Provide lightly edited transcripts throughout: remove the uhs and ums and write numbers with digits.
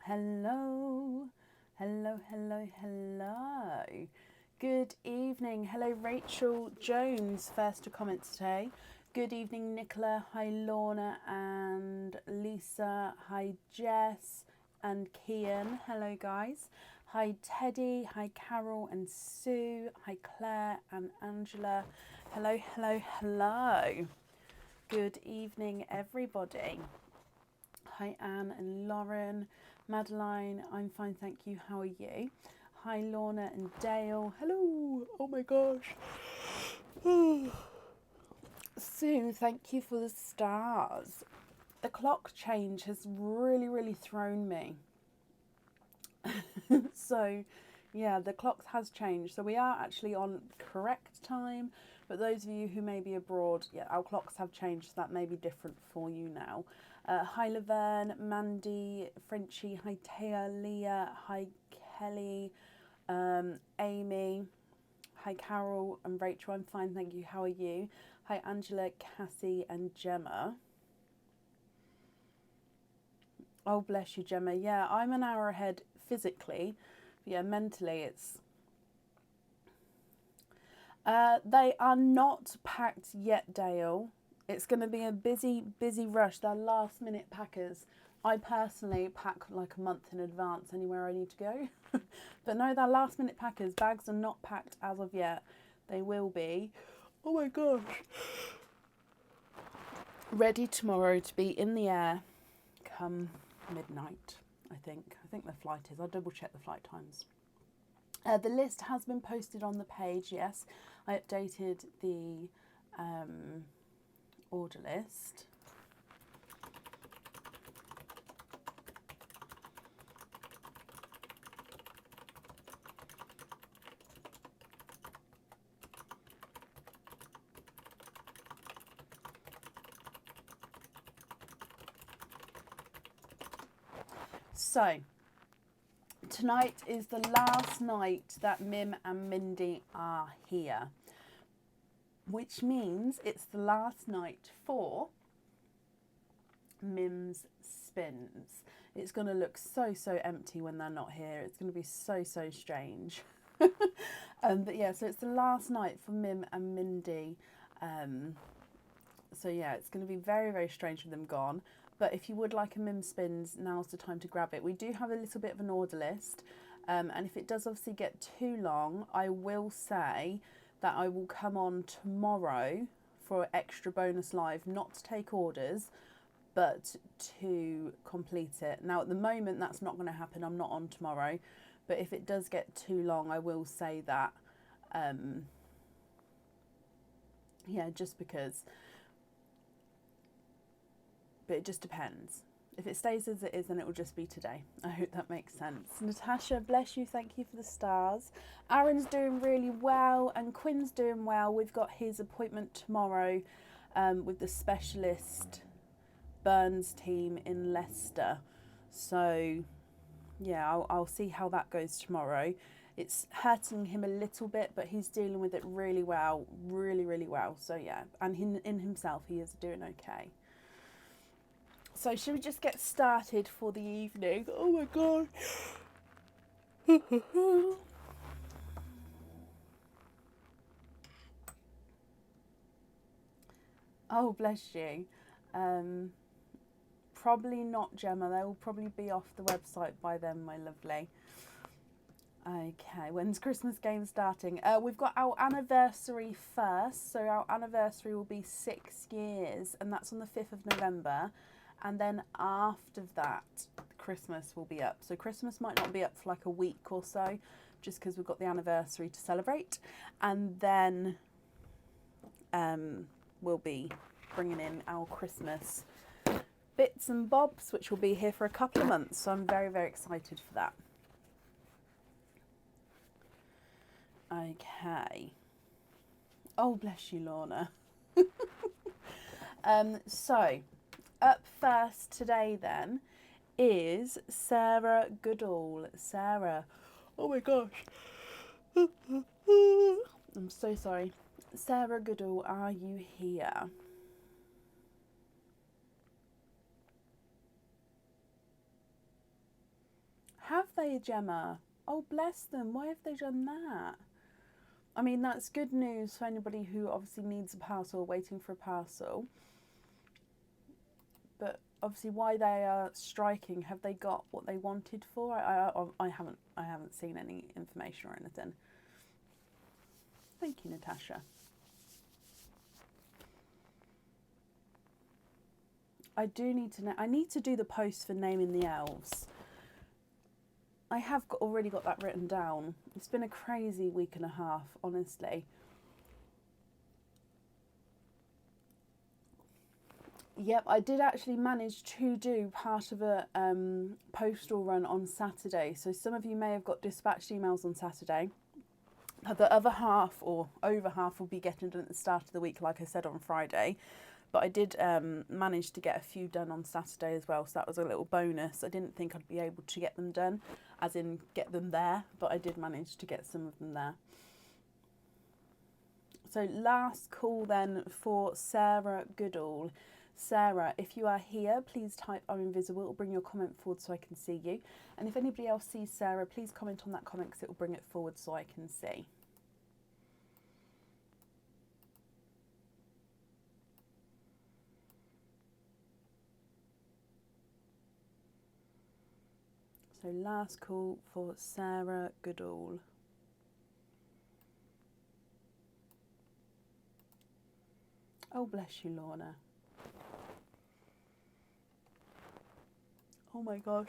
Hello, hello, hello, hello. Good evening. Hello, Rachel Jones, first to comment today. Good evening, Nicola. Hi, Lorna and Lisa. Hi, Jess and Kian. Hello, guys. Hi, Teddy. Hi, Carol and Sue. Hi, Claire and Angela. Hello, hello, hello. Good evening, everybody. Hi, Anne and Lauren. Madeline, I'm fine, thank you. How are you? Hi, Lorna and Dale. Hello. Oh my gosh. Sue, thank you for the stars. The clock change has really thrown me. So, yeah, the clock has changed. So we are actually on correct time. But those of you who may be abroad, yeah, our clocks have changed. So that may be different for you now. Hi Laverne, Mandy, Frenchie, hi Taya, Leah, hi Kelly, Amy, hi Carol and Rachel. I'm fine, thank you. How are you? Hi Angela, Cassie and Gemma. Oh, bless you, Gemma. Yeah, I'm an hour ahead physically. But yeah, mentally it's... they are not packed yet, Dale. It's going to be a busy rush. They're last minute packers. I personally pack like a month in advance anywhere I need to go. But no, they're last minute packers. Bags are not packed as of yet. They will be. Oh my gosh. Ready tomorrow to be in the air come midnight, I think. I think the flight is. I'll double check the flight times. The list has been posted on the page, yes. I updated the order list. So, tonight is the last night that Mim and Mindy are here, which means it's the last night for Mims Spins. It's going to look so empty when they're not here. It's going to be so strange. But yeah, so it's the last night for Mim and Mindy. So yeah, it's going to be very strange with them gone. But if you would like a Mims Spins, now's the time to grab it. We do have a little bit of an order list. And if it does obviously get too long, I will say that I will come on tomorrow for extra bonus live, not to take orders, but to complete it. Now, at the moment, that's not going to happen. I'm not on tomorrow. But if it does get too long, I will say that. Yeah, just because. But it just depends. If it stays as it is, then it will just be today. I hope that makes sense. Natasha, bless you. Thank you for the stars. Aaron's doing really well and Quinn's doing well. We've got his appointment tomorrow with the specialist Burns team in Leicester. So, yeah, I'll see how that goes tomorrow. It's hurting him a little bit, but he's dealing with it really well. Really well. So, yeah. And in himself, he is doing okay. So should we just get started for the evening? Oh my god. Oh, bless you. Probably not, Gemma. They will probably be off the website by then, my lovely. Okay, when's Christmas game starting? We've got our anniversary first. So our anniversary will be 6 years, and that's on the 5th of November. And then after that, Christmas will be up. So Christmas might not be up for like a week or so, just because we've got the anniversary to celebrate. And then we'll be bringing in our Christmas bits and bobs, which will be here for a couple of months. So I'm very excited for that. Okay. Oh, bless you, Lorna. So, up first today then is Sarah Goodall. Sarah, oh my gosh. I'm so sorry. Sarah Goodall, are you here? Have they, Gemma? Oh, bless them. Why have they done that? I mean, that's good news for anybody who obviously needs a parcel or waiting for a parcel. But obviously, why they are striking? Have they got what they wanted for? I haven't seen any information or anything. Thank you, Natasha. I do need to know. I need to do the post for naming the elves. I have already got that written down. It's been a crazy week and a half, honestly. Yep, I did actually manage to do part of a postal run on Saturday. So some of you may have got dispatched emails on Saturday. The other half, or over half, will be getting done at the start of the week, like I said, on Friday. But I did manage to get a few done on Saturday as well, so that was a little bonus. I didn't think I'd be able to get them done, as in get them there, but I did manage to get some of them there. So last call then for Sarah Goodall. Sarah, if you are here, please type I'm invisible. It will bring your comment forward so I can see you. And if anybody else sees Sarah, please comment on that comment because it will bring it forward so I can see. So last call for Sarah Goodall. Oh, bless you, Lorna. Oh my gosh.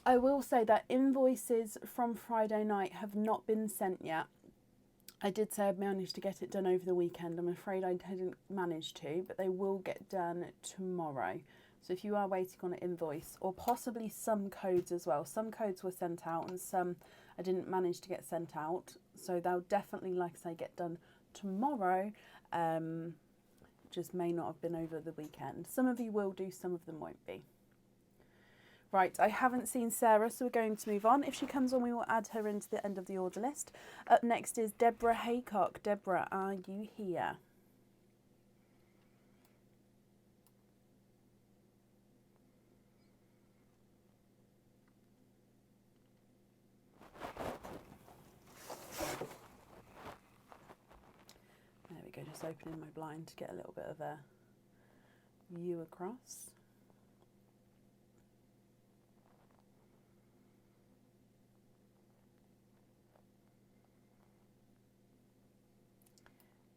I will say that invoices from Friday night have not been sent yet. I did say I'd managed to get it done over the weekend. I'm afraid I didn't manage to, but they will get done tomorrow. So if you are waiting on an invoice, or possibly some codes as well. Some codes were sent out and some I didn't manage to get sent out. So they'll definitely, like I say, get done tomorrow. Just may not have been over the weekend. Some of you will do, some of them won't be. Right, I haven't seen Sarah, so we're going to move on. If she comes on, we will add her into the end of the order list. Up next is Deborah Haycock. Deborah, are you here? There we go, just opening my blind to get a little bit of a view across.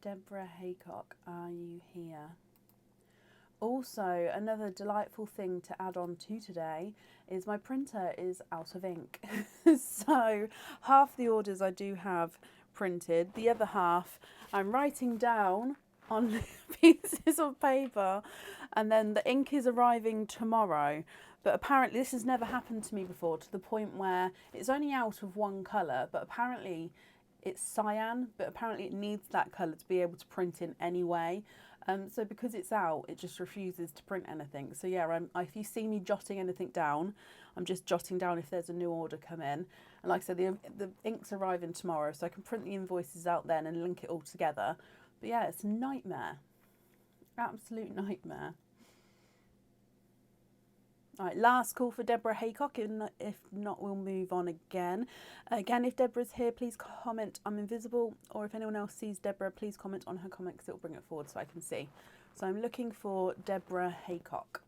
Deborah Haycock, are you here? Also, another delightful thing to add on to today is my printer is out of ink. So half the orders I do have printed, the other half I'm writing down on pieces of paper, and then the ink is arriving tomorrow. But apparently this has never happened to me before, to the point where it's only out of one colour, but apparently it's cyan, but apparently it needs that colour to be able to print in anyway. So because it's out, it just refuses to print anything. So yeah, if you see me jotting anything down, I'm just jotting down if there's a new order come in. And like I said, the ink's arriving tomorrow, so I can print the invoices out then and link it all together. But yeah, it's a nightmare. Absolute nightmare. All right, last call for Deborah Haycock. If not, we'll move on again. Again, if Deborah's here, please comment I'm invisible. Or if anyone else sees Deborah, please comment on her comment because it will bring it forward so I can see. So I'm looking for Deborah Haycock.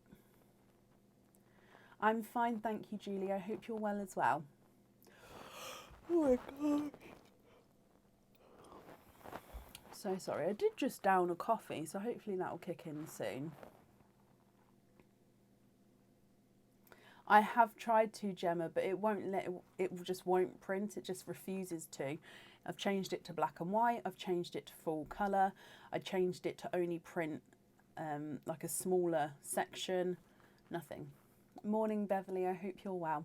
I'm fine, thank you, Julie. I hope you're well as well. Oh my gosh. So sorry, I did just down a coffee, so hopefully that will kick in soon. I have tried to, Gemma, but it won't it just won't print. It just refuses to. I've changed it to black and white. I've changed it to full colour. I changed it to only print like a smaller section. Nothing. Morning, Beverly. I hope you're well.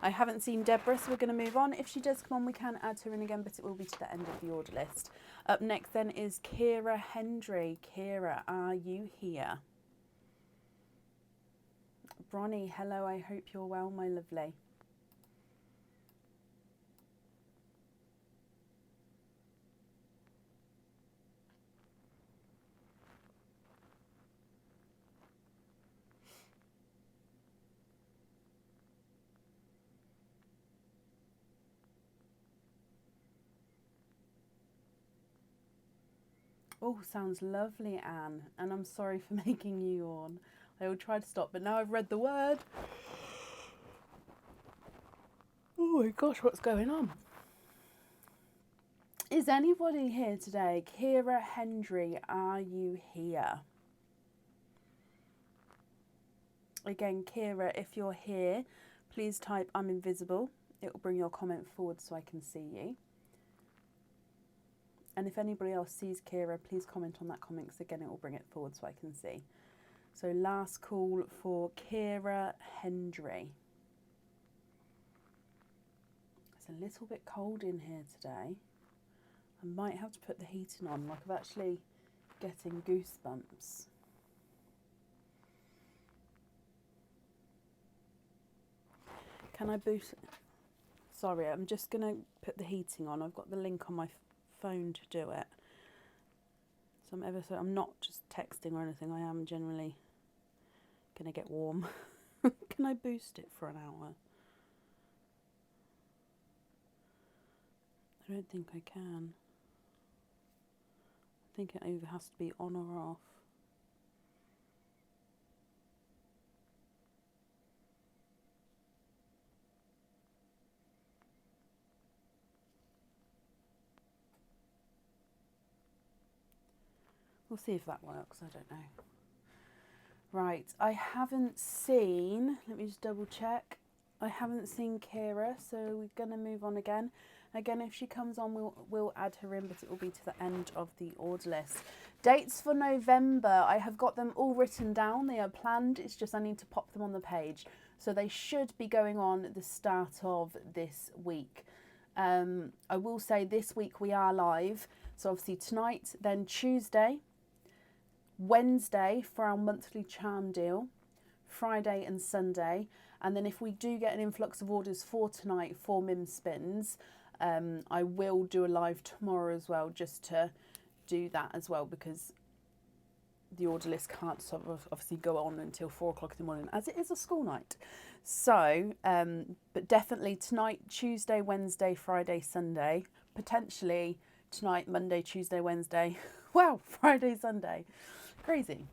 I haven't seen Deborah, so we're going to move on. If she does come on, we can add her in again, but it will be to the end of the order list. Up next then is Kira Hendry. Kira, are you here? Bronnie, hello, I hope you're well, my lovely. Oh, sounds lovely, Anne. And I'm sorry for making you yawn. I will try to stop, but now I've read the word. Oh my gosh, what's going on? Is anybody here today? Kira Hendry, are you here? Again, Kira, if you're here, please type I'm invisible. It will bring your comment forward so I can see you. And if anybody else sees Kira, please comment on that comment because again, it will bring it forward so I can see. So last call for Kira Hendry. It's a little bit cold in here today. I might have to put the heating on, like I'm actually getting goosebumps. Can I boost? Sorry, I'm just going to put the heating on. I've got the link on my phone to do it. So I'm not just texting or anything. I am generally going to get warm. Can I boost it for an hour? I don't think I can. I think it either has to be on or off. We'll see if that works, I don't know. Right, I haven't seen, let me just double check. I haven't seen Kira, so we're going to move on again. Again, if she comes on, we'll add her in, but it will be to the end of the order list. Dates for November, I have got them all written down. They are planned. It's just I need to pop them on the page. So they should be going on at the start of this week. I will say this week we are live. So obviously tonight, then Tuesday, Wednesday for our monthly charm deal, Friday and Sunday. And then if we do get an influx of orders for tonight for Mims spins, I will do a live tomorrow as well, just to do that as well, because the order list can't sort of obviously go on until 4 o'clock in the morning, as it is a school night. So, but definitely tonight, Tuesday, Wednesday, Friday, Sunday, potentially tonight, Monday, Tuesday, Wednesday. Wow, Friday, Sunday. Crazy.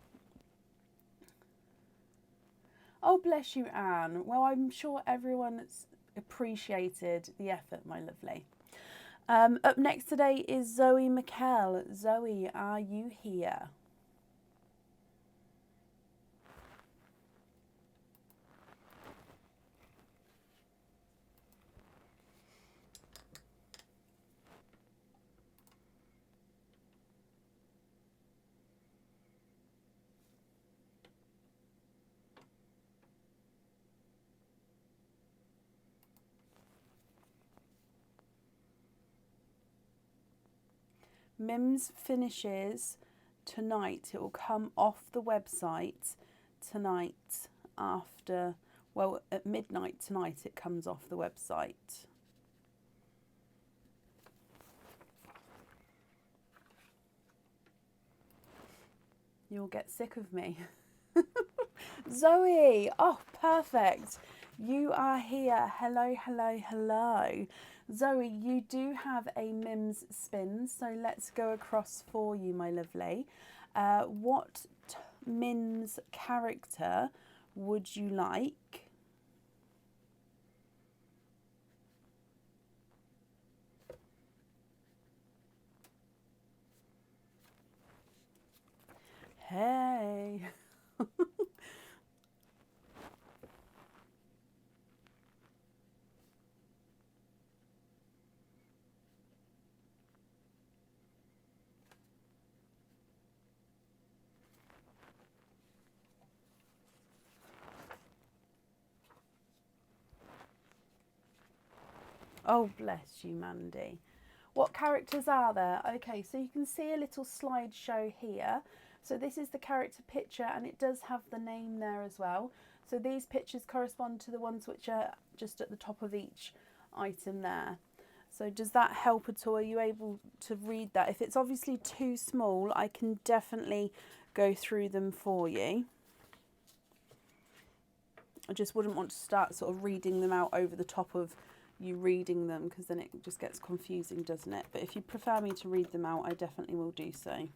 Oh, bless you, Anne. Well, I'm sure everyone's appreciated the effort, my lovely. Up next today is Zoe McKell. Zoe, are you here? Mims finishes tonight. It will come off the website tonight after, well, at midnight tonight it comes off the website. You'll get sick of me. Zoe, oh, perfect. You are here. Hello, hello, hello. Zoe, you do have a Mims spin, so let's go across for you, my lovely. What Mims character would you like? Hey. Oh, bless you, Mandy. What characters are there? Okay, so you can see a little slideshow here. So this is the character picture and it does have the name there as well. So these pictures correspond to the ones which are just at the top of each item there. So does that help at all? Are you able to read that? If it's obviously too small, I can definitely go through them for you. I just wouldn't want to start sort of reading them out over the top of you reading them, because then it just gets confusing, doesn't it? But if you prefer me to read them out, I definitely will do so.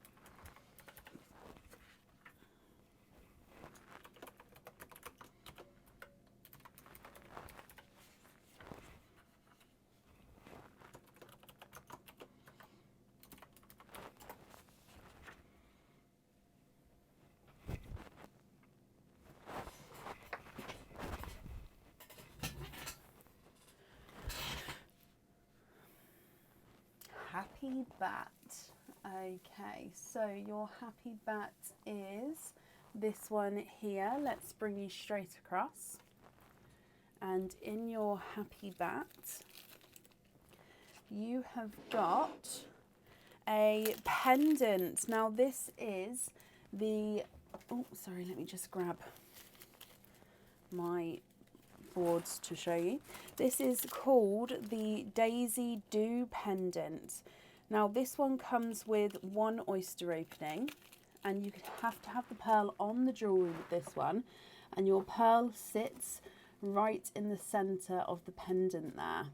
happy bat. Okay, so your happy bat is this one here. Let's bring you straight across. And in your happy bat, you have got a pendant. Now this is the, oh sorry, let me just grab my boards to show you. This is called the Daisy Do pendant. Now this one comes with one oyster opening, and you have to have the pearl on the jewellery with this one, and your pearl sits right in the centre of the pendant there.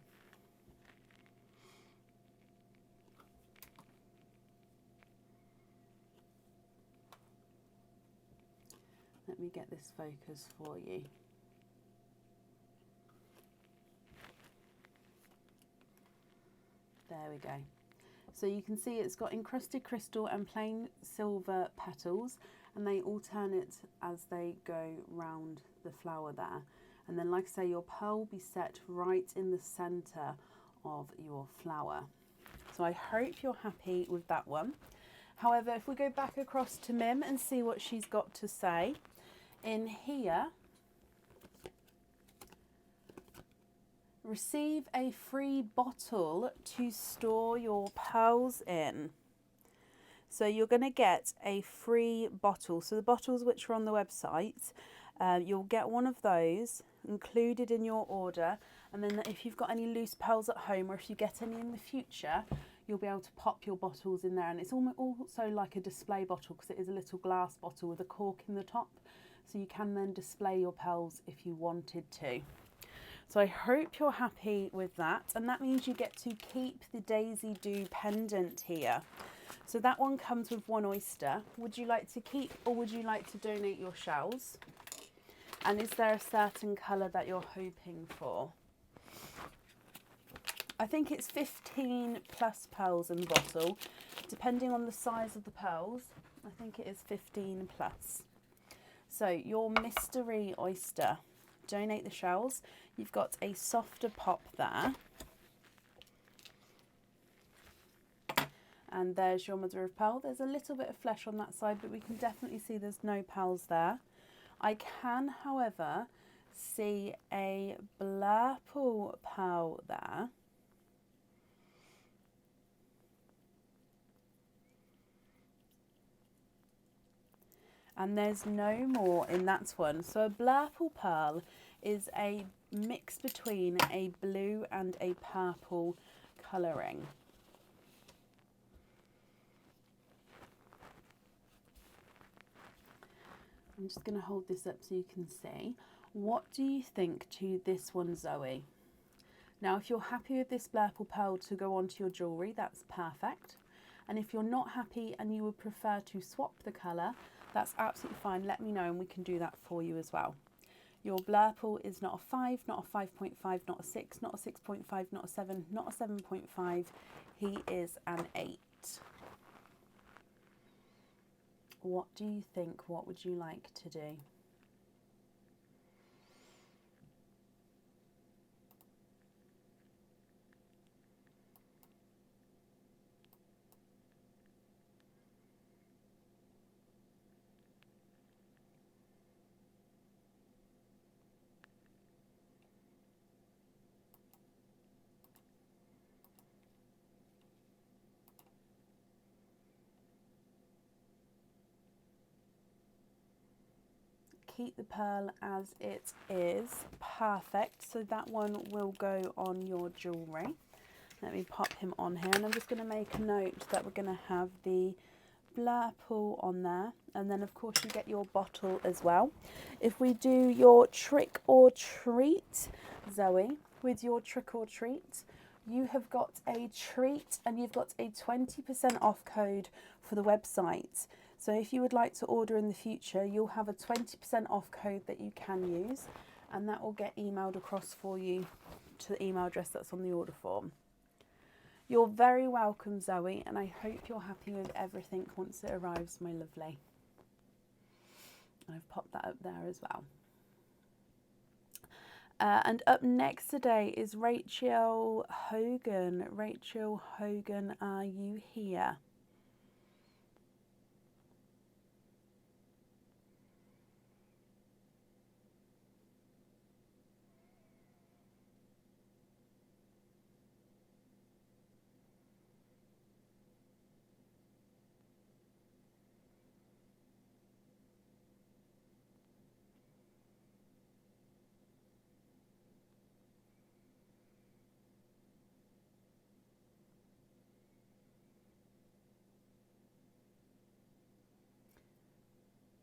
Let me get this focus for you. There we go. So you can see it's got encrusted crystal and plain silver petals, and they alternate as they go round the flower there. And then, like I say, your pearl will be set right in the centre of your flower. So I hope you're happy with that one. However, if we go back across to Mim and see what she's got to say, in here, receive a free bottle to store your pearls in. So you're going to get a free bottle. So the bottles which are on the website, you'll get one of those included in your order. And then if you've got any loose pearls at home, or if you get any in the future, you'll be able to pop your bottles in there. And it's also like a display bottle, because it is a little glass bottle with a cork in the top. So you can then display your pearls if you wanted to. So I hope you're happy with that. And that means you get to keep the Daisy Do pendant here. So that one comes with one oyster. Would you like to keep, or would you like to donate your shells? And is there a certain colour that you're hoping for? I think it's 15 plus pearls in the bottle. Depending on the size of the pearls, I think it is 15 plus. So your mystery oyster, donate the shells. You've got a softer pop there. And there's your mother of pearl. There's a little bit of flesh on that side, but we can definitely see there's no pearls there. I can, however, see a blurple pearl there. And there's no more in that one. So a blurple pearl is a mix between a blue and a purple colouring. I'm just going to hold this up so you can see. What do you think to this one, Zoe? Now, if you're happy with this blurple pearl to go onto your jewellery, that's perfect. And if you're not happy and you would prefer to swap the colour, that's absolutely fine. Let me know and we can do that for you as well. Your blurple is not a 5, not a 5.5, not a 6, not a 6.5, not a 7, not a 7.5. He is an 8. What do you think? What would you like to do? Keep the pearl as it is. Perfect. So that one will go on your jewellery. Let me pop him on here, and I'm just going to make a note that we're going to have the blurple on there, and then of course you get your bottle as well. If we do your trick or treat, Zoe, with your trick or treat, you have got a treat and you've got a 20% off code for the website. So if you would like to order in the future, you'll have a 20% off code that you can use, and that will get emailed across for you to the email address that's on the order form. You're very welcome, Zoe, and I hope you're happy with everything once it arrives, my lovely. I've popped that up there as well. And up next today is Rachel Hogan. Rachel Hogan, are you here?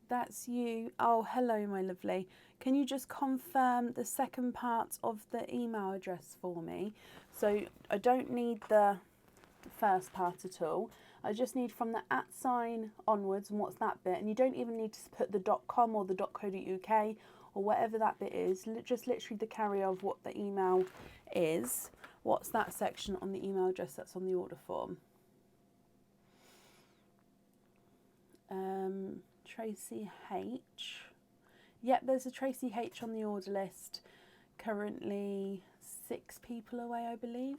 That's you. Oh, hello, my lovely. Can you just confirm the second part of the email address for me? So I don't need the first part at all. I just need from the @ onwards, and what's that bit? And you don't even need to put the .com or the .co.uk or whatever that bit is. Just literally the carry of what the email is. What's that section on the email address that's on the order form? Tracy H. Yep, there's a Tracy H on the order list. Currently 6 people away, I believe.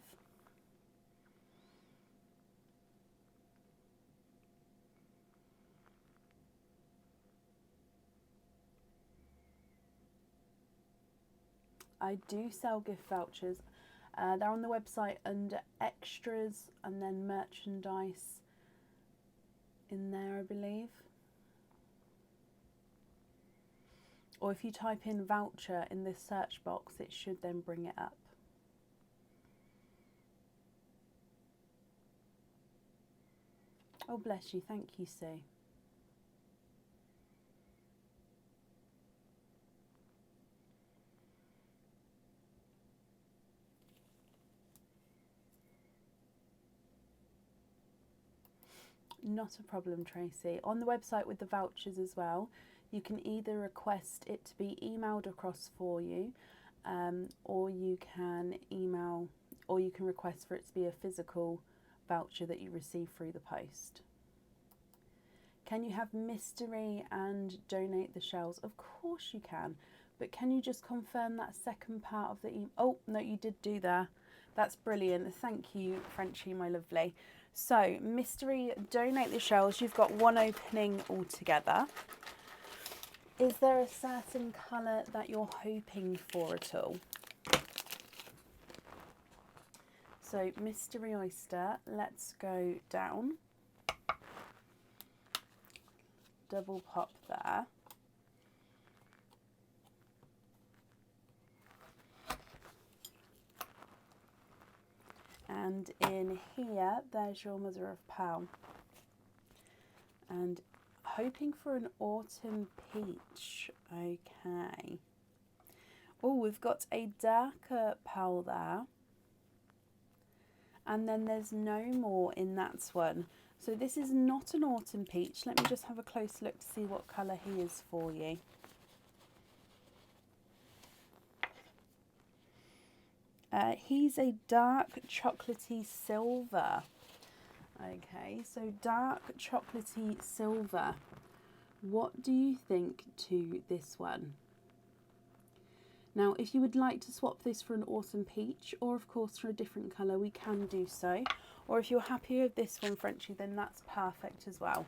I do sell gift vouchers. They're on the website under extras and then merchandise in there, I believe. Or if you type in voucher in this search box, it should then bring it up. Oh, bless you. Thank you, Sue. Not a problem, Tracy. On the website with the vouchers as well, you can either request it to be emailed across for you, or you can request for it to be a physical voucher that you receive through the post. Can you have mystery and donate the shells? Of course you can, but can you just confirm that second part of the email? Oh, no, you did do that. That's brilliant. Thank you, Frenchie, my lovely. So, mystery, donate the shells. You've got one opening altogether. Is there a certain colour that you're hoping for at all? So, mystery oyster, let's go down. Double pop there. And in here, there's your mother of pearl. And hoping for an autumn peach. Okay. Oh, we've got a darker pearl there. And then there's no more in that one. So this is not an autumn peach. Let me just have a close look to see what colour he is for you. He's a dark chocolatey silver. Okay, so dark chocolatey silver. What do you think to this one? Now, if you would like to swap this for an autumn peach, or of course for a different colour, we can do so. Or if you're happy with this one, Frenchie, then that's perfect as well.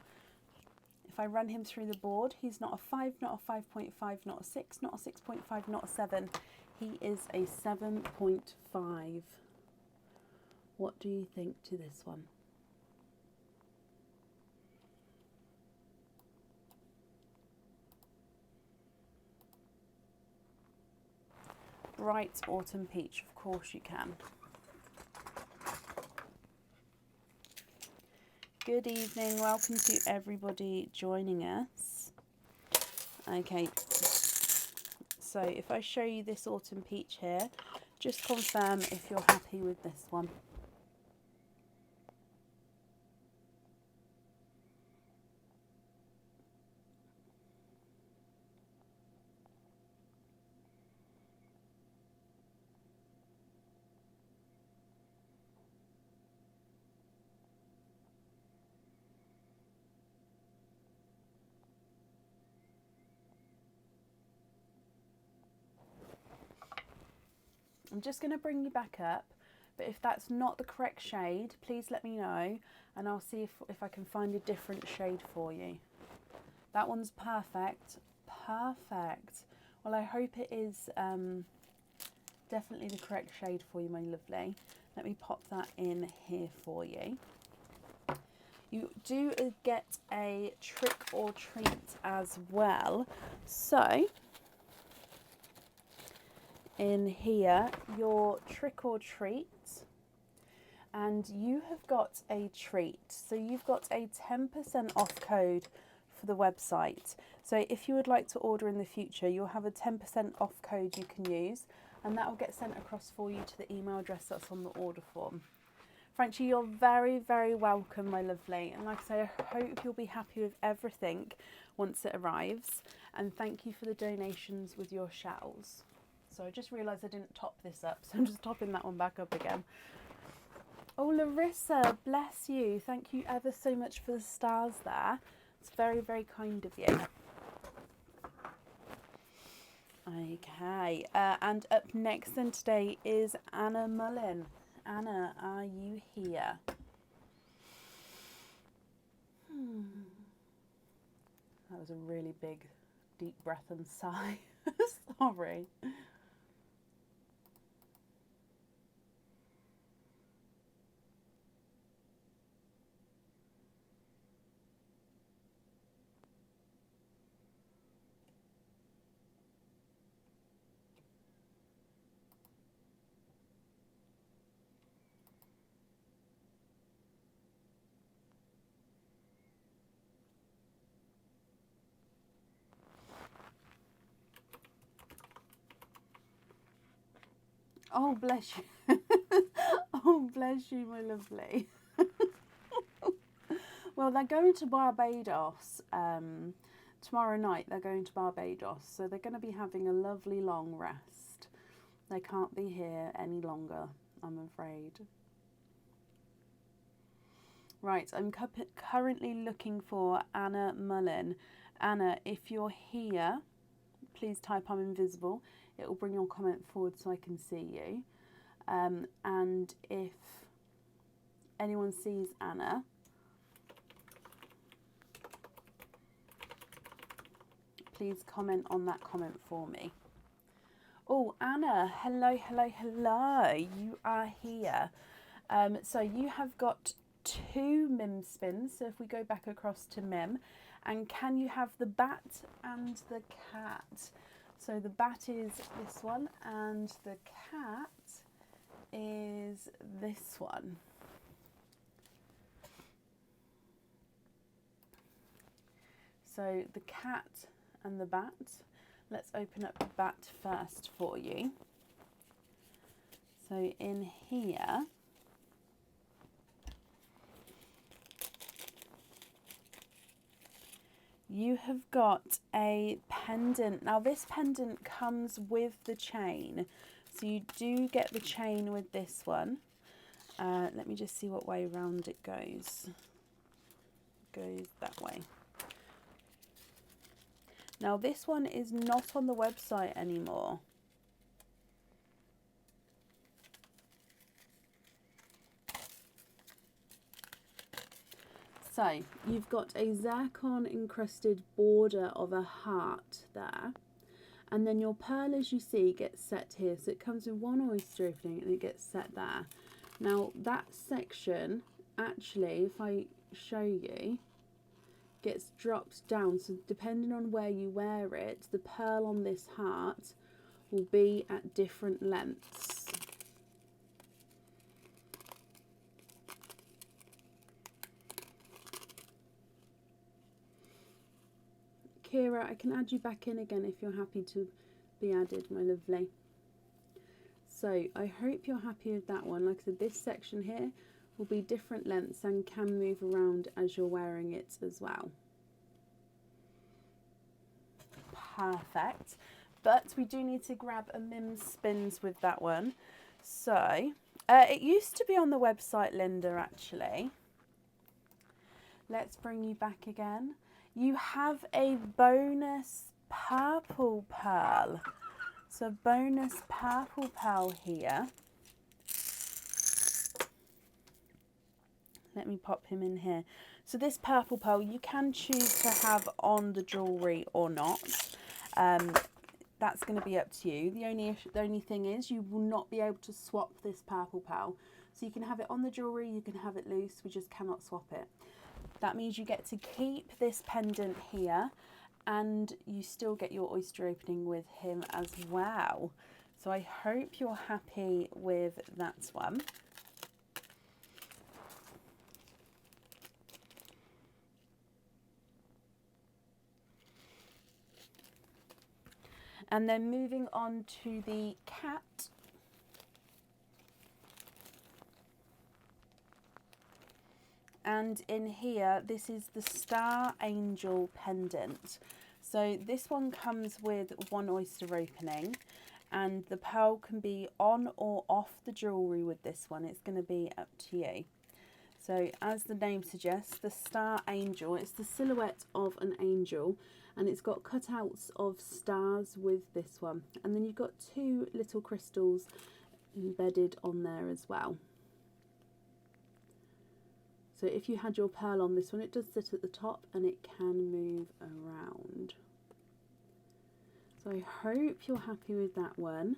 If I run him through the board, he's not a 5, not a 5.5, not a 6, not a 6.5, not a 7. He is a 7.5. What do you think to this one? Bright autumn peach, of course you can. Good evening, welcome to everybody joining us. Okay, so if I show you this autumn peach here, just confirm if you're happy with this one. I'm just going to bring you back up, but if that's not the correct shade, please let me know and I'll see if I can find a different shade for you. That one's perfect. Perfect. Well, I hope it is definitely the correct shade for you, my lovely. Let me pop that in here for you. You do get a trick or treat as well. So, in here, your trick or treat, and you have got a treat. So you've got a 10% off code for the website. So if you would like to order in the future, you'll have a 10% off code you can use, and that will get sent across for you to the email address that's on the order form. Frankly, you're very, very welcome, my lovely. And like I say, I hope you'll be happy with everything once it arrives. And thank you for the donations with your shells. So I just realised I didn't top this up, so I'm just topping that one back up again. Oh, Larissa, bless you. Thank you ever so much for the stars there. It's very, very kind of you. Okay, and up next then today is Anna Mullin. Anna, are you here? That was a really big, deep breath and sigh. Sorry. Oh, bless you. Oh, bless you, my lovely. Well, they're going to Barbados tomorrow night. They're going to Barbados, so they're going to be having a lovely long rest. They can't be here any longer, I'm afraid. Right, I'm currently looking for Anna Mullin. Anna, if you're here, please type I'm invisible. It will bring your comment forward so I can see you. And if anyone sees Anna, please comment on that comment for me. Oh, Anna, hello, hello, hello. You are here. So you have got 2 Mim spins. So if we go back across to Mim, and can you have the bat and the cat? So the bat is this one, and the cat is this one. So the cat and the bat. Let's open up the bat first for you. So in here, you have got a pendant. Now this pendant comes with the chain. So you do get the chain with this one. Let me just see what way round it goes. It goes that way. Now this one is not on the website anymore. So you've got a zircon encrusted border of a heart there, and then your pearl, as you see, gets set here. So it comes in one oyster opening and it gets set there. Now that section, actually, if I show you, gets dropped down. So depending on where you wear it, the pearl on this heart will be at different lengths. Kira, I can add you back in again if you're happy to be added, my lovely. So I hope you're happy with that one. Like I said, this section here will be different lengths and can move around as you're wearing it as well. Perfect. But we do need to grab a Mims spins with that one. So it used to be on the website, Linda, actually. Let's bring you back again. You have a bonus purple pearl. So bonus purple pearl here. Let me pop him in here. So this purple pearl you can choose to have on the jewellery or not. That's going to be up to you. The only thing is you will not be able to swap this purple pearl. So you can have it on the jewellery, you can have it loose, we just cannot swap it. That means you get to keep this pendant here and you still get your oyster opening with him as well. So I hope you're happy with that one. And then moving on to the cat. And in here, this is the Star Angel pendant. So this one comes with one oyster opening, and the pearl can be on or off the jewellery with this one. It's going to be up to you. So as the name suggests, the Star Angel, it's the silhouette of an angel, and it's got cutouts of stars with this one. And then you've got two little crystals embedded on there as well. So if you had your pearl on this one, it does sit at the top and it can move around. So I hope you're happy with that one.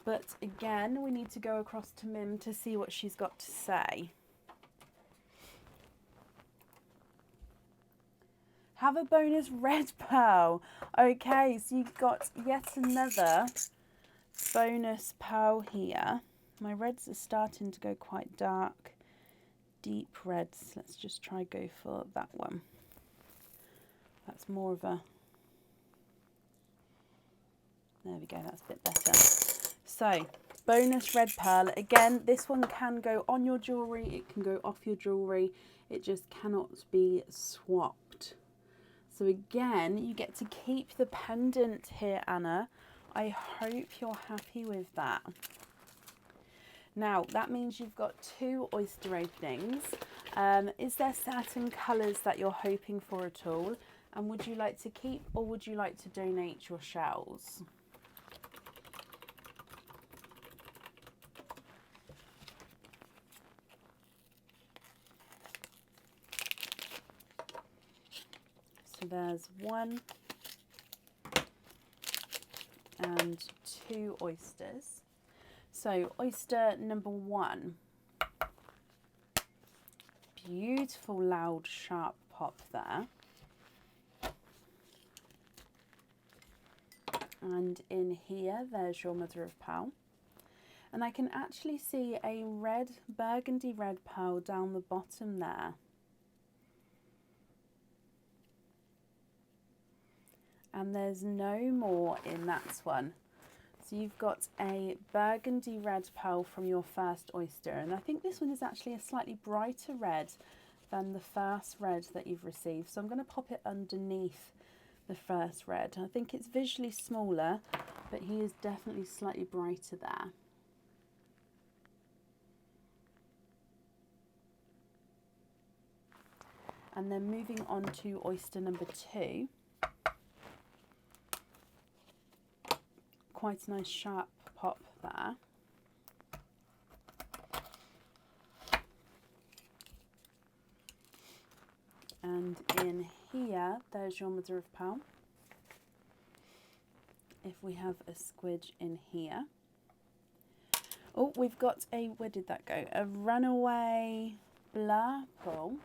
But again, we need to go across to Mim to see what she's got to say. Have a bonus red pearl. Okay, so you've got yet another bonus pearl here. My reds are starting to go quite dark. Deep reds. Let's just try go for that one. That's more of a, there we go, that's a bit better. So bonus red pearl. Again, this one can go on your jewellery, it can go off your jewellery, it just cannot be swapped. So again, you get to keep the pendant here, Anna. I hope you're happy with that. Now, that means you've got two oyster openings. Is there certain colours that you're hoping for at all? And would you like to keep or would you like to donate your shells? So there's one and two oysters. So oyster number one, beautiful loud sharp pop there. And in here there's your mother of pearl. And I can actually see a red, burgundy red pearl down the bottom there. And there's no more in that one. So you've got a burgundy red pearl from your first oyster, and I think this one is actually a slightly brighter red than the first red that you've received. So I'm going to pop it underneath the first red. I think it's visually smaller, but he is definitely slightly brighter there. And then moving on to oyster number two. Quite a nice sharp pop there. And in here, there's your mother of pearl. If we have a squidge in here. Oh, we've got a, where did that go? A runaway blurple.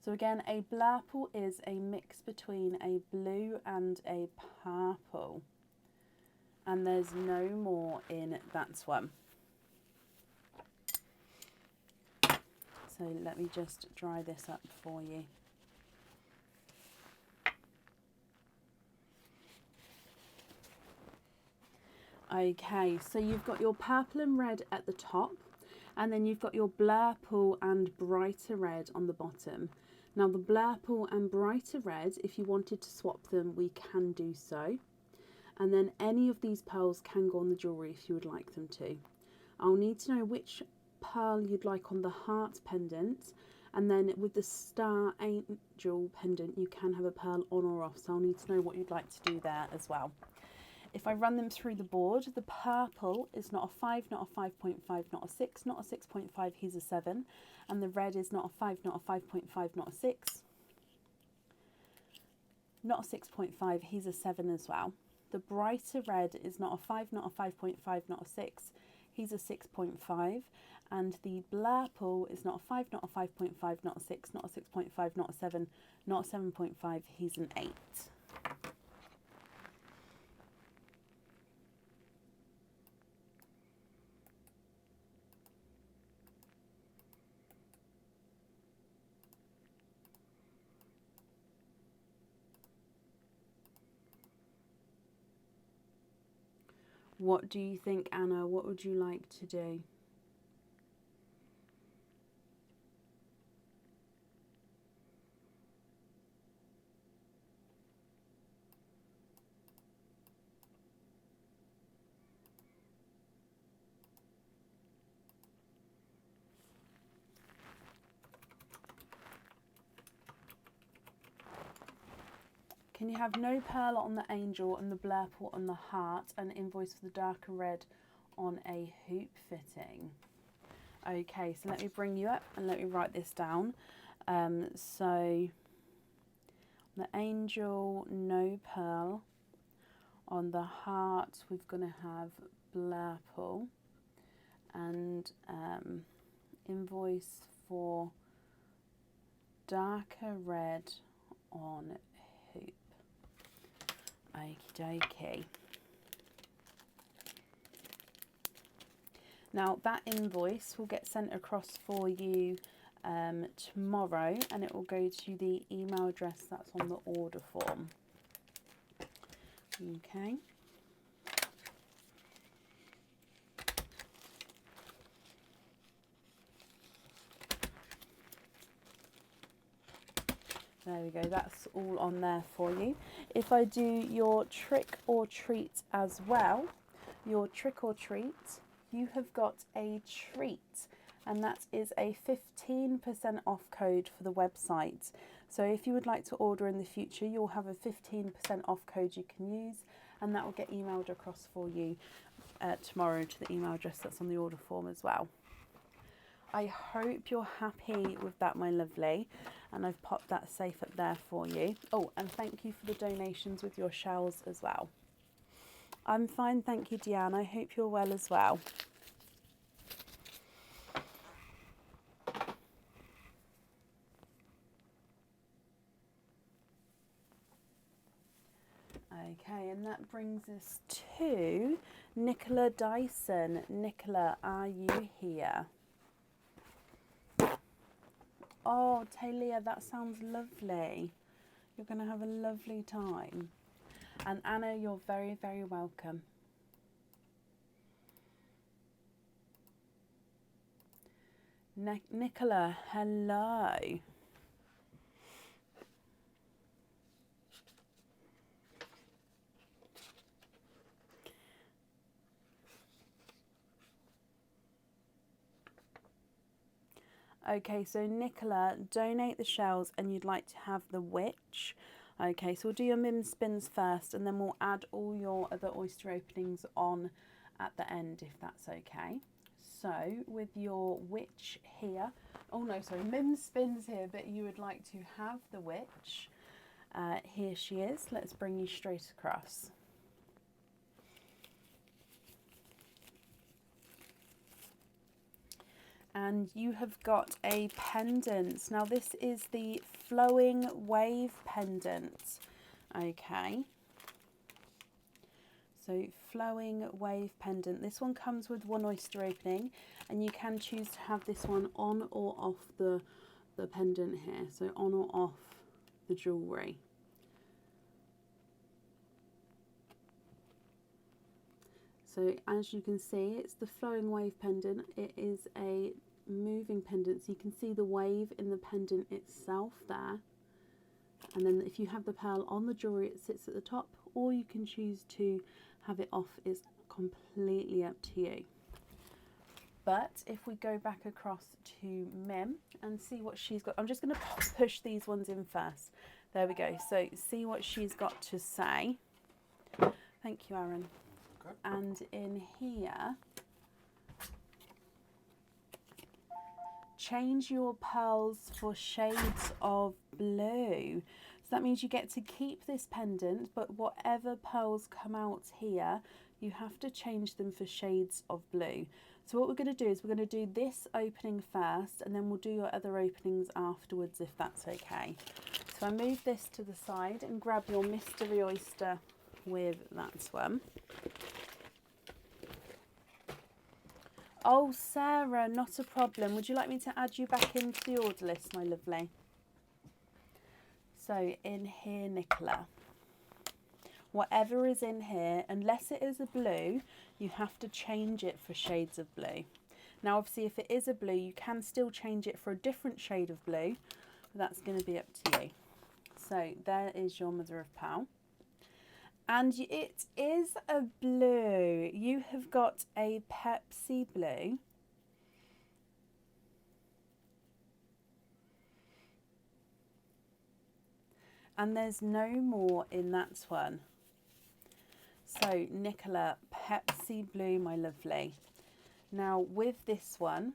So again, a blurple is a mix between a blue and a purple. And there's no more in that one. So let me just dry this up for you. Okay, so you've got your purple and red at the top, and then you've got your blurple and brighter red on the bottom. Now the blurple and brighter red, if you wanted to swap them, we can do so. And then any of these pearls can go on the jewellery if you would like them to. I'll need to know which pearl you'd like on the heart pendant, and then with the Star Angel pendant you can have a pearl on or off, so I'll need to know what you'd like to do there as well. If I run them through the board, the purple is not a 5, not a 5.5, not a 6, not a 6.5, he's a 7. And the red is not a 5, not a 5.5, not a 6. Not a 6.5, he's a 7 as well. The brighter red is not a 5, not a 5.5, not a 6, he's a 6.5. And the blurple is not a 5, not a 5.5, not a 6, not a 6.5, not a 7, not a 7.5, he's an 8. What do you think, Anna? What would you like to do? Can you have no pearl on the angel and the blurple on the heart and invoice for the darker red on a hoop fitting? Okay, so let me bring you up and let me write this down. So the angel, no pearl. On the heart, we're going to have blurple and invoice for darker red on hoop. Okie dokie. Now that invoice will get sent across for you tomorrow, and it will go to the email address that's on the order form. Okay. There we go, that's all on there for you. If I do your trick or treat as well, your trick or treat, you have got a treat, and that is a 15% off code for the website. So if you would like to order in the future, you'll have a 15% off code you can use, and that will get emailed across for you tomorrow to the email address that's on the order form as well. I hope you're happy with that, my lovely, and I've popped that safe up there for you. Oh, and thank you for the donations with your shells as well. I'm fine, thank you, Deanne. I hope you're well as well. Okay, and that brings us to Nicola Dyson. Nicola, are you here? Oh, Talia, that sounds lovely. You're going to have a lovely time. And Anna, you're very, very welcome. Nicola, hello. Okay, so Nicola, donate the shells and you'd like to have the witch. Okay, so we'll do your Mims spins first, and then we'll add all your other oyster openings on at the end, if that's okay. So with your witch here, oh no, sorry, Mims spins here, but you would like to have the witch. Here she is. Let's bring you straight across. And you have got a pendant. Now this is the flowing wave pendant. Okay. So flowing wave pendant. This one comes with one oyster opening, and you can choose to have this one on or off the pendant here. So on or off the jewellery. So as you can see, it's the flowing wave pendant. It is a moving pendant, so you can see the wave in the pendant itself there. And then if you have the pearl on the jewellery, it sits at the top, or you can choose to have it off. Is completely up to you. But if we go back across to Mim and see what she's got, I'm just going to push these ones in first. There we go. So see what she's got to say. Thank you, Aaron. Okay. And in here, change your pearls for shades of blue. So that means you get to keep this pendant, but whatever pearls come out here, you have to change them for shades of blue. So what we're going to do is we're going to do this opening first, and then we'll do your other openings afterwards, if that's okay. So I move this to the side and grab your mystery oyster with that one. Oh, Sarah, not a problem. Would you like me to add you back into the order list, my lovely? So in here, Nicola, whatever is in here, unless it is a blue, you have to change it for shades of blue. Now, obviously, if it is a blue, you can still change it for a different shade of blue, but that's going to be up to you. So there is your mother of pearl. And it is a blue. You have got a Pepsi blue. And there's no more in that one. So Nicola, Pepsi blue, my lovely. Now with this one,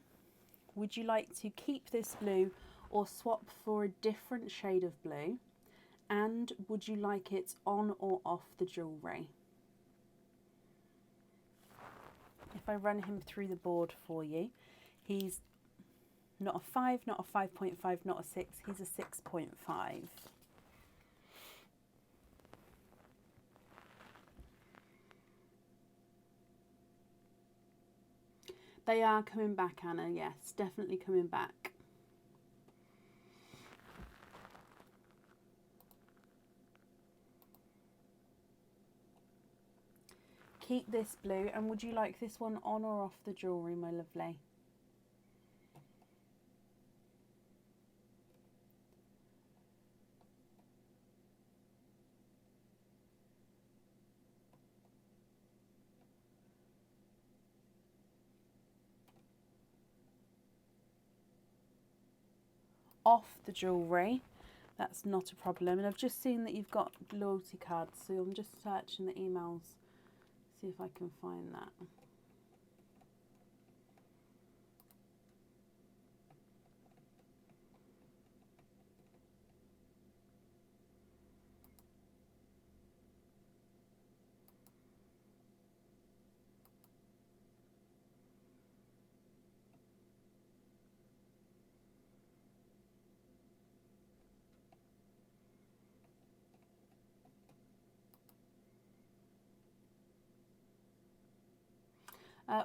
would you like to keep this blue or swap for a different shade of blue? And would you like it on or off the jewellery? If I run him through the board for you, he's not a 5, not a 5.5, not a 6, he's a 6.5. They are coming back, Anna, yes, definitely coming back. Keep this blue, and would you like this one on or off the jewellery, my lovely? Off the jewellery, that's not a problem. And I've just seen that you've got loyalty cards, so I'm just searching the emails, see if I can find that.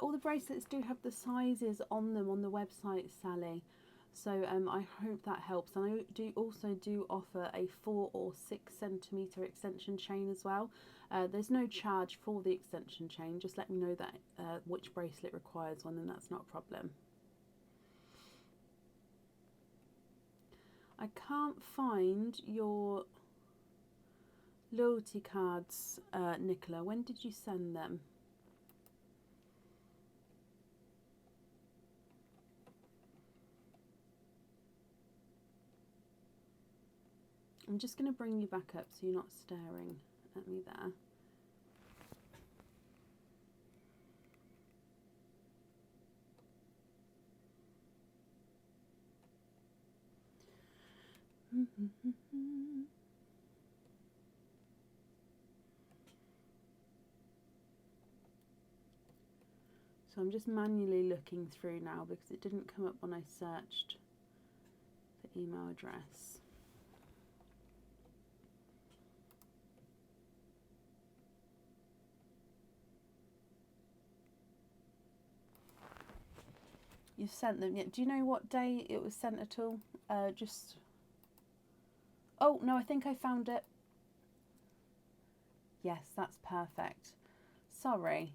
All the bracelets do have the sizes on them on the website, Sally. So I hope that helps. And I also do offer a 4 or 6 centimetre extension chain as well. There's no charge for the extension chain. Just let me know that which bracelet requires one, and that's not a problem. I can't find your loyalty cards, Nicola. When did you send them? I'm just going to bring you back up so you're not staring at me there. So I'm just manually looking through now because it didn't come up when I searched the email address. You've sent them yet? Do you know what day it was sent at all? Oh, no, I think I found it. Yes, that's perfect. Sorry.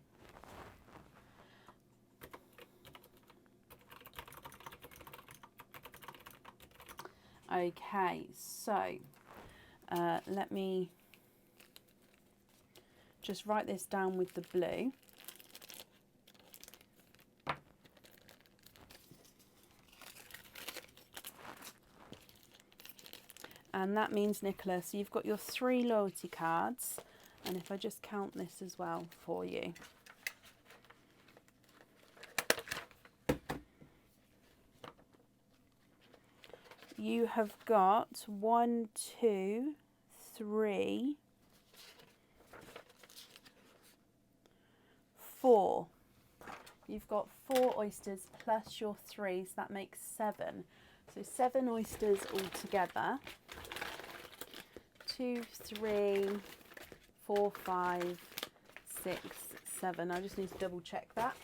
Okay, so let me just write this down with the blue. And that means, Nicola, so you've got your 3 loyalty cards. And if I just count this as well for you. You have got 1, 2, 3, 4. You've got 4 oysters plus your 3, so that makes 7. So 7 oysters altogether. 2, 3, 4, 5, 6, 7. I just need to double check that.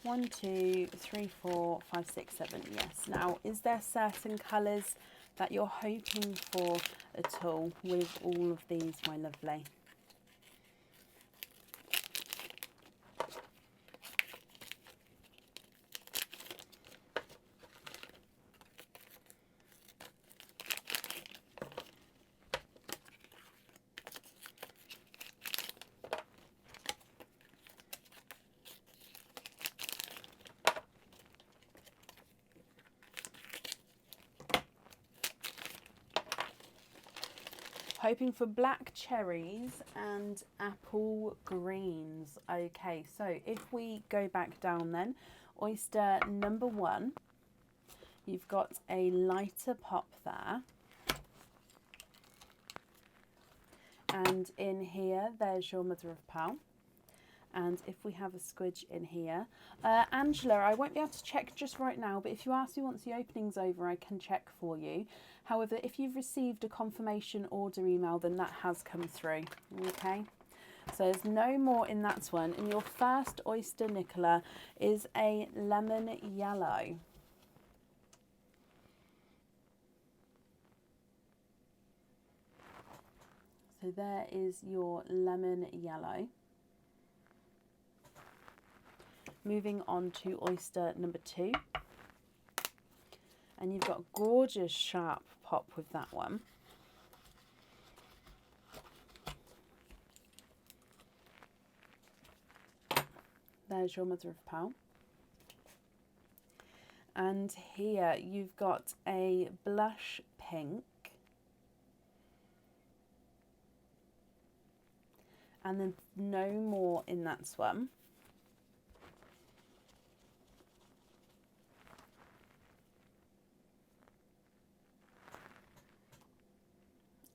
1, 2, 3, 4, 5, 6, 7. Yes. Now, is there certain colours that you're hoping for at all with all of these, my lovely? Hoping for black cherries and apple greens. Okay, so if we go back down then, oyster number 1, you've got a lighter pop there. And in here, there's your mother of pearl. And if we have a squidge in here, Angela, I won't be able to check just right now, but if you ask me once the opening's over, I can check for you. However, if you've received a confirmation order email, then that has come through, okay? So there's no more in that one. And your first oyster, Nicola, is a lemon yellow. So there is your lemon yellow. Moving on to oyster number 2. And you've got a gorgeous sharp pop with that one. There's your mother of pearl. And here you've got a blush pink. And then no more in that one.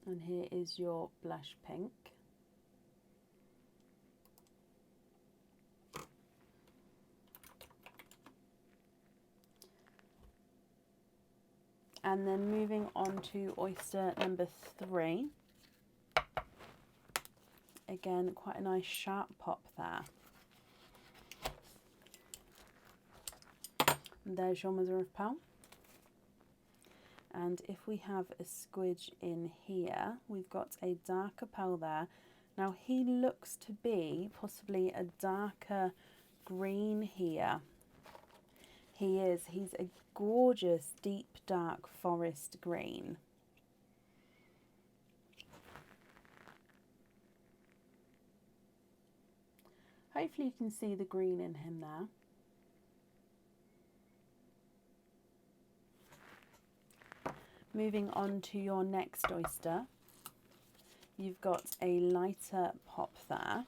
And here is your blush pink. And then moving on to oyster number 3. Again, quite a nice sharp pop there. And there's your mother of pearl. And if we have a squidge in here, we've got a darker pearl there. Now he looks to be possibly a darker green here. He is. He's a gorgeous deep dark forest green. Hopefully you can see the green in him there. Moving on to your next oyster, you've got a lighter pop there.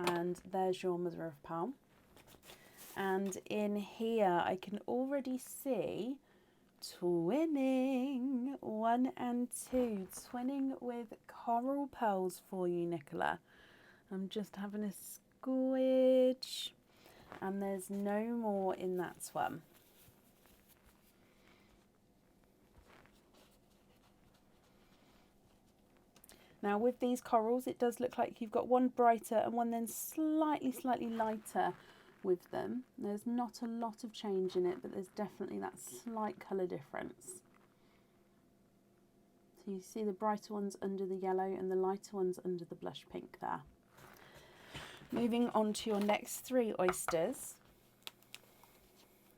And there's your mother of pearl. And in here I can already see twinning 1 and 2, twinning with coral pearls for you, Nicola. I'm just having a squidge. And there's no more in that one. Now with these corals, it does look like you've got one brighter and one then slightly lighter with them. There's not a lot of change in it, but there's definitely that slight colour difference. So you see the brighter ones under the yellow and the lighter ones under the blush pink there. Moving on to your next 3 oysters.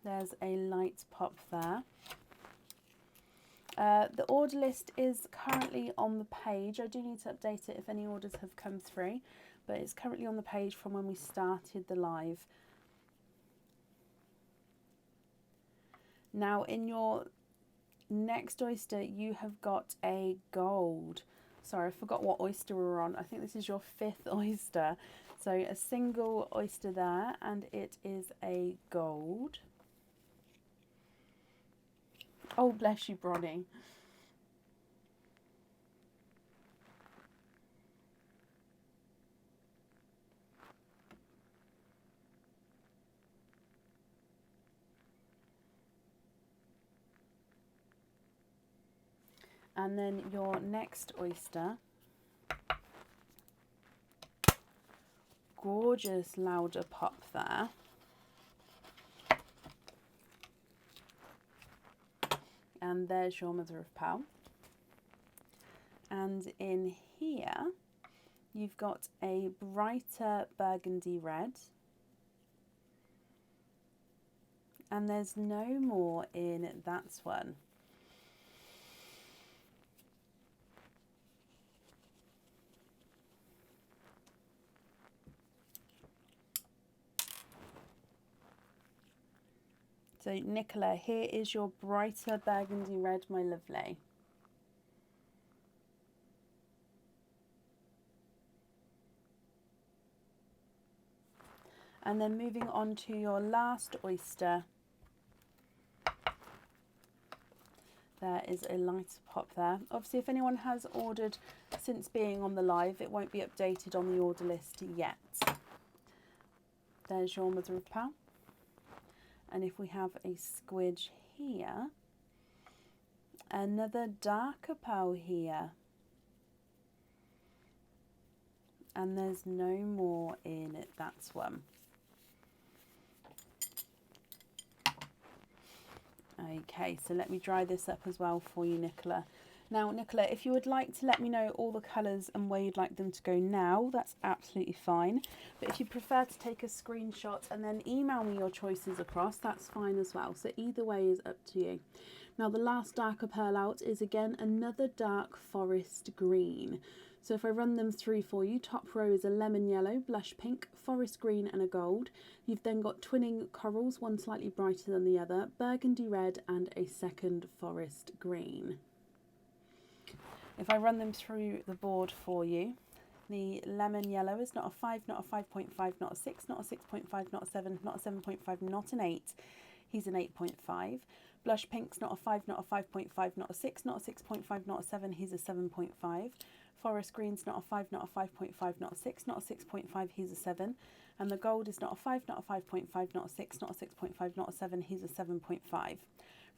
There's a light pop there. The order list is currently on the page. I do need to update it if any orders have come through, but it's currently on the page from when we started the live. Now in your next oyster, you have got a gold. Sorry, I forgot what oyster we're on. I think this is your 5th oyster. So a single oyster there, and it is a gold. Oh, bless you, Bronny. And then your next oyster, gorgeous louder pop there. And there's your mother of pearl. And in here, you've got a brighter burgundy red. And there's no more in that one. So Nicola, here is your brighter burgundy red, my lovely. And then moving on to your last oyster. There is a lighter pop there. Obviously, if anyone has ordered since being on the live, it won't be updated on the order list yet. There's your mother of pearl. And if we have a squidge here, another darker pearl here. And there's no more in that one. Okay, so let me dry this up as well for you, Nicola. Now, Nicola, if you would like to let me know all the colours and where you'd like them to go now, that's absolutely fine. But if you prefer to take a screenshot and then email me your choices across, that's fine as well. So either way is up to you. Now, the last darker pearl out is again another dark forest green. So if I run them through for you, top row is a lemon yellow, blush pink, forest green and a gold. You've then got twinning corals, one slightly brighter than the other, burgundy red and a second forest green. If I run them through the board for you, the lemon yellow is not a 5, not a 5.5, not a 6, not a 6.5, not a 7, not a 7.5, not an 8. He's an 8.5. Blush pink's not a 5, not a 5.5, not a 6, not a 6.5, not a 7. He's a 7.5. Forest green's not a 5, not a 5.5, not a 6, not a 6.5. He's a 7. And the gold is not a 5, not a 5.5, not a 6, not a 6.5, not a 7. He's a 7.5.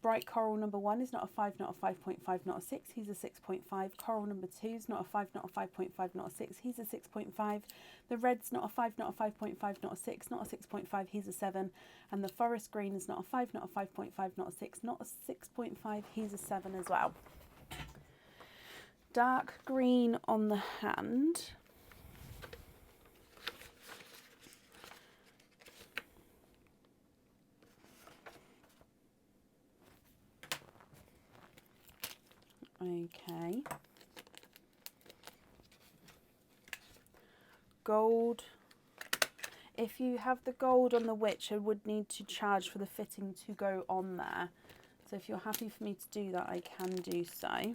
Bright coral number 1 is not a 5, not a 5.5, not a 6, he's a 6.5. Coral number 2 is not a 5, not a 5.5, not a 6, he's a 6.5. The red's not a 5, not a 5.5, not a 6, not a 6.5, he's a 7. And the forest green is not a 5, not a 5.5, not a 6, not a 6.5, he's a 7 as well. Dark green on the hand. Okay. Gold. If you have the gold on the witch, I would need to charge for the fitting to go on there. So if you're happy for me to do that, I can do so.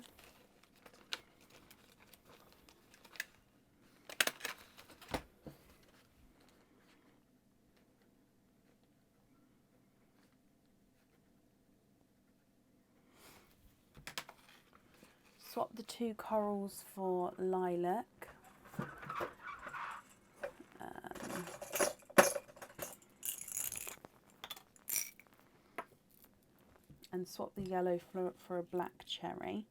Swap the 2 corals for lilac. And swap the yellow for a black cherry.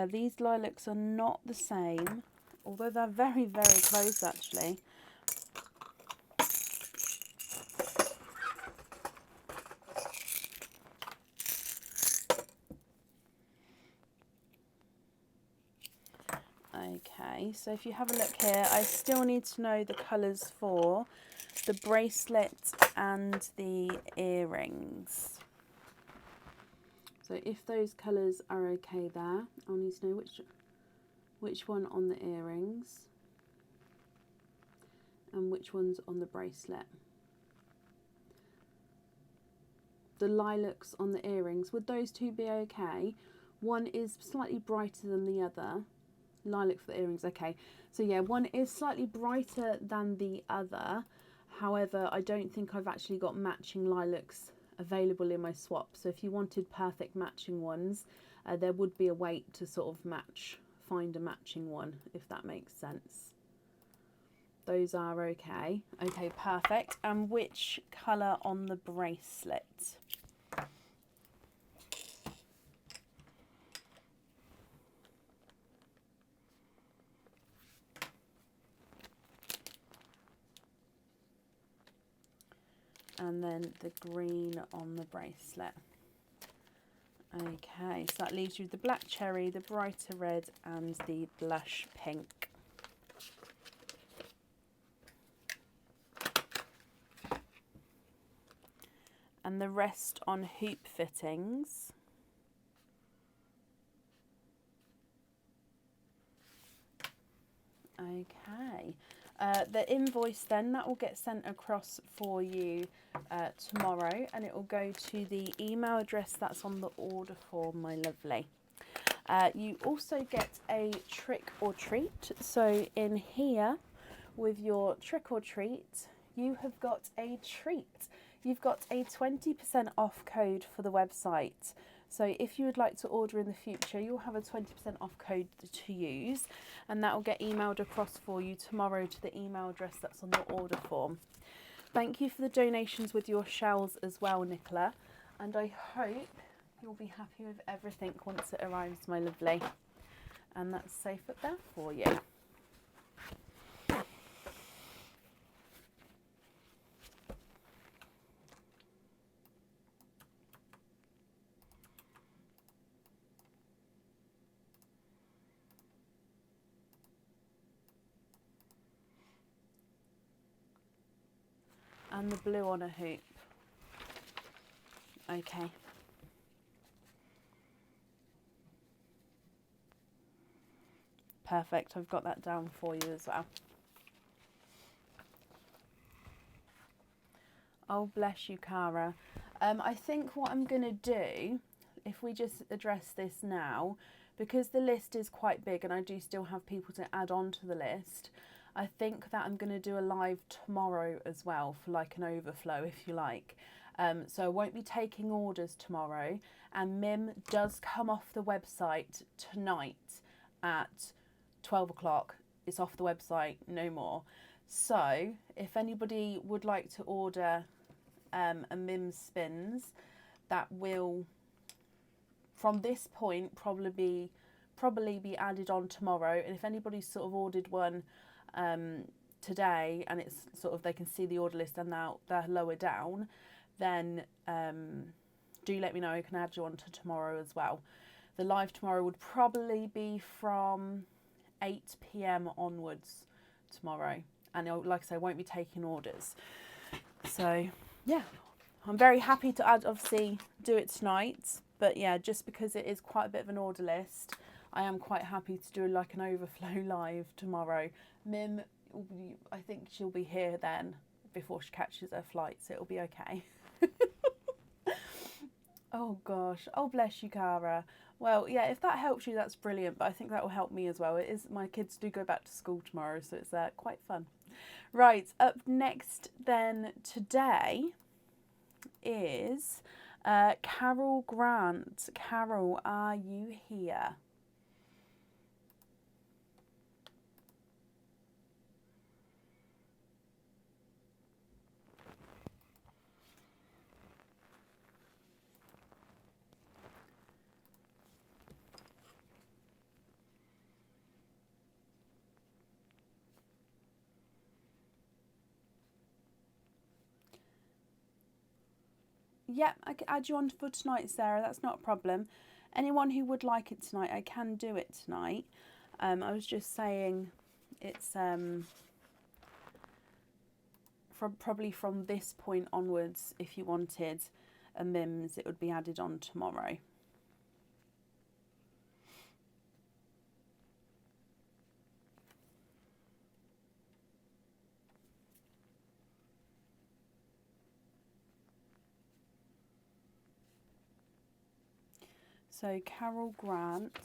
These lilacs are not the same, although they're very, very close actually. Okay, so if you have a look here, I still need to know the colours for the bracelet and the earrings. So if those colours are okay there, I'll need to know which one on the earrings and which one's on the bracelet. the lilacs on the earrings. Would those two be okay? One is slightly brighter than the other. Lilac for the earrings, okay. So yeah, one is slightly brighter than the other. However, I don't think I've actually got matching lilacs available in my swap. So if you wanted perfect matching ones, there would be a wait to sort of find a matching one, if that makes sense. Those are okay. Okay, perfect. And which colour on the bracelet? And then the green on the bracelet. Okay, so that leaves you the black cherry, the brighter red, and the blush pink. And the rest on hoop fittings. Okay. The invoice then, that will get sent across for you tomorrow, and it will go to the email address that's on the order form, my lovely. You also get a trick or treat. So in here with your trick or treat, you have got a treat. You've got a 20% off code for the website. So if you would like to order in the future, you'll have a 20% off code to use, and that will get emailed across for you tomorrow to the email address that's on the order form. Thank you for the donations with your shells as well, Nicola, and I hope you'll be happy with everything once it arrives, my lovely. And that's safe up there for you. And the blue on a hoop. Okay. Perfect, I've got that down for you as well. Oh, bless you, Cara. I think what I'm going to do, if we just address this now, because the list is quite big and I do still have people to add on to the list, I think that I'm going to do a live tomorrow as well for like an overflow, if you like. So I won't be taking orders tomorrow, and Mim does come off the website tonight at 12 o'clock. It's off the website, no more. So if anybody would like to order a Mims Spins, that will, from this point, probably be added on tomorrow. And if anybody's sort of ordered one today, and it's sort of, they can see the order list and now they're lower down, then do let me know. I can add you on to tomorrow as well. The live tomorrow would probably be from 8 PM onwards tomorrow, and like I say, I won't be taking orders. So yeah, I'm very happy to obviously do it tonight, but yeah, just because it is quite a bit of an order list, I am quite happy to do like an overflow live tomorrow. Mim, I think she'll be here then before she catches her flight, so it'll be okay. Oh gosh, oh bless you, Cara. Well, yeah, if that helps you, that's brilliant, but I think that will help me as well. It is, my kids do go back to school tomorrow, so it's quite fun. Right, up next then today is Carol Grant. Carol, are you here? Yeah, I can add you on for tonight, Sarah. That's not a problem. Anyone who would like it tonight, I can do it tonight. I was just saying, it's probably from this point onwards. If you wanted a Mims, it would be added on tomorrow. So Carol Grant.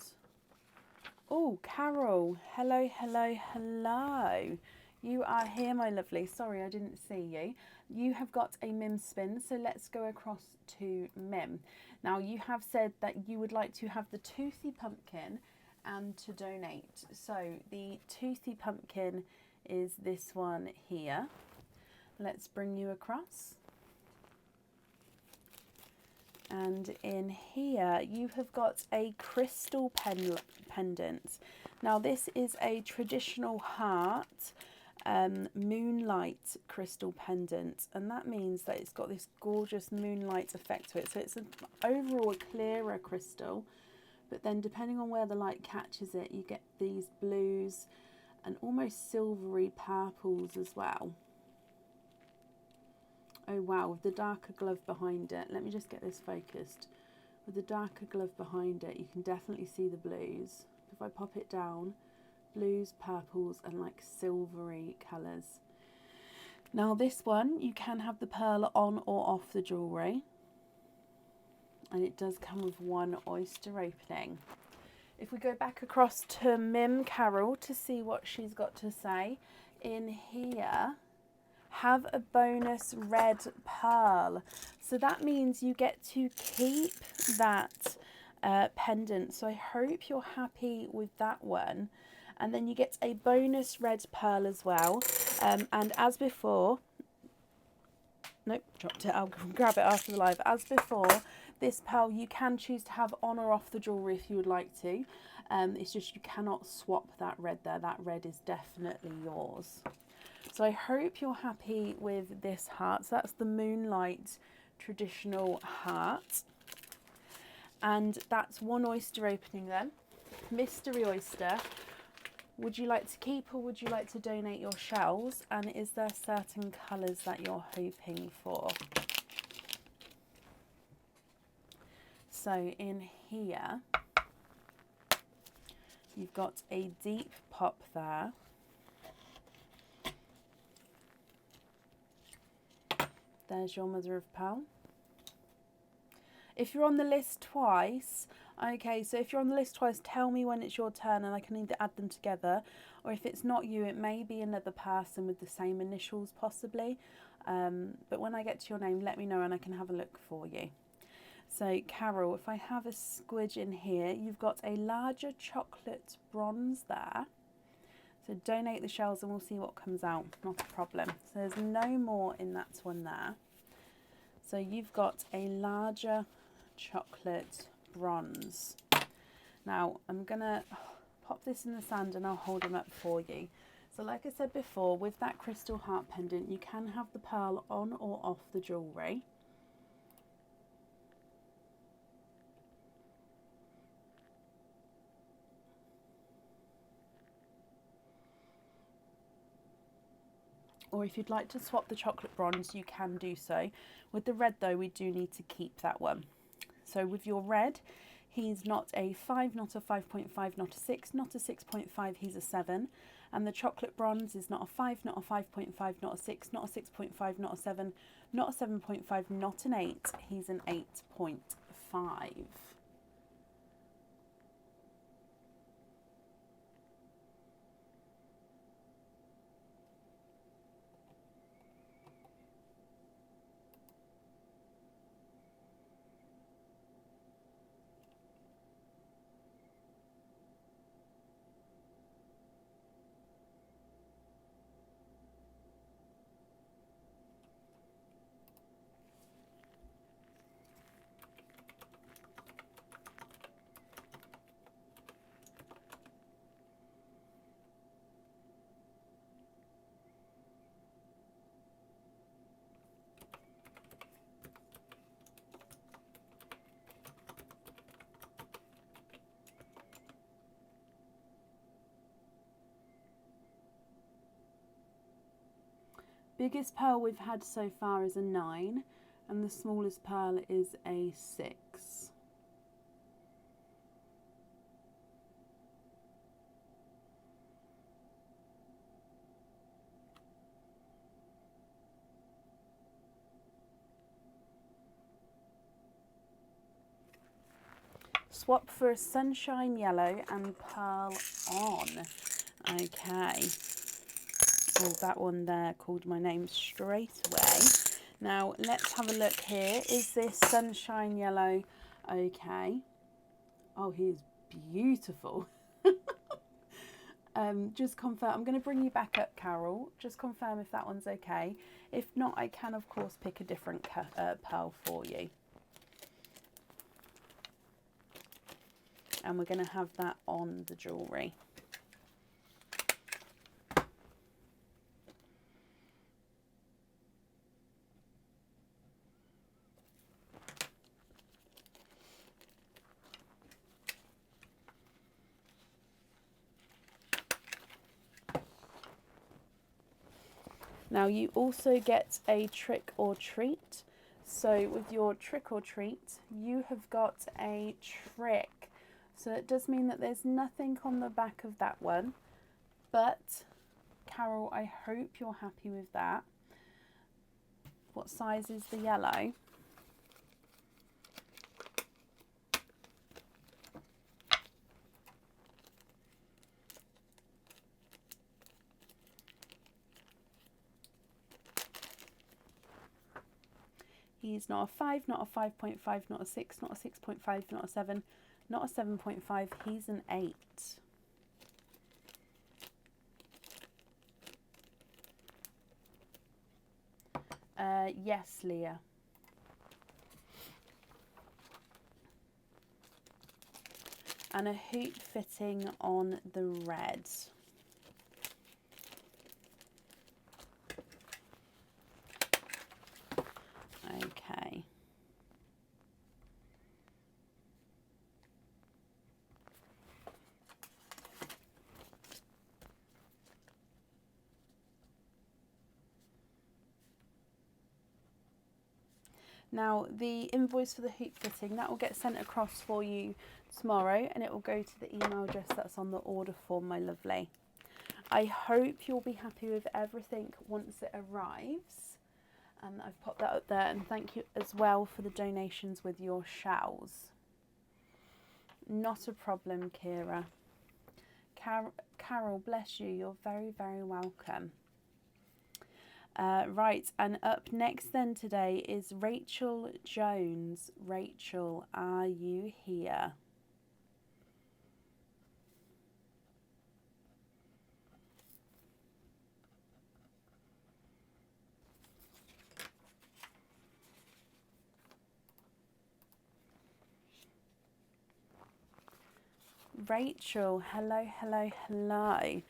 Oh, Carol. Hello, hello, hello. You are here, my lovely. Sorry, I didn't see you. You have got a Mims spin, so let's go across to Mim. Now, you have said that you would like to have the Toothy Pumpkin and to donate. So the Toothy Pumpkin is this one here. Let's bring you across. And in here, you have got a crystal pendant. Now, this is a traditional heart moonlight crystal pendant, and that means that it's got this gorgeous moonlight effect to it. So it's overall a clearer crystal, but then depending on where the light catches it, you get these blues and almost silvery purples as well. Oh wow, with the darker glove behind it, let me just get this focused. With the darker glove behind it, you can definitely see the blues. If I pop it down, blues, purples and like silvery colours. Now this one, you can have the pearl on or off the jewellery. And it does come with one oyster opening. If we go back across to Mim Carol to see what she's got to say, in here, have a bonus red pearl. So that means you get to keep that pendant. So I hope you're happy with that one. And then you get a bonus red pearl as well. And as before, nope, dropped it. I'll grab it after the live. As before, this pearl you can choose to have on or off the jewellery if you would like to. It's just you cannot swap that red there. That red is definitely yours. So I hope you're happy with this heart. So that's the Moonlight traditional heart. And that's one oyster opening then. Mystery oyster. Would you like to keep or would you like to donate your shells? And is there certain colours that you're hoping for? So in here, you've got a deep pop there. There's your mother of pearl. If you're on the list twice, okay, so if you're on the list twice, tell me when it's your turn and I can either add them together, or if it's not you, it may be another person with the same initials possibly. But when I get to your name, let me know and I can have a look for you. So Carol, if I have a squidge in here, you've got a larger chocolate bronze there. So donate the shells and we'll see what comes out, not a problem. So there's no more in that one there. So you've got a larger chocolate bronze. Now I'm gonna pop this in the sand and I'll hold them up for you. So like I said before, with that crystal heart pendant, you can have the pearl on or off the jewellery. Or if you'd like to swap the chocolate bronze, you can do so. With the red though, we do need to keep that one. So with your red, he's not a 5, not a 5.5, not a 6, not a 6.5, he's a 7. And the chocolate bronze is not a 5, not a 5.5, not a 6, not a 6.5, not a 7, not a 7.5, not an 8, he's an 8.5. Biggest pearl we've had so far is a 9, and the smallest pearl is a 6. swap for a sunshine yellow and pearl on. Okay. Oh, that one there called my name straight away. Now, let's have a look here. Is this sunshine yellow okay? Oh, he is beautiful. Just confirm. I'm going to bring you back up, Carol. Just confirm if that one's okay. If not, I can, of course, pick a different pearl for you. And we're going to have that on the jewellery. Now you also get a trick or treat. So with your trick or treat, you have got a trick. So it does mean that there's nothing on the back of that one. But Carol, I hope you're happy with that. What size is the yellow? He's not a 5, not a 5.5, not a 6, not a 6.5, not a 7, not a 7.5. He's an 8. Yes, Leah. And a hoop fitting on the red. Okay. Now the invoice for the hoop fitting, that will get sent across for you tomorrow, and it will go to the email address that's on the order form, my lovely. I hope you'll be happy with everything once it arrives. And I've popped that up there, and thank you as well for the donations with your shells. Not a problem, Kira. Carol, bless you. You're very, very welcome. Right, and up next then today is Rachel Jones. Rachel, are you here? Rachel, hello, hello, hello.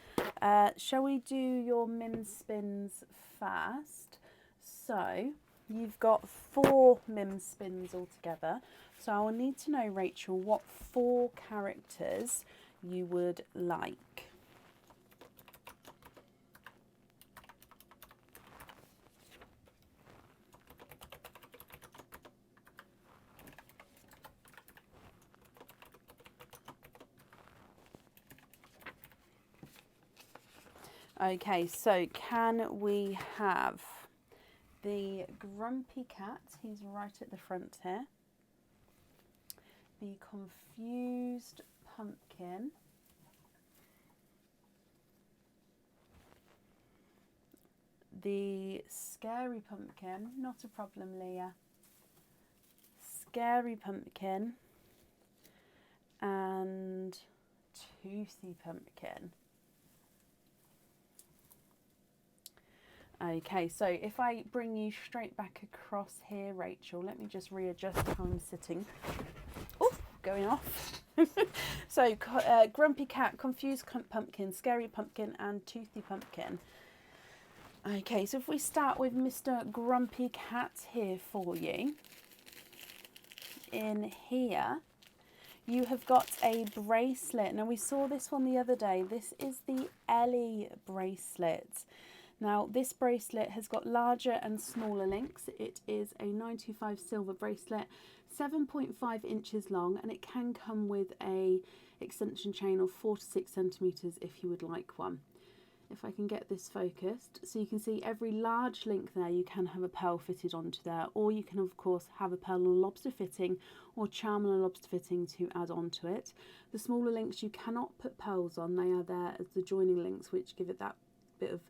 Shall we do your Mims spins first? So you've got 4 Mims spins altogether. So I will need to know, Rachel, what 4 characters you would like. Okay, so can we have the Grumpy Cat? He's right at the front here. The Confused Pumpkin. The Scary Pumpkin. Not a problem, Leah. Scary Pumpkin. And Toothy Pumpkin. Okay, so if I bring you straight back across here, Rachel, let me just readjust how I'm sitting. Oh, going off. So, Grumpy Cat, Confused Pumpkin, Scary Pumpkin, and Toothy Pumpkin. Okay, so if we start with Mr. Grumpy Cat here for you. In here, you have got a bracelet. Now, we saw this one the other day. This is the Ellie bracelet. Now, this bracelet has got larger and smaller links. It is a 925 silver bracelet, 7.5 inches long, and it can come with a extension chain of 4 to 6 centimetres if you would like one. if I can get this focused. So you can see every large link there, you can have a pearl fitted onto there, or you can of course have a pearl and lobster fitting or charm and lobster fitting to add onto it. The smaller links you cannot put pearls on, they are there as the joining links, which give it that bit of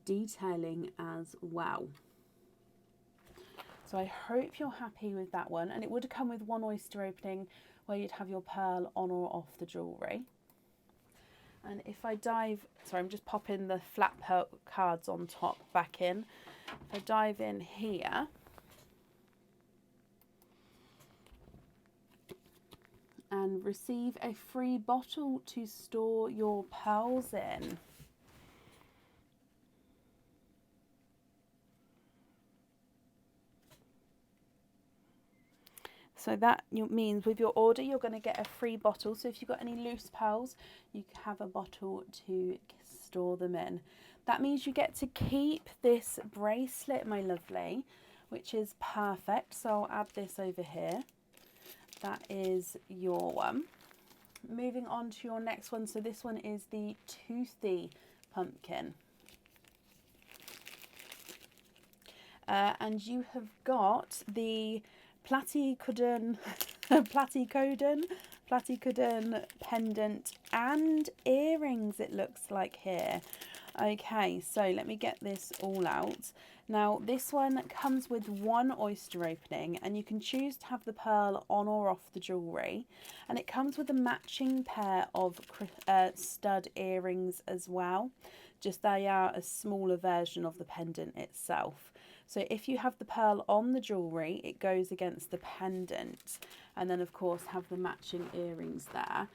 detailing as well. So I hope you're happy with that one, and it would come with one oyster opening where you'd have your pearl on or off the jewellery. And if I dive, sorry, I'm just popping the flat pearl cards on top back in. If I dive in here, and receive a free bottle to store your pearls in. So that means with your order, you're going to get a free bottle. So if you've got any loose pearls, you have a bottle to store them in. That means you get to keep this bracelet, my lovely, which is perfect. So I'll add this over here. That is your one. Moving on to your next one. So this one is the toothy pumpkin. And you have got the platycodon pendant and earrings, it looks like here. Okay, so let me get this all out. Now this one comes with one oyster opening, and you can choose to have the pearl on or off the jewellery, and it comes with a matching pair of stud earrings as well, just they are a smaller version of the pendant itself. So if you have the pearl on the jewellery, it goes against the pendant, and then of course have the matching earrings there.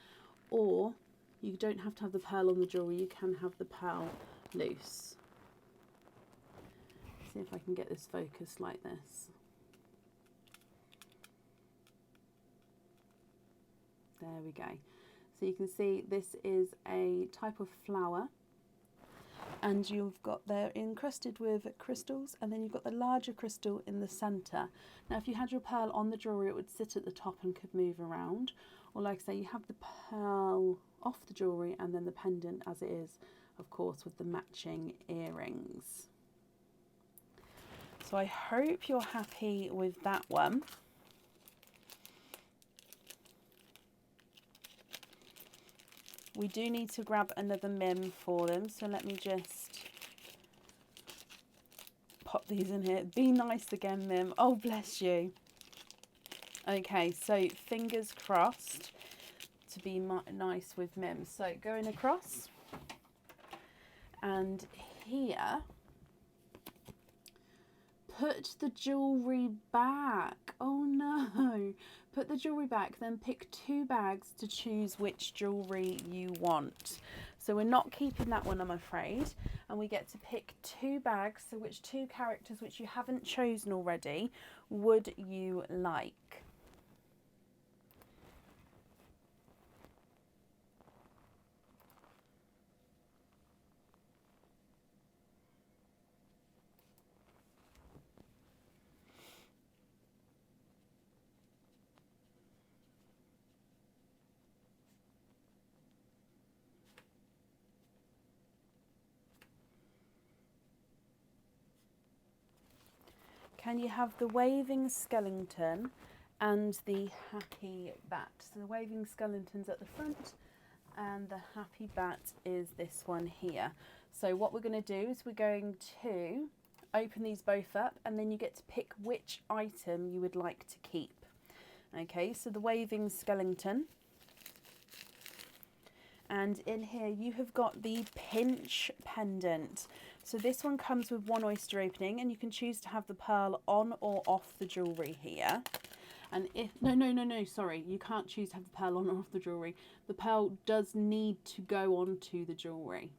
Or you don't have to have the pearl on the jewellery, you can have the pearl loose. See if I can get this focused like this. There we go. So you can see this is a type of flower, and you've got there encrusted with crystals, and then you've got the larger crystal in the centre. Now if you had your pearl on the jewellery, it would sit at the top and could move around, or like I say, you have the pearl off the jewellery and then the pendant as it is, of course, with the matching earrings. So I hope you're happy with that one. We do need to grab another Mim for them, so let me just pop these in here. Be nice again, Mim. Oh, bless you. Okay, so fingers crossed to be nice with Mim. So going across, and here, put the jewellery back. Oh no. Put the jewellery back, then pick 2 bags to choose which jewellery you want. So we're not keeping that one, I'm afraid. And we get to pick 2 bags. So which 2 characters which you haven't chosen already would you like? Can you have the waving skeleton and the happy bat? So the waving skeleton's at the front and the happy bat is this one here. So what we're going to do is we're going to open these both up, and then you get to pick which item you would like to keep. Okay, so the waving skeleton. And in here you have got the pinch pendant. So this one comes with one oyster opening, and you can choose to have the pearl on or off the jewellery here. And if, no, sorry, you can't choose to have the pearl on or off the jewellery. The pearl does need to go onto the jewellery.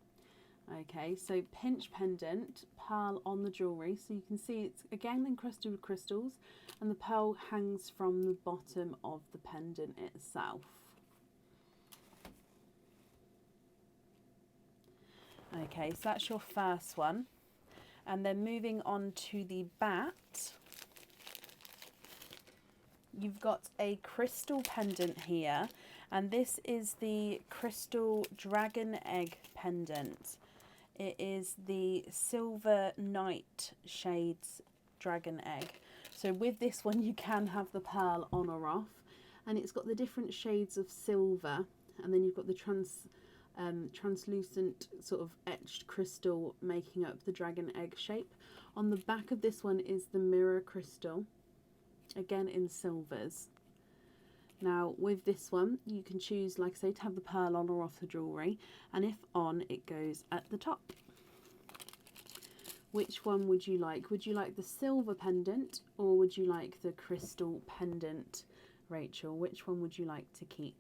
Okay, so pinch pendant, pearl on the jewellery. So you can see it's again encrusted with crystals, and the pearl hangs from the bottom of the pendant itself. Okay, so that's your first one. And then moving on to the bat, you've got a crystal pendant here, and this is the crystal dragon egg pendant It is the Silver Night Shades Dragon Egg. So with this one you can have the pearl on or off, and it's got the different shades of silver, and then you've got the translucent sort of etched crystal making up the dragon egg shape. On the back of this one is the mirror crystal, again in silvers. Now with this one you can choose, like I say, to have the pearl on or off the jewellery, and if on, it goes at the top. Which one would you like? Would you like the silver pendant or would you like the crystal pendant, Rachel? Which one would you like to keep?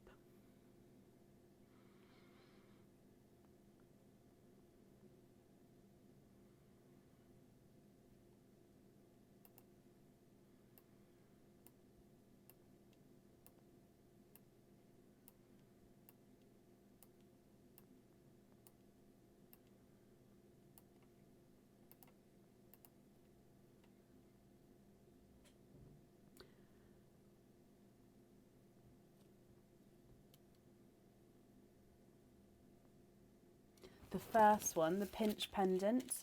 The first one, the pinch pendant.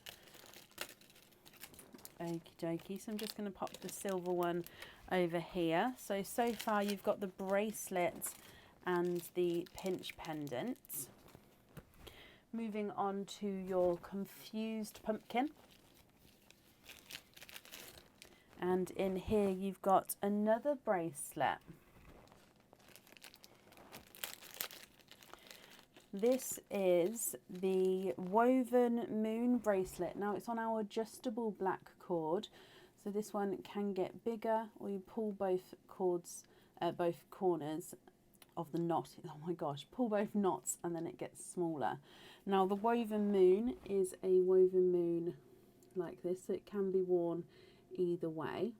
Okie dokie, so I'm just going to pop the silver one over here. So far you've got the bracelet and the pinch pendant. Moving on to your confused pumpkin. And in here you've got another bracelet. This is the woven moon bracelet. Now it's on our adjustable black cord, so this one can get bigger, or you pull both cords, both corners of the knot. Oh my gosh, pull both knots and then it gets smaller. Now the woven moon is a woven moon like this, so it can be worn either way.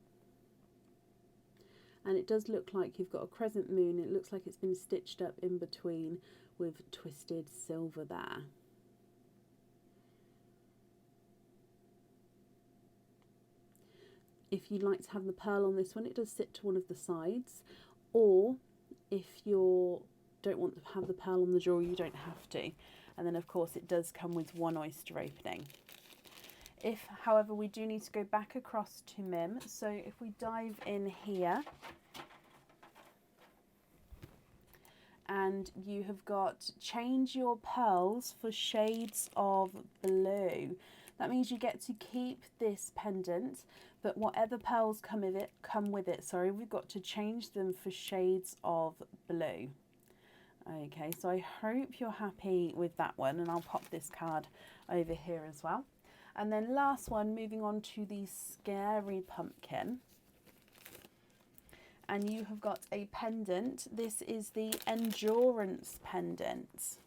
And it does look like you've got a crescent moon. It looks like it's been stitched up in between with twisted silver there. If you'd like to have the pearl on this one, it does sit to one of the sides, or if you don't want to have the pearl on the jewelry, you don't have to. And then of course it does come with one oyster opening. If, however, we do need to go back across to Mim, so if we dive in here, and you have got change your pearls for shades of blue. That means you get to keep this pendant, but whatever pearls come with it, we've got to change them for shades of blue. Okay, so I hope you're happy with that one, and I'll pop this card over here as well. And then last one, moving on to the scary pumpkin. And you have got a pendant. This is the endurance pendant.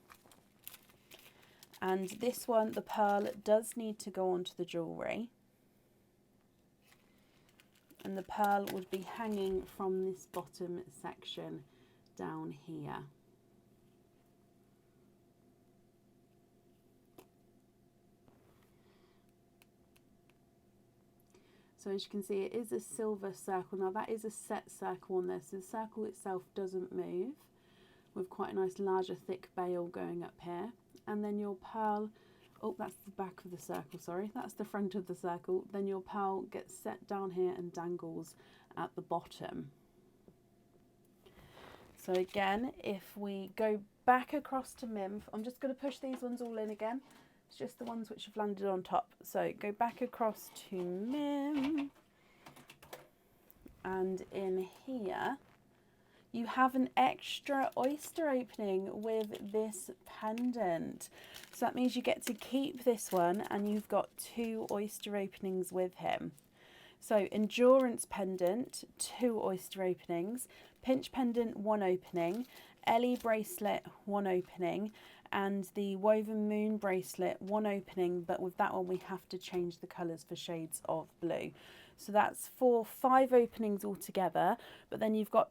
And this one, the pearl does need to go onto the jewellery. And the pearl would be hanging from this bottom section down here. So as you can see, it is a silver circle. Now that is a set circle on this. The circle itself doesn't move, with quite a nice larger thick bail going up here. And then your pearl, oh, that's the back of the circle, sorry. That's the front of the circle. Then your pearl gets set down here and dangles at the bottom. So again, if we go back across to Mim, I'm just going to push these ones all in again. It's just the ones which have landed on top. So go back across to Mim. And in here, you have an extra oyster opening with this pendant. So that means you get to keep this one, and you've got 2 oyster openings with him. So endurance pendant, 2 oyster openings. Pinch pendant, 1 opening. Ellie bracelet, 1 opening. And the woven moon bracelet, 1 opening, but with that one we have to change the colours for shades of blue. So that's for 5 openings altogether, but then you've got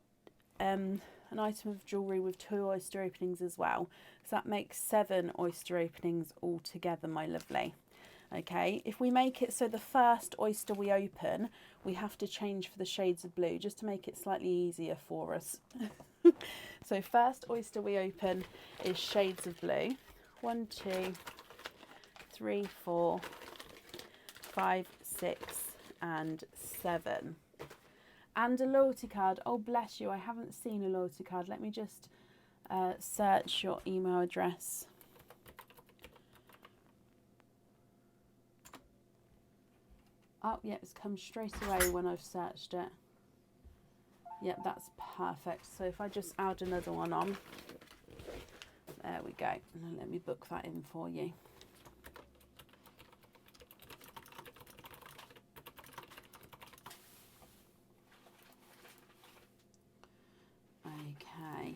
an item of jewellery with 2 oyster openings as well. So that makes 7 oyster openings altogether, my lovely. Okay, if we make it so the first oyster we open, we have to change for the shades of blue, just to make it slightly easier for us. So first oyster we open is shades of blue. 1, 2, 3, 4, 5, 6 and 7. And a loyalty card. Oh, bless you. I haven't seen a loyalty card. Let me just search your email address. Oh, yeah, it's come straight away when I've searched it. Yep, that's perfect. So if I just add another one on. There we go. And let me book that in for you. Okay.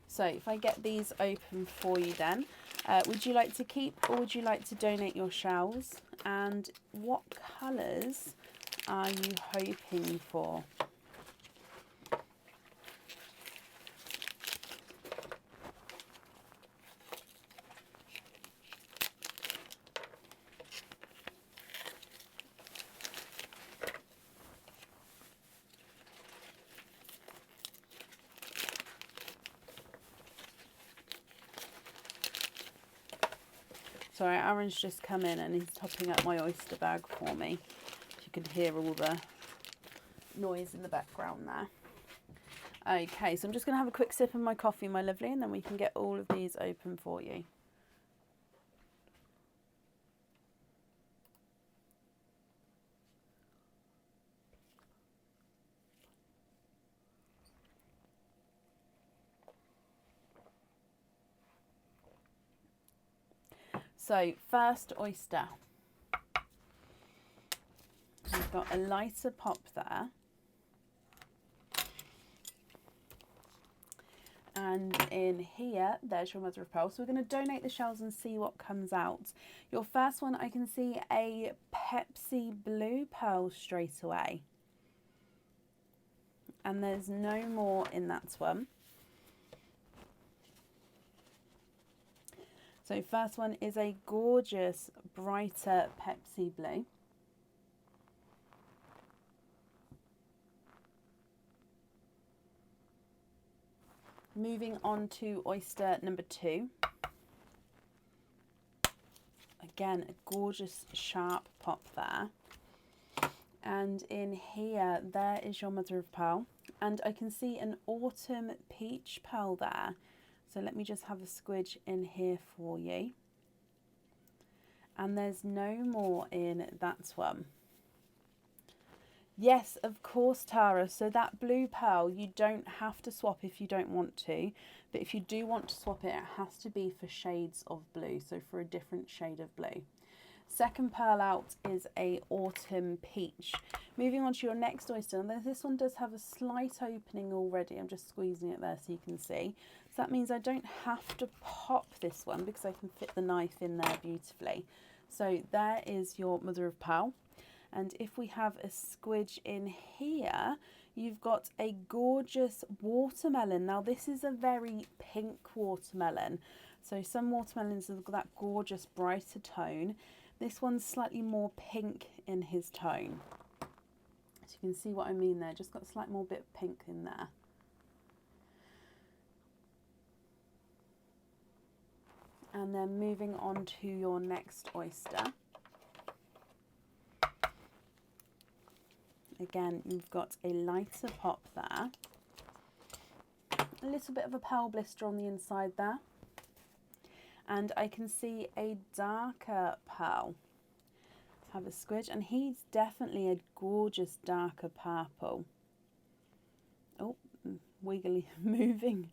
So if I get these open for you then, would you like to keep or would you like to donate your shells? And what colours are you hoping for? Sorry, Aaron's just come in and he's topping up my oyster bag for me. You can hear all the noise in the background there. Okay, so I'm just going to have a quick sip of my coffee, my lovely, and then we can get all of these open for you. So, first oyster. We've got a lighter pop there. And in here, there's your mother of pearl. So we're going to donate the shells and see what comes out. Your first one, I can see a Pepsi blue pearl straight away. And there's no more in that one. So first one is a gorgeous, brighter Pepsi blue. Moving on to oyster number 2. Again, a gorgeous, sharp pop there. And in here, there is your mother of pearl. And I can see an autumn peach pearl there. So let me just have a squidge in here for you. And there's no more in that one. Yes, of course, Tara. So that blue pearl, you don't have to swap if you don't want to. But if you do want to swap it, it has to be for shades of blue. So for a different shade of blue. Second pearl out is a autumn peach. Moving on to your next oyster. And this one does have a slight opening already. I'm just squeezing it there so you can see. So that means I don't have to pop this one because I can fit the knife in there beautifully. So there is your mother of pearl. And if we have a squidge in here, you've got a gorgeous watermelon. Now this is a very pink watermelon. So some watermelons have got that gorgeous brighter tone. This one's slightly more pink in his tone. So you can see what I mean there, just got a slight more bit of pink in there. And then moving on to your next oyster. Again, you've got a lighter pop there. A little bit of a pearl blister on the inside there. And I can see a darker pearl. Have a squidge, and he's definitely a gorgeous darker purple. Oh, wiggly, moving.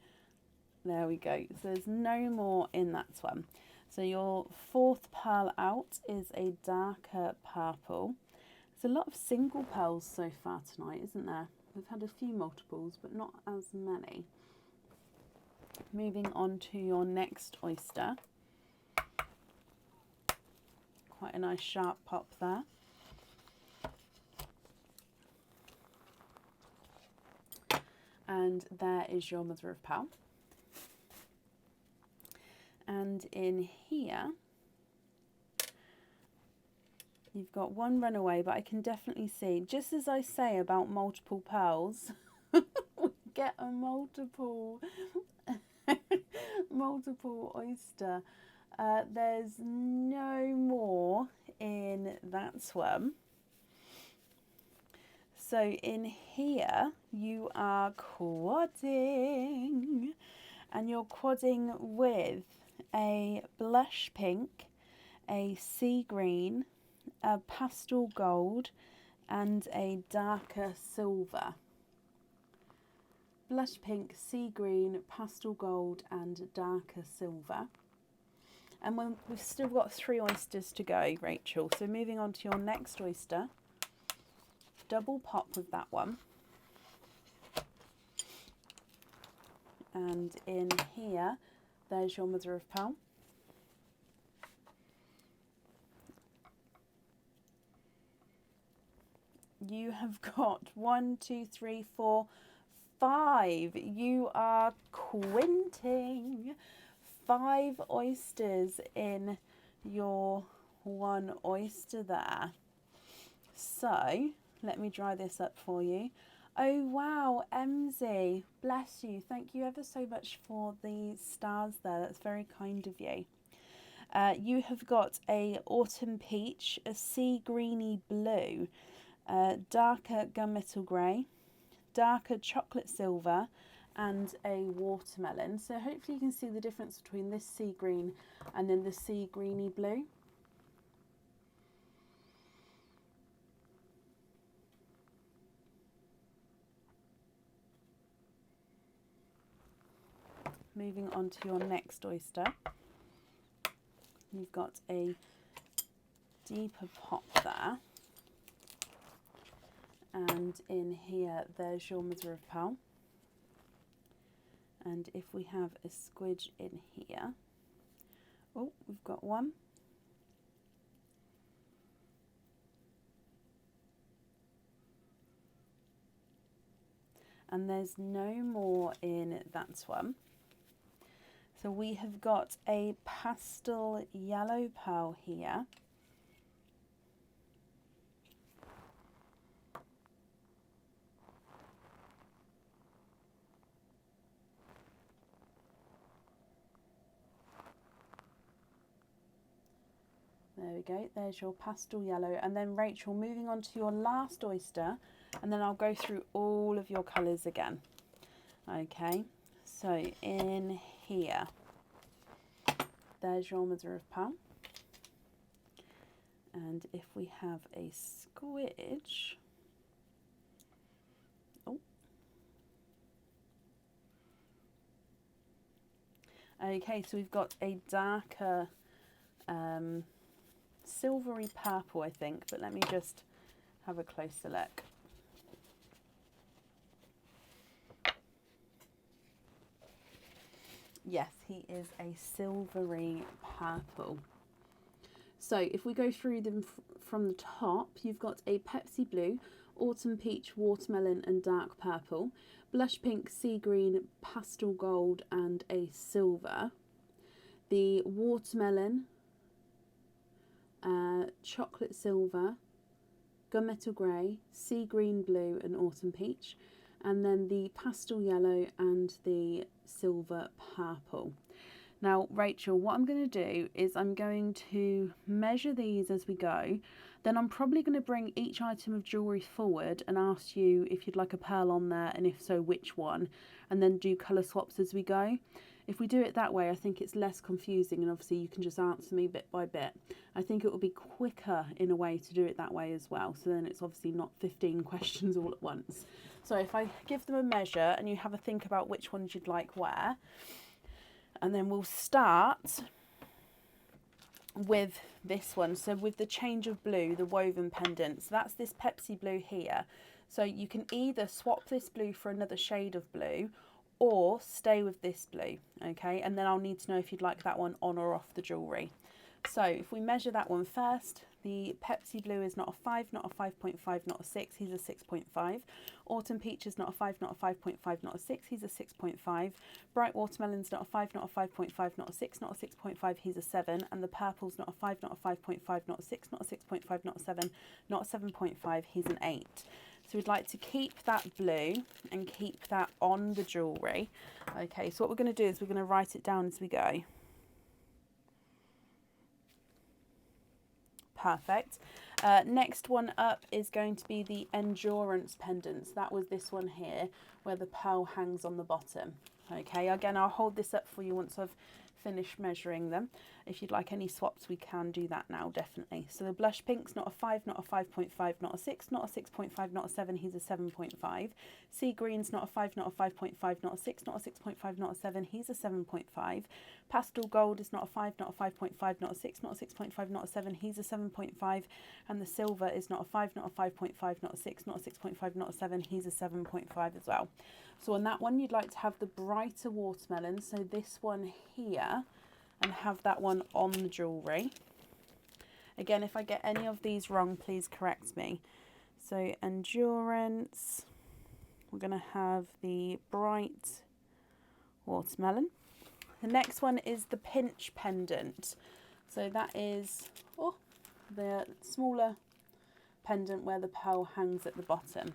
There we go. So there's no more in that one. So your fourth pearl out is a darker purple. There's a lot of single pearls so far tonight, isn't there? We've had a few multiples, but not as many. Moving on to your next oyster. Quite a nice sharp pop there. And there is your mother of pearl. And in here, you've got one runaway, but I can definitely see, just as I say about multiple pearls, we get a multiple oyster. There's no more in that one. So in here you are quadding, and you're quadding with a blush pink, a sea green, a pastel gold and a darker silver. Blush pink, sea green, pastel gold and darker silver. And we've still got 3 oysters to go, Rachel. So moving on to your next oyster, double pop with that one. And in here, there's your mother of pearl. You have got 1, 2, 3, 4, 5. You are quinting 5 oysters in your 1 oyster there. So let me dry this up for you. Oh wow, Emzy, bless you. Thank you ever so much for the stars there. That's very kind of you. You have got a autumn peach, a sea greeny blue, darker gunmetal grey, darker chocolate silver and a watermelon. So hopefully you can see the difference between this sea green and then the sea greeny blue. Moving on to your next oyster, you've got a deeper pop there. And in here, there's your mother of pearl. And if we have a squidge in here, oh, we've got one. And there's no more in that one. So we have got a pastel yellow pearl here. There we go, there's your pastel yellow. And then Rachel, moving on to your last oyster, and then I'll go through all of your colours again. Okay, so in here, there's your mother of pearl. And if we have a squidge, oh, okay, so we've got a darker silvery purple, I think, but let me just have a closer look. Yes, he is a silvery purple. So if we go through them from the top, you've got a Pepsi blue, autumn peach, watermelon and dark purple, blush pink, sea green, pastel gold and a silver. The watermelon, chocolate silver, gunmetal grey, sea green blue and autumn peach, and then the pastel yellow and the silver purple. Now Rachel, what I'm going to do is I'm going to measure these as we go. Then I'm probably going to bring each item of jewellery forward and ask you if you'd like a pearl on there, and if so, which one, and then do colour swaps as we go. If we do it that way, I think it's less confusing, and obviously you can just answer me bit by bit. I think it will be quicker in a way to do it that way as well, so then it's obviously not 15 questions all at once. So if I give them a measure and you have a think about which ones you'd like where, and then we'll start with this one. So with the change of blue, the woven pendant, so that's this Pepsi blue here. So you can either swap this blue for another shade of blue or stay with this blue, okay? And then I'll need to know if you'd like that one on or off the jewellery. So if we measure that one first, the Pepsi blue is not a 5, not a 5.5, not a 6, he's a 6.5. Autumn peach is not a 5, not a 5.5, not a 6, he's a 6.5. Bright watermelon's not a 5, not a 5.5, not a 6, not a 6.5, he's a 7. And the purple's not a 5, not a 5.5, not a 6, not a 6.5, not a 7, not a 7.5, he's an 8. So we'd like to keep that blue and keep that on the jewellery. Okay, so what we're going to do is we're going to write it down as we go. Perfect. Next one up is going to be the endurance pendants. That was this one here where the pearl hangs on the bottom. Okay, again, I'll hold this up for you once I've finished measuring them. If you'd like any swaps, we can do that now, definitely. So the blush pink's not a 5, not a 5.5, not a 6, not a 6.5, not a 7, he's a 7.5. Sea green's not a 5, not a 5.5, not a 6, not a 6.5, not a 7, he's a 7.5. Pastel gold is not a 5, not a 5.5, not a 6, not a 6.5, not a 7, he's a 7.5. And the silver is not a 5, not a 5.5, not a 6, not a 6.5, not a 7, he's a 7.5 as well. So on that one, you'd like to have the brighter watermelon, so this one here, and have that one on the jewellery. Again, if I get any of these wrong, please correct me. So endurance, we're going to have the bright watermelon. The next one is the pinch pendant. So that is the smaller pendant where the pearl hangs at the bottom.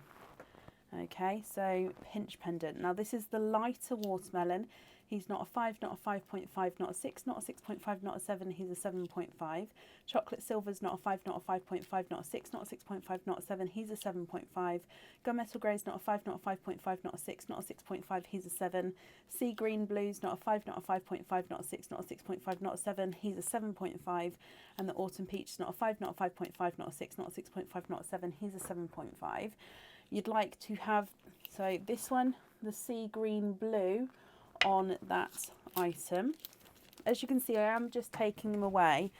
Okay, so pinch pendant. Now this is the lighter watermelon. He's not a 5, not a 5.5, not a 6, not a 6.5, not a 7, he's a 7.5. Chocolate silver's not a 5, not a 5.5, not a 6, not a 6.5, not a 7, he's a 7.5. Gunmetal grey's not a 5, not a 5.5, not a 6, not a 6.5, he's a 7. Sea green blue's not a 5, not a 5.5, not a 6, not a 6.5, not a 7, he's a 7.5. And the autumn peach is not a 5, not a 5.5, not a 6, not a 6.5, not a 7, he's a 7.5. You'd like to have, so this one, the sea green blue, on that item. As you can see, I am just taking them away.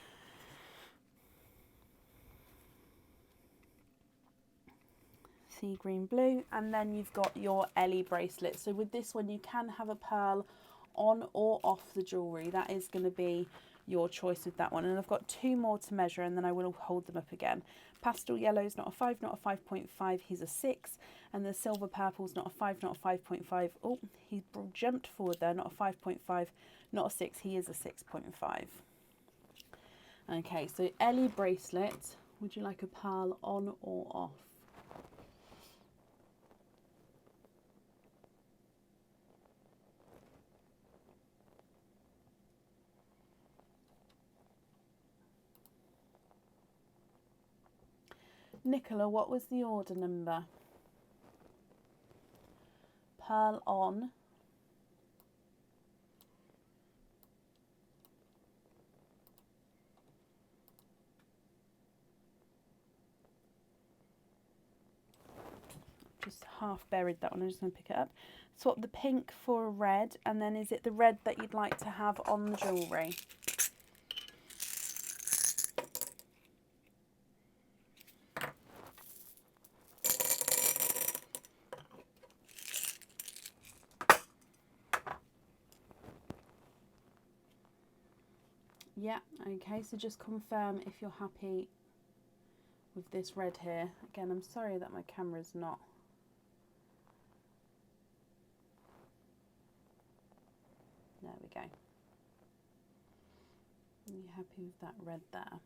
Sea green blue, and then you've got your Ellie bracelet. So with this one, you can have a pearl on or off the jewellery. That is going to be your choice with that one. And I've got 2 more to measure, and then I will hold them up again. Pastel yellow's not a 5, not a 5.5, he's a 6. And the silver purple's not a 5, not a 5.5. Oh, he jumped forward there, not a 5.5, not a 6, he is a 6.5. Okay, so Ellie bracelet, would you like a pearl on or off? Nicola, what was the order number? Pearl on. Just half buried that one, I'm just going to pick it up. Swap the pink for a red, and then is it the red that you'd like to have on the jewellery? Yeah, okay, so just confirm if you're happy with this red here. Again, I'm sorry that my camera's not. There we go. Are you happy with that red there?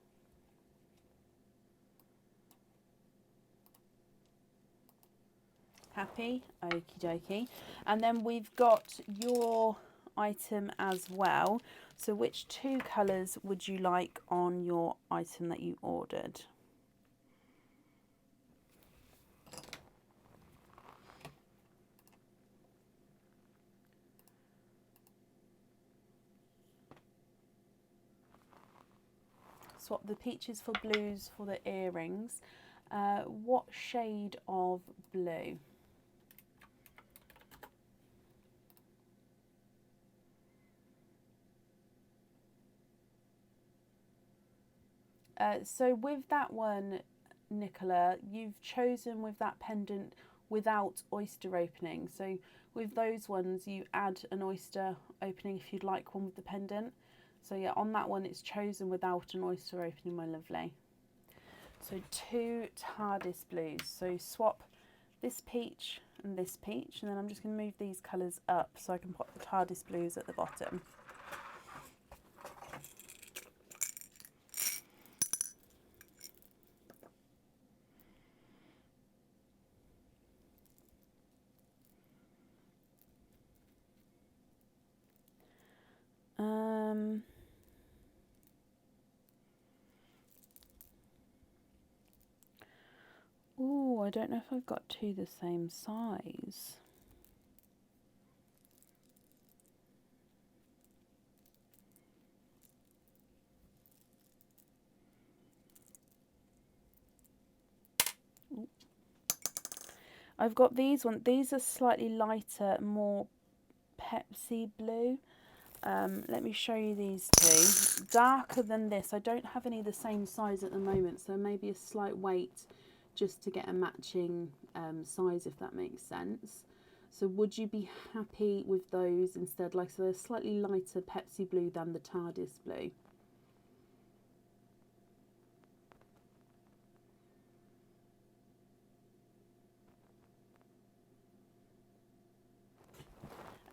Happy? Okie dokie. And then we've got your item as well. So which 2 colours would you like on your item that you ordered? Swap the peaches for blues for the earrings. What shade of blue? So with that one, Nicola, you've chosen with that pendant without oyster opening. So with those ones, you add an oyster opening if you'd like one with the pendant. So yeah, on that one, it's chosen without an oyster opening, my lovely. So 2 TARDIS blues. So swap this peach and this peach, and then I'm just going to move these colours up so I can put the TARDIS blues at the bottom. don't know if I've got two the same size. I've got these ones. These are slightly lighter, more Pepsi blue. Let me show you these two. Darker than this. I don't have any the same size at the moment, so maybe a slight wait just to get a matching size, if that makes sense. So would you be happy with those instead? Like, so they're slightly lighter Pepsi blue than the TARDIS blue.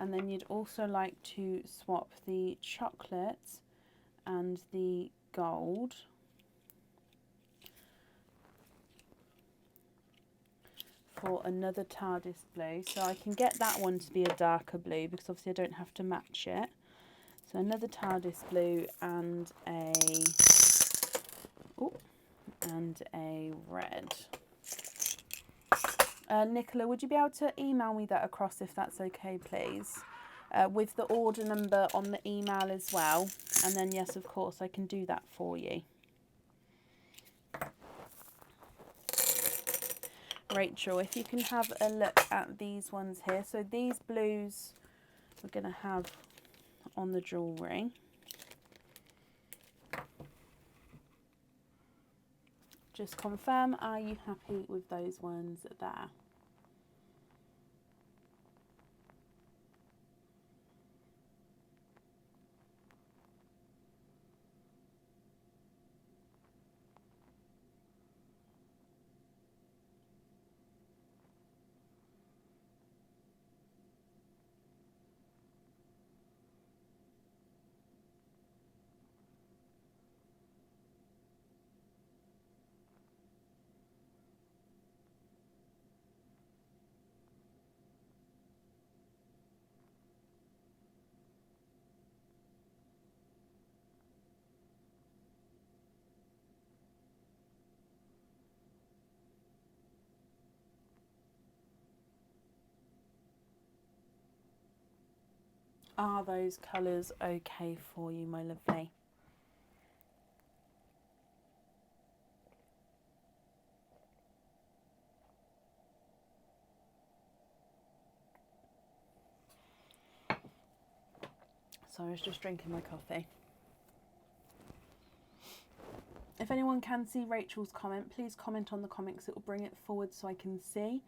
And then you'd also like to swap the chocolate and the gold for another TARDIS blue. So I can get that one to be a darker blue because obviously I don't have to match it. So another TARDIS blue and a red. Nicola, would you be able to email me that across if that's okay, please? With the order number on the email as well. And then, yes, of course, I can do that for you. Rachel, if you can have a look at these ones here. So these blues we're going to have on the jewellery. Just confirm, are you happy with those ones there? Are those colours okay for you, my lovely? So I was just drinking my coffee. If anyone can see Rachel's comment, please comment on the comments. It will bring it forward so I can see.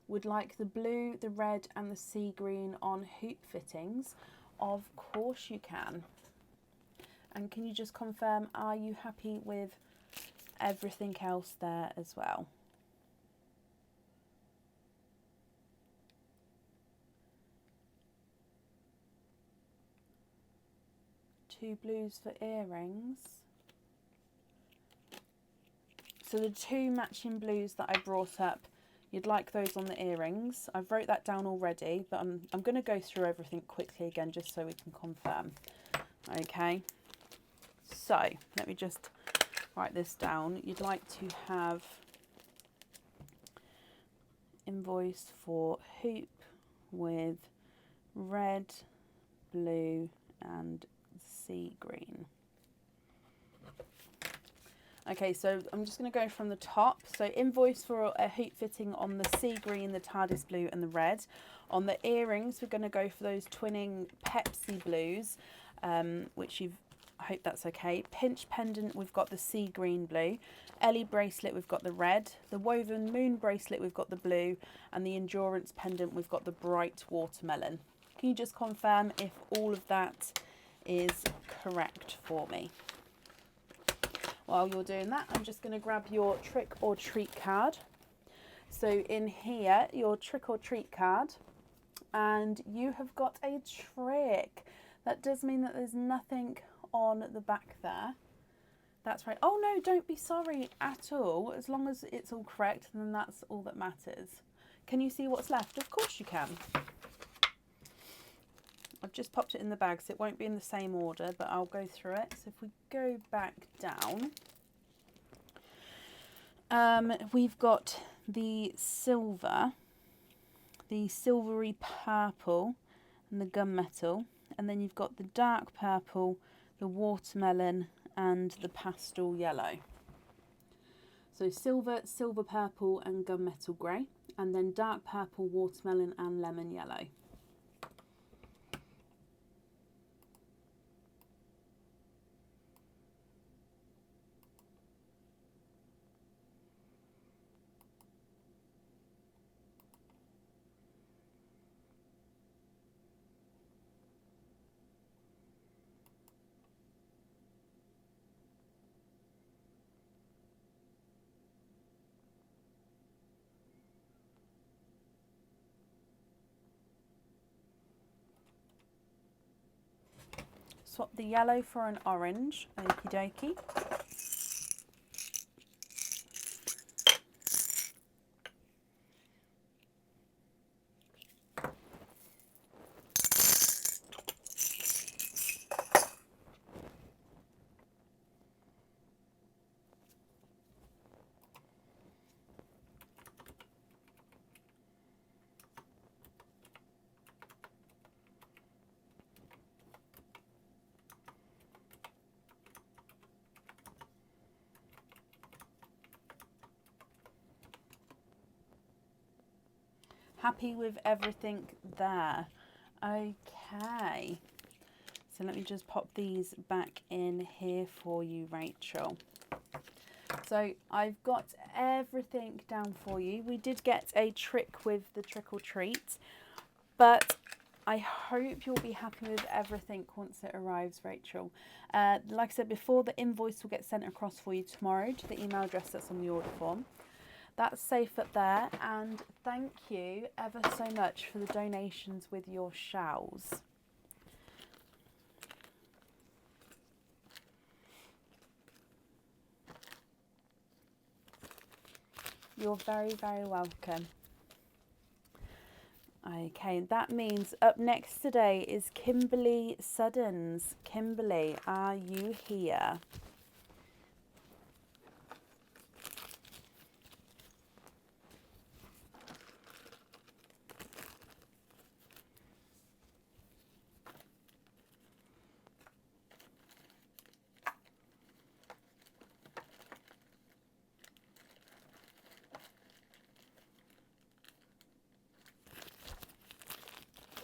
Would like the blue, the red and the sea green on hoop fittings? Of course you can. And can you just confirm, are you happy with everything else there as well? Two blues for earrings. So the two matching blues that I brought up, you'd like those on the earrings. I've wrote that down already, but I'm going to go through everything quickly again just so we can confirm. Okay, so let me just write this down. You'd like to have invoice for hoop with red, blue and sea green. Okay, so I'm just going to go from the top. So invoice for a hoop fitting on the sea green, the TARDIS blue and the red. On the earrings, we're going to go for those twinning Pepsi blues, which I hope that's okay. Pinch pendant, we've got the sea green blue. Ellie bracelet, we've got the red. The woven moon bracelet, we've got the blue. And the endurance pendant, we've got the bright watermelon. Can you just confirm if all of that is correct for me? While you're doing that, I'm just going to grab your trick or treat card. So in here, your trick or treat card, and you have got a trick. That does mean that there's nothing on the back there. That's right. Oh no, don't be sorry at all. As long as it's all correct, then that's all that matters. Can you see what's left? Of course you can. I've just popped it in the bag, so it won't be in the same order, but I'll go through it. So if we go back down, we've got the silver, the silvery purple and the gunmetal, and then you've got the dark purple, the watermelon and the pastel yellow. So silver, silver purple and gunmetal grey, and then dark purple, watermelon and lemon yellow. Swap the yellow for an orange, okie dokie. Happy with everything there. Okay. So let me just pop these back in here for you, Rachel. So I've got everything down for you. We did get a trick with the trick or treat, but I hope you'll be happy with everything once it arrives, Rachel. Like I said before, the invoice will get sent across for you tomorrow to the email address that's on the order form. That's safe up there, and thank you ever so much for the donations with your shells. You're very, very welcome. Okay, that means up next today is Kimberly Suddens. Kimberly, are you here?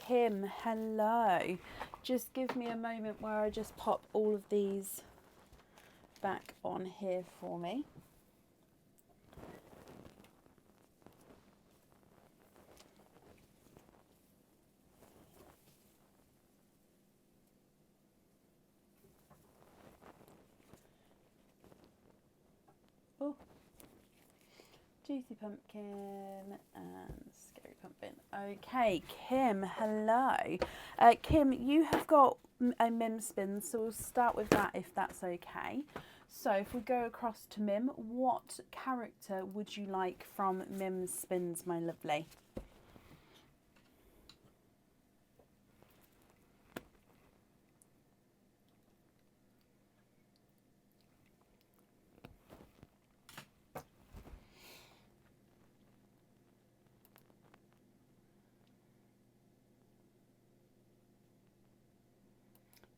Kim, hello. Just give me a moment where I just pop all of these back on here for me. Oh, juicy pumpkin and scary pumpkin. Okay, Kim, hello. Kim, you have got a Mim spin, so we'll start with that if that's okay. So if we go across to Mim, what character would you like from Mim's spins, my lovely?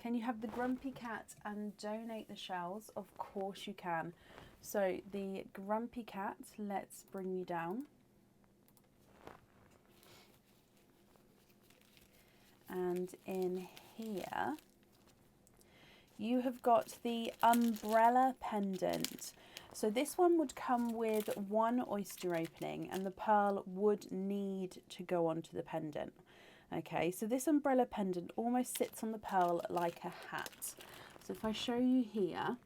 Can you have the Grumpy Cat and donate the shells? Of course you can. So the Grumpy Cat, let's bring you down. And in here, you have got the umbrella pendant. So this one would come with one oyster opening, and the pearl would need to go onto the pendant. Okay, so this umbrella pendant almost sits on the pearl like a hat. So if I show you here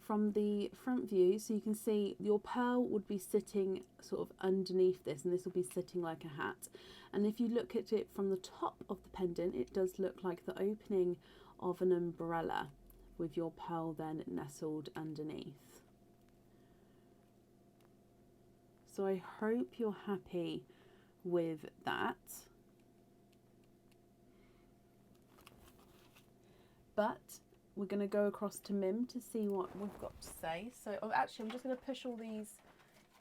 from the front view, so you can see your pearl would be sitting sort of underneath this, and this will be sitting like a hat. And if you look at it from the top of the pendant, it does look like the opening of an umbrella with your pearl then nestled underneath. So I hope you're happy with that. but we're going to go across to Mim to see what we've got to say. So actually, I'm just going to push all these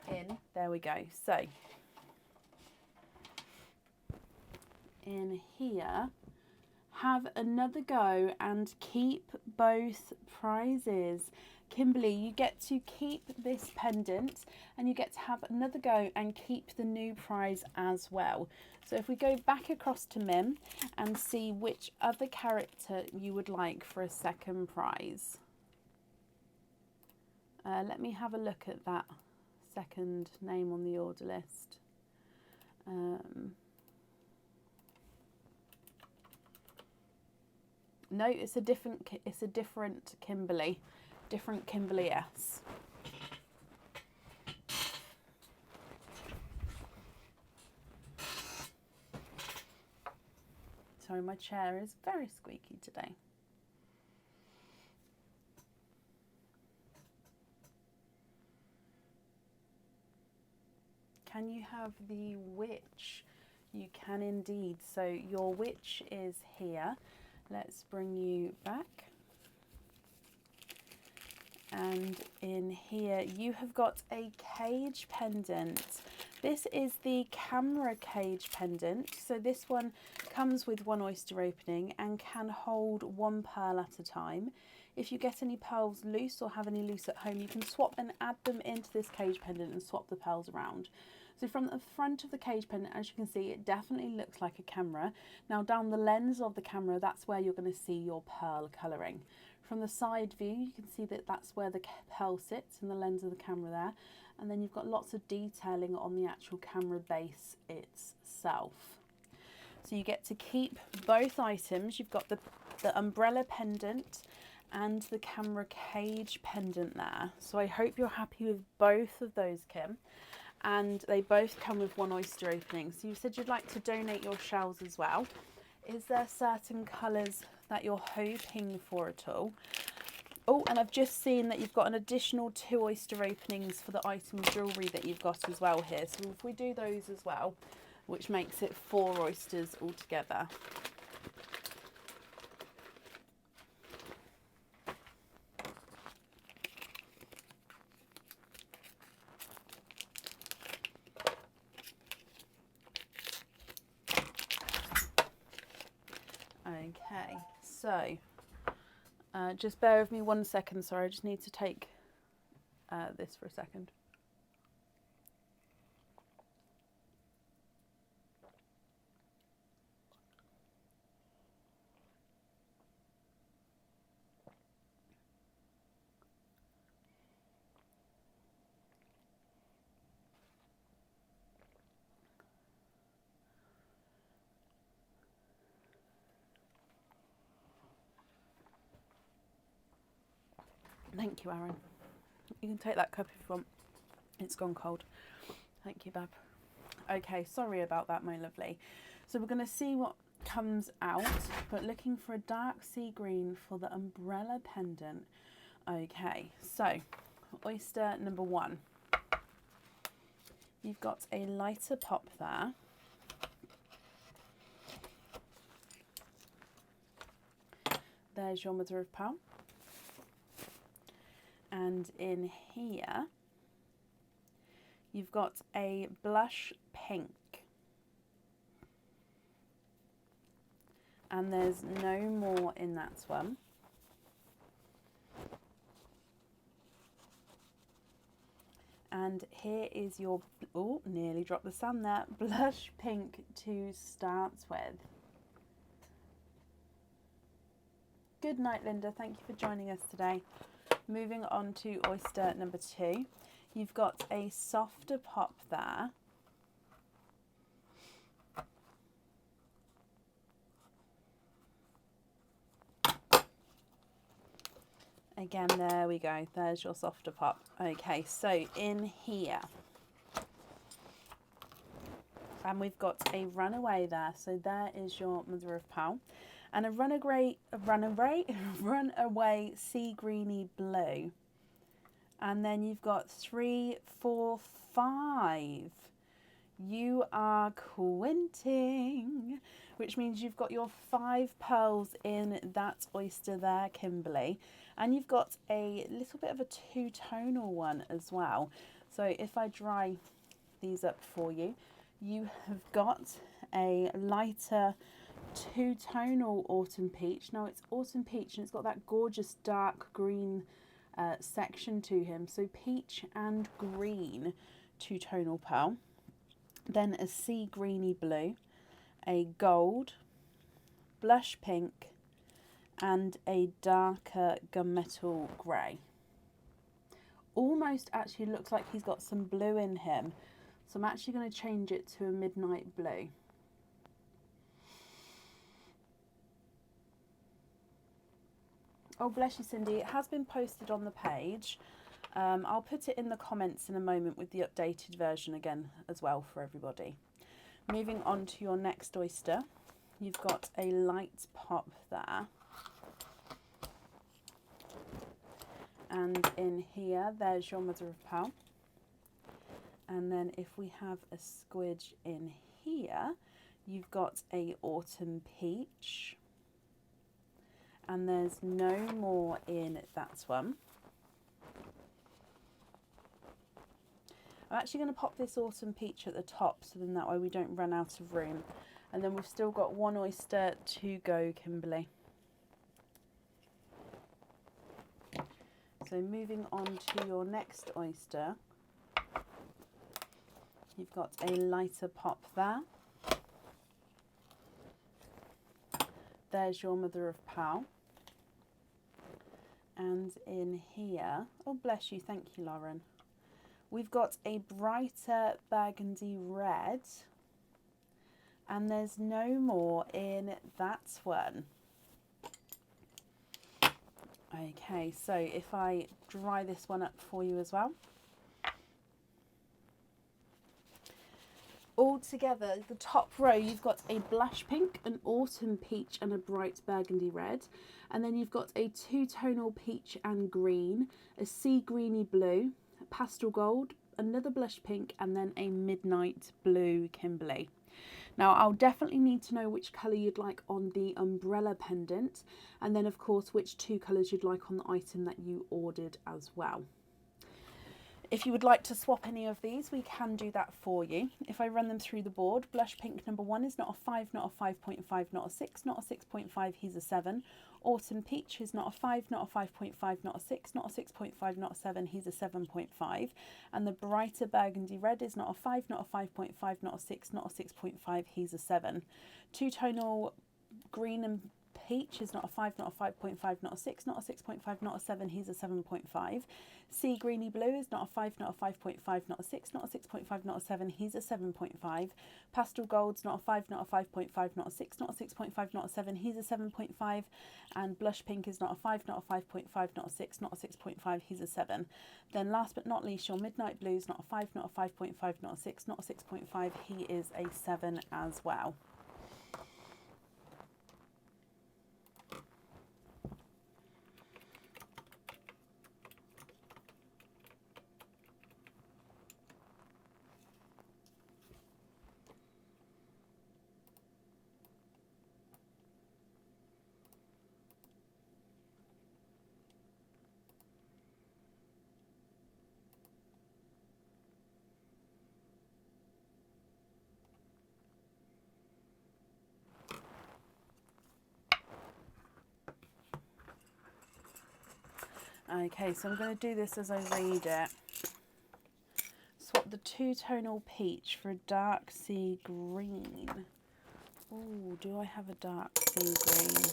in. There we go. So in here, have another go and keep both prizes. Kimberly, you get to keep this pendant and you get to have another go and keep the new prize as well. So if we go back across to Mim and see which other character you would like for a second prize. Let me have a look at that second name on the order list. No, it's a different Kimberly. Different Kimberly S. Sorry, my chair is very squeaky today. Can you have the witch? You can indeed. So your witch is here. Let's bring you back. And in here you have got a cage pendant. This is the camera cage pendant. So this one comes with one oyster opening and can hold one pearl at a time. If you get any pearls loose or have any loose at home, you can swap and add them into this cage pendant and swap the pearls around. So from the front of the cage pendant, as you can see, it definitely looks like a camera. Now down the lens of the camera, that's where you're going to see your pearl colouring. From the side view, you can see that that's where the pearl sits in the lens of the camera there. And then you've got lots of detailing on the actual camera base itself. So you get to keep both items. You've got the umbrella pendant and the camera cage pendant there. So I hope you're happy with both of those, Kim. And they both come with one oyster opening. So you said you'd like to donate your shells as well. Is there certain colours that you're hoping for at all? Oh, and I've just seen that you've got an additional 2 oyster openings for the item jewellery that you've got as well here. So if we do those as well, which makes it 4 oysters altogether. Okay, so just bear with me 1 second. Sorry, I just need to take this for a second. Thank you, Aaron. You can take that cup if you want. It's gone cold. Thank you, Bab. Okay, sorry about that, my lovely. So we're going to see what comes out, but looking for a dark sea green for the umbrella pendant. Okay, so oyster number 1. You've got a lighter pop there. There's your mother of pearl. And in here, you've got a blush pink. And there's no more in that one. And here is your, oh, nearly dropped the sun there, blush pink to start with. Good night, Linda. Thank you for joining us today. Moving on to oyster number 2. You've got a softer pop there. Again, there we go. There's your softer pop. Okay, so in here. And we've got a runaway there. So there is your mother of pearl. And a runaway sea greeny blue. And then you've got 3, 4, 5. You are quinting, which means you've got your 5 pearls in that oyster there, Kimberly. And you've got a little bit of a two-tonal one as well. So if I dry these up for you, you have got a lighter two-tonal autumn peach. Now it's autumn peach and it's got that gorgeous dark green section to him. So peach and green two-tonal pearl. Then a sea greeny blue, a gold, blush pink, and a darker gunmetal grey. Almost actually looks like he's got some blue in him. So I'm actually going to change it to a midnight blue. Oh, bless you, Cindy. It has been posted on the page. I'll put it in the comments in a moment with the updated version again as well for everybody. Moving on to your next oyster. You've got a light pop there. And in here, there's your mother of pearl. And then if we have a squidge in here, you've got a autumn peach. And there's no more in that one. I'm actually going to pop this autumn peach at the top, so then that way we don't run out of room. And then we've still got one oyster to go, Kimberly. So moving on to your next oyster, you've got a lighter pop there. There's your mother of pearl. And in here, oh bless you, thank you, Lauren. We've got a brighter burgundy red. And there's no more in that one. Okay, so if I dry this one up for you as well. All together, the top row, you've got a blush pink, an autumn peach and a bright burgundy red. And then you've got a two-tonal peach and green, a sea greeny blue, a pastel gold, another blush pink, and then a midnight blue, Kimberly. Now, I'll definitely need to know which colour you'd like on the umbrella pendant, and then, of course, which 2 colours you'd like on the item that you ordered as well. If you would like to swap any of these, we can do that for you. If I run them through the board, blush pink number 1 is not a 5, not a 5.5, not a 6, not a 6.5, he's a 7. Autumn peach is not a 5, not a 5.5, not a 6, not a 6.5, not a 7, he's a 7.5. And the brighter burgundy red is not a 5, not a 5.5, not a 6, not a 6.5, he's a 7. Two-tonal green and peach is not a 5, not a 5.5, not a 6, not a 6.5, not a 7, he's a 7.5. Sea greeny blue is not a 5, not a 5.5, not a 6, not a 6.5, not a 7, he's a 7.5. Pastel gold's not a 5, not a 5.5, not a 6, not a 6.5, not a 7, he's a 7.5. And blush pink is not a 5, not a 5.5, not a 6, not a 6.5, he's a 7. Then last but not least, your midnight blue is not a 5, not a 5.5, not a 6, not a 6.5, he is a 7 as well. Okay, so I'm going to do this as I read it. Swap the two-tonal peach for a dark sea green. Oh, do I have a dark sea green?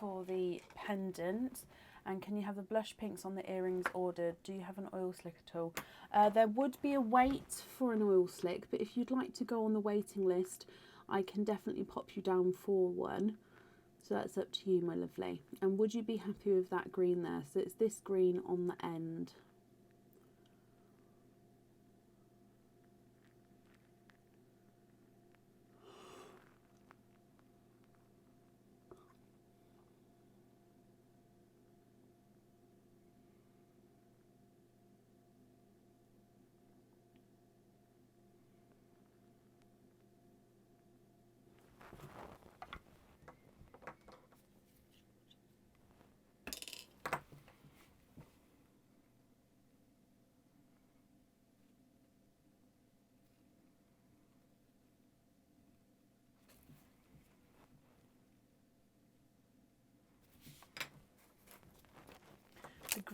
For the pendant, and can you have the blush pinks on the earrings ordered? Do you have an oil slick at all? There would be a wait for an oil slick, but if you'd like to go on the waiting list, I can definitely pop you down for one. So that's up to you, my lovely. And would you be happy with that green there? So it's this green on the end.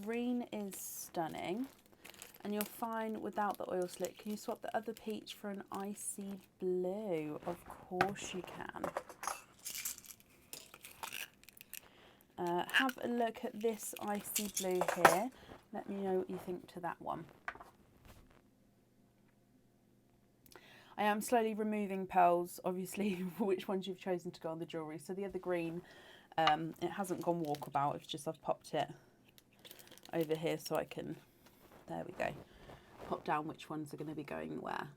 green is stunning. And you're fine without the oil slick. Can you swap the other peach for an icy blue? Of course you can. Have a look at this icy blue here. Let me know what you think to that one. I am slowly removing pearls, obviously, for which ones you've chosen to go on the jewellery. So the other green, it hasn't gone walkabout. It's just I've popped it over here so I can... There we go. Pop down which ones are going to be going where.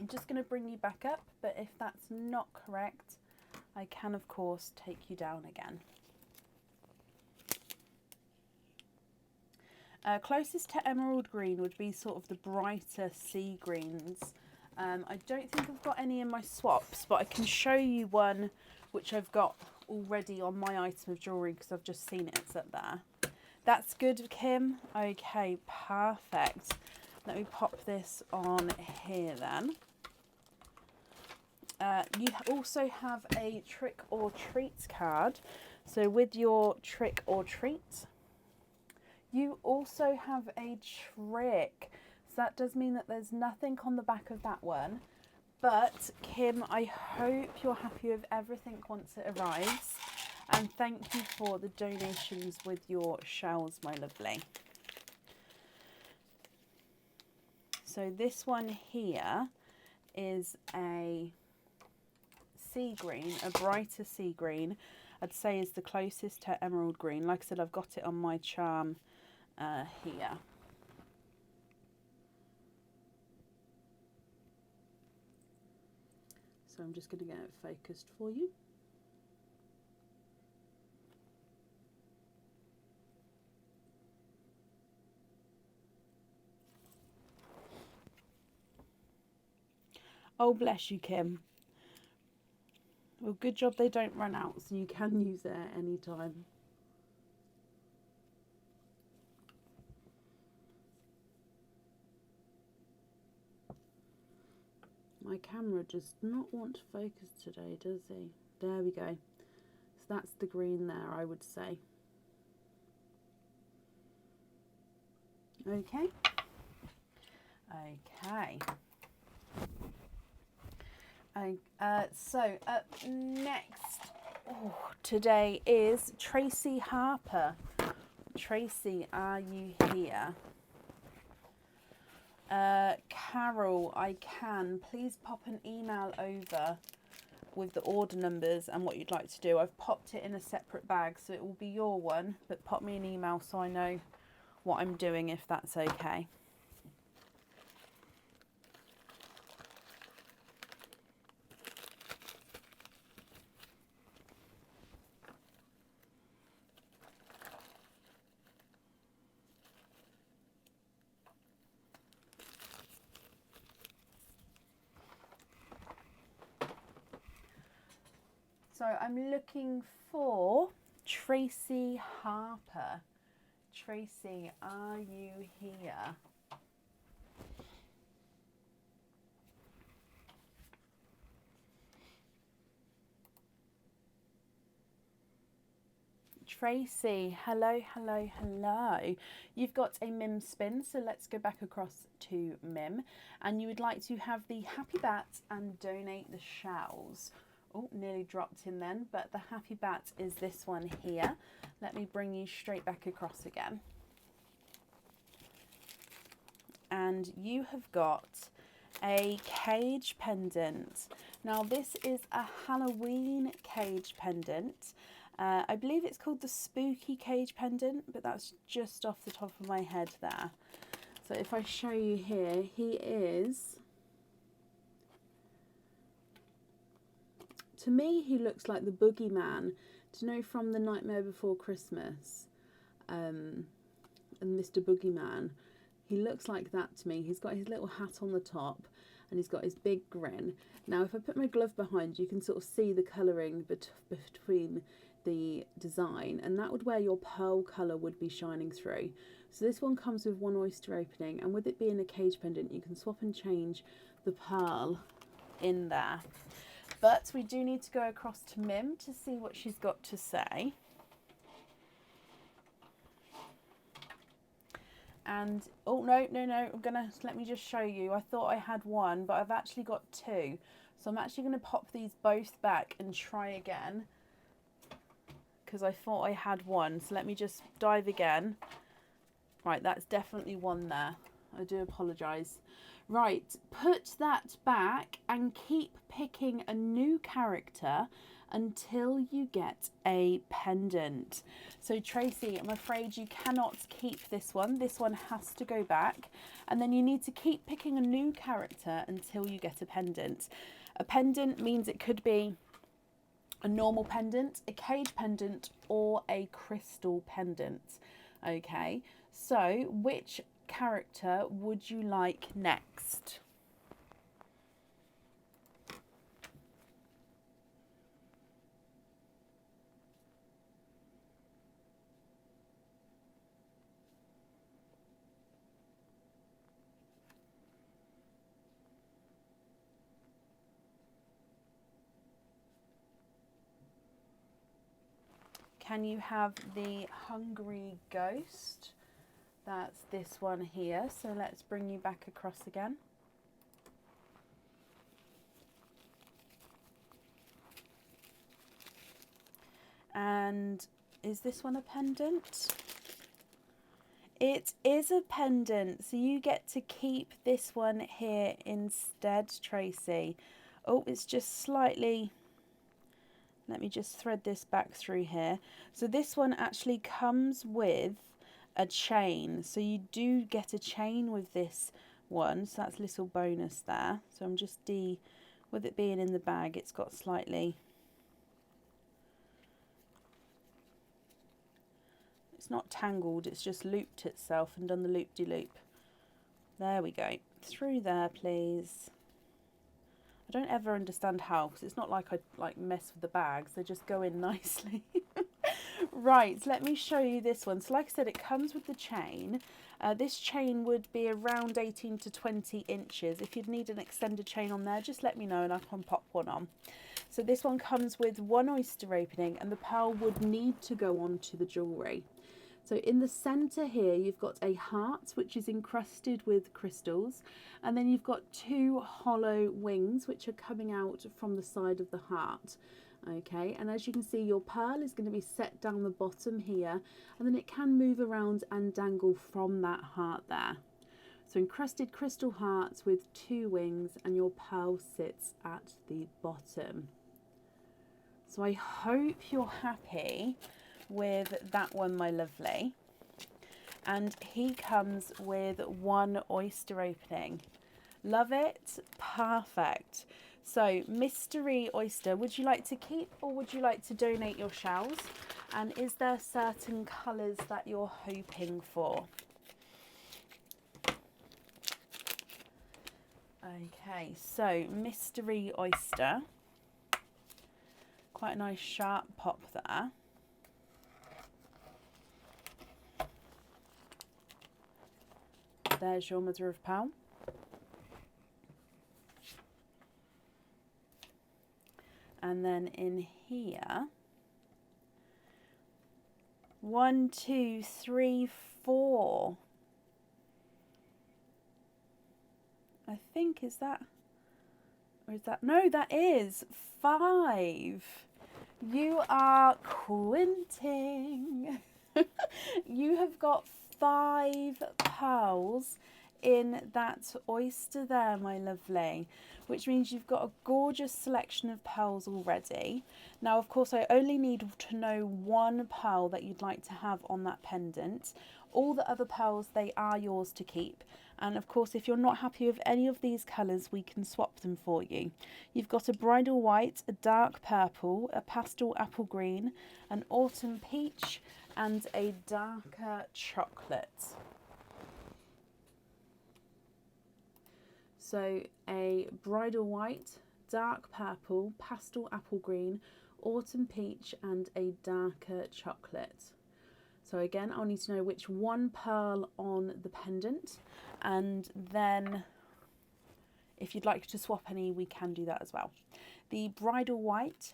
I'm just going to bring you back up, but if that's not correct, I can, of course, take you down again. Closest to emerald green would be sort of the brighter sea greens. I don't think I've got any in my swaps, but I can show you one which I've got already on my item of jewellery because I've just seen it. It's up there. That's good, Kim. Okay, perfect. Let me pop this on here then. You also have a trick or treat card. So with your trick or treat, you also have a trick. So that does mean that there's nothing on the back of that one. But Kim, I hope you're happy with everything once it arrives. And thank you for the donations with your shells, my lovely. So this one here is a sea green, a brighter sea green. I'd say is the closest to emerald green. Like I said, I've got it on my charm here. So I'm just going to get it focused for you. Oh, bless you, Kim. Well, good job they don't run out, so you can use it at any time. My camera does not want to focus today, does he? There we go. So that's the green there, I would say. Okay. Okay. So up next today is Tracy Harper. Tracy, are you here? Carol, I can. Please pop an email over with the order numbers and what you'd like to do. I've popped it in a separate bag, so it will be your one, but pop me an email so I know what I'm doing, if that's okay. So I'm looking for Tracy Harper. Tracy, are you here? Tracy, hello, hello, hello. You've got a Mim spin, so let's go back across to Mim. And you would like to have the Happy Bat and donate the shells. Oh, nearly dropped in then, but the Happy Bat is this one here. Let me bring you straight back across again. And you have got a cage pendant. Now this is a Halloween cage pendant. I believe it's called the Spooky Cage Pendant, but that's just off the top of my head there. So if I show you here, he is... To me, he looks like the boogeyman. Do you know from The Nightmare Before Christmas? And Mr. Boogeyman. He looks like that to me. He's got his little hat on the top. and he's got his big grin. Now if I put my glove behind, you can sort of see the colouring between the design, and that would where your pearl colour would be shining through. So this one comes with one oyster opening, and with it being a cage pendant, you can swap and change the pearl in there. But we do need to go across to Mim to see what she's got to say. And, oh, no, let me just show you. I thought I had one, but I've actually got two. So I'm actually going to pop these both back and try again, because I thought I had one. So let me just dive again. Right, that's definitely one there. I do apologise. Right, put that back and keep picking a new character until you get a pendant. So Tracy, I'm afraid you cannot keep this one. This one has to go back, and then you need to keep picking a new character until you get a pendant. A pendant means it could be a normal pendant, a cage pendant, or a crystal pendant. Okay, so which character would you like next? Can you have the Hungry Ghost? That's this one here. So let's bring you back across again. And is this one a pendant? It is a pendant, so you get to keep this one here instead, Tracy. Oh, it's just slightly... Let me just thread this back through here. So this one actually comes with a chain. So you do get a chain with this one. So that's a little bonus there. So I'm just with it being in the bag, it's got slightly... It's not tangled, it's just looped itself and done the loop-de-loop. There we go. Through there, please. I don't ever understand how, because it's not like I mess with the bags, they just go in nicely. Right, let me show you this one. So like I said, it comes with the chain. This chain would be around 18 to 20 inches. If you'd need an extended chain on there, just let me know and I can pop one on. So this one comes with one oyster opening, and the pearl would need to go on to the jewellery. So in the centre here, you've got a heart, which is encrusted with crystals. And then you've got two hollow wings, which are coming out from the side of the heart. Okay, and as you can see, your pearl is going to be set down the bottom here, and then it can move around and dangle from that heart there. So encrusted crystal hearts with two wings, and your pearl sits at the bottom. So I hope you're happy with that one, my lovely. And he comes with one oyster opening. Love it? Perfect. So mystery oyster, would you like to keep or would you like to donate your shells? And is there certain colours that you're hoping for? Okay, so mystery oyster. Quite a nice sharp pop there. There's your mother of pearl. And then in here, 1, 2, 3, 4. I think, is that, or is that, no, that is 5. You are quinting. You have got 5 pearls in that oyster there, my lovely, which means you've got a gorgeous selection of pearls already. Now, of course, I only need to know one pearl that you'd like to have on that pendant. All the other pearls, they are yours to keep. And of course, if you're not happy with any of these colours, we can swap them for you. You've got a bridal white, a dark purple, a pastel apple green, an autumn peach, and a darker chocolate. So a bridal white, dark purple, pastel apple green, autumn peach, and a darker chocolate. So again, I'll need to know which one pearl on the pendant, and then if you'd like to swap any, we can do that as well. The bridal white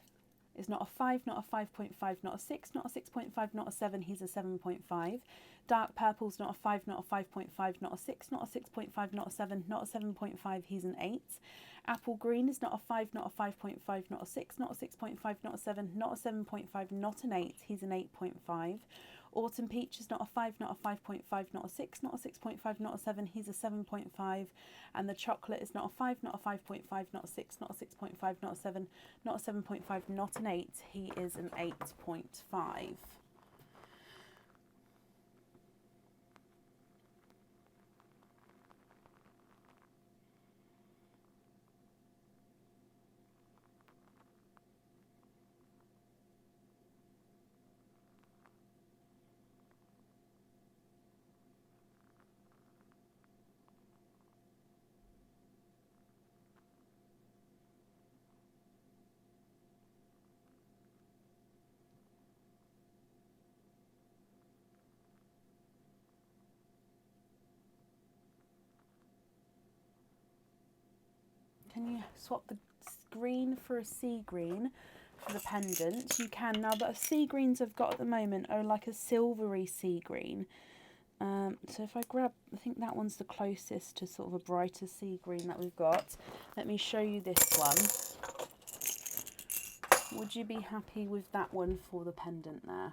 is not a 5, not a 5.5, not a 6, not a 6.5, not a 7, he's a 7.5. Dark purple's not a 5, not a 5.5, not a 6, not a 6.5, not a 7, not a 7.5, he's an 8. Apple green is not a 5, not a 5.5, not a 6, not a 6.5, not a 7, not a 7.5, not an 8, he's an 8.5. Autumn peach is not a 5, not a 5.5, not a 6, not a 6.5, not a 7, he's a 7.5. And the chocolate is not a 5, not a 5.5, not a 6, not a 6.5, not a 7, not a 7.5, not an 8, he is an 8.5. Can you swap the green for a sea green for the pendant? You can. Now, the sea greens I've got at the moment are like a silvery sea green. So if I grab, I think that one's the closest to sort of a brighter sea green that we've got. Let me show you this one. Would you be happy with that one for the pendant there?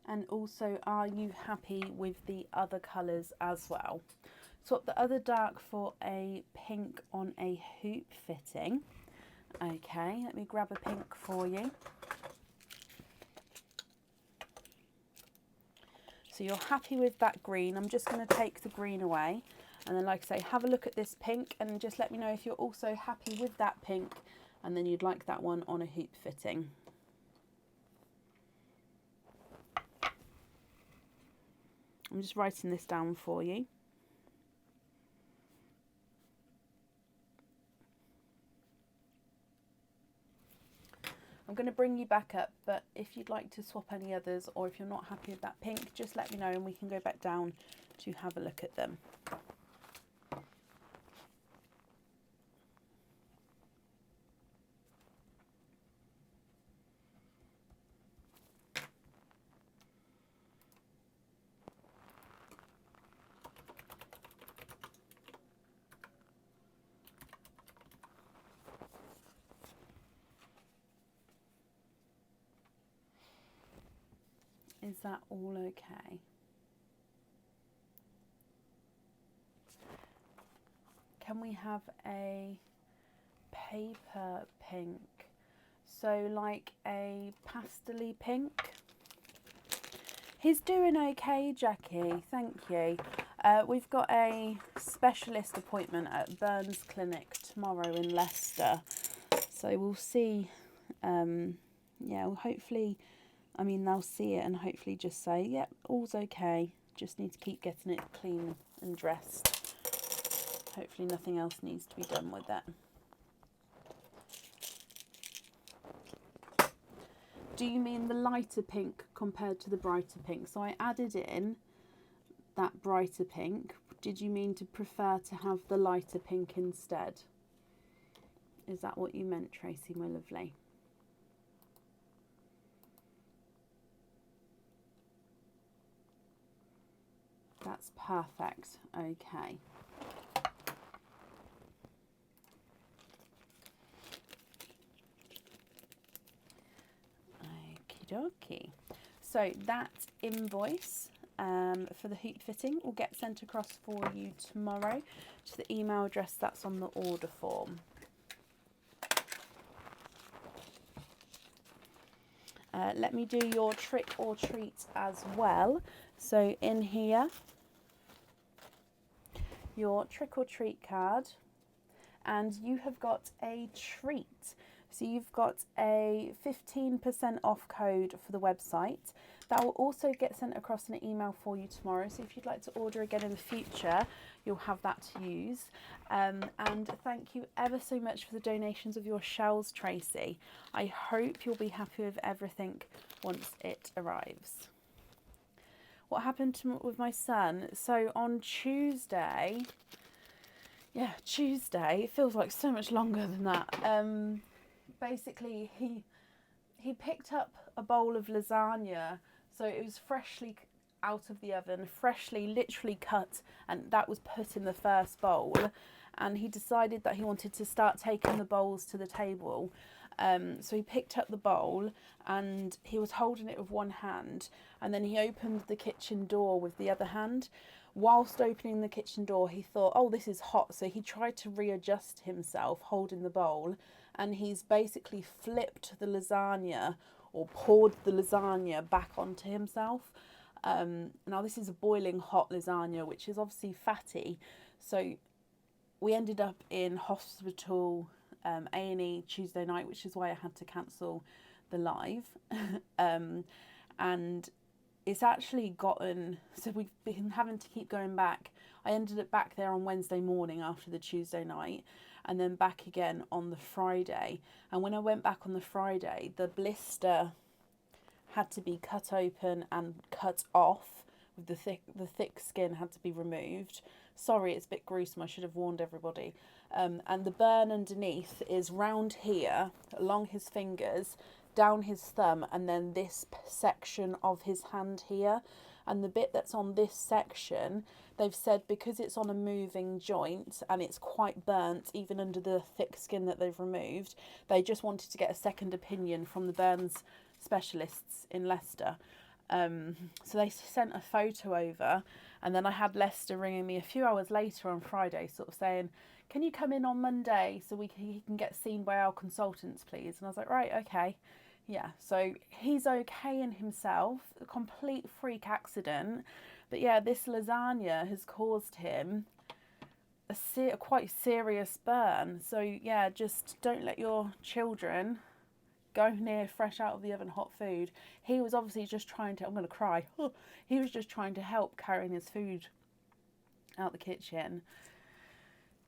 And also, are you happy with the other colours as well? Swap the other dark for a pink on a hoop fitting. Okay, let me grab a pink for you. So you're happy with that green. I'm just going to take the green away. And then, like I say, have a look at this pink and just let me know if you're also happy with that pink and then you'd like that one on a hoop fitting. I'm just writing this down for you. I'm going to bring you back up, but if you'd like to swap any others or if you're not happy with that pink, just let me know and we can go back down to have a look at them. Is that all okay? Can we have a paper pink? So like a pastel-y pink? He's doing okay, Jackie, thank you. We've got a specialist appointment at Burns Clinic tomorrow in Leicester. So we'll see, yeah, well, hopefully, I mean, they'll see it and hopefully just say, yep, all's okay. Just need to keep getting it clean and dressed. Hopefully nothing else needs to be done with that. Do you mean the lighter pink compared to the brighter pink? So I added in that brighter pink. Did you mean to prefer to have the lighter pink instead? Is that what you meant, Tracy, my lovely? Perfect. Okay. Okie dokie. So that invoice for the hoop fitting will get sent across for you tomorrow to the email address that's on the order form. Let me do your trick or treat as well. So in here, your trick or treat card, and you have got a treat. So you've got a 15% off code for the website. That will also get sent across in an email for you tomorrow. So if you'd like to order again in the future, you'll have that to use. And thank you ever so much for the donations of your shells, Tracy. I hope you'll be happy with everything once it arrives. What happened with my son? So on Tuesday, Tuesday, it feels like so much longer than that. Basically, he picked up a bowl of lasagna. So it was freshly out of the oven, freshly literally cut, and that was put in the first bowl. And he decided that he wanted to start taking the bowls to the table. So he picked up the bowl and he was holding it with one hand, and then he opened the kitchen door with the other hand. Whilst opening the kitchen door, he thought, oh, this is hot. So he tried to readjust himself holding the bowl, and he's basically flipped the lasagna, or poured the lasagna back onto himself. Now this is a boiling hot lasagna, which is obviously fatty. So we ended up in hospital, A&E Tuesday night, which is why I had to cancel the live. And it's actually gotten, so we've been having to keep going back. I ended up back there on Wednesday morning after the Tuesday night, and then back again on the Friday. And when I went back on the Friday, the blister had to be cut open and cut off. With the thick skin had to be removed. Sorry, it's a bit gruesome. I should have warned everybody. And the burn underneath is round here, along his fingers, down his thumb, and then this section of his hand here. And the bit that's on this section, they've said because it's on a moving joint and it's quite burnt, even under the thick skin that they've removed, they just wanted to get a second opinion from the burns specialists in Leicester. So they sent a photo over, and then I had Leicester ringing me a few hours later on Friday, sort of saying, can you come in on Monday so he can get seen by our consultants, please? And I was like, right, okay. Yeah, so he's okay in himself, a complete freak accident. But yeah, this lasagna has caused him a quite serious burn. So yeah, just don't let your children go near fresh out of the oven hot food. He was obviously just trying to, I'm going to cry. He was just trying to help carrying his food out the kitchen.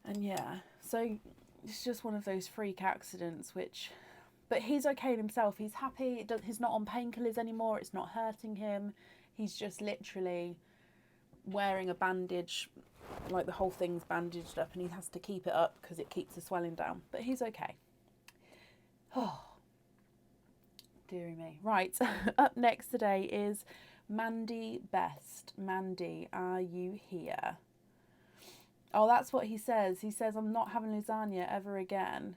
And yeah, so it's just one of those freak accidents but he's okay in himself. He's happy. He's not on painkillers anymore. It's not hurting him. He's just literally wearing a bandage, like the whole thing's bandaged up, and he has to keep it up because it keeps the swelling down. But he's okay. Oh, dearie me. Right, up next today is Mandy Best. Mandy, are you here? Oh, that's what he says. He says, I'm not having lasagna ever again.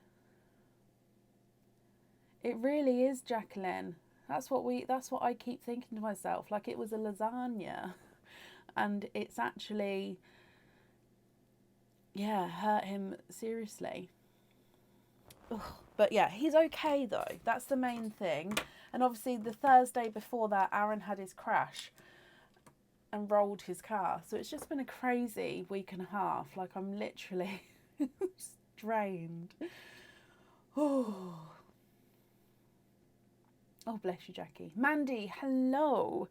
It really is, Jacqueline. That's what I keep thinking to myself. Like it was a lasagna, and it's actually, yeah, hurt him seriously. Ugh. But yeah, he's okay though. That's the main thing. And obviously the Thursday before that, Aaron had his crash and rolled his car. So it's just been a crazy week and a half. Like I'm literally drained. Oh, bless you, Jackie. Mandy, hello.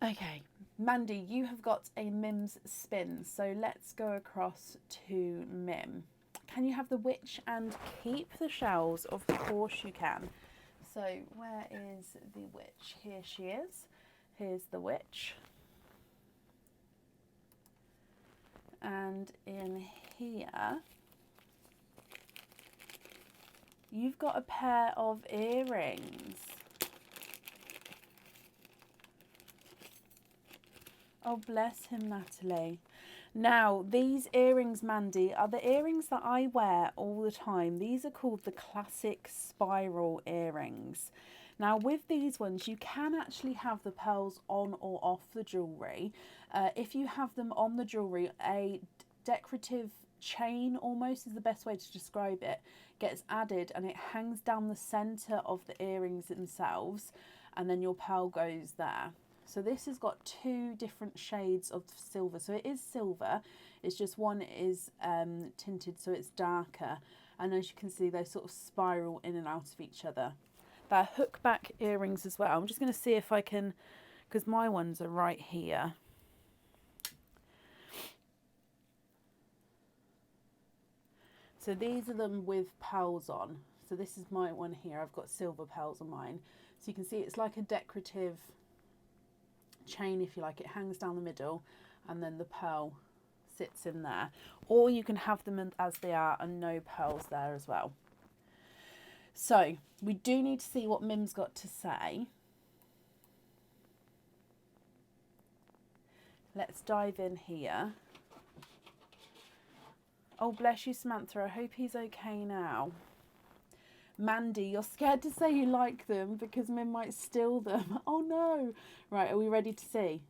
Okay, Mandy, you have got a Mims spin. So let's go across to Mim. Can you have the witch and keep the shells? Of course you can. So where is the witch? Here she is. Here's the witch. And in here, you've got a pair of earrings. Oh, bless him, Natalie. Now, these earrings, Mandy, are the earrings that I wear all the time. These are called the classic spiral earrings. Now, with these ones, you can actually have the pearls on or off the jewellery. If you have them on the jewellery, a decorative chain almost is the best way to describe it, gets added and it hangs down the centre of the earrings themselves, and then your pearl goes there. So this has got two different shades of silver. So it is silver, it's just one is tinted so it's darker. And as you can see, they sort of spiral in and out of each other. They're hook back earrings as well. I'm just going to see if I can, because my ones are right here. So these are them with pearls on. So this is my one here. I've got silver pearls on mine. So you can see it's like a decorative chain, if you like. It hangs down the middle and then the pearl sits in there, or you can have them as they are and no pearls there as well. So we do need to see what Mim's got to say. Let's dive in here. Oh, bless you, Samantha. I hope he's okay now. Mandy, you're scared to say you like them because Mim might steal them. Oh no. Right, are we ready to see?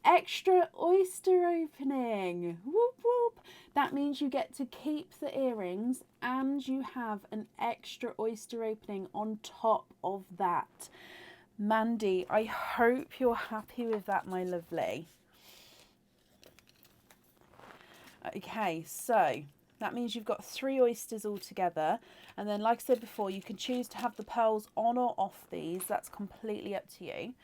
Extra oyster opening. Whoop whoop. That means you get to keep the earrings and you have an extra oyster opening on top of that. Mandy, I hope you're happy with that, my lovely. Okay, so that means you've got 3 oysters all together. And then, like I said before, you can choose to have the pearls on or off these. That's completely up to you.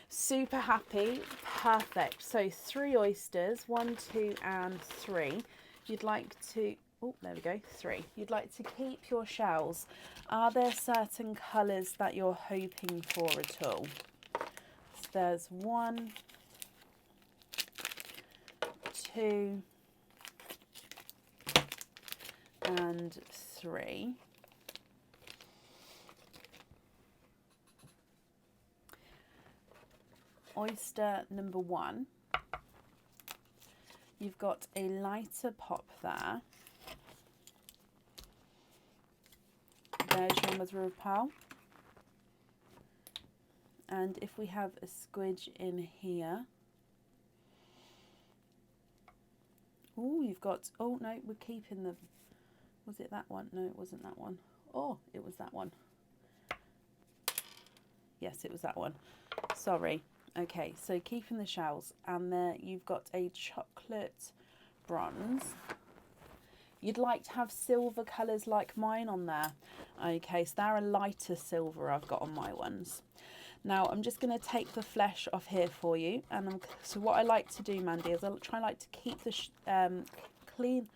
Super happy. Perfect. So 3 oysters, 1, 2 and 3. You'd like to, oh, there we go, 3. You'd like to keep your shells. Are there certain colours that you're hoping for at all? So there's 1, 2 and 3. Oyster number 1. You've got a lighter pop there. There's your mother of pearl. And if we have a squidge in here. Oh, you've got, oh no, we're keeping the, was it that one? No, it wasn't that one. Oh, it was that one. Yes, it was that one. Sorry. Okay, so keeping the shells, and there you've got a chocolate bronze. You'd like to have silver colours like mine on there. Okay, so they're a lighter silver I've got on my ones. Now I'm just going to take the flesh off here for you, and so what I like to do, Mandy, is I like to keep the clean.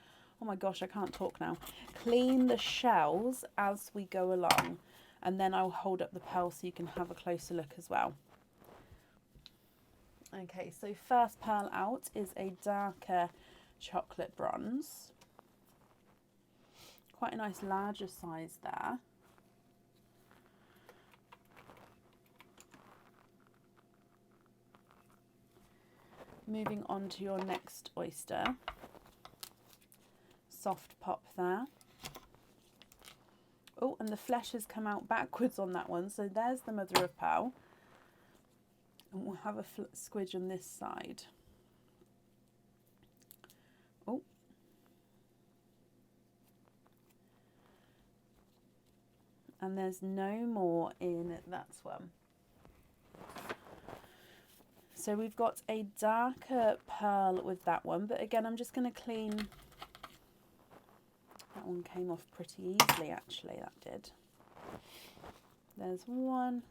Oh my gosh, I can't talk now. Clean the shells as we go along, and then I'll hold up the pearl so you can have a closer look as well. Okay, so first pearl out is a darker chocolate bronze. Quite a nice larger size there. Moving on to your next oyster. Soft pop there. Oh, and the flesh has come out backwards on that one, so there's the mother of pearl. And we'll have a squidge on this side. Oh. And there's no more in that one. So we've got a darker pearl with that one, but again, I'm just going to clean. That one came off pretty easily, actually, that did. There's 1.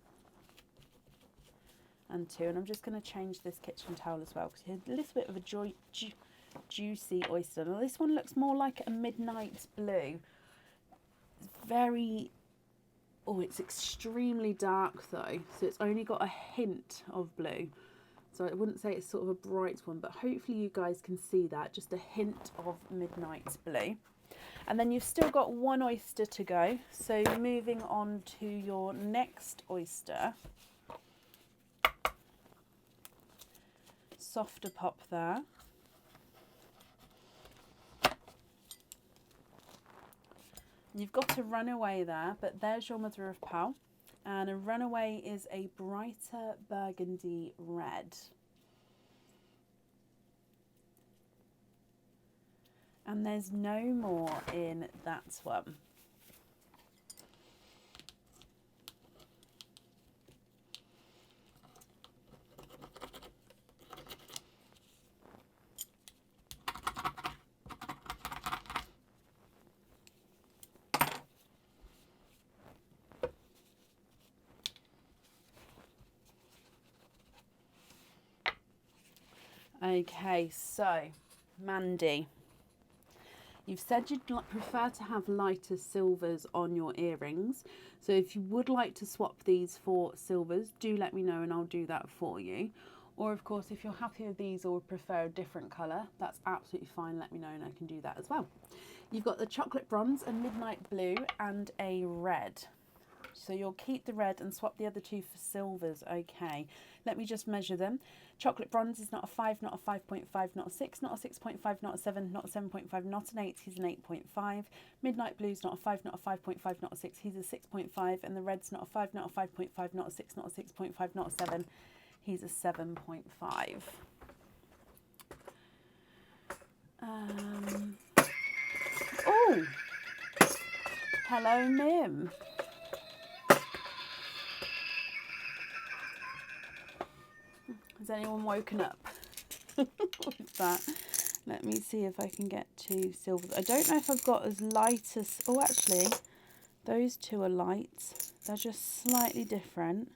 And 2, and I'm just going to change this kitchen towel as well because you had a little bit of a juicy oyster. Now this one looks more like a midnight blue. It's very, oh, it's extremely dark though, so it's only got a hint of blue. So I wouldn't say it's sort of a bright one, but hopefully you guys can see that, just a hint of midnight blue. And then you've still got 1 oyster to go. So moving on to your next oyster. softer pop there. You've got a Runaway there, but there's your mother of pearl. And a Runaway is a brighter burgundy red. And there's no more in that one. Okay, so Mandy, you've said you'd prefer to have lighter silvers on your earrings. So if you would like to swap these for silvers, do let me know and I'll do that for you. Or of course, if you're happy with these or prefer a different colour, that's absolutely fine. Let me know and I can do that as well. You've got the chocolate bronze, a midnight blue and a red. So you'll keep the red and swap the other two for silvers. Okay, let me just measure them. Chocolate bronze is not a 5, not a 5.5, not a 6, not a 6.5, not a 7, not a 7.5, not an 8, he's an 8.5. Midnight blue's not a 5, not a 5.5, not a 6, he's a 6.5. And the red's not a 5, not a 5.5, not a 6, not a 6.5, not a 7, he's a 7.5. Oh, hello Mim. Has anyone woken up with that? Let me see if I can get two silvers. I don't know if I've got as light as... Oh, actually, those two are light. They're just slightly different.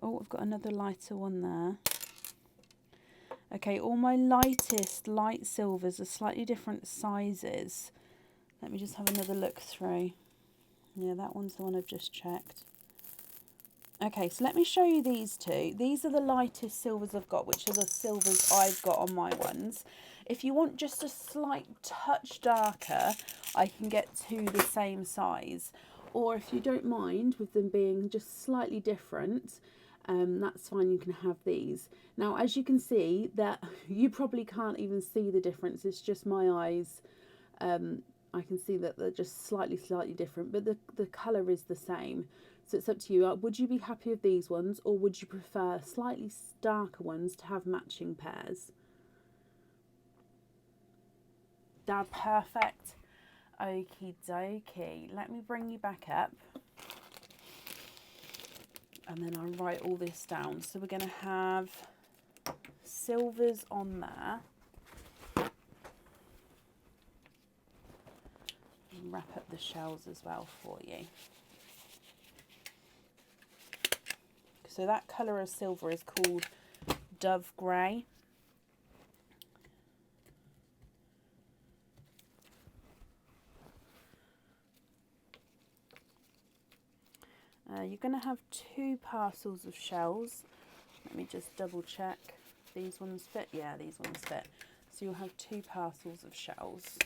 Oh, I've got another lighter one there. Okay, all my lightest light silvers are slightly different sizes. Let me just have another look through. Yeah, that one's the one I've just checked. Okay, so let me show you these two. These are the lightest silvers I've got, which are the silvers I've got on my ones. If you want just a slight touch darker, I can get two the same size. Or if you don't mind with them being just slightly different, that's fine, you can have these. Now, as you can see, that you probably can't even see the difference. It's just my eyes. I can see that they're just slightly different, but the colour is the same. So it's up to you. Would you be happy with these ones, or would you prefer slightly darker ones to have matching pairs? They're perfect. Okie dokie. Let me bring you back up. And then I'll write all this down. So we're going to have silvers on there. Wrap up the shells as well for you. So that colour of silver is called Dove Grey. You're going to have two parcels of shells. Let me just double check. These ones fit? Yeah, these ones fit. So you'll have two parcels of shells.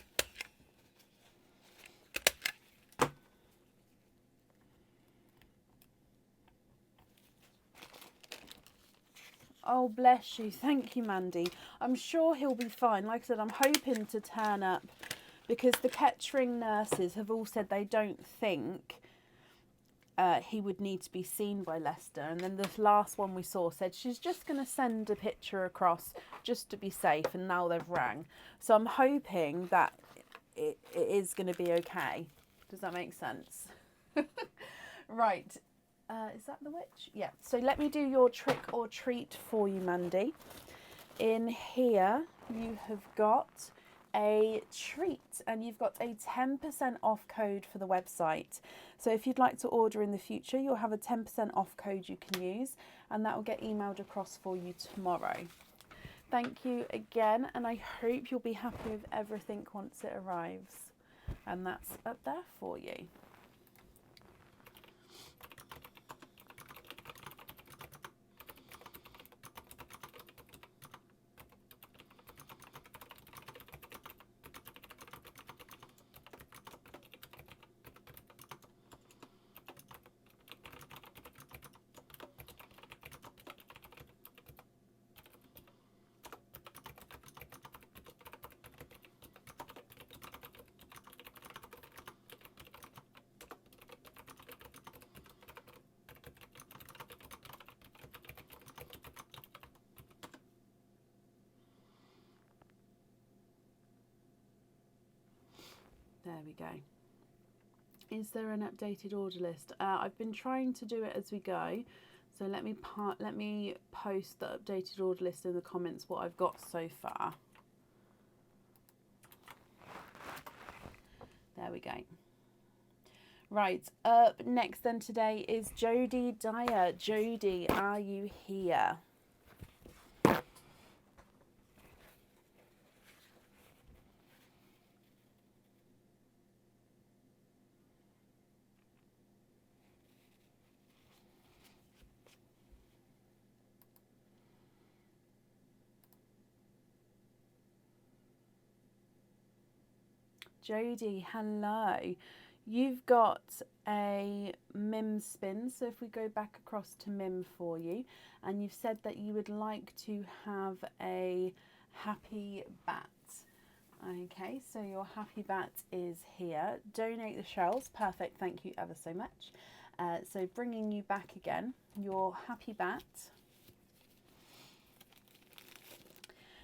Oh, bless you. Thank you, Mandy. I'm sure he'll be fine. Like I said, I'm hoping to turn up because the Kettering nurses have all said they don't think he would need to be seen by Lester. And then the last one we saw said she's just going to send a picture across just to be safe. And now they've rang. So I'm hoping that it is going to be okay. Does that make sense? Right. Is that the witch? Yeah. So let me do your trick or treat for you, Mandy. In here, you have got a treat and you've got a 10% off code for the website. So if you'd like to order in the future, you'll have a 10% off code you can use and that will get emailed across for you tomorrow. Thank you again, and I hope you'll be happy with everything once it arrives. And that's up there for you. There we go. Is there an updated order list? I've been trying to do it as we go. So let me post the updated order list in the comments, what I've got so far. There we go. Right, up next then today is Jodie Dyer. Jodie, are you here? Jodie, hello. You've got a Mims spin, so if we go back across to Mim for you, and you've said that you would like to have a happy bat. Okay, so your happy bat is here. Donate the shells, perfect, thank you ever so much. So bringing you back again, your happy bat.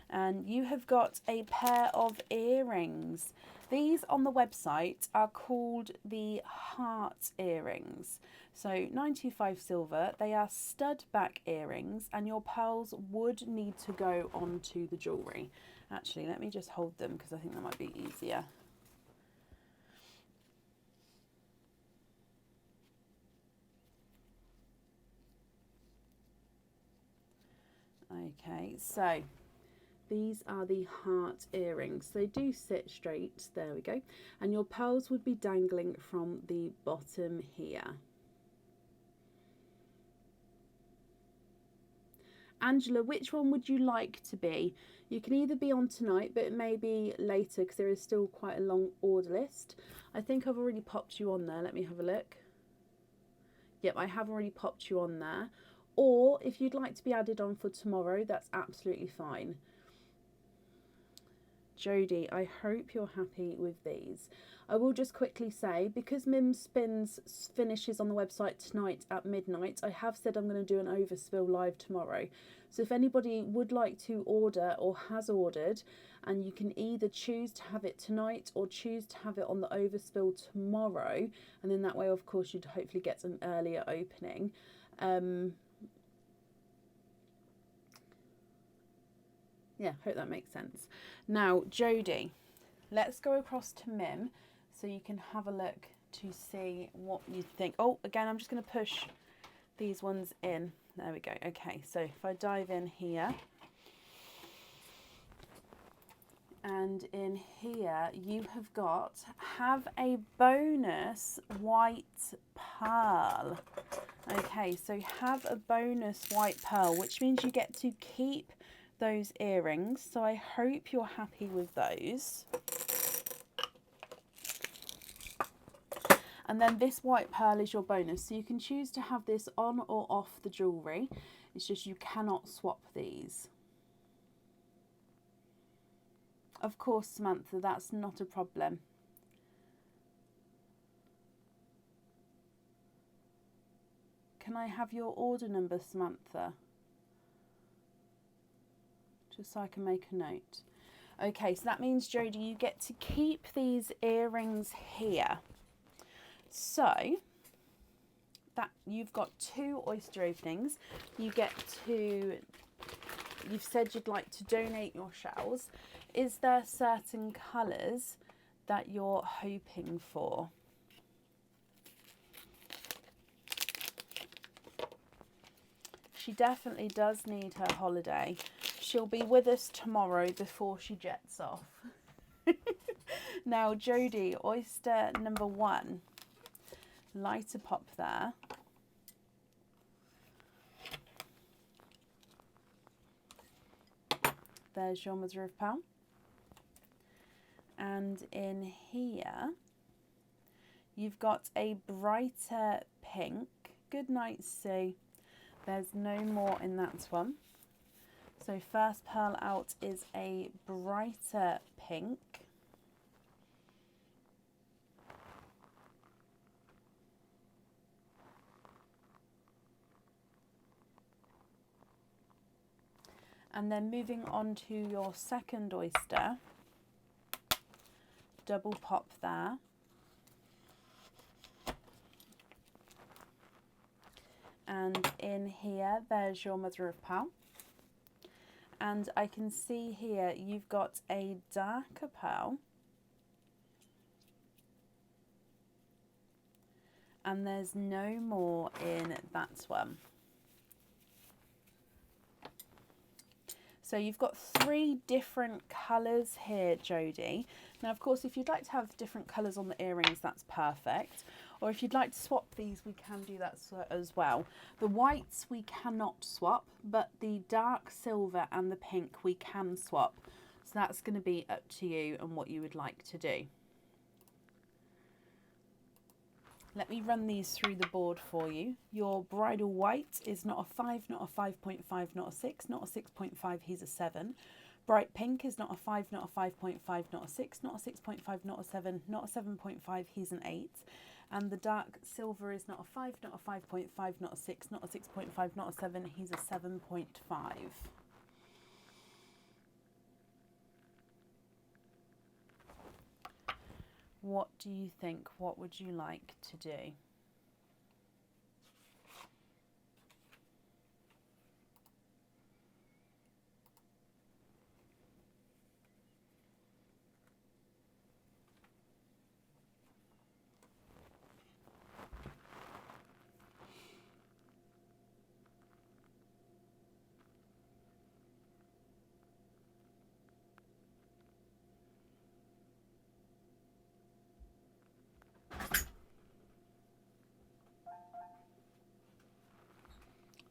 And you have got a pair of earrings. These on the website are called the heart earrings. So 925 silver, they are stud back earrings, and your pearls would need to go onto the jewellery. Actually, let me just hold them because I think that might be easier. Okay, so these are the heart earrings. They do sit straight, there we go. And your pearls would be dangling from the bottom here. Angela, which one would you like to be? You can either be on tonight, but it may be later because there is still quite a long order list. I think I've already popped you on there. Let me have a look. Yep, I have already popped you on there. Or if you'd like to be added on for tomorrow, that's absolutely fine. Jodie, I hope you're happy with these. I will just quickly say, because Mims Spins finishes on the website tonight at midnight, I have said I'm going to do an overspill live tomorrow. So if anybody would like to order or has ordered, and you can either choose to have it tonight or choose to have it on the overspill tomorrow, and then that way, of course, you'd hopefully get an earlier opening. Yeah, hope that makes sense. Now, Jodie, let's go across to Mim so you can have a look to see what you think. Oh, again, I'm just going to push these ones in. There we go. Okay, so if I dive in here, and in here you have got have a bonus white pearl. Okay, so have a bonus white pearl, which means you get to keep those earrings, so I hope you're happy with those. And then this white pearl is your bonus, so you can choose to have this on or off the jewellery. It's just you cannot swap these. Of course, Samantha, that's not a problem. Can I have your order number, Samantha? Just so I can make a note. Okay, so that means, Jodie, you get to keep these earrings here. So that you've got 2 oyster openings. You get to, you've said you'd like to donate your shells. Is there certain colours that you're hoping for? She definitely does need her holiday. She'll be with us tomorrow before she jets off. Now, Jodie, oyster number 1. Lighter pop there. There's your mother of pearl. And in here, you've got a brighter pink. Good night, Sue. There's no more in that one. So first pearl out is a brighter pink. And then moving on to your second oyster, double pop there. And in here, there's your mother of pearl. And I can see here you've got a darker pearl. And there's no more in that one. So you've got 3 different colours here, Jodie. Now, of course, if you'd like to have different colours on the earrings, that's perfect. Or if you'd like to swap these, we can do that as well. The whites we cannot swap, but the dark silver and the pink we can swap. So that's going to be up to you and what you would like to do. Let me run these through the board for you. Your bridal white is not a 5, not a 5.5, not a 6, not a 6.5, he's a 7. Bright pink is not a 5, not a 5.5, not a 6, not a 6.5, not a 7, not a 7.5, he's an 8. And the dark silver is not a 5, not a 5.5, not a 6, not a 6.5, not a 7, he's a 7.5. What do you think? What would you like to do?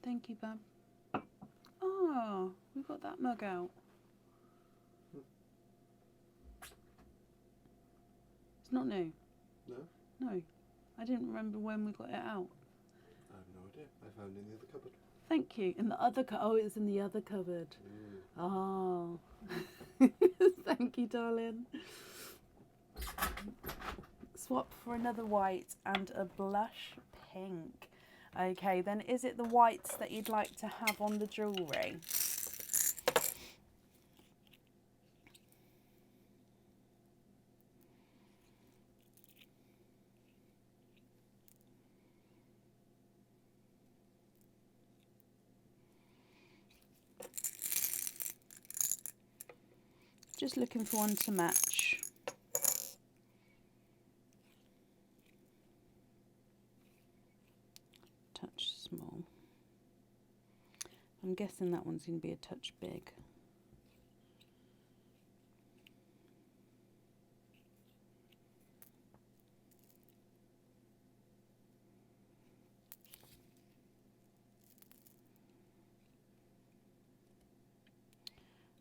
Thank you, Bab. Oh, we got that mug out. It's not new. No? No. I didn't remember when we got it out. I have no idea. I found it in the other cupboard. Thank you. In the other oh, it's in the other cupboard. Oh. Thank you, darling. Swap for another white and a blush pink. Okay, then is it the whites that you'd like to have on the jewellery? Just looking for one to match. Touch small. I'm guessing that one's going to be a touch big.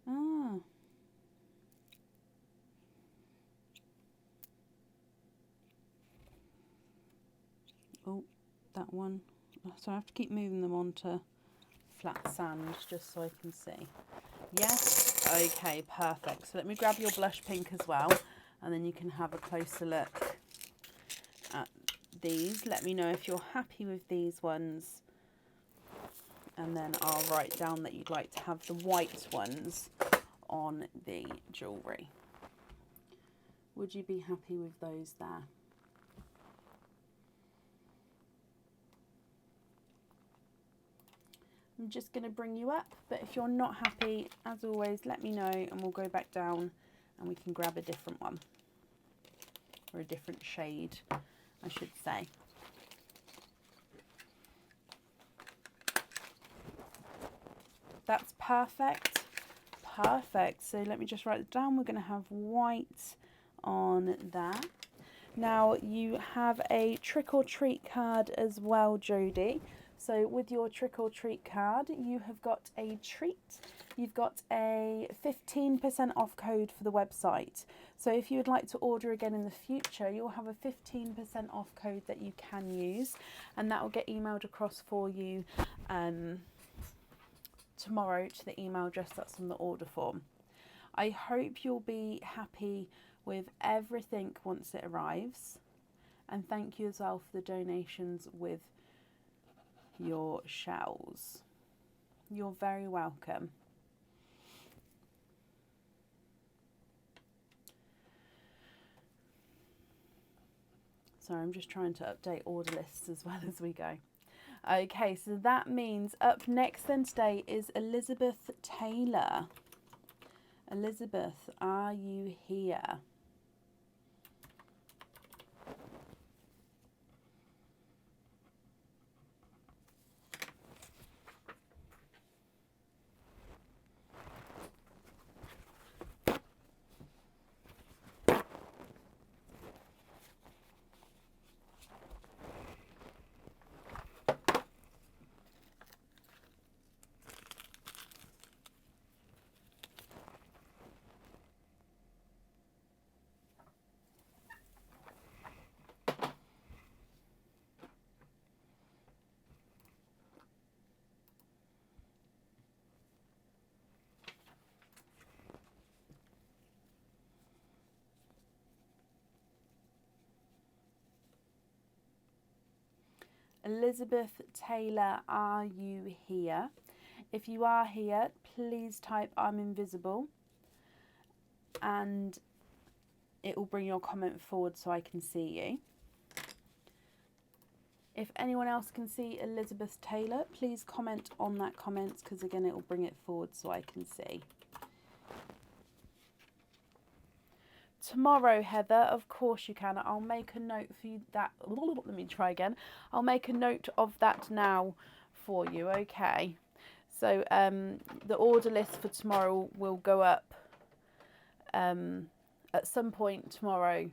Ah. Oh, that one. So I have to keep moving them onto flat sand just so I can see. Yes? Okay, perfect. So let me grab your blush pink as well, and then you can have a closer look at these. Let me know if you're happy with these ones, and then I'll write down that you'd like to have the white ones on the jewellery. Would you be happy with those there? I'm just going to bring you up, but if you're not happy, as always, let me know and we'll go back down and we can grab a different one, or a different shade, I should say. That's perfect. Perfect. So let me just write it down. We're going to have white on that. Now you have a trick or treat card as well, Jodie. So with your trick or treat card, you have got a treat. You've got a 15% off code for the website. So if you would like to order again in the future, you'll have a 15% off code that you can use, and that will get emailed across for you tomorrow to the email address that's on the order form. I hope you'll be happy with everything once it arrives, and thank you as well for the donations with your shells. You're very welcome. Sorry, I'm just trying to update order lists as well as we go. Okay, so that means up next then today is Elizabeth Taylor. Elizabeth, are you here? Elizabeth Taylor, are you here? If you are here, please type I'm invisible and it will bring your comment forward so I can see you. If anyone else can see Elizabeth Taylor, please comment on that comment because again it will bring it forward so I can see. Tomorrow, Heather, of course you can. I'll make a note for you that, let me try again. I'll make a note of that now for you, okay? So the order list for tomorrow will go up at some point tomorrow,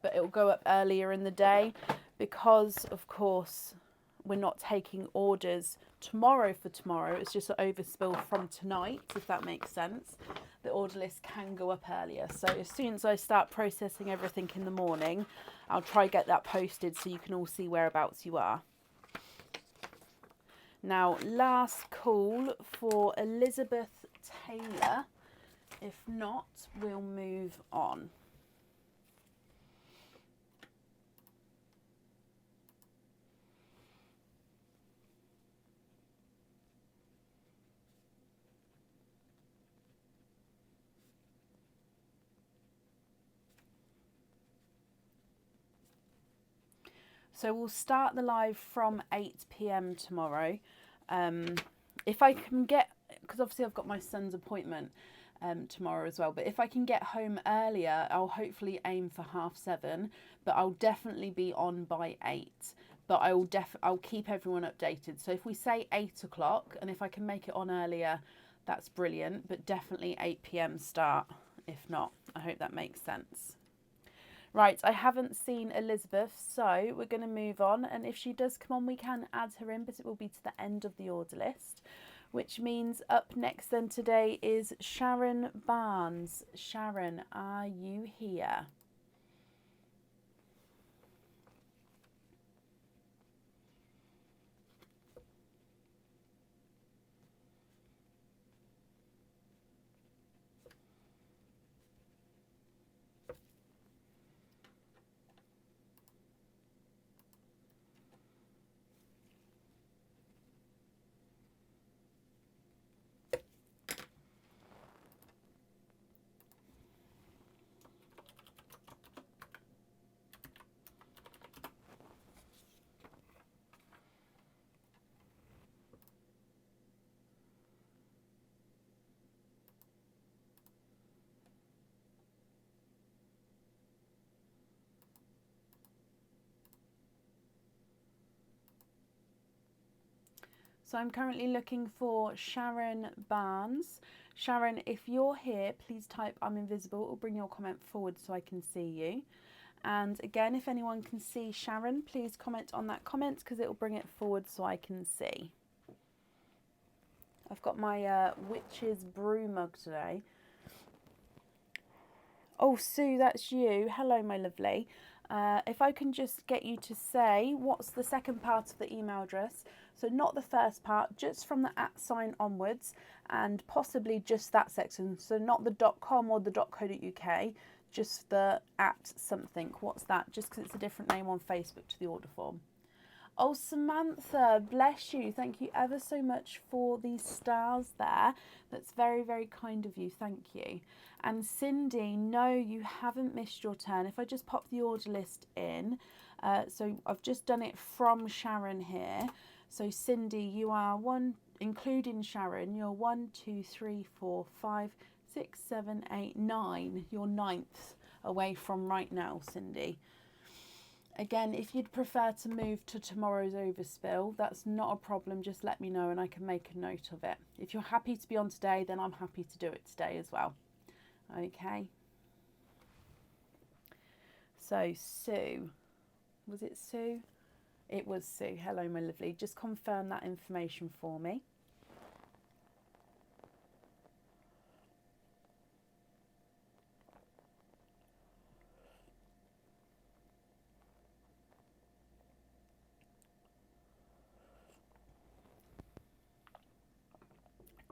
but it will go up earlier in the day because, of course, we're not taking orders tomorrow for tomorrow. It's just an overspill from tonight, if that makes sense. The order list can go up earlier. So as soon as I start processing everything in the morning, I'll try to get that posted so you can all see whereabouts you are. Now, last call for Elizabeth Taylor. If not, we'll move on. So we'll start the live from 8 p.m. tomorrow. If I can get, because obviously I've got my son's appointment tomorrow as well, but if I can get home earlier, I'll hopefully aim for 7:30, but I'll definitely be on by 8. But I'll keep everyone updated. So if we say 8 o'clock, and if I can make it on earlier, that's brilliant, but definitely 8 p.m. start. If not, I hope that makes sense. Right, I haven't seen Elizabeth, so we're going to move on. And if she does come on, we can add her in, but it will be to the end of the order list, which means up next then today is Sharon Barnes. Sharon, are you here? So I'm currently looking for Sharon Barnes. Sharon, if you're here, please type I'm invisible or bring your comment forward so I can see you. And again, if anyone can see Sharon, please comment on that comment because it will bring it forward so I can see. I've got my witch's brew mug today. Oh, Sue, that's you. Hello, my lovely. If I can just get you to say what's the second part of the email address. So not the first part, just from the @ sign onwards and possibly just that section. So not the .com or the .co.uk, just the @ something. What's that? Just because it's a different name on Facebook to the order form. Oh, Samantha, bless you. Thank you ever so much for these stars there. That's very, very kind of you. Thank you. And Cindy, no, you haven't missed your turn. If I just pop the order list in, So I've just done it from Sharon here. So Cindy, you are one, including Sharon, you're 1, 2, 3, 4, 5, 6, 7, 8, 9. You're 9th away from right now, Cindy. Again, if you'd prefer to move to tomorrow's overspill, that's not a problem. Just let me know and I can make a note of it. If you're happy to be on today, then I'm happy to do it today as well. Okay. So Sue, was it Sue? It was Sue. Hello, my lovely. Just confirm that information for me.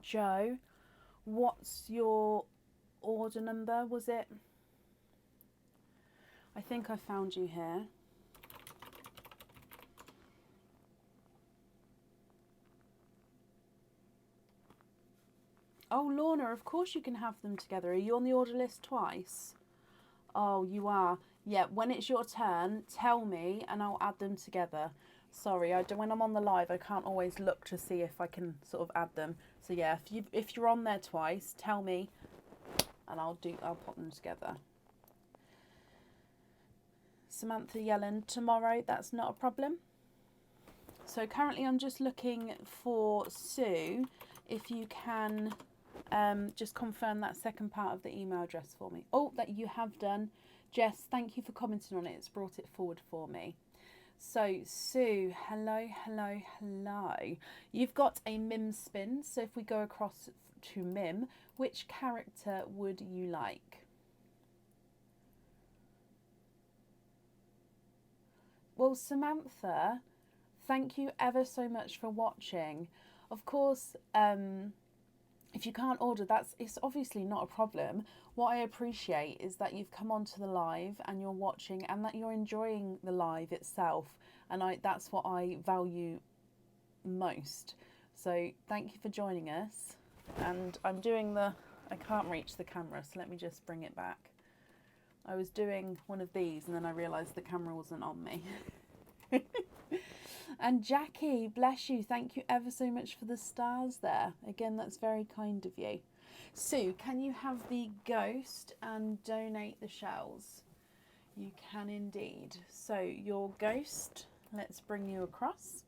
Joe, what's your order number? Was it? I think I found you here. Oh, Lorna, of course you can have them together. Are you on the order list twice? Oh, you are. Yeah, when it's your turn, tell me and I'll add them together. Sorry, when I'm on the live, I can't always look to see if I can sort of add them. So yeah, if you're on there twice, tell me and I'll put them together. Samantha Yellen, tomorrow, that's not a problem. So currently I'm just looking for Sue, if you can just confirm that second part of the email address for me. Oh, that you have done. Jess, thank you for commenting on it. It's brought it forward for me. So Sue, hello, hello, hello. You've got a Mims spin. So if we go across to Mim, which character would you like? Well, Samantha, thank you ever so much for watching. Of course, if you can't order, it's obviously not a problem. What I appreciate is that you've come onto the live and you're watching and that you're enjoying the live itself. And that's what I value most. So thank you for joining us. And I'm doing I can't reach the camera, so let me just bring it back. I was doing one of these and then I realised the camera wasn't on me. And Jackie, bless you. Thank you ever so much for the stars there. Again, that's very kind of you. Sue, can you have the ghost and donate the shells? You can indeed. So your ghost, let's bring you across.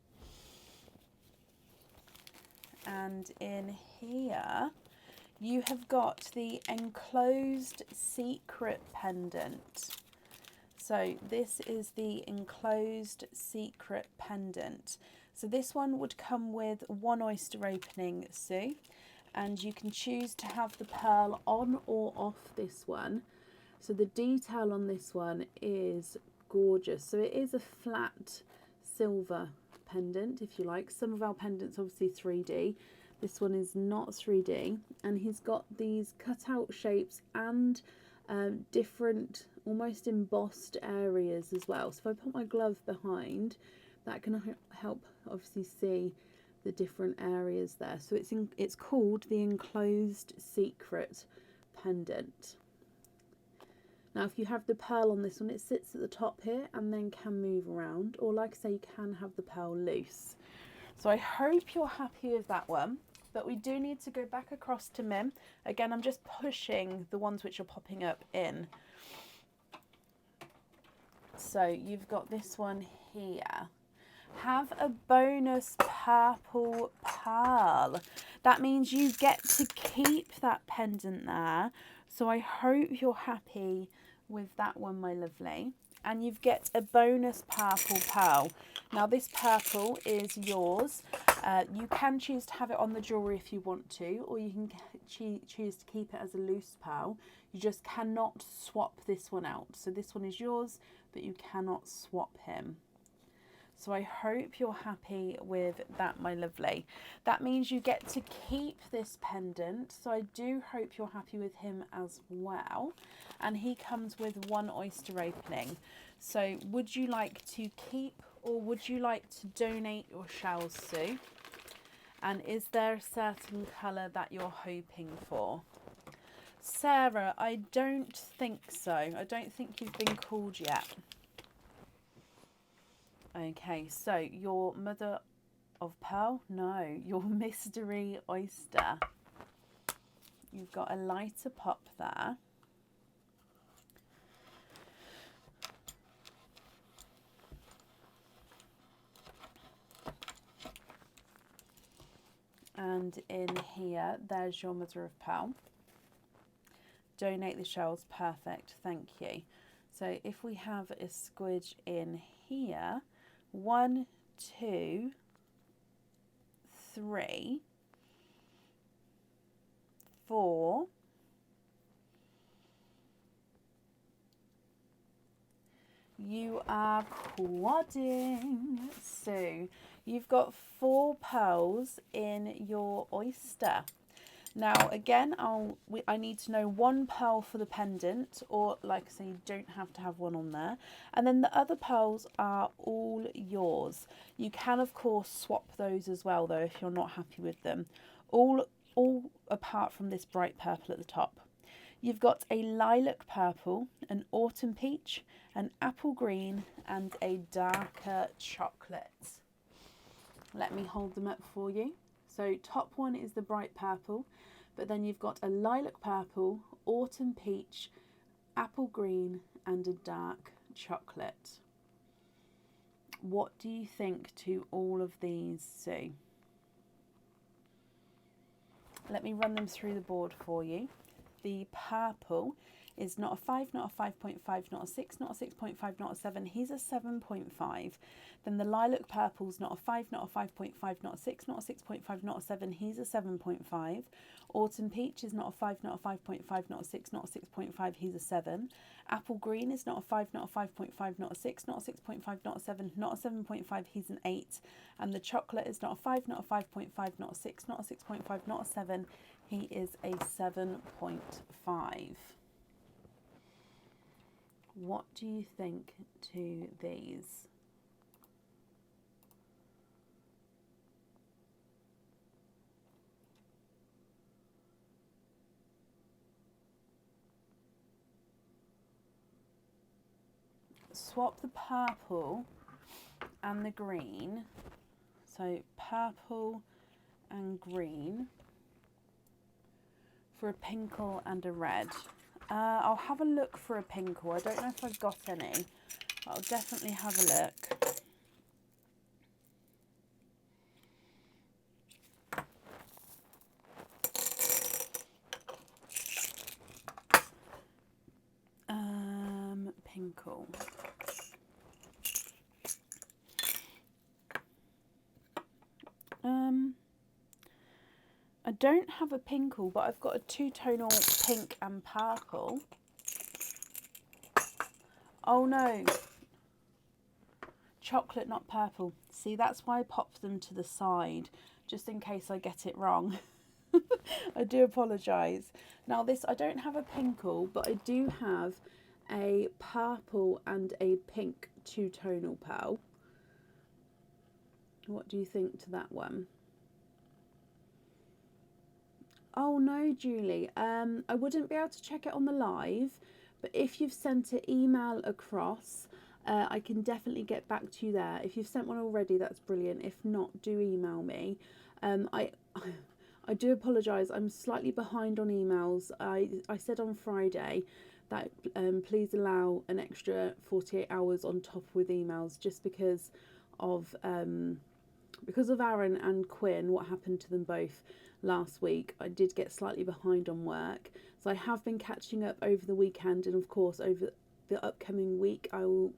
And in here, you have got the enclosed secret pendant. So this is the enclosed secret pendant. So this one would come with one oyster opening, Sue, and you can choose to have the pearl on or off this one. So the detail on this one is gorgeous. So it is a flat silver pendant, if you like. Some of our pendants obviously 3D. This one is not 3D, and he's got these cutout shapes and different almost embossed areas as well. So if I put my glove behind, that can help obviously see the different areas there. So it's called the enclosed secret pendant. Now if you have the pearl on this one, it sits at the top here and then can move around, or like I say, you can have the pearl loose. So I hope you're happy with that one. But we do need to go back across to Mim. Again, I'm just pushing the ones which are popping up in. So you've got this one here. Have a bonus purple pearl. That means you get to keep that pendant there. So I hope you're happy with that one, my lovely. And you get a bonus purple pearl. Now this purple is yours. You can choose to have it on the jewellery if you want to, or you can choose to keep it as a loose pearl. You just cannot swap this one out. So this one is yours, but you cannot swap him. So I hope you're happy with that, my lovely. That means you get to keep this pendant. So I do hope you're happy with him as well. And he comes with one oyster opening. So would you like to keep or would you like to donate your shells, Sue? And is there a certain colour that you're hoping for? Sarah, I don't think so. I don't think you've been called yet. Okay, so your mother of pearl? No, your mystery oyster. You've got a lighter pop there. And in here, there's your mother of pearl. Donate the shells, perfect, thank you. So if we have a squidge in here, 1, 2, 3, 4, you are quadding. So you've got 4 pearls in your oyster. Now again, I need to know 1 pearl for the pendant, or like I say, you don't have to have one on there. And then the other pearls are all yours. You can of course swap those as well though if you're not happy with them. All apart from this bright purple at the top. You've got a lilac purple, an autumn peach, an apple green, and a darker chocolate. Let me hold them up for you. So top one is the bright purple, but then you've got a lilac purple, autumn peach, apple green, and a dark chocolate. What do you think to all of these, Sue? Let me run them through the board for you. The purple is not a 5, not a 5.5, not a 6, not a 6.5, not a 7. He's a 7.5. Then the lilac purple's not a 5, not a 5.5, not a 6, not a 6.5, not a 7. He's a 7.5. Autumn peach is not a 5, not a 5.5, not a 6, not a 6.5. He's a 7. Apple green is not a 5, not a 5.5, not a 6, not a 6.5, not a 7, not a 7.5. He's an 8. And the chocolate is not a 5, not a 5.5, not a 6, not a 6.5, not a 7. He is a 7.5. What do you think to these? Swap the purple and the green. So purple and green for a pinkle and a red. I'll have a look for a pinkle. I don't know if I've got any, but I'll definitely have a look. Pinkle. I don't have a pinkle, but I've got a 2-tonal pink and purple. Oh no, chocolate, not purple. See, that's why I popped them to the side, just in case I get it wrong. I do apologise. Now this, I don't have a pinkle, but I do have a purple and a pink 2-tonal pearl. What do you think to that one? Oh no, Julie, I wouldn't be able to check it on the live, but if you've sent an email across, I can definitely get back to you there. If you've sent one already, that's brilliant. If not, do email me. I do apologise, I'm slightly behind on emails. I said on Friday that please allow an extra 48 hours on top with emails, just because of Aaron and Quinn, what happened to them both last week. I did get slightly behind on work, so I have been catching up over the weekend, and of course over the upcoming week I will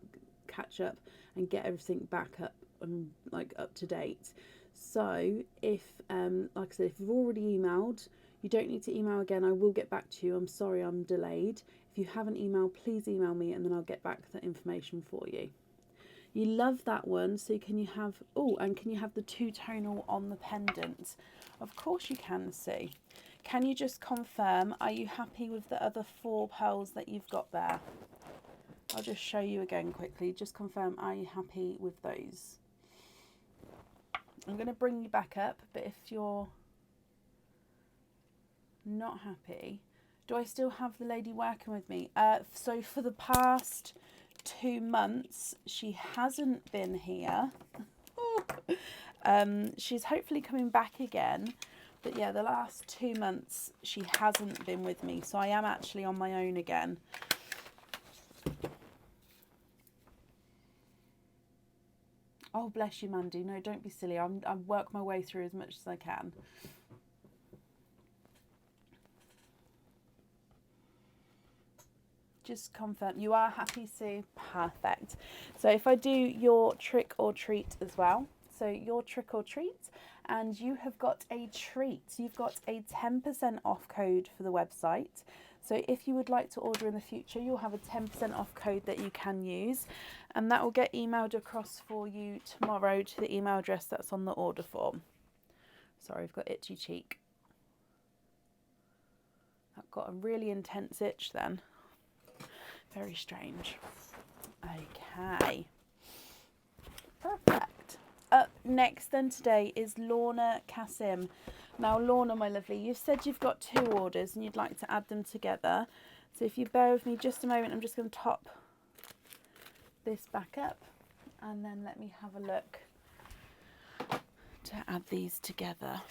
catch up and get everything back up and up to date. So if like I said, if you've already emailed, you don't need to email again. I will get back to you. I'm sorry I'm delayed. If you haven't emailed, please email me and then I'll get back the information for you. You love that one, so can you have, oh, and can you have the 2-tonal on the pendant? Of course you can, see. Can you just confirm, are you happy with the other 4 pearls that you've got there? I'll just show you again quickly. Just confirm, are you happy with those? I'm going to bring you back up, but if you're not happy, do I still have the lady working with me? So for the past 2 months she hasn't been here. She's hopefully coming back again. But yeah, the last 2 months she hasn't been with me. So I am actually on my own again. Oh, bless you, Mandy. No, don't be silly. I work my way through as much as I can. Just confirm. You are happy, Sue? Perfect. So if I do your trick or treat as well. So your trick or treat, and you have got a treat. You've got a 10% off code for the website. So if you would like to order in the future, you'll have a 10% off code that you can use. And that will get emailed across for you tomorrow to the email address that's on the order form. Sorry, I've got itchy cheek. I've got a really intense itch then. Very strange. Okay. Perfect. Up next then today is Lorna Kasim. Now Lorna, my lovely, you've said you've got 2 orders and you'd like to add them together. So if you bear with me just a moment, I'm just going to top this back up and then let me have a look to add these together.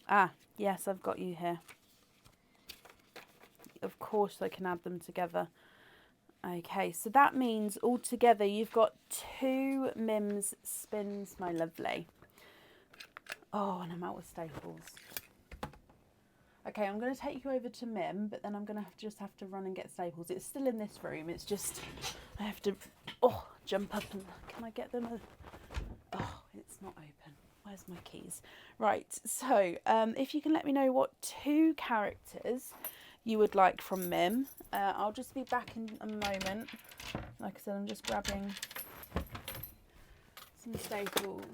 Ah, yes, I've got you here. Of course I can add them together. Okay, so that means altogether you've got 2 Mims spins, my lovely. Oh, and I'm out of staples. Okay, I'm going to take you over to Mim, but then I'm going to just have to run and get staples. It's still in this room. It's just, I have to, jump up and, can I get them? Oh, it's not open. Where's my keys? Right, so if you can let me know what 2 characters you would like from Mim. I'll just be back in a moment. Like I said, I'm just grabbing some staples.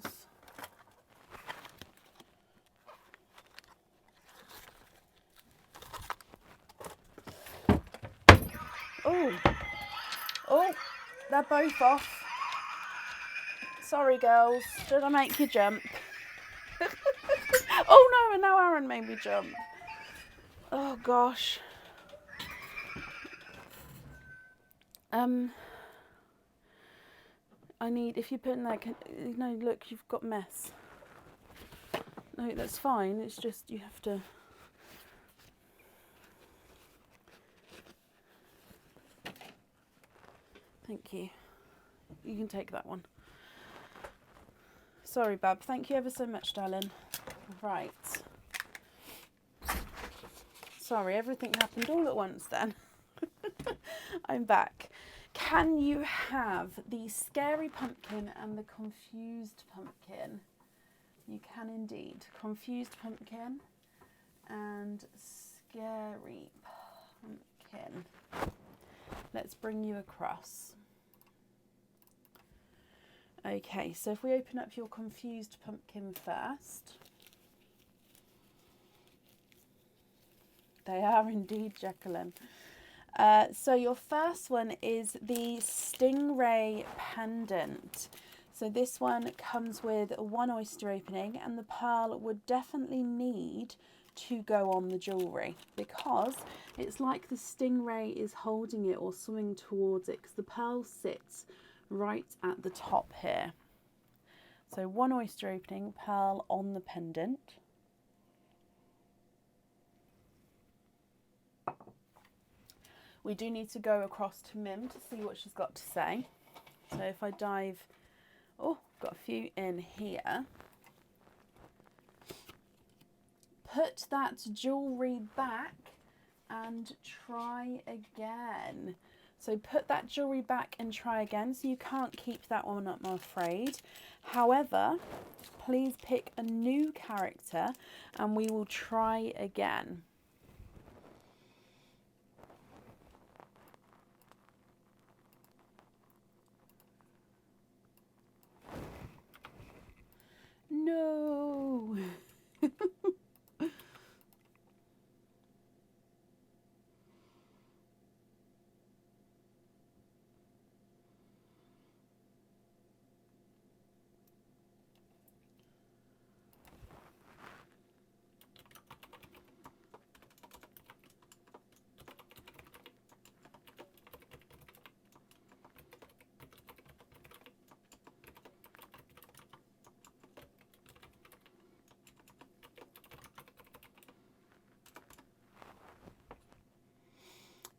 Oh, they're both off. Sorry, girls. Did I make you jump? Oh no, and now Aaron made me jump. Oh gosh. I need, if you put in there, no, look, you've got mess. No, that's fine. It's just you have to. Thank you. You can take that one. Sorry, Bab. Thank you ever so much, darling. Right. Sorry, everything happened all at once then. I'm back. Can you have the scary pumpkin and the confused pumpkin? You can indeed. Confused pumpkin and scary pumpkin. Let's bring you across. Okay, so if we open up your confused pumpkin first. They are indeed, Jacqueline. So your first one is the Stingray pendant. So this one comes with 1 oyster opening, and the pearl would definitely need to go on the jewellery because it's like the stingray is holding it or swimming towards it, because the pearl sits right at the top here. So 1 oyster opening, pearl on the pendant. We do need to go across to Mim to see what she's got to say. So if I dive, got a few in here. Put that jewellery back and try again. So put that jewellery back and try again. So you can't keep that one up, I'm afraid. However, please pick a new character and we will try again. No.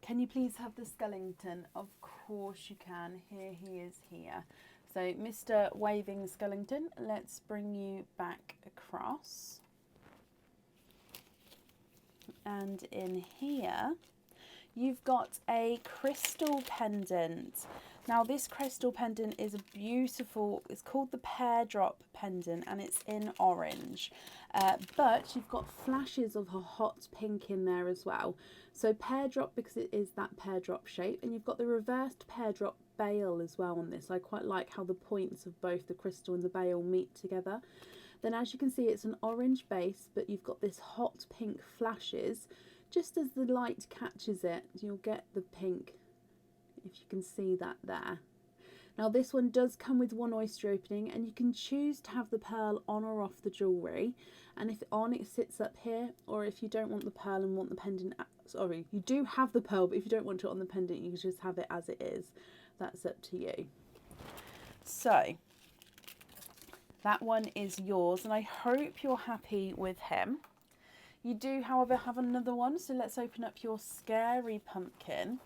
Can you please have the skeleton? Of course you can. Here he is here. So Mr. Waving Skellington, let's bring you back across. And in here, you've got a crystal pendant. Now this crystal pendant is a beautiful, it's called the Pear Drop pendant and it's in orange. But you've got flashes of a hot pink in there as well. So pear drop because it is that pear drop shape, and you've got the reversed pear drop bail as well on this. I quite like how the points of both the crystal and the bail meet together. Then as you can see, it's an orange base, but you've got this hot pink flashes. Just as the light catches it, you'll get the pink, if you can see that there. Now this one does come with one oyster opening, and you can choose to have the pearl on or off the jewellery. And if on, it sits up here, or if you don't want the pearl and want the pendant, sorry, you do have the pearl, but if you don't want it on the pendant, you can just have it as it is. That's up to you. So that one is yours, and I hope you're happy with him. You do, however, have another one, so let's open up your scary pumpkin.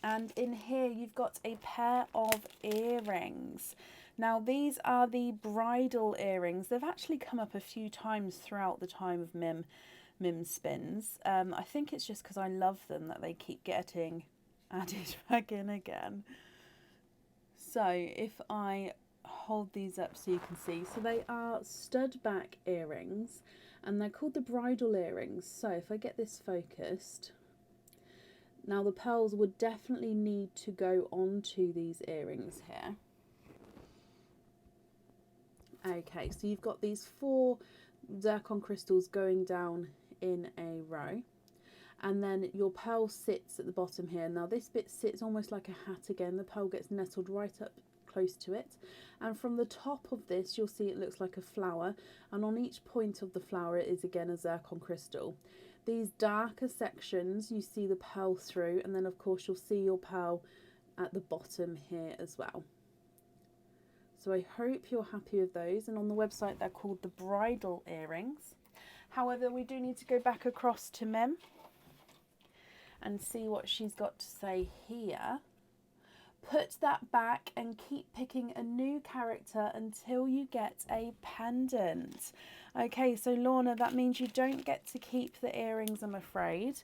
And in here you've got a pair of earrings. Now these are the bridal earrings. They've actually come up a few times throughout the time of Mims spins. I think it's just because I love them that they keep getting added back in again. So if I hold these up so you can see, so they are stud back earrings and they're called the bridal earrings. So if I get this focused, now the pearls would definitely need to go onto these earrings here. Okay, so you've got these 4 zircon crystals going down in a row, and then your pearl sits at the bottom here. Now this bit sits almost like a hat again. The pearl gets nestled right up close to it, and from the top of this you'll see it looks like a flower, and on each point of the flower it is again a zircon crystal. These darker sections you see the pearl through, and then of course you'll see your pearl at the bottom here as well. So I hope you're happy with those, and on the website they're called the bridal earrings. However, we do need to go back across to Mim and see what she's got to say here. Put that back and keep picking a new character until you get a pendant. Okay, so Lorna, that means you don't get to keep the earrings, I'm afraid,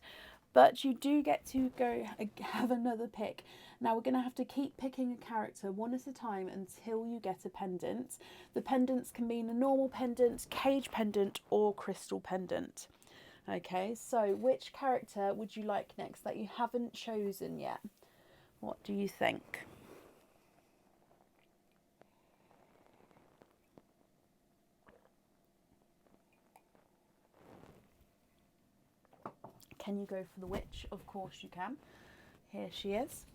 but you do get to go have another pick. Now we're going to have to keep picking a character one at a time until you get a pendant. The pendants can mean a normal pendant, cage pendant, or crystal pendant. Okay, so which character would you like next that you haven't chosen yet? What do you think? Can you go for the witch? Of course you can. Here she is.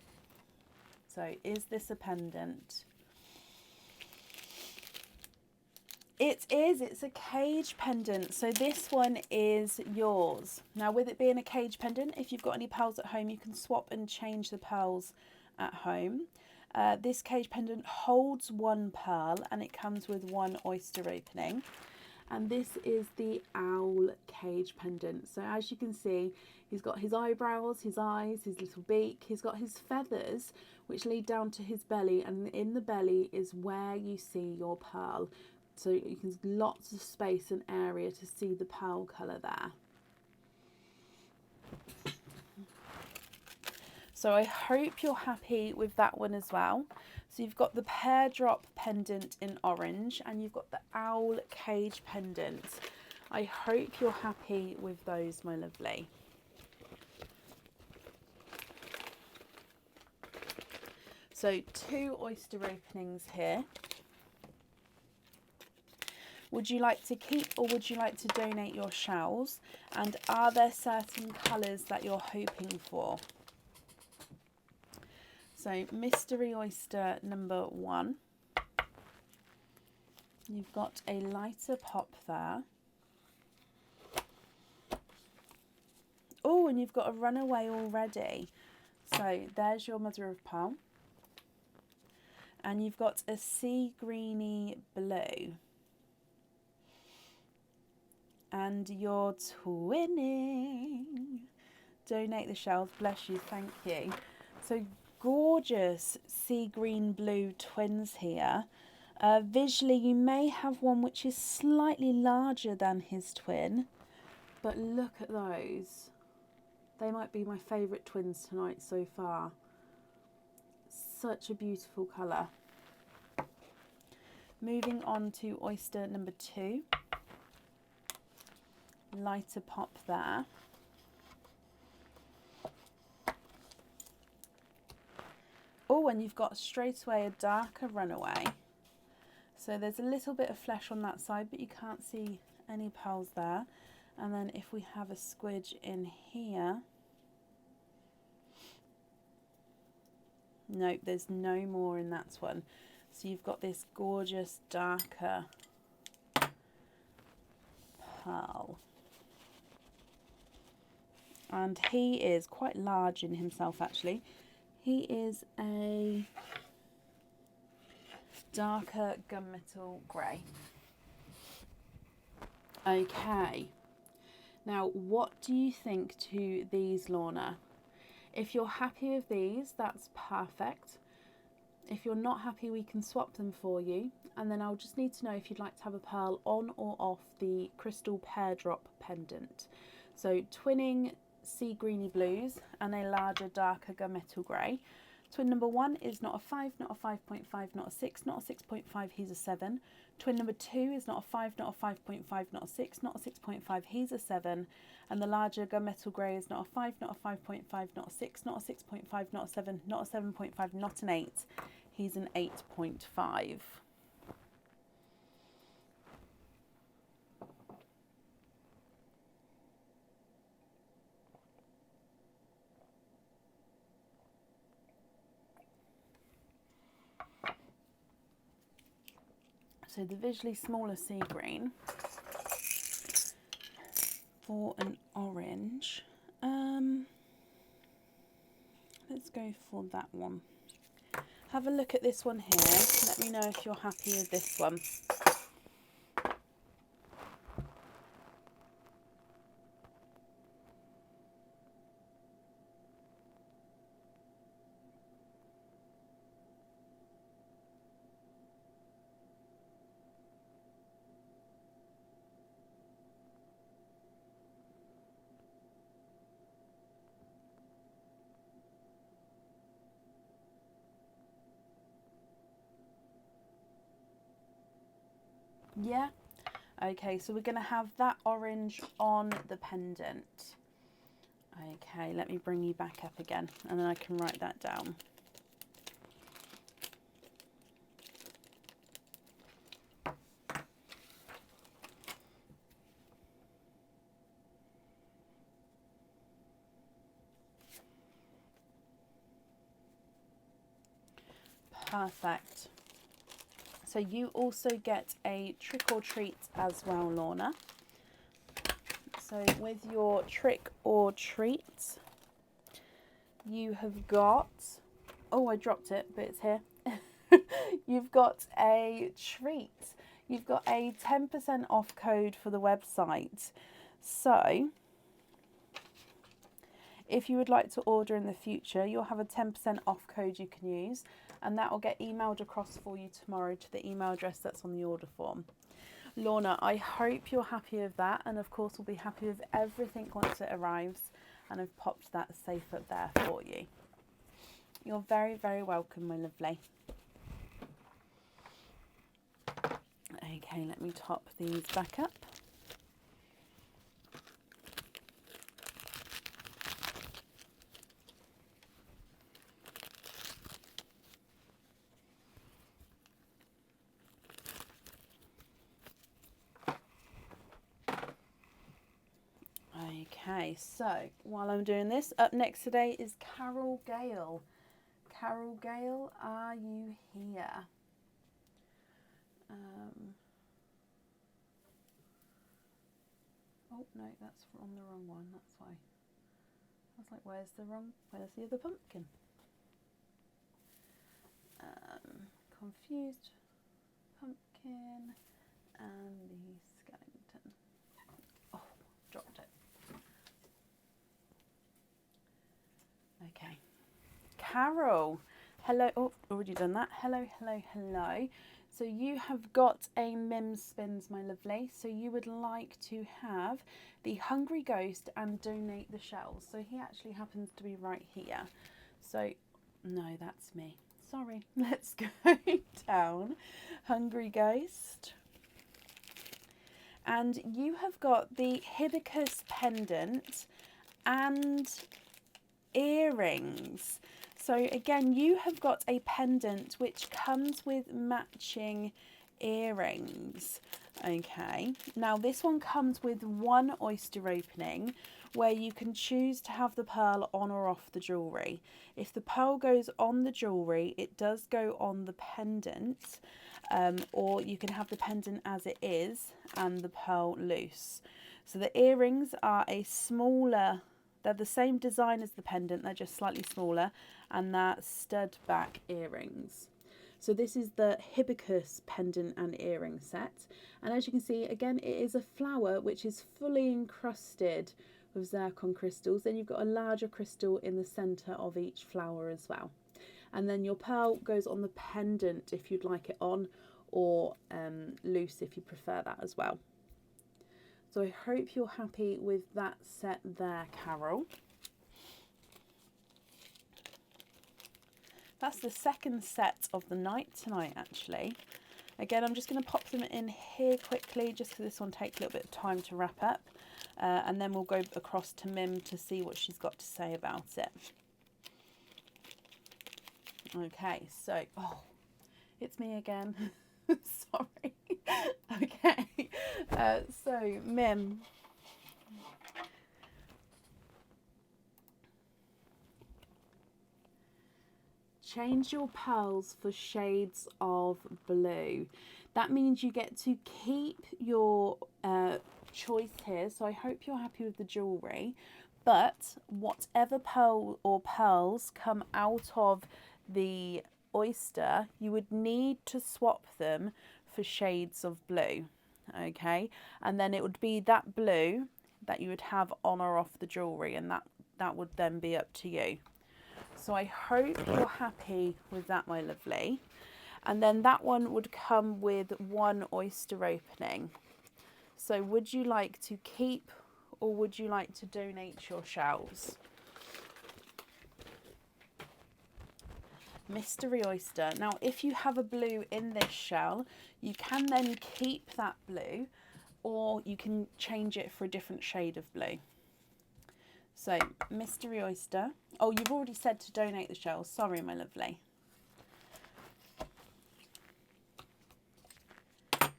So is this a pendant? It is. It's a cage pendant. So this one is yours. Now with it being a cage pendant, if you've got any pearls at home, you can swap and change the pearls at home. This cage pendant holds 1 pearl and it comes with 1 oyster opening. And this is the owl cage pendant. So as you can see, he's got his eyebrows, his eyes, his little beak. He's got his feathers, which lead down to his belly. And in the belly is where you see your pearl. So you can lots of space and area to see the pearl colour there. So I hope you're happy with that one as well. So you've got the pear drop pendant in orange and you've got the owl cage pendant. I hope you're happy with those, my lovely. So 2 oyster openings here. Would you like to keep or would you like to donate your shells? And are there certain colours that you're hoping for? So mystery oyster number 1. You've got a lighter pop there. Oh, and you've got a runaway already. So there's your mother of pearl. And you've got a sea greeny blue. And you're twinning. donate the shells. Bless you, thank you. So gorgeous sea green blue twins here. Visually, you may have one which is slightly larger than his twin, but look at those. They might be my favourite twins tonight so far. Such a beautiful colour. Moving on to oyster number 2. Lighter pop there. Oh, and you've got straight away a darker runaway. So there's a little bit of flesh on that side, but you can't see any pearls there. And then if we have a squidge in here, nope, there's no more in that one. So you've got this gorgeous darker pearl. And he is quite large in himself actually. He is a darker gunmetal grey. Okay, now what do you think to these, Lorna? If you're happy with these, that's perfect. If you're not happy, we can swap them for you. And then I'll just need to know if you'd like to have a pearl on or off the crystal pear drop pendant. So twinning sea greeny blues and a larger darker gunmetal grey. Twin number 1 is not a 5, not a 5.5, not a 6, not a 6.5, he's a 7. Twin number 2 is not a 5, not a 5.5, not a 6, not a 6.5, he's a 7. And the larger gunmetal grey is not a 5, not a 5.5, not a 6, not a 6.5, not a 7, not a 7.5, not an 8. He's an 8.5. So the visually smaller sea green for an orange. Let's go for that one. Have a look at this one here. Let me know if you're happy with this one. Yeah? Okay, so we're going to have that orange on the pendant. Okay, let me bring you back up again and then I can write that down. Perfect. So you also get a trick or treat as well, Lorna. So with your trick or treat, you have got, oh, I dropped it, but it's here. You've got a treat. You've got a 10% off code for the website. So if you would like to order in the future, you'll have a 10% off code you can use, and that will get emailed across for you tomorrow to the email address that's on the order form. Lorna, I hope you're happy with that, and of course we'll be happy with everything once it arrives, and I've popped that safe up there for you. You're very, very welcome, my lovely. Okay, let me top these back up. Okay, so while I'm doing this, up next today is Carol Gale. Carol Gale, are you here? Oh no, that's on the wrong one, that's why. I was like, where's the other pumpkin? Confused pumpkin and the skeleton. Oh, dropped it. Carol. Hello. Oh, already done that. Hello, hello, hello. So you have got a Mims Spins, my lovely. So you would like to have the Hungry Ghost and donate the shells. So he actually happens to be right here. So, no, that's me. Sorry. Let's go down. Hungry Ghost. And you have got the hibiscus pendant and earrings. So again, you have got a pendant which comes with matching earrings. Okay, now this one comes with one oyster opening where you can choose to have the pearl on or off the jewellery. If the pearl goes on the jewellery, it does go on the pendant, or you can have the pendant as it is and the pearl loose. So the earrings are a smaller, they're the same design as the pendant, they're just slightly smaller, and they're stud back earrings. So this is the hibiscus pendant and earring set. And as you can see, again, it is a flower which is fully encrusted with zircon crystals. Then you've got a larger crystal in the centre of each flower as well. And then your pearl goes on the pendant if you'd like it on, or loose if you prefer that as well. So I hope you're happy with that set there, Carol. That's the second set of the night tonight, actually. Again, I'm just going to pop them in here quickly, just because this one takes a little bit of time to wrap up. And then we'll go across to Mim to see what she's got to say about it. Okay, so, oh, it's me again. Sorry. Okay, so Mim. Change your pearls for shades of blue. That means you get to keep your choice here. So I hope you're happy with the jewellery. But whatever pearl or pearls come out of the oyster, you would need to swap them for shades of blue. Okay, and then it would be that blue that you would have on or off the jewellery, and that would then be up to you. So I hope you're happy with that, my lovely. And then that one would come with one oyster opening. So would you like to keep, or would you like to donate your shells? Mystery oyster. Now, if you have a blue in this shell, you can then keep that blue, or you can change it for a different shade of blue. So, mystery oyster. Oh, you've already said to donate the shells. Sorry, my lovely.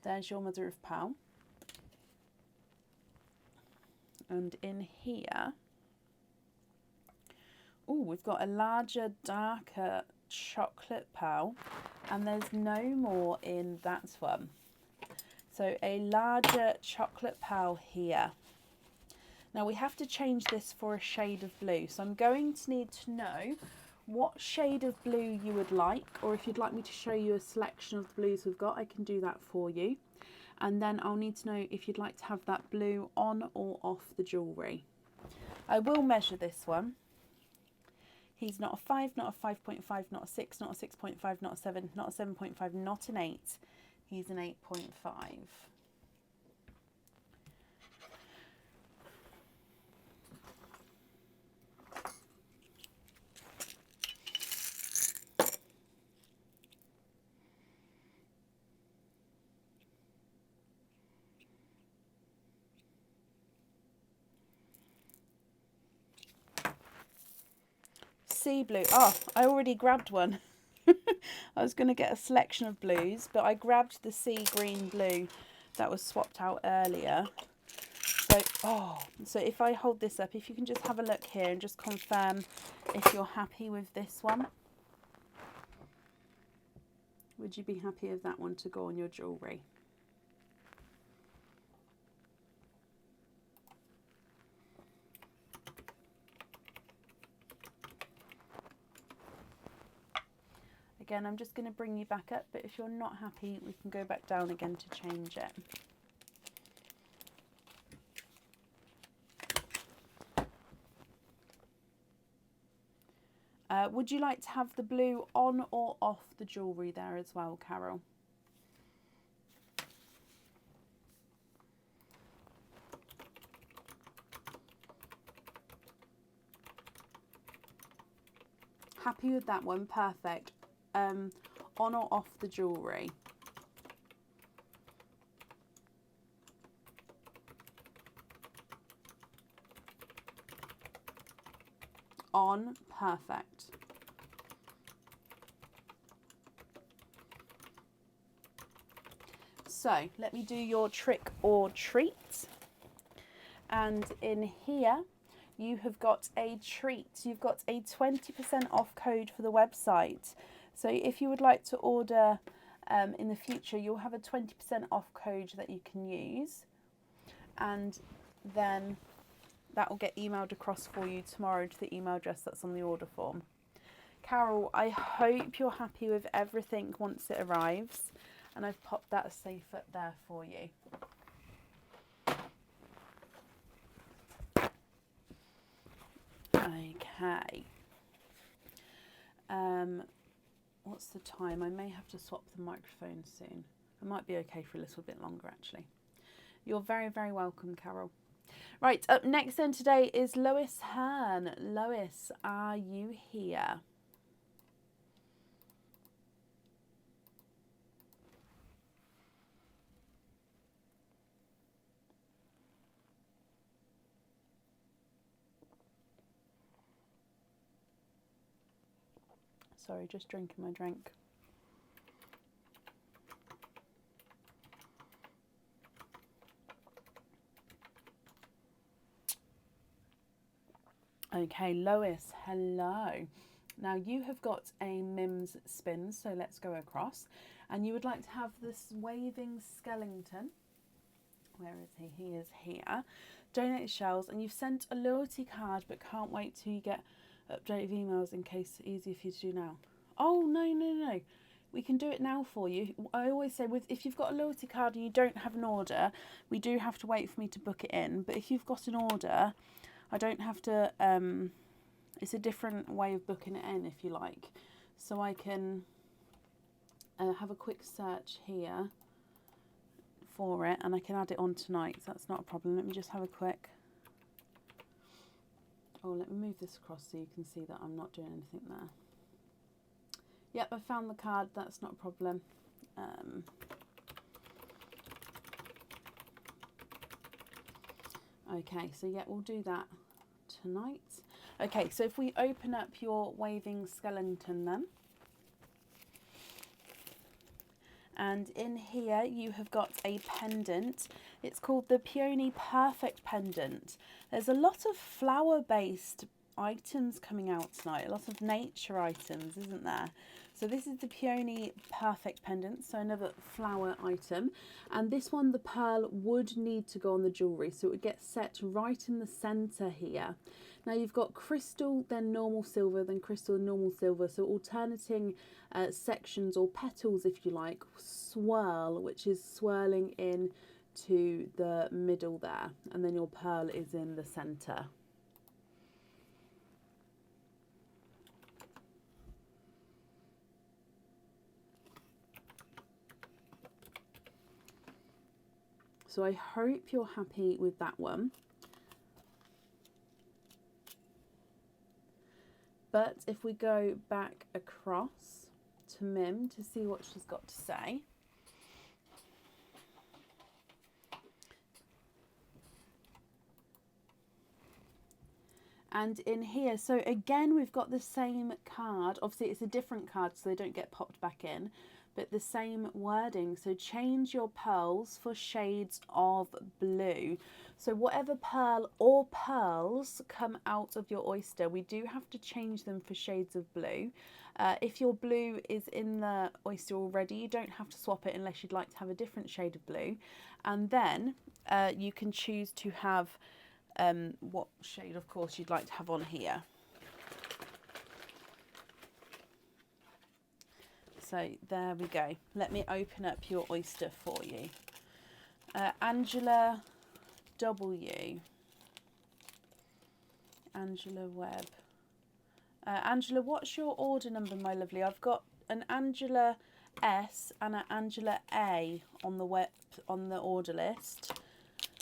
There's your mother of pearl. And in here, oh, we've got a larger, darker chocolate pearl, and there's no more in that one. So a larger chocolate pearl here. Now we have to change this for a shade of blue, so I'm going to need to know what shade of blue you would like, or if you'd like me to show you a selection of the blues we've got, I can do that for you. And then I'll need to know if you'd like to have that blue on or off the jewellery. I will measure this one. He's not a 5, not a 5.5, not a 6, not a 6.5, not a 7, not a 7.5, not an 8. He's an 8.5. Sea blue. Oh, I already grabbed one. I was going to get a selection of blues, but I grabbed the sea green blue that was swapped out earlier. So if I hold this up, if you can just have a look here and just confirm if you're happy with this one. Would you be happy with that one to go on your jewellery? Again, I'm just going to bring you back up, but if you're not happy, we can go back down again to change it. Would you like to have the blue on or off the jewellery there as well, Carol? Happy with that one? Perfect. On or off the jewellery? On. Perfect. So let me do your trick or treat. And in here you have got a treat. You've got a 20% off code for the website. So if you would like to order in the future, you'll have a 20% off code that you can use. And then that will get emailed across for you tomorrow to the email address that's on the order form. Carol, I hope you're happy with everything once it arrives. And I've popped that safe up there for you. Okay. What's the time? I may have to swap the microphone soon. I might be okay for a little bit longer actually. You're very, very welcome, Carol. Right, up next then today is Lois Hearn. Lois, are you here? Sorry, just drinking my drink. Okay, Lois, hello. Now you have got a Mims spin, so let's go across. And you would like to have this waving skeleton. Where is he? He is here. Donate shells, and you've sent a loyalty card, but can't wait till you get updated emails in case it's easier for you to do now. Oh, no. We can do it now for you. I always say, if you've got a loyalty card and you don't have an order, we do have to wait for me to book it in. But if you've got an order, I don't have to, it's a different way of booking it in, if you like. So I can have a quick search here for it, and I can add it on tonight, so that's not a problem. Let me just have a quick... Oh, let me move this across so you can see that I'm not doing anything there. Yep, I found the card, that's not a problem. Okay, so yeah, we'll do that tonight. Okay, so if we open up your waving skeleton then. And in here you have got a pendant. It's called the Peony Perfect Pendant. There's a lot of flower-based items coming out tonight, a lot of nature items, isn't there? So this is the Peony Perfect Pendant, so another flower item. And this one, the pearl would need to go on the jewellery, so it would get set right in the centre here. Now you've got crystal, then normal silver, then crystal and normal silver, so alternating sections or petals, if you like, swirl, which is swirling in to the middle there, and then your pearl is in the centre. So I hope you're happy with that one. But if we go back across to Mim to see what she's got to say. And in here, so again, we've got the same card. Obviously, it's a different card, so they don't get popped back in. But the same wording. So change your pearls for shades of blue. So whatever pearl or pearls come out of your oyster, we do have to change them for shades of blue. If your blue is in the oyster already, you don't have to swap it unless you'd like to have a different shade of blue. And then you can choose to have what shade, of course, you'd like to have on here. So there we go. Let me open up your oyster for you. Angela W. Angela Webb. Angela, what's your order number, my lovely? I've got an Angela S and an Angela A on the order list.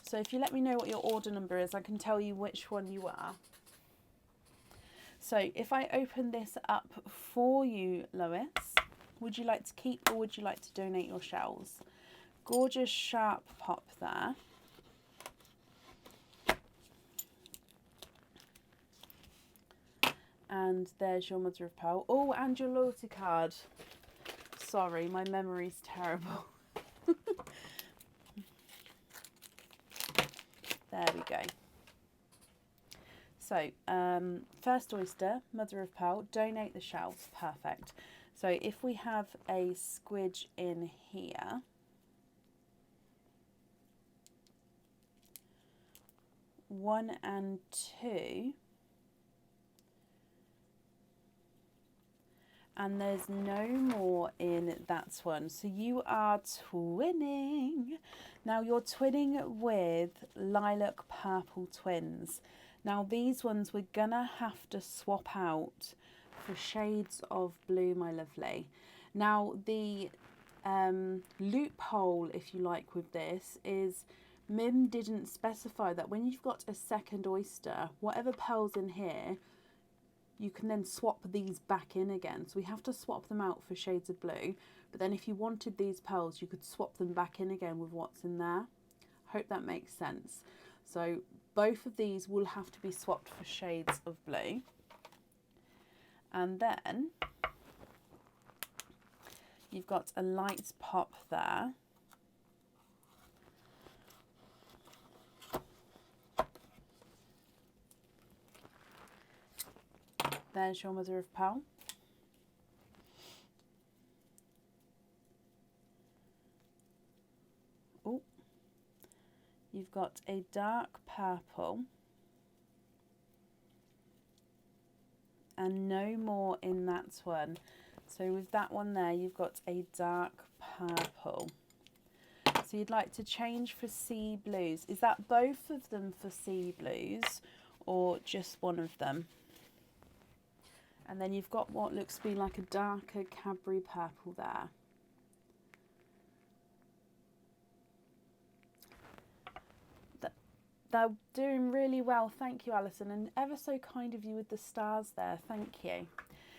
So if you let me know what your order number is, I can tell you which one you are. So if I open this up for you, Lois, would you like to keep or would you like to donate your shells? Gorgeous sharp pop there. And there's your mother of pearl. Oh, and your loyalty card. Sorry, my memory's terrible. There we go. So, first oyster, mother of pearl, donate the shells. Perfect. So if we have a squidge in here, one and two, and there's no more in that one. So you are twinning. Now you're twinning with lilac purple twins. Now these ones we're gonna have to swap out for shades of blue, my lovely. Now the loophole, if you like, with this is Mim didn't specify that when you've got a second oyster, whatever pearls in here, you can then swap these back in again. So we have to swap them out for shades of blue. But then if you wanted these pearls, you could swap them back in again with what's in there. Hope that makes sense. So both of these will have to be swapped for shades of blue. And then you've got a light pop there. There's your mother of pearl. Oh, you've got a dark purple. And no more in that one. So with that one there, you've got a dark purple. So you'd like to change for sea blues. Is that both of them for sea blues or just one of them? And then you've got what looks to be like a darker Cadbury purple there. They're doing really well, thank you, Alison, and ever so kind of you with the stars there, thank you.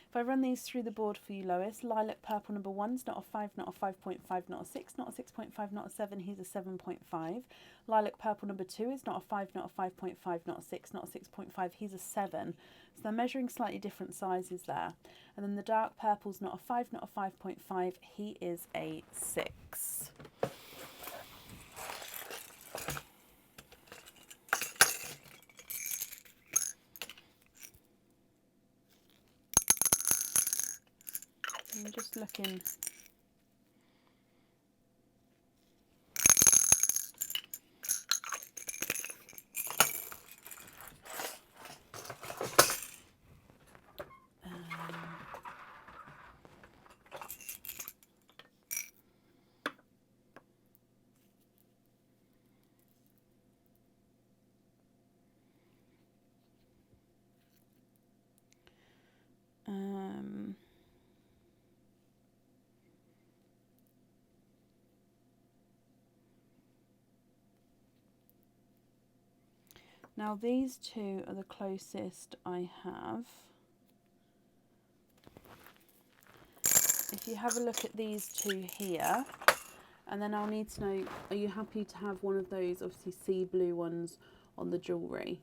If I run these through the board for you, Lois, lilac purple number 1 is not a 5, not a 5.5, not a 6, not a 6.5, not a 7, he's a 7.5. Lilac purple number 2 is not a 5, not a 5.5, not a 6, not a 6.5, he's a 7. So they're measuring slightly different sizes there. And then the dark purple's not a 5, not a 5.5, he is a 6. I'm just looking. Now these two are the closest I have. If you have a look at these two here, and then I'll need to know, are you happy to have one of those, obviously sea blue ones on the jewellery?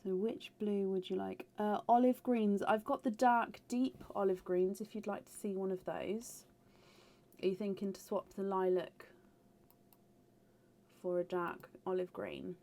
So which blue would you like? Olive greens. I've got the dark, deep olive greens if you'd like to see one of those. Are you thinking to swap the lilac for a dark olive green?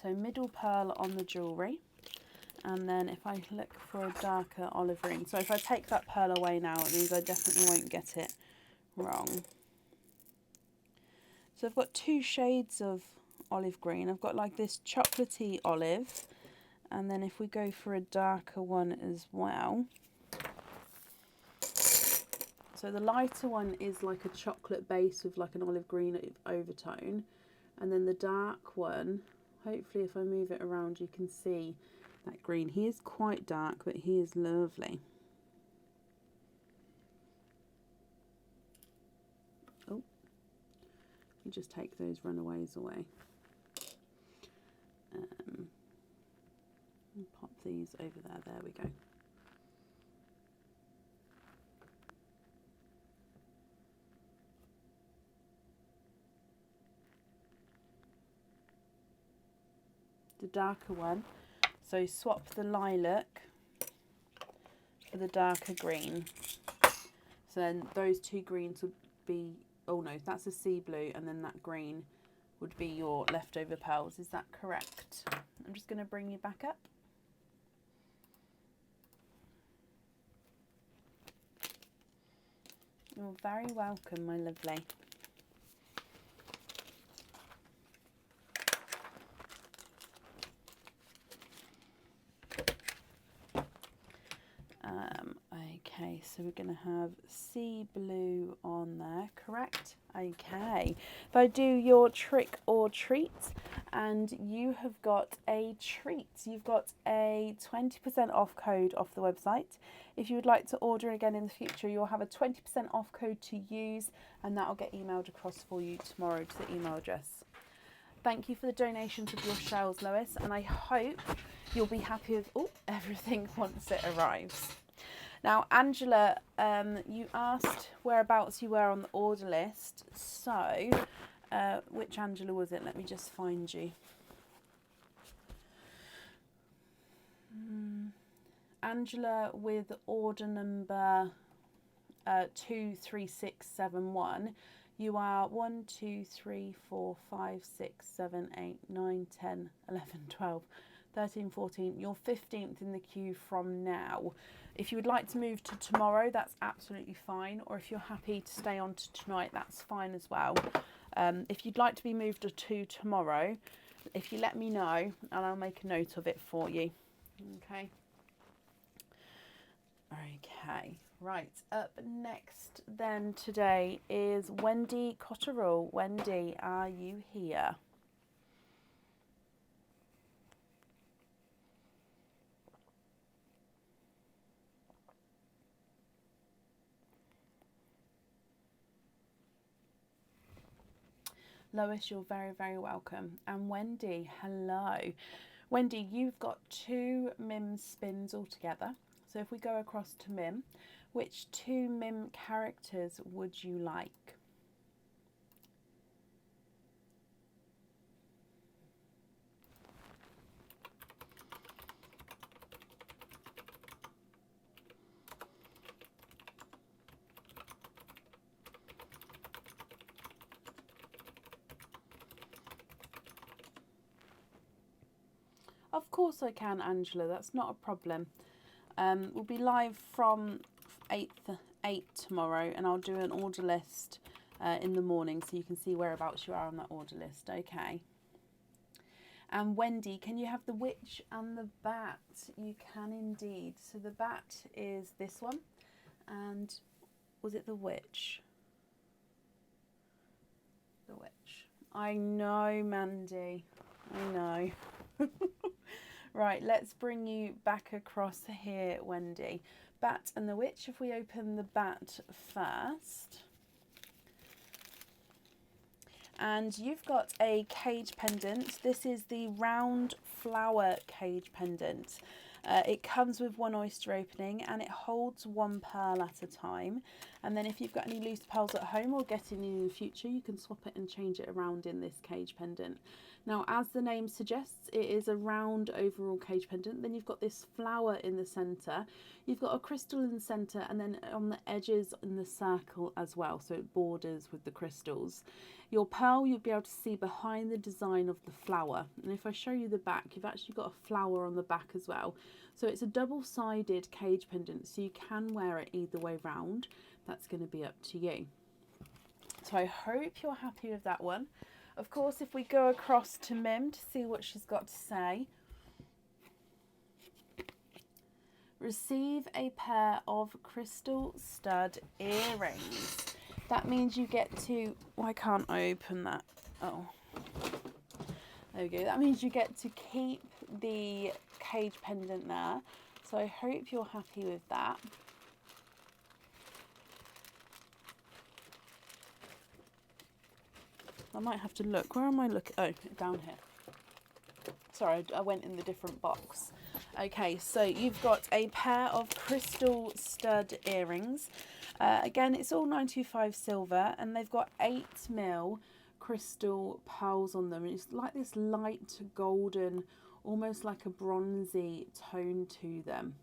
So middle pearl on the jewellery. And then if I look for a darker olive green. So if I take that pearl away now, it means I definitely won't get it wrong. So I've got 2 shades of olive green. I've got like this chocolatey olive. And then if we go for a darker one as well. So the lighter one is like a chocolate base with like an olive green overtone. And then the dark one, hopefully if I move it around you can see that green. He is quite dark, but he is lovely. Oh, you just take those runaways away. Pop these over there. There we go. The darker one. So swap the lilac for the darker green. So then those 2 greens would be, oh no, that's a sea blue, and then that green would be your leftover pearls. Is that correct? I'm just going to bring you back up. You're very welcome, my lovely. Okay, so we're going to have sea blue on there, correct? Okay, if I do your trick or treat, and you have got a treat. You've got a 20% off code off the website. If you would like to order again in the future, you'll have a 20% off code to use, and that will get emailed across for you tomorrow to the email address. Thank you for the donations of your shells, Lois, and I hope you'll be happy with everything once it arrives. Now, Angela, you asked whereabouts you were on the order list. So, which Angela was it? Let me just find you. Angela with order number 23671. You are 1, 2, 3, 4, 5, 6, 7, 8, 9, 10, 11, 12, 13, 14. You're 15th in the queue from now. If you would like to move to tomorrow, that's absolutely fine. Or if you're happy to stay on to tonight, that's fine as well. If you'd like to be moved to tomorrow, if you let me know, and I'll make a note of it for you. Okay. Okay. Right. Up next then today is Wendy Cotterill. Wendy, are you here? Lois, you're very, very welcome. And Wendy, hello. Wendy, you've got 2 Mims spins altogether. So if we go across to Mim, which 2 Mim characters would you like? Of course I can, Angela. That's not a problem. We'll be live from 8 tomorrow, and I'll do an order list in the morning so you can see whereabouts you are on that order list. Okay. And Wendy, can you have the witch and the bat? You can indeed. So the bat is this one, and was it the witch? The witch. I know, Mandy. I know. Right, let's bring you back across here, Wendy. Bat and the witch. If we open the bat first. And you've got a cage pendant. This is the round flower cage pendant. It comes with 1 oyster opening, and it holds 1 pearl at a time. And then if you've got any loose pearls at home or getting in the future, you can swap it and change it around in this cage pendant. Now, as the name suggests, it is a round overall cage pendant. Then you've got this flower in the centre. You've got a crystal in the centre, and then on the edges in the circle as well, so it borders with the crystals. Your pearl, you'll be able to see behind the design of the flower. And if I show you the back, you've actually got a flower on the back as well. So it's a double-sided cage pendant, so you can wear it either way round. That's going to be up to you. So I hope you're happy with that one. Of course, if we go across to Mim to see what she's got to say. Receive a pair of crystal stud earrings. That means you get to... Why can't I open that? Oh. There we go. That means you get to keep the cage pendant there. So I hope you're happy with that. I might have to look. Where am I looking? Oh, down here. Sorry, I went in the different box. Okay, so you've got a pair of crystal stud earrings. Again, it's all 925 silver, and they've got 8mm crystal pearls on them. It's like this light golden, almost like a bronzy tone to them.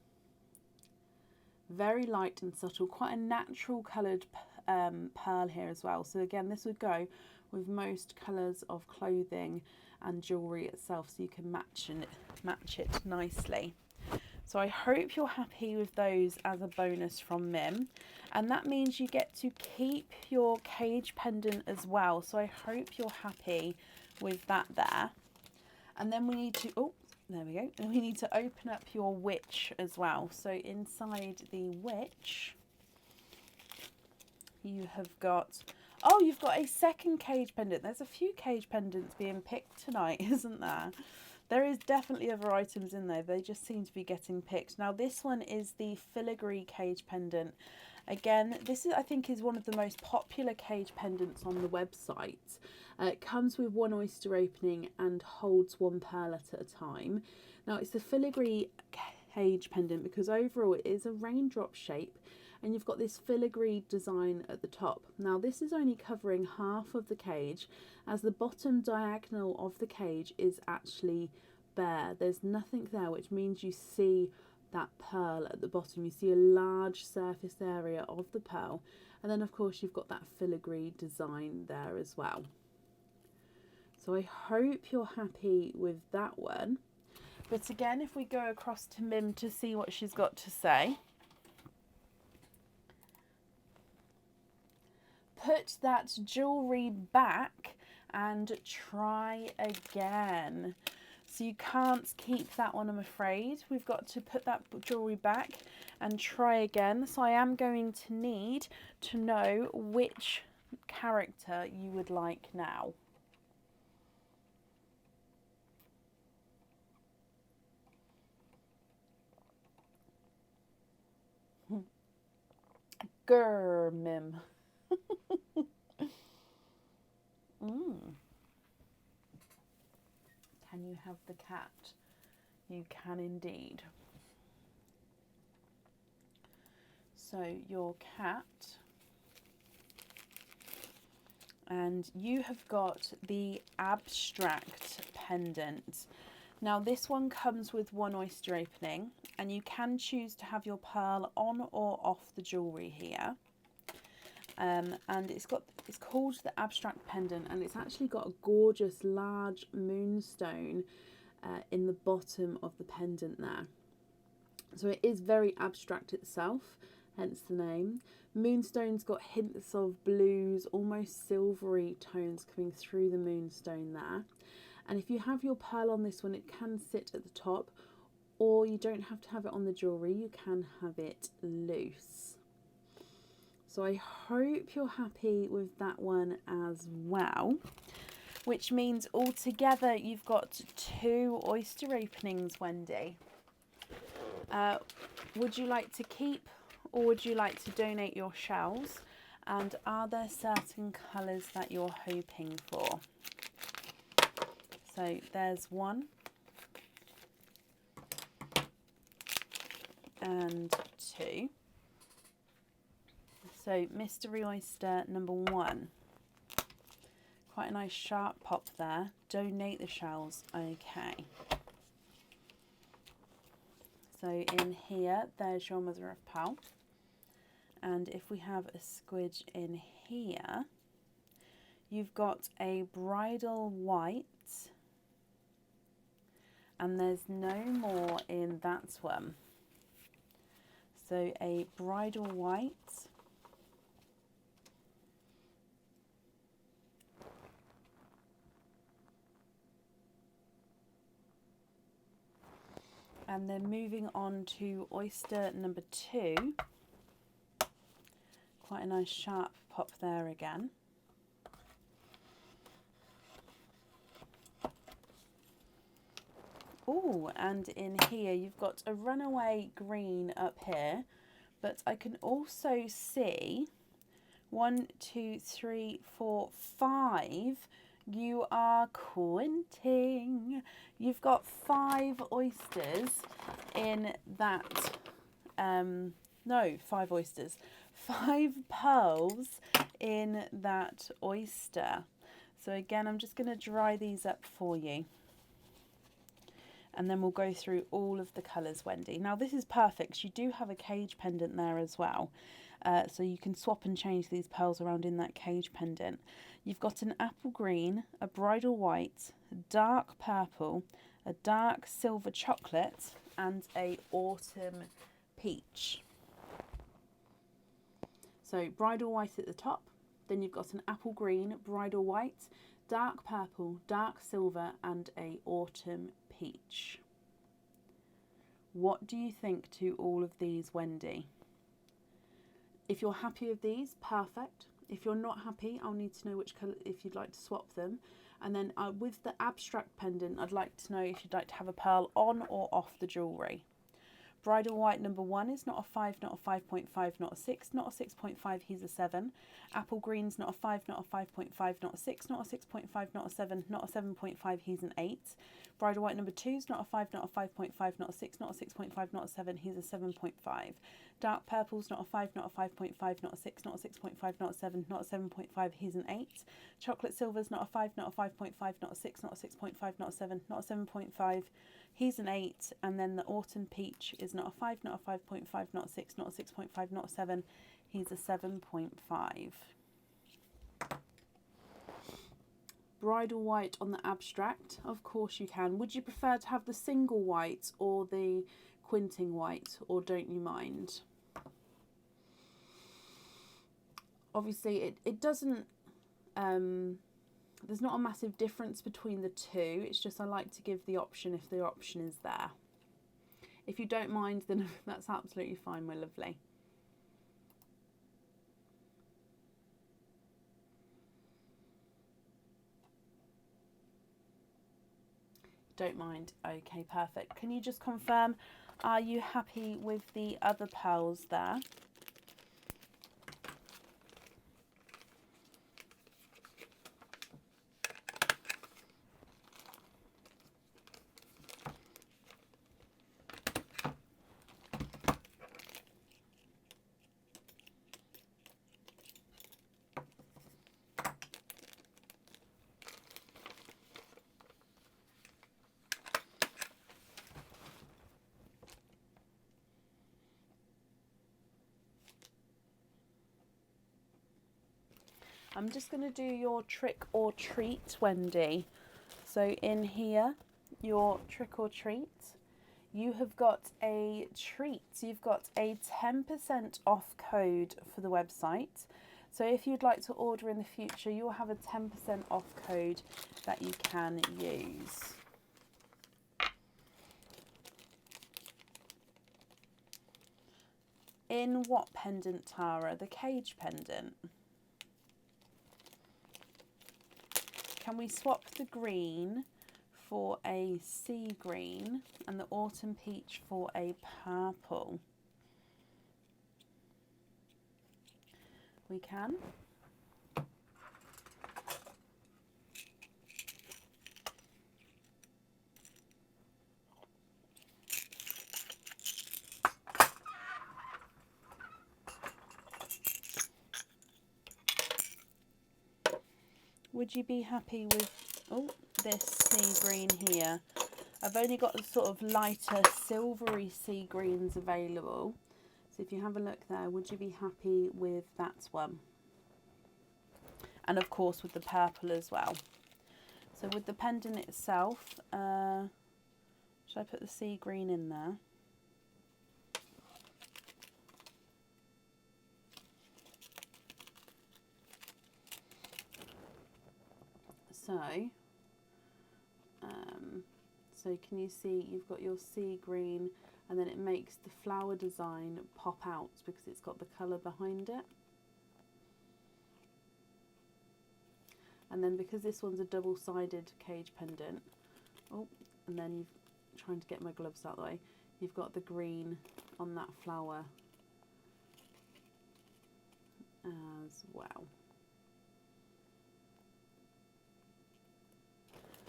Very light and subtle, quite a natural coloured pearl here as well. So again, this would go with most colours of clothing and jewellery itself, so you can match it nicely. So I hope you're happy with those as a bonus from Mim. And that means you get to keep your cage pendant as well. So I hope you're happy with that there. And then we need to, oh, there we go. And we need to open up your witch as well. So inside the witch, you have got, oh, you've got a second cage pendant. There's a few cage pendants being picked tonight, isn't there? There is definitely other items in there. They just seem to be getting picked. Now, this one is the filigree cage pendant. Again, this is, I think, is one of the most popular cage pendants on the website. It comes with one oyster opening and holds one pearlet at a time. Now, it's the filigree cage pendant because overall it is a raindrop shape, and you've got this filigree design at the top. Now, this is only covering half of the cage, as the bottom diagonal of the cage is actually bare. There's nothing there, which means you see that pearl at the bottom. You see a large surface area of the pearl, and then of course you've got that filigree design there as well. So I hope you're happy with that one. But again, if we go across to Mim to see what she's got to say. Put that jewellery back and try again. So you can't keep that one, I'm afraid. We've got to put that jewellery back and try again. So I am going to need to know which character you would like now. Grr, Mim. Can you have the cat? You can indeed. So your cat, and you have got the abstract pendant. Now this one comes with one oyster opening, and you can choose to have your pearl on or off the jewellery here. And it's called the abstract pendant, and it's actually got a gorgeous large moonstone in the bottom of the pendant there. So it is very abstract itself, hence the name. Moonstone's got hints of blues, almost silvery tones coming through the moonstone there. And if you have your pearl on this one, it can sit at the top, or you don't have to have it on the jewellery, you can have it loose. So I hope you're happy with that one as well, which means altogether you've got 2 oyster openings, Wendy. Would you like to keep, or would you like to donate your shells? And are there certain colours that you're hoping for? So there's 1 and 2. So mystery oyster number 1. Quite a nice sharp pop there. Donate the shells. Okay. So in here, there's your mother of pearl. And if we have a squidge in here, you've got a bridal white. And there's no more in that one. So a bridal white. And then moving on to oyster number 2. Quite a nice sharp pop there again. Oh, and in here you've got a runaway green up here, but I can also see 1, 2, 3, 4, 5. You are quinting. You've got 5 oysters in that. No, 5 oysters. 5 pearls in that oyster. So again, I'm just going to dry these up for you. And then we'll go through all of the colours, Wendy. Now this is perfect. You do have a cage pendant there as well. So you can swap and change these pearls around in that cage pendant. You've got an apple green, a bridal white, a dark purple, a dark silver chocolate, and a autumn peach. So bridal white at the top, then you've got an apple green, bridal white, dark purple, dark silver, and a autumn peach. What do you think to all of these, Wendy? If you're happy with these, perfect. If you're not happy, I'll need to know which colour, if you'd like to swap them. And then with the abstract pendant, I'd like to know if you'd like to have a pearl on or off the jewellery. Bridal white number 1 is not a 5, not a 5.5, not a 6, not a 6.5, he's a 7. Apple green's not a 5, not a 5.5, not a 6, not a 6.5, not a 7, not a 7.5, he's an 8. Bridal white number 2 is not a 5, not a 5.5, not a 6, not a 6.5, not a 7, he's a 7.5. Dark purple's not a 5, not a 5.5, not a 6, not a 6.5, not a 7, not a 7.5, he's an 8. Chocolate silver's not a 5, not a 5.5, not a 6, not a 6.5, not a 7, not a 7.5, he's an 8. And then the autumn peach is not a 5, not a 5.5, not a 6, not a 6.5, not a 7, he's a 7.5. Bridal white on the abstract, of course you can. Would you prefer to have the single white or the quinting white, or don't you mind? Obviously it doesn't, there's not a massive difference between the two, it's just I like to give the option if the option is there. If you don't mind, then that's absolutely fine, we're lovely. Don't mind. Okay, perfect. Can you just confirm, are you happy with the other pearls there? I'm just going to do your trick or treat, Wendy. So in here, your trick or treat, you have got a treat. You've got a 10% off code for the website. So if you'd like to order in the future, you'll have a 10% off code that you can use. In what pendant, Tara? The cage pendant. Can we swap the green for a sea green and the autumn peach for a purple? We can. Would you be happy with this sea green here? I've only got the sort of lighter silvery sea greens available. So if you have a look there, would you be happy with that one? And of course with the purple as well. So with the pendant itself, should I put the sea green in there? So can you see you've got your sea green, and then it makes the flower design pop out because it's got the colour behind it. And then because this one's a double-sided cage pendant, and then you've trying to get my gloves out of the way, you've got the green on that flower as well.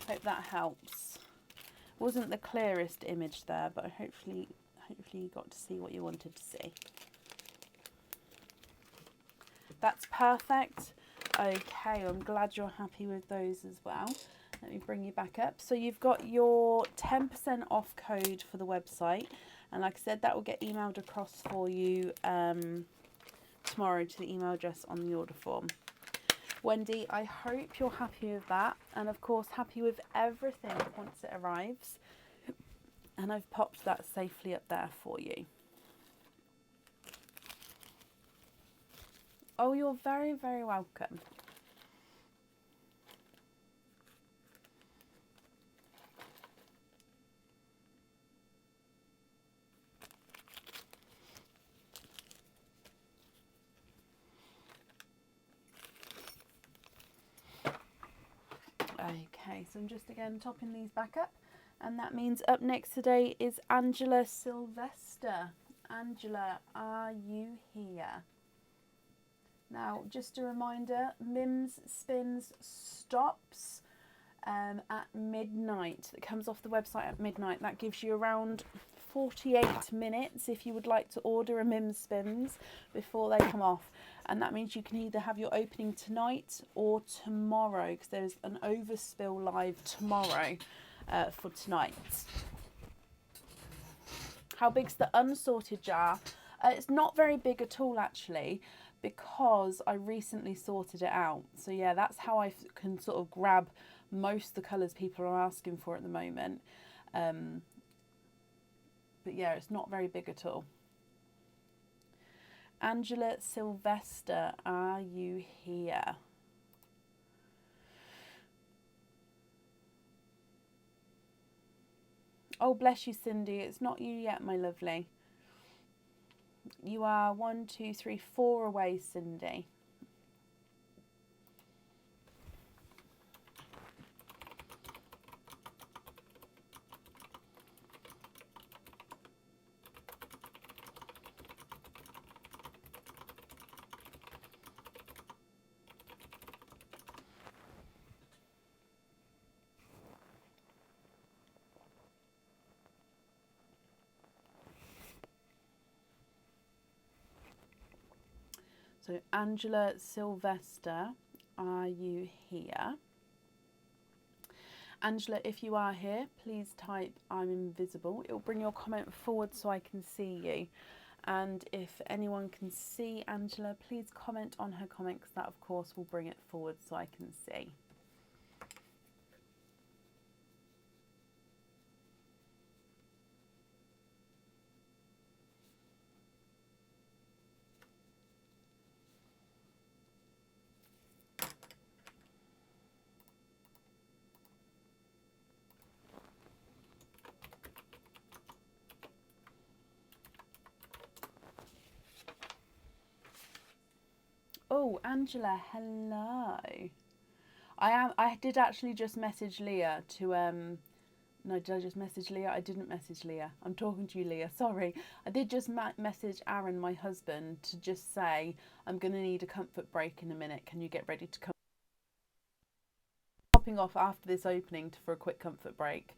Hope that helps. Wasn't the clearest image there, but hopefully you got to see what you wanted to see. That's perfect. Okay, I'm glad you're happy with those as well. Let me bring you back up. So you've got your 10% off code for the website, and like I said, that will get emailed across for you tomorrow to the email address on the order form. Wendy, I hope you're happy with that, and of course happy with everything once it arrives. And I've popped that safely up there for you. Oh, you're very, very welcome. Okay, so I'm just again topping these back up, and that means up next today is Angela Sylvester. Angela, are you here? Now, just a reminder, Mims Spins stops at midnight. It comes off the website at midnight. That gives you around 48 minutes if you would like to order a Mims Spins before they come off. And that means you can either have your opening tonight or tomorrow, because there's an overspill live tomorrow for tonight. How big's the unsorted jar? It's not very big at all, actually, because I recently sorted it out. So yeah, that's how I can sort of grab most of the colours people are asking for at the moment. But yeah, it's not very big at all. Angela Sylvester, are you here? Oh, bless you, Cindy. It's not you yet, my lovely. You are 1, 2, 3, 4 away, Cindy. So Angela Sylvester, are you here? Angela, if you are here, please type I'm invisible. It will bring your comment forward so I can see you. And if anyone can see Angela, please comment on her comment, because that of course will bring it forward so I can see. Oh, Angela, hello. I did actually just message Leah to no, did I just message Leah? I didn't message Leah. I'm talking to you, Leah. Sorry. I did just message Aaron, my husband, to just say I'm going to need a comfort break in a minute. Can you get ready to come? Popping off after this opening for a quick comfort break.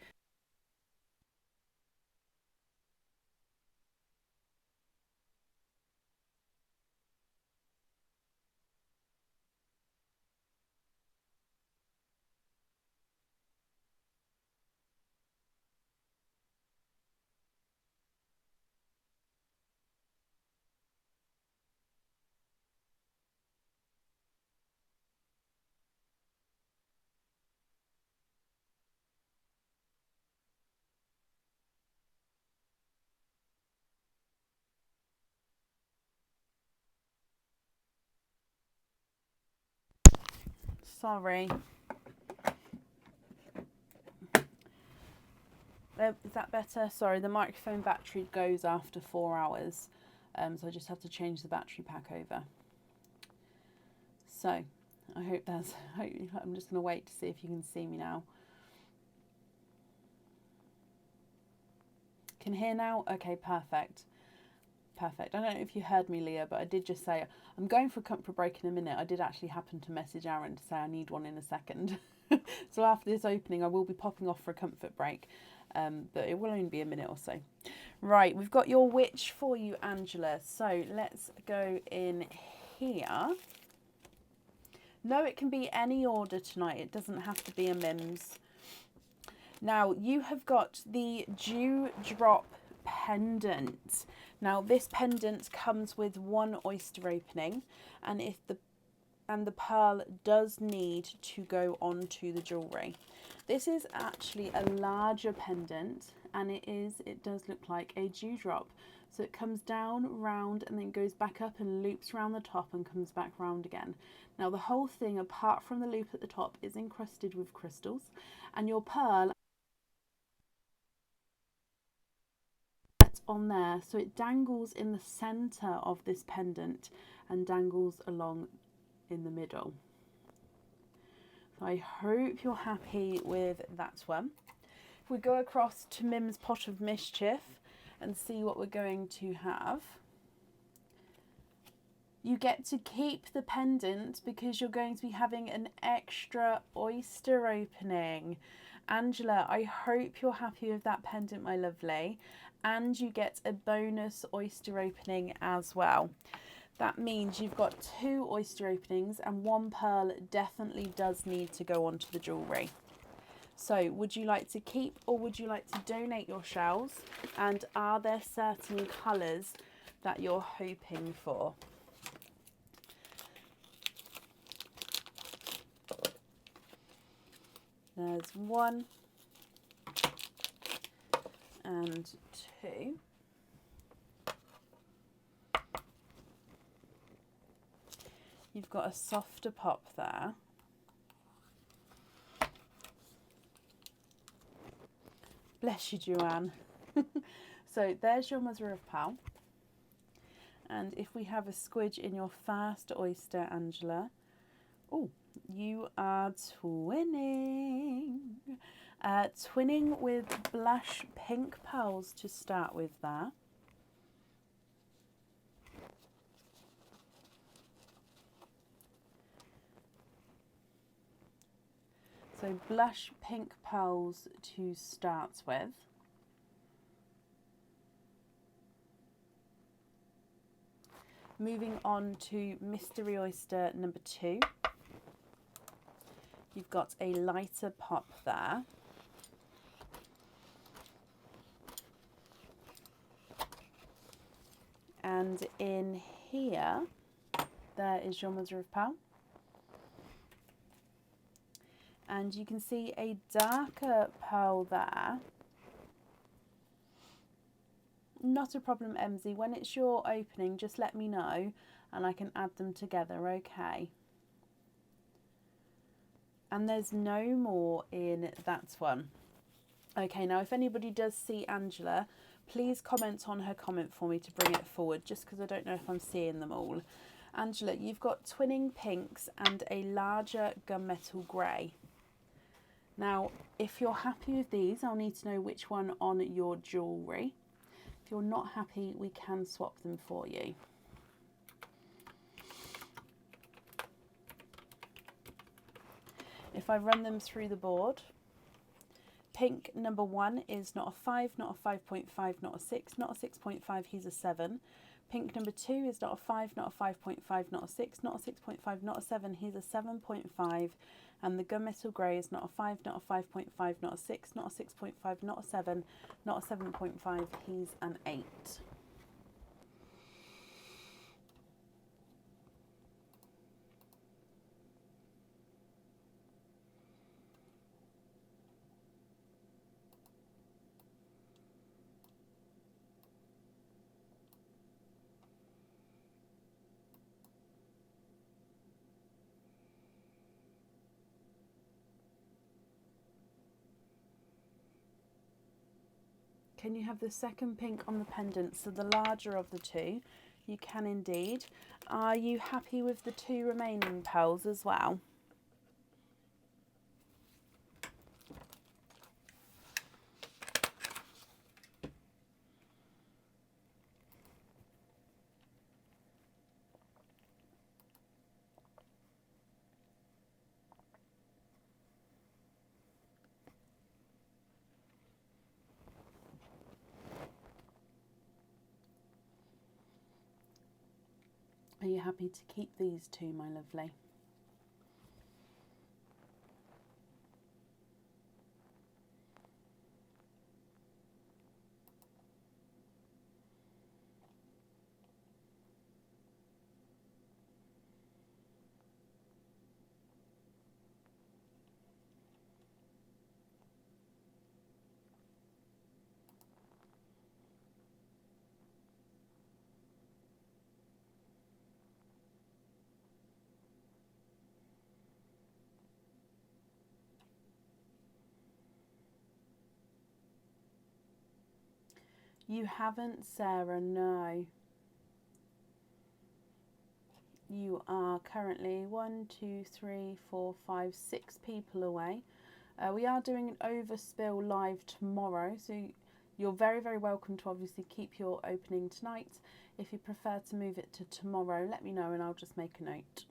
Sorry. Is that better? Sorry, the microphone battery goes after 4 hours. So I just have to change the battery pack over. So I hope that's, I'm just going to wait to see if you can see me now. Can hear now? Okay, perfect. Perfect. I don't know if you heard me, Leah, but I did just say I'm going for a comfort break in a minute. I did actually happen to message Aaron to say I need one in a second. So after this opening, I will be popping off for a comfort break. But it will only be a minute or so. Right, we've got your witch for you, Angela. So let's go in here. No, it can be any order tonight. It doesn't have to be a Mims. Now, you have got the Dewdrop pendant. Now, this pendant comes with one oyster opening, and the pearl does need to go onto the jewellery. This is actually a larger pendant, and it does look like a dewdrop. So it comes down, round, and then goes back up and loops around the top and comes back round again. Now the whole thing, apart from the loop at the top, is encrusted with crystals, and your pearl on there, so it dangles in the centre of this pendant and dangles along in the middle. So I hope you're happy with that one. If we go across to Mim's Pot of Mischief and see what we're going to have, you get to keep the pendant because you're going to be having an extra oyster opening. Angela, I hope you're happy with that pendant, my lovely. And you get a bonus oyster opening as well. That means you've got 2 oyster openings, and 1 pearl definitely does need to go onto the jewellery. So would you like to keep or would you like to donate your shells? And are there certain colours that you're hoping for? There's 1 and 2. You've got a softer pop there. Bless you, Joanne. So there's your mother of pearl. And if we have a squidge in your first oyster, Angela, oh, you are twinning. Twinning with blush pink pearls to start with there. So blush pink pearls to start with. Moving on to mystery oyster number 2. You've got a lighter pop there. And in here, there is your mother of pearl. And you can see a darker pearl there. Not a problem, Emsy. When it's your opening, just let me know and I can add them together, okay? And there's no more in that one. Okay, now if anybody does see Angela, please comment on her comment for me to bring it forward, just because I don't know if I'm seeing them all. Angela, you've got twinning pinks and a larger gunmetal grey. Now, if you're happy with these, I'll need to know which one on your jewellery. If you're not happy, we can swap them for you. If I run them through the board, pink number 1 is not a 5, not a 5.5, not a 6, not a 6.5, he's a 7. Pink number 2 is not a 5, not a 5.5, not a 6, not a 6.5, not a 7, he's a 7.5. And the gunmetal grey is not a 5, not a 5.5, not a 6, not a 6.5, not a 7, not a 7.5, he's an 8. Can you have the second pink on the pendant? So the larger of the two. You can indeed. Are you happy with the 2 remaining pearls as well? Are you happy to keep these 2, my lovely? You haven't, Sarah, no. You are currently 1, 2, 3, 4, 5, 6 people away. We are doing an overspill live tomorrow, so you're very, very welcome to obviously keep your opening tonight. If you prefer to move it to tomorrow, let me know and I'll just make a note.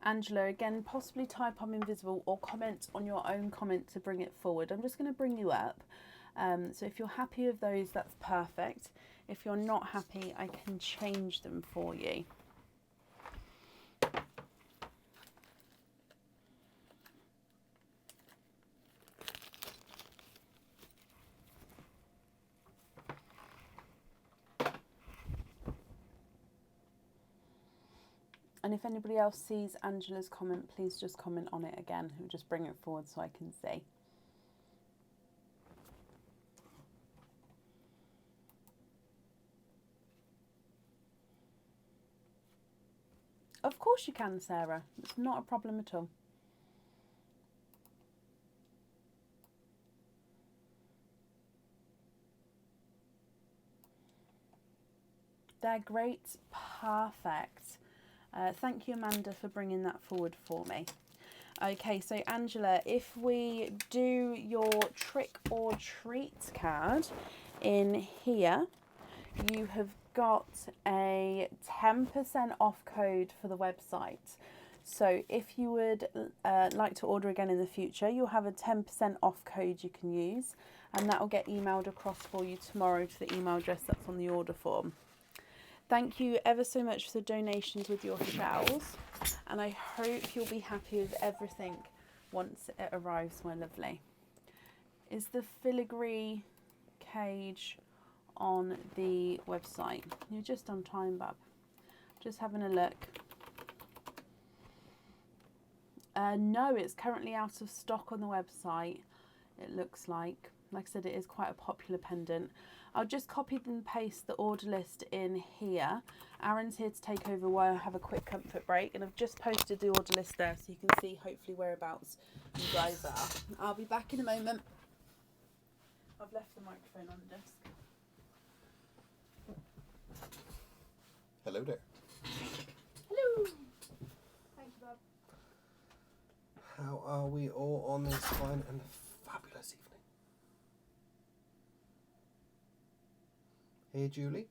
Angela, again, possibly type I'm invisible or comment on your own comment to bring it forward. I'm just going to bring you up. So if you're happy with those, that's perfect. If you're not happy, I can change them for you. And if anybody else sees Angela's comment, please just comment on it again and just bring it forward so I can see. Of course you can, Sarah. It's not a problem at all. They're great. Perfect. Thank you, Amanda, for bringing that forward for me. Okay, so Angela, if we do your trick or treat card in here, you have got a 10% off code for the website. So if you would like to order again in the future, you'll have a 10% off code you can use, and that will get emailed across for you tomorrow to the email address that's on the order form. Thank you ever so much for the donations with your shells, and I hope you'll be happy with everything once it arrives, my lovely. Is the filigree cage on the website? You're just on time, Bab. Just having a look. No, it's currently out of stock on the website, it looks like. Like I said, it is quite a popular pendant. I'll just copy and paste the order list in here. Aaron's here to take over while I have a quick comfort break, and I've just posted the order list there so you can see hopefully whereabouts you guys are. I'll be back in a moment. I've left the microphone on the desk. Hello there. Hello. Thank you, Bob. How are we all on this fine and fabulous evening? Hey, Julie.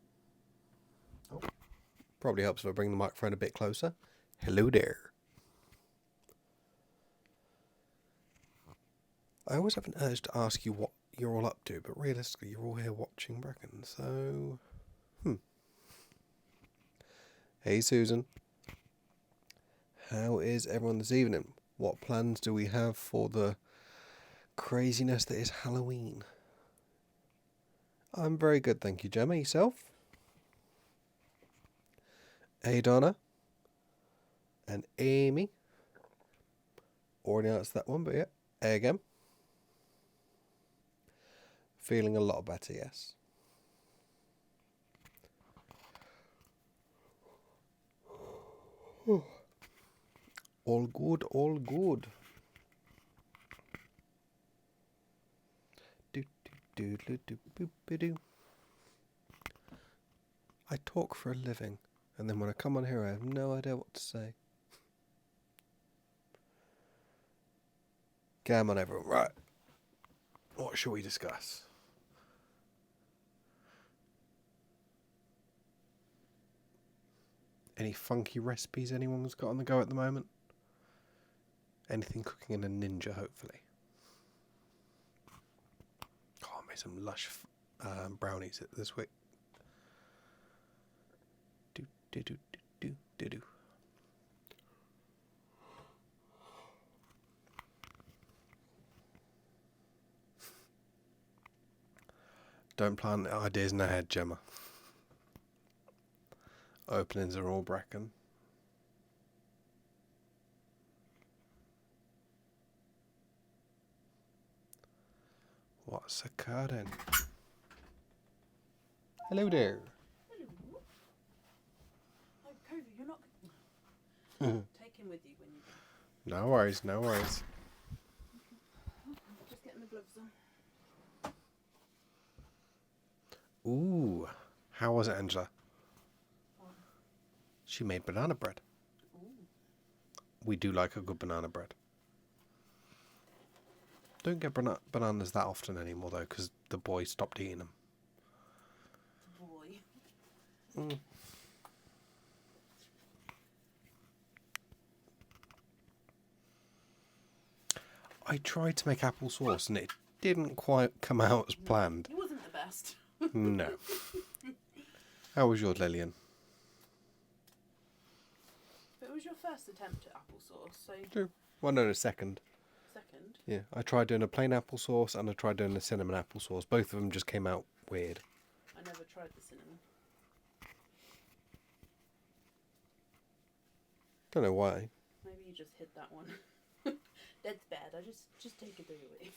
Oh, probably helps if I bring the microphone a bit closer. Hello there. I always have an urge to ask you what you're all up to, but realistically, you're all here watching Bracken, so... Hey, Susan. How is everyone this evening? What plans do we have for the craziness that is Halloween? I'm very good, thank you, Gemma. Yourself? Hey, Donna. And Amy. Already answered that one, but yeah. Hey again. Feeling a lot better, yes. All good, all good. Do, do, Doodle-doo-boop-a-doo. I talk for a living, and then when I come on here, I have no idea what to say. Come on, everyone. Right. What shall we discuss? Any funky recipes anyone's got on the go at the moment? Anything cooking in a ninja, hopefully. Oh, I made some lush brownies this week. Do. Don't plant ideas in the head, Gemma. Openings are all bracken. What's occurring? Hello there. Hello. Oh, Covey, you're not... Take him with you when you go. No worries, no worries. Just getting the gloves on. Ooh, how was it, Angela? What? She made banana bread. Ooh. We do like a good banana bread. Don't get bananas that often anymore, though, because the boy stopped eating them. Boy. Mm. I tried to make applesauce, and it didn't quite come out as planned. It wasn't the best. No. How was yours, Lillian? But it was your first attempt at applesauce, so... True. Well, no, second. Second? Yeah, I tried doing a plain applesauce and I tried doing a cinnamon applesauce. Both of them just came out weird. I never tried the cinnamon. Don't know why. Maybe you just hid that one. That's bad. I just take it away.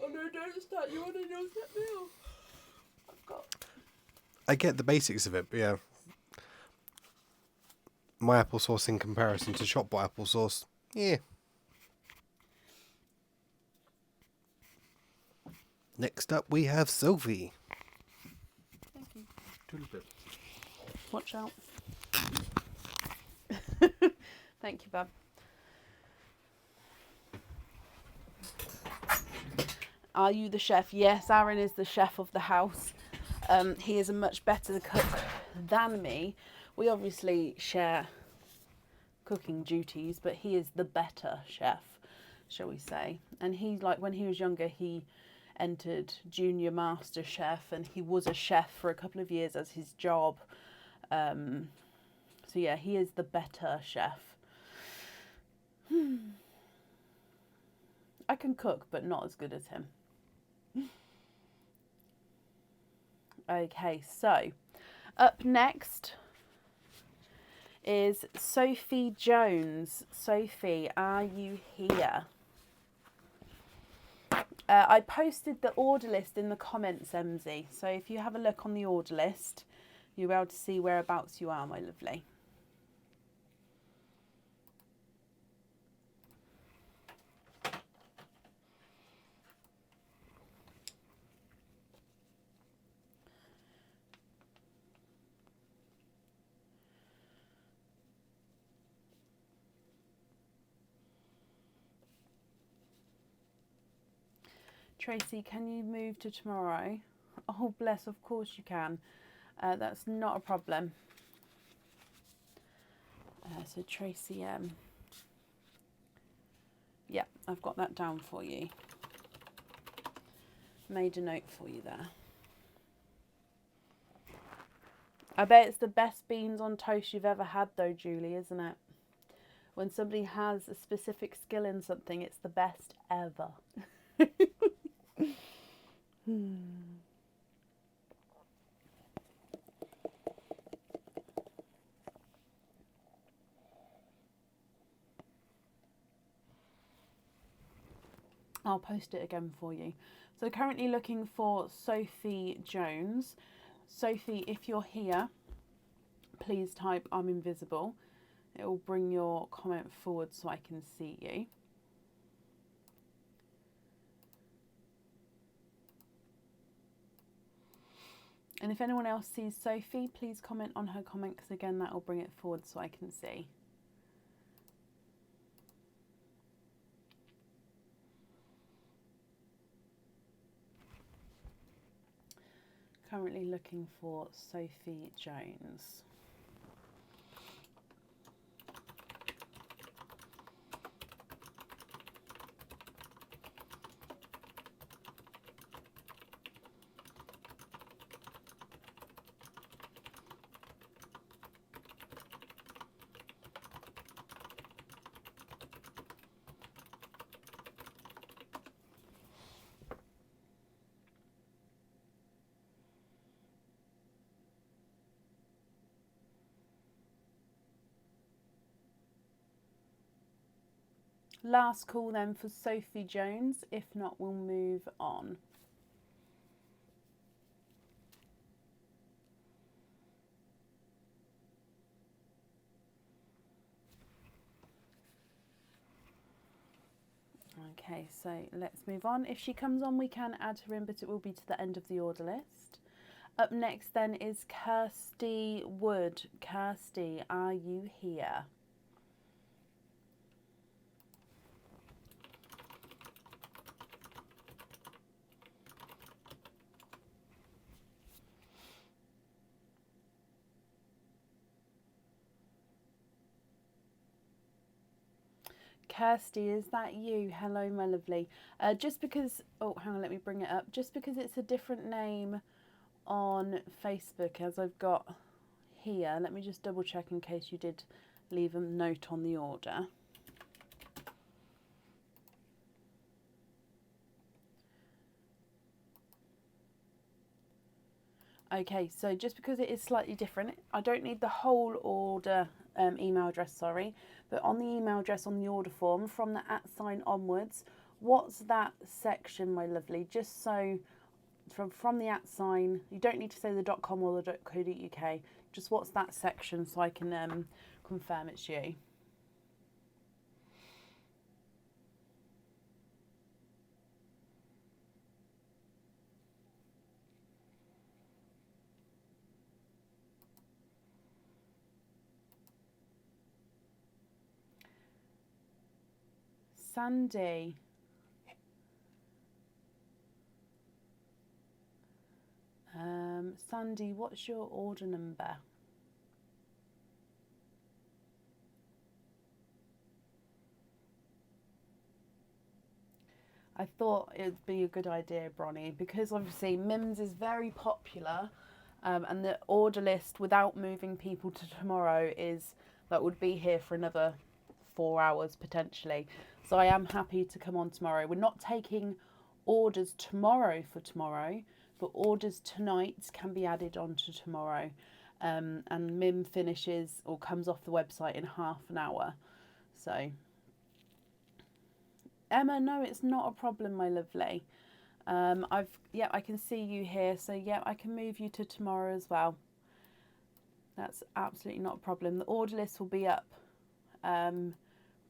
Oh no, don't start. You want to know that meal? I've got... I get the basics of it, but yeah. My applesauce in comparison to shop bought applesauce, yeah. Next up we have Sophie. Thank you. Doodle-bit. Watch out. Thank you, Bab. Are you the chef? Yes, Aaron is the chef of the house. He is a much better cook than me. We obviously share cooking duties, but he is the better chef, shall we say. And he, like, when he was younger, he entered Junior Master Chef, and he was a chef for a couple of years as his job. So yeah, he is the better chef. I can cook, but not as good as him. Okay, so up next is Sophie Jones. Sophie, are you here? I posted the order list in the comments, MZ. So if you have a look on the order list, you'll be able to see whereabouts you are, my lovely. Tracy, can you move to tomorrow? Oh, bless, of course you can. That's not a problem. So Tracy, yeah, I've got that down for you. Made a note for you there. I bet it's the best beans on toast you've ever had though, Julie, isn't it? When somebody has a specific skill in something, it's the best ever. I'll post it again for you. So currently looking for Sophie Jones. Sophie, if you're here, please type I'm invisible. It will bring your comment forward so I can see you. And if anyone else sees Sophie, please comment on her comment, because again, that will bring it forward so I can see. Currently looking for Sophie Jones. Last call then for Sophie Jones. If not, we'll move on. Okay, so let's move on. If she comes on, we can add her in, but it will be to the end of the order list. Up next then is Kirsty Wood. Kirsty, are you here? Kirsty, is that you? Hello, my lovely. Just because, oh, hang on, let me bring it up. Just because it's a different name on Facebook as I've got here, let me just double check in case you did leave a note on the order. Okay, so just because it is slightly different, I don't need the whole order email address, sorry, but on the email address on the order form, from the @ onwards, what's that section, my lovely? Just so from the @, you don't need to say the .com or the .co.uk, just what's that section so I can confirm it's you. Sandy. Sandy, what's your order number? I thought it would be a good idea, Bronnie, because obviously Mims is very popular, and the order list without moving people to tomorrow is that would be here for another 4 hours potentially. So I am happy to come on tomorrow. We're not taking orders tomorrow for tomorrow, but orders tonight can be added on to tomorrow. And Mim finishes or comes off the website in half an hour. So Emma, no, it's not a problem, my lovely. I can see you here, so yeah, I can move you to tomorrow as well. That's absolutely not a problem. The order list will be up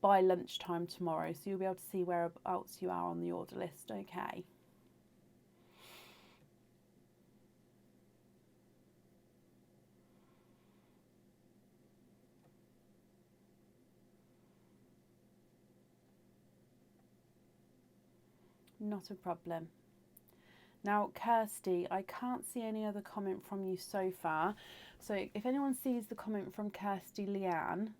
by lunchtime tomorrow, so you'll be able to see whereabouts you are on the order list, okay? Not a problem. Now, Kirsty, I can't see any other comment from you so far. So if anyone sees the comment from Kirsty Leanne,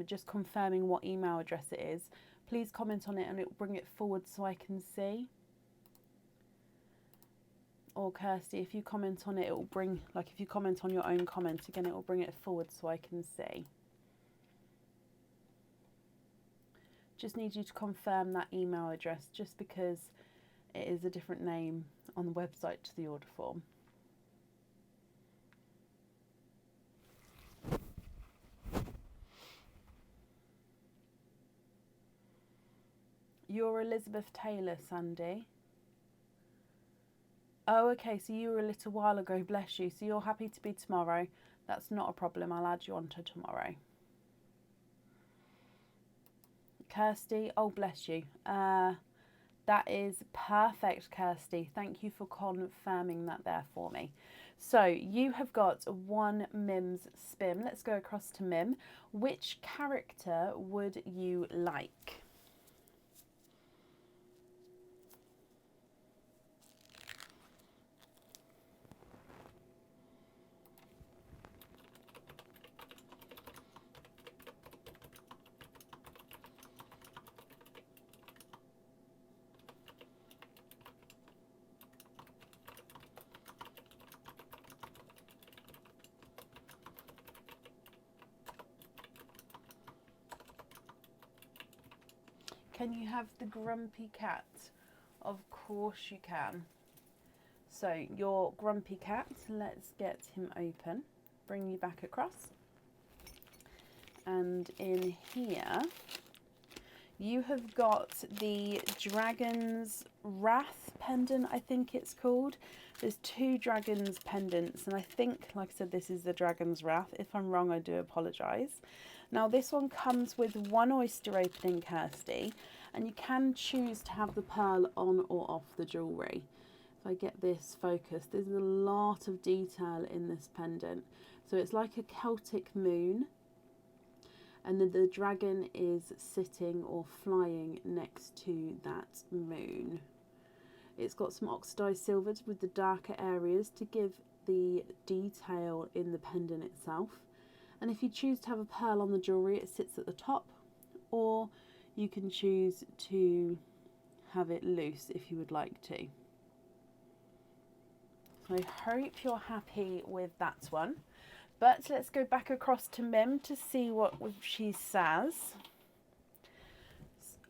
just confirming what email address it is, please comment on it and it will bring it forward so I can see. Or Kirsty, if you comment on it, it will bring, like if you comment on your own comment, again, it will bring it forward so I can see. Just need you to confirm that email address just because it is a different name on the website to the order form. You're Elizabeth Taylor, Sandy. Oh, okay, so you were a little while ago, bless you. So you're happy to be tomorrow. That's not a problem. I'll add you on to tomorrow. Kirsty, oh, bless you. That is perfect, Kirsty. Thank you for confirming that there for me. So you have got one Mims spin. Let's go across to Mim. Which character would you like? Can you have the grumpy cat? Of course you can. So your grumpy cat, let's get him open. Bring you back across. And in here, you have got the Dragon's Wrath pendant, I think it's called. There's 2 Dragon's pendants, and I think, like I said, this is the Dragon's Wrath. If I'm wrong, I do apologise. Now, this one comes with 1 oyster opening, Kirsty, and you can choose to have the pearl on or off the jewellery. If I get this focused, there's a lot of detail in this pendant. So it's like a Celtic moon, and then the dragon is sitting or flying next to that moon. It's got some oxidised silvers with the darker areas to give the detail in the pendant itself. And if you choose to have a pearl on the jewellery, it sits at the top, or you can choose to have it loose if you would like to. So I hope you're happy with that one. But let's go back across to Mim to see what she says.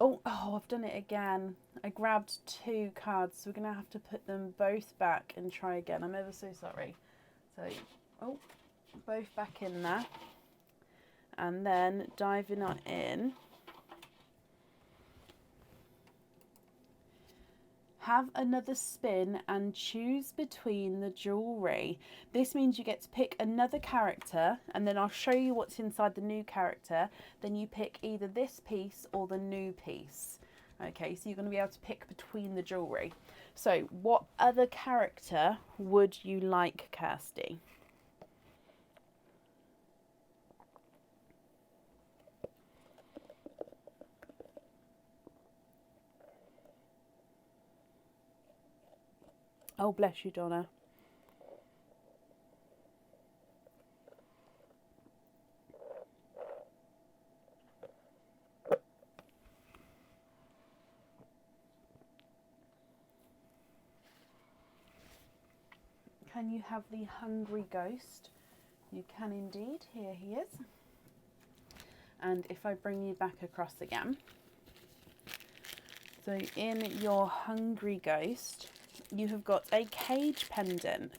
Oh, I've done it again. I grabbed 2 cards, so we're going to have to put them both back and try again. I'm ever so sorry. So, both back in there. And then diving on in. Have another spin and choose between the jewellery. This means you get to pick another character, and then I'll show you what's inside the new character. Then you pick either this piece or the new piece. Okay, so you're going to be able to pick between the jewellery. So what other character would you like, Kirsty? Oh, bless you, Donna. Can you have the hungry ghost? You can indeed. Here he is. And if I bring you back across again. So in your hungry ghost, you have got a cage pendant.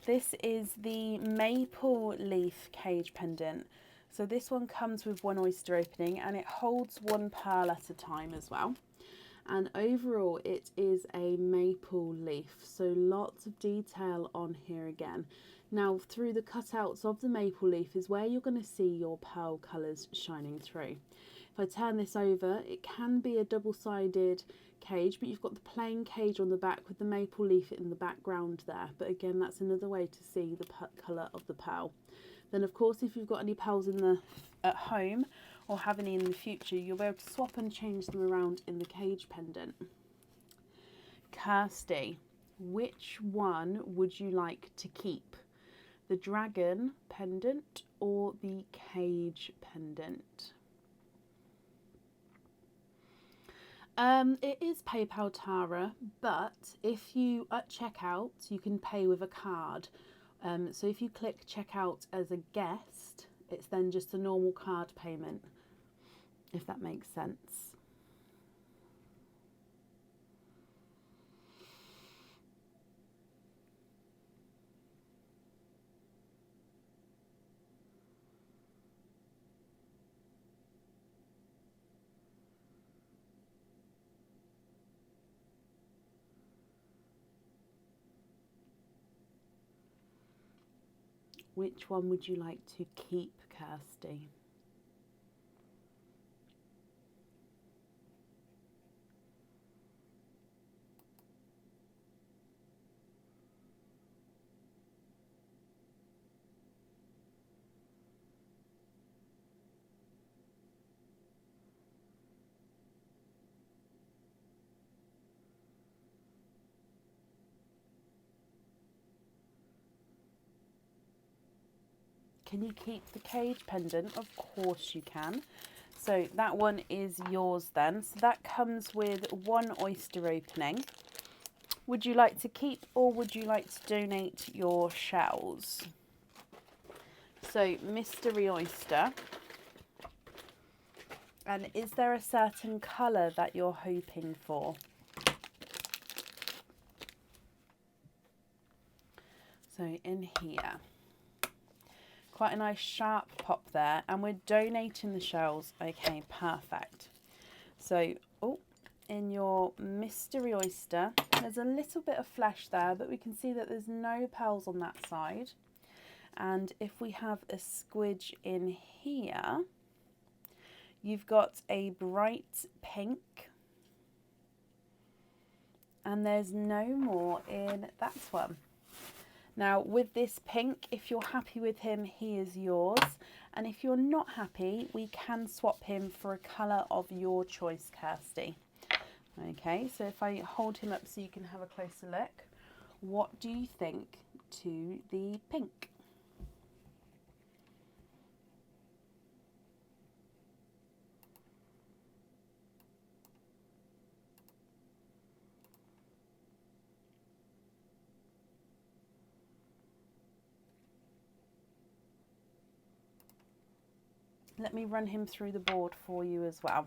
This is the maple leaf cage pendant. So this one comes with 1 oyster opening, and it holds 1 pearl at a time as well. And overall it is a maple leaf, so lots of detail on here again. Now through the cutouts of the maple leaf is where you're going to see your pearl colours shining through. If I turn this over, it can be a double-sided cage, but you've got the plain cage on the back with the maple leaf in the background there. But again, that's another way to see the colour of the pearl. Then of course, if you've got any pearls at home or have any in the future, you'll be able to swap and change them around in the cage pendant. Kirsty, which one would you like to keep? The dragon pendant or the cage pendant? It is PayPal, Tara, but if you at checkout, you can pay with a card. So if you click checkout as a guest, it's then just a normal card payment, if that makes sense. Which one would you like to keep, Kirsty? Can you keep the cage pendant? Of course you can. So that one is yours then. So that comes with one oyster opening. Would you like to keep or would you like to donate your shells? So mystery oyster. And is there a certain colour that you're hoping for? So in here. Quite a nice sharp pop there, and we're donating the shells. Okay, perfect. So, oh, in your mystery oyster, there's a little bit of flesh there, but we can see that there's no pearls on that side. And if we have a squidge in here, you've got a bright pink, and there's no more in that one. Now with this pink, if you're happy with him, he is yours. And if you're not happy, we can swap him for a colour of your choice, Kirsty. Okay, so if I hold him up so you can have a closer look, what do you think to the pink? Let me run him through the board for you as well.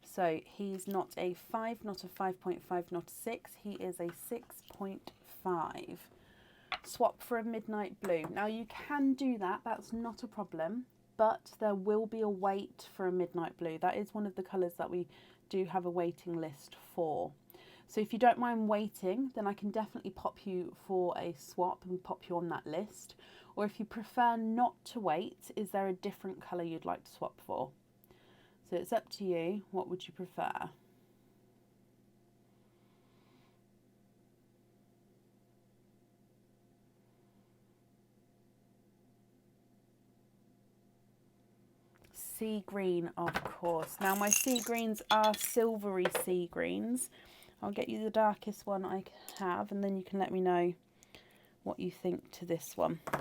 So he's not a 5, not a 5.5, not a 6. He is a 6.5. Swap for a midnight blue. Now you can do that. That's not a problem. But there will be a wait for a midnight blue. That is one of the colours that we do have a waiting list for. So if you don't mind waiting, then I can definitely pop you for a swap and pop you on that list. Or if you prefer not to wait, is there a different colour you'd like to swap for? So it's up to you. What would you prefer? Sea green, of course. Now my sea greens are silvery sea greens. I'll get you the darkest one I have, and then you can let me know what you think to this one. Oh.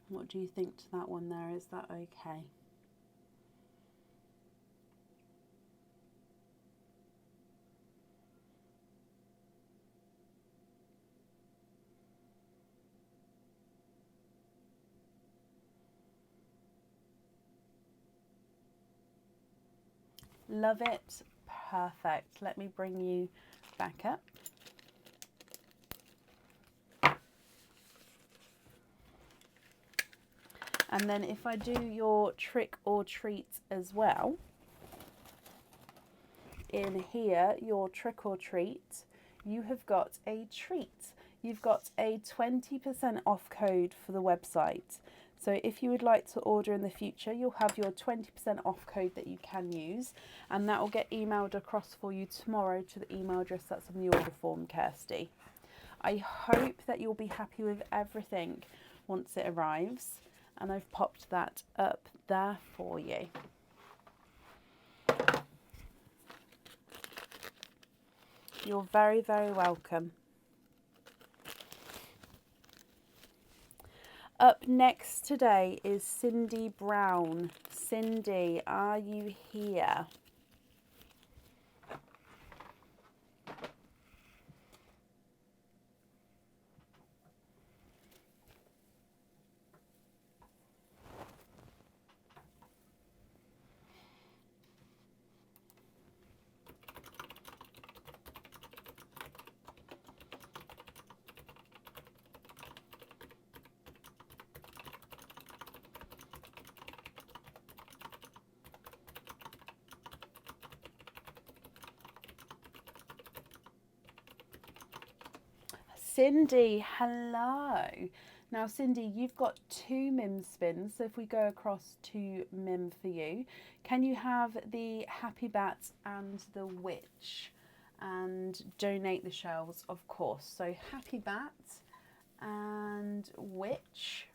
What do you think to that one there? Is that okay? Love it. Perfect. Let me bring you back up. And then if I do your trick or treat as well, in here, your trick or treat, you have got a treat. You've got a 20% off code for the website. So if you would like to order in the future, you'll have your 20% off code that you can use, and that will get emailed across for you tomorrow to the email address that's on the order form, Kirsty. I hope that you'll be happy with everything once it arrives, and I've popped that up there for you. You're very, very welcome. Up next today is Cindy Brown. Cindy, are you here? Cindy, hello. Now, Cindy, you've got 2 Mims spins. So if we go across to Mim for you, can you have the Happy Bat and the Witch and donate the shells, of course. So Happy Bat and Witch.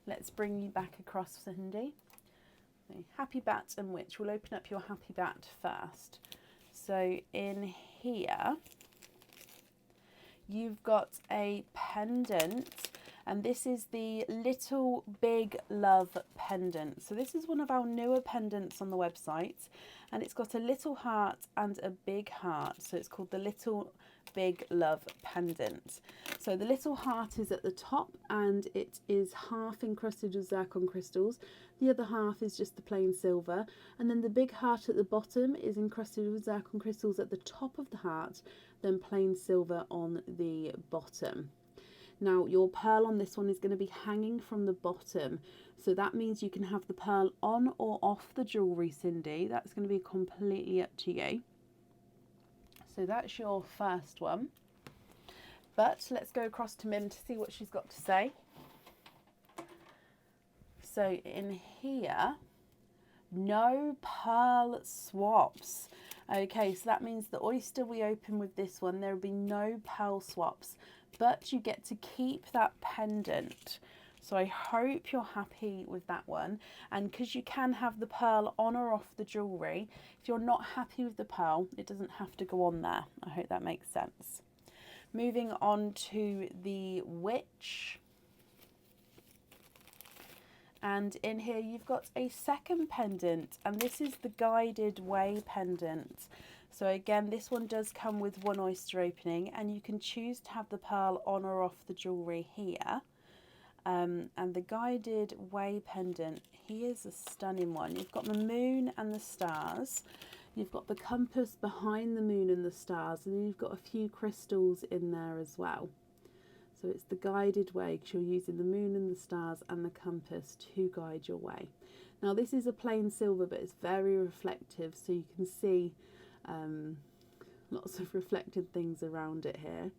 Let's bring you back across, Cindy. So Happy Bat and Witch. We'll open up your Happy Bat first. So in here, you've got a pendant, and this is the Little Big Love pendant. So this is one of our newer pendants on the website, and it's got a little heart and a big heart. So it's called the Little Big Love pendant. So the little heart is at the top, and it is half encrusted with zircon crystals. The other half is just the plain silver, and then the big heart at the bottom is encrusted with zircon crystals at the top of the heart, then plain silver on the bottom. Now your pearl on this one is going to be hanging from the bottom, so that means you can have the pearl on or off the jewellery, Cindy. That's going to be completely up to you. So that's your first one. But let's go across to Mim to see what she's got to say. So in here, no pearl swaps. Okay, so that means the oyster we open with this one, there will be no pearl swaps, but you get to keep that pendant. So I hope you're happy with that one. And because you can have the pearl on or off the jewellery, if you're not happy with the pearl, it doesn't have to go on there. I hope that makes sense. Moving on to the witch. And in here you've got a second pendant, and this is the Guided Way pendant. So again, this one does come with one oyster opening, and you can choose to have the pearl on or off the jewellery here. And the Guided Way pendant, here's a stunning one. You've got the moon and the stars. You've got the compass behind the moon and the stars, and then you've got a few crystals in there as well. So it's the Guided Way, because you're using the moon and the stars and the compass to guide your way. Now this is a plain silver, but it's very reflective, so you can see lots of reflected things around it here.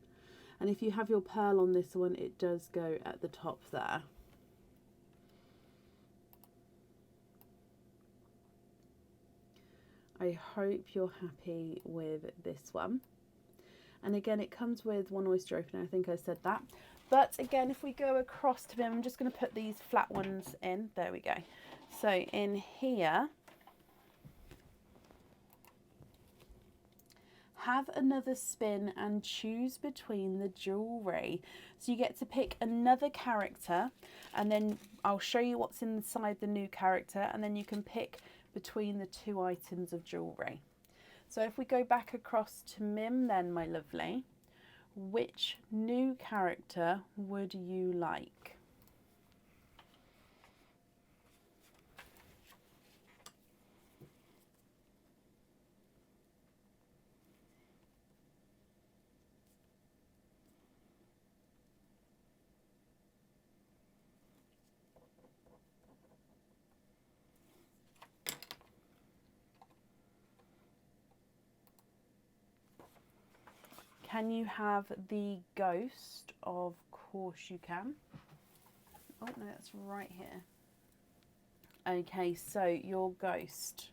And if you have your pearl on this one, it does go at the top there. I hope you're happy with this one. And again, it comes with one oyster opener. I think I said that. But again, if we go across to them, I'm just going to put these flat ones in. There we go. So in here, have another spin and choose between the jewellery. So you get to pick another character, and then I'll show you what's inside the new character, and then you can pick between the two items of jewellery. So if we go back across to Mim then, my lovely, which new character would you like? Can you have the ghost? Of course you can. Oh no, that's right here. Okay, so your ghost.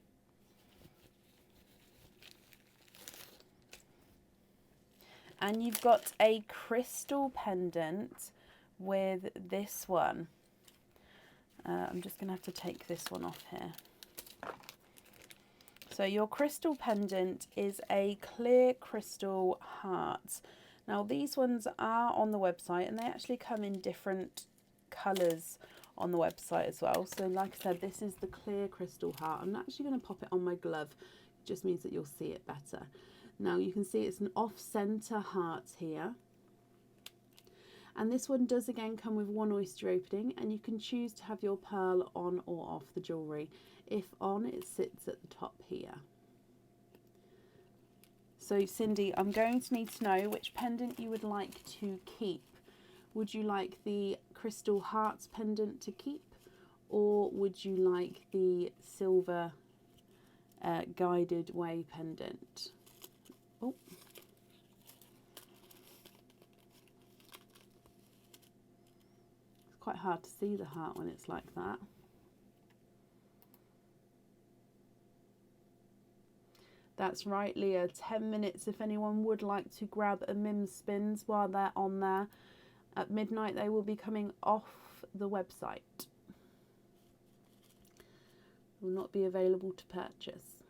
And you've got a crystal pendant with this one. I'm just going to have to take this one off here. So your crystal pendant is a clear crystal heart. Now these ones are on the website, and they actually come in different colours on the website as well. So like I said, this is the clear crystal heart. I'm actually going to pop it on my glove. It just means that you'll see it better. Now you can see it's an off-centre heart here. And this one does again come with one oyster opening, and you can choose to have your pearl on or off the jewellery. If on, it sits at the top here. So Cindy, I'm going to need to know which pendant you would like to keep. Would you like the crystal hearts pendant to keep, or would you like the silver Guided Way pendant? Oh. It's quite hard to see the heart when it's like that. That's right, Leah. 10 minutes if anyone would like to grab a Mims spins while they're on there. At midnight, they will be coming off the website. will not be available to purchase.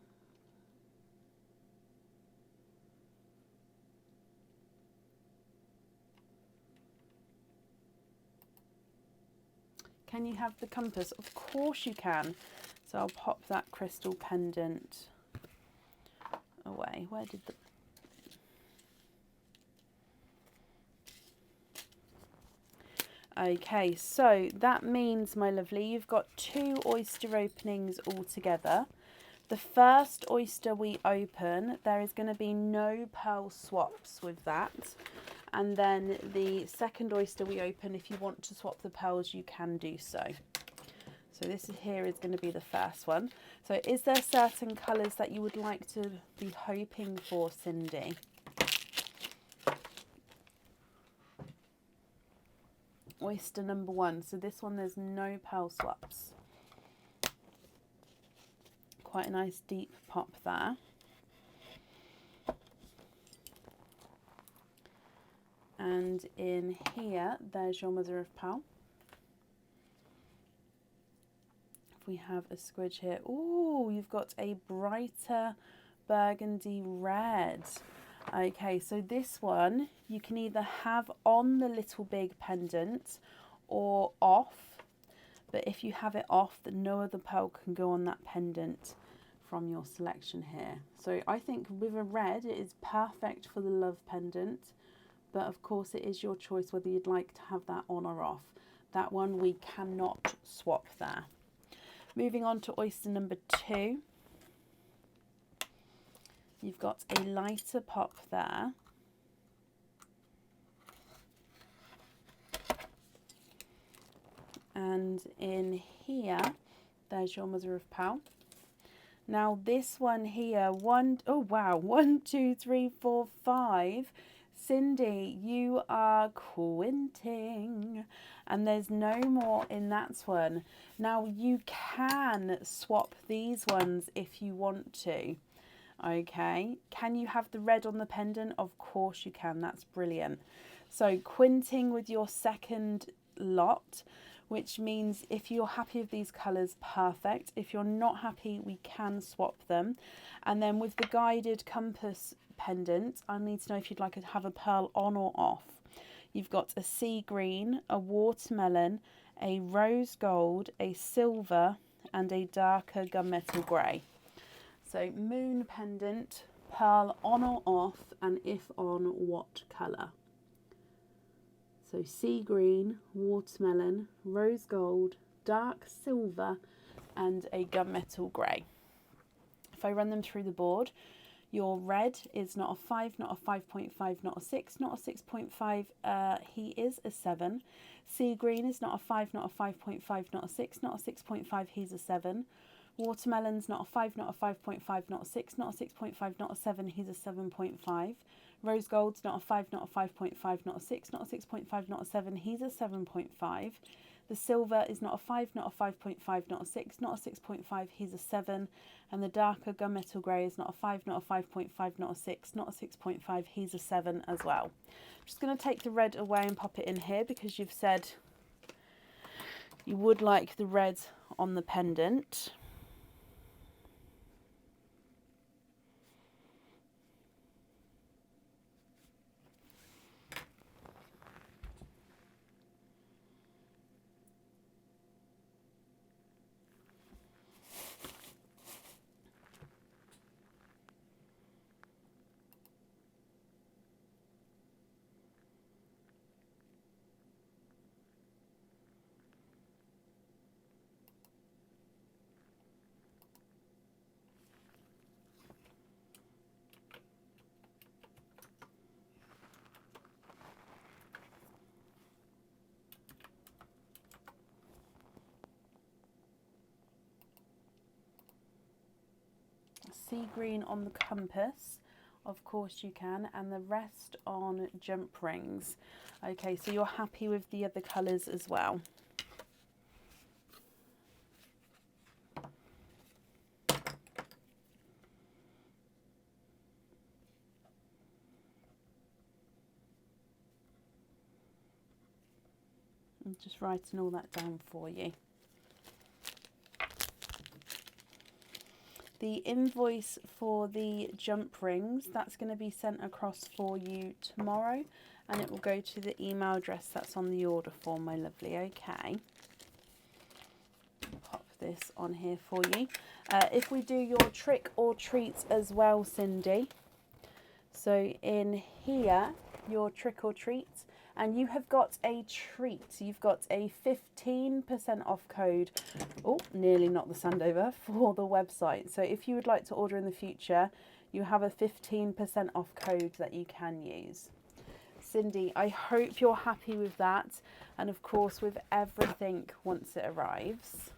Can you have the compass? Of course you can. So I'll pop that crystal pendant away. Where did the... Okay, so that means, my lovely, you've got 2 oyster openings altogether. The first oyster we open, there is going to be no pearl swaps with that. And then the second oyster we open, if you want to swap the pearls, you can do so. So this here is going to be the first one. So is there certain colours that you would like to be hoping for, Cindy? Oyster number 1. So this one, there's no pearl swaps. Quite a nice deep pop there. And in here, there's your mother of pearl. If we have a squidge here, ooh, you've got a brighter burgundy red. Okay, so this one you can either have on the little big pendant or off, but if you have it off, then no other pearl can go on that pendant from your selection here. So I think with a red, it is perfect for the love pendant, but of course it is your choice whether you'd like to have that on or off. That one we cannot swap there. Moving on to oyster number 2. You've got a lighter pop there. And in here, there's your mother of pearl. Now this one here, 1, 2, 3, 4, 5. Cindy, you are quinting. And there's no more in that one. Now you can swap these ones if you want to. Okay, can you have the red on the pendant? Of course you can, that's brilliant. So quinting with your second lot, which means if you're happy with these colours, perfect. If you're not happy, we can swap them. And then with the guided compass pendant, I need to know if you'd like to have a pearl on or off. You've got a sea green, a watermelon, a rose gold, a silver, and a darker gunmetal grey. So moon pendant, pearl on or off, and if on, what colour? So sea green, watermelon, rose gold, dark silver, and a gunmetal grey. If I run them through the board, your red is not a 5, not a 5.5, not a 6, not a 6.5, he is a 7. Sea green is not a 5, not a 5.5, not a 6, not a 6.5, he's a 7. Watermelon's not a 5, not a 5.5, not a 6, not a 6.5, not a 7, he's a 7.5. Rose gold's not a 5, not a 5.5, not a 6, not a 6.5, not a 7, he's a 7.5. The silver is not a 5, not a 5.5, not a 6, not a 6.5, he's a 7. And the darker gunmetal grey is not a 5, not a 5.5, not a 6, not a 6.5, he's a 7 as well. I'm just going to take the red away and pop it in here because you've said you would like the red on the pendant. Sea green on the compass, of course you can, and the rest on jump rings. Okay, so you're happy with the other colours as well. I'm just writing all that down for you. The invoice for the jump rings, that's going to be sent across for you tomorrow, and it will go to the email address that's on the order form, my lovely. Okay. Pop this on here for you. If we do your trick or treats as well, Cindy. So in here, your trick or treats, and you have got a treat. You've got a 15% off code. Oh, nearly knocked the sand over, for the website. So if you would like to order in the future, you have a 15% off code that you can use. Cindy, I hope you're happy with that, and of course with everything once it arrives.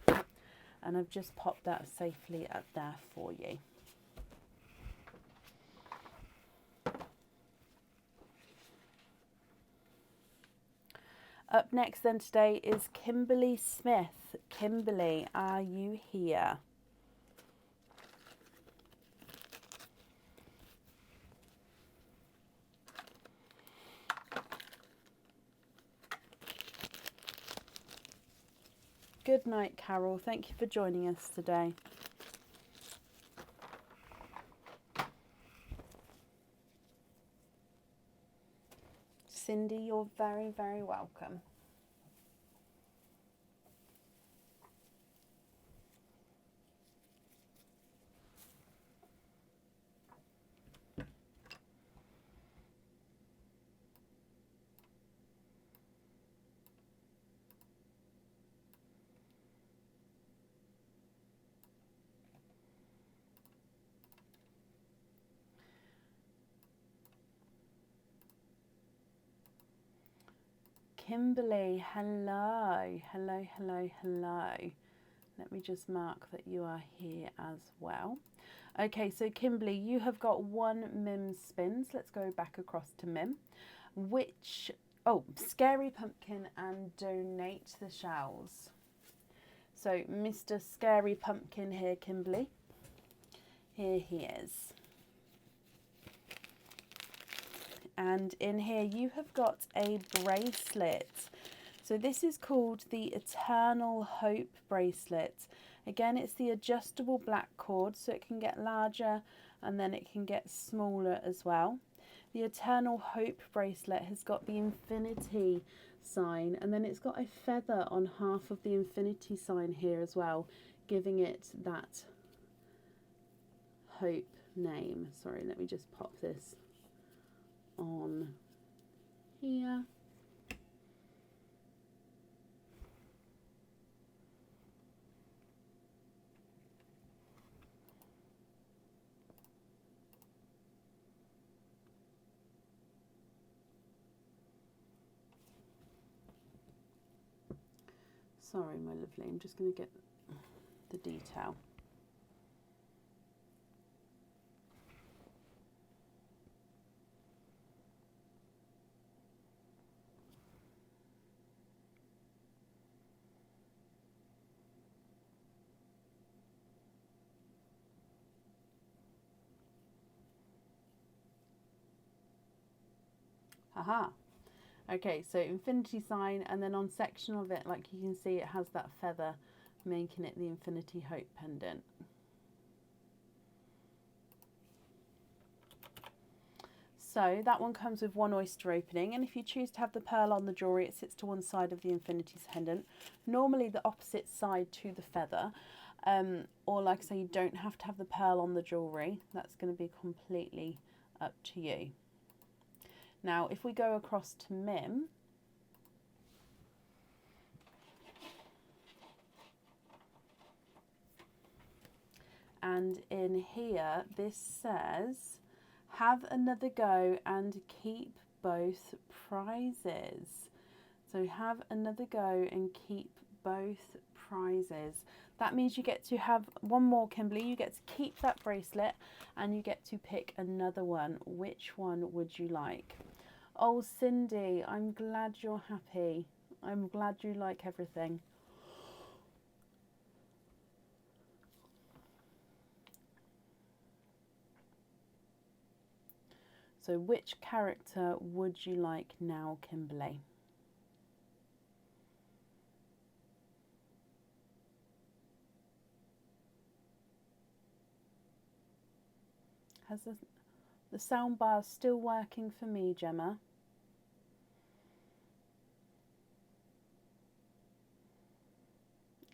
And I've just popped that safely up there for you. Up next then today is Kimberly Smith. Kimberly, are you here? Good night, Carol. Thank you for joining us today. Cindy, you're very, very welcome. Kimberly, hello, hello, hello, hello. Let me just mark that you are here as well. Okay, so Kimberly, you have got 1 Mims spins. Let's go back across to Mim. Scary Pumpkin and donate the shells. So Mr. Scary Pumpkin here, Kimberly. Here he is. And in here you have got a bracelet. So this is called the Eternal Hope bracelet. Again, it's the adjustable black cord, so it can get larger and then it can get smaller as well. The Eternal Hope bracelet has got the infinity sign, and then it's got a feather on half of the infinity sign here as well, giving it that hope name. Sorry, let me just pop this on here. Sorry, my lovely, I'm just going to get the detail. Haha. Okay, so infinity sign, and then on section of it, like you can see, it has that feather, making it the Infinity Hope pendant. So that one comes with 1 oyster opening, and if you choose to have the pearl on the jewellery, it sits to one side of the infinity pendant, normally the opposite side to the feather, or like I say, you don't have to have the pearl on the jewellery. That's going to be completely up to you. Now, if we go across to Mim, and in here, this says, have another go and keep both prizes. So have another go and keep both prizes. That means you get to have one more, Kimberly. You get to keep that bracelet and you get to pick another one. Which one would you like? Oh, Cindy, I'm glad you're happy. I'm glad you like everything. So which character would you like now, Kimberly? Has the sound bar still working for me, Gemma?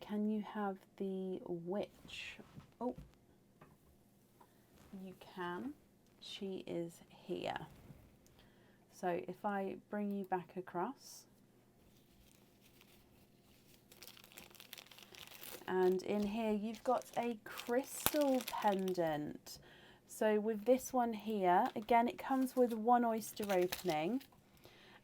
Can you have the witch? Oh, you can. She is here. So if I bring you back across, and in here you've got a crystal pendant. So with this one here, again, it comes with one oyster opening,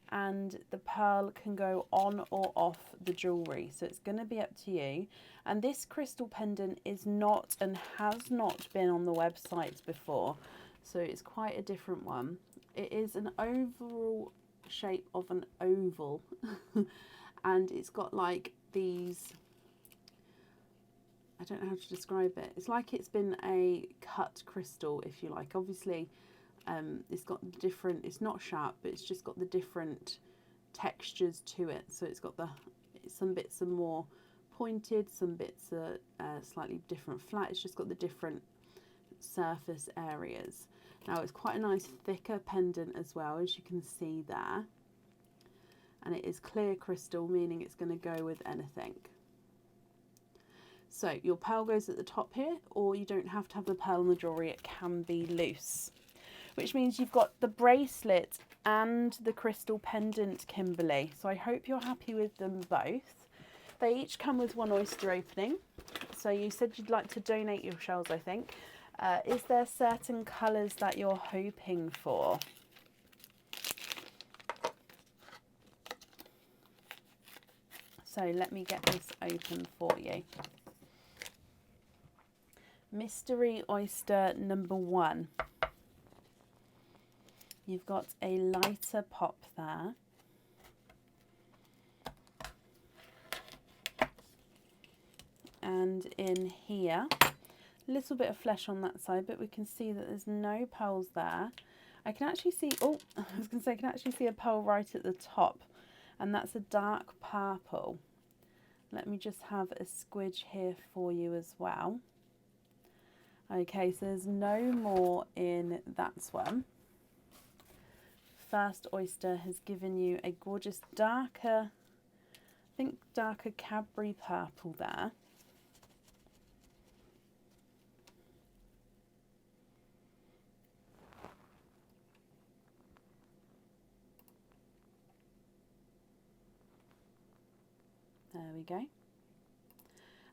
and the pearl can go on or off the jewellery, so it's going to be up to you. And this crystal pendant is not and has not been on the website before, so it's quite a different one. It is an overall shape of an oval and it's got like these, I don't know how to describe it. It's like it's been a cut crystal, if you like. Obviously, it's got different, it's not sharp, but it's just got the different textures to it. So it's got some bits are more pointed, some bits are slightly different flat. It's just got the different surface areas. Now it's quite a nice thicker pendant as well, as you can see there. And it is clear crystal, meaning it's going to go with anything. So your pearl goes at the top here, or you don't have to have the pearl on the jewellery, it can be loose. Which means you've got the bracelet and the crystal pendant, Kimberly. So I hope you're happy with them both. They each come with one oyster opening. So you said you'd like to donate your shells, I think. Is there certain colours that you're hoping for? So let me get this open for you. Mystery oyster number 1. You've got a lighter pop there. And in here, a little bit of flesh on that side, but we can see that there's no pearls there. I can actually see, oh, I was going to say, I can actually see a pearl right at the top, and that's a dark purple. Let me just have a squidge here for you as well. Okay, so there's no more in that one. First oyster has given you a gorgeous darker, I think darker Cadbury purple there. There we go.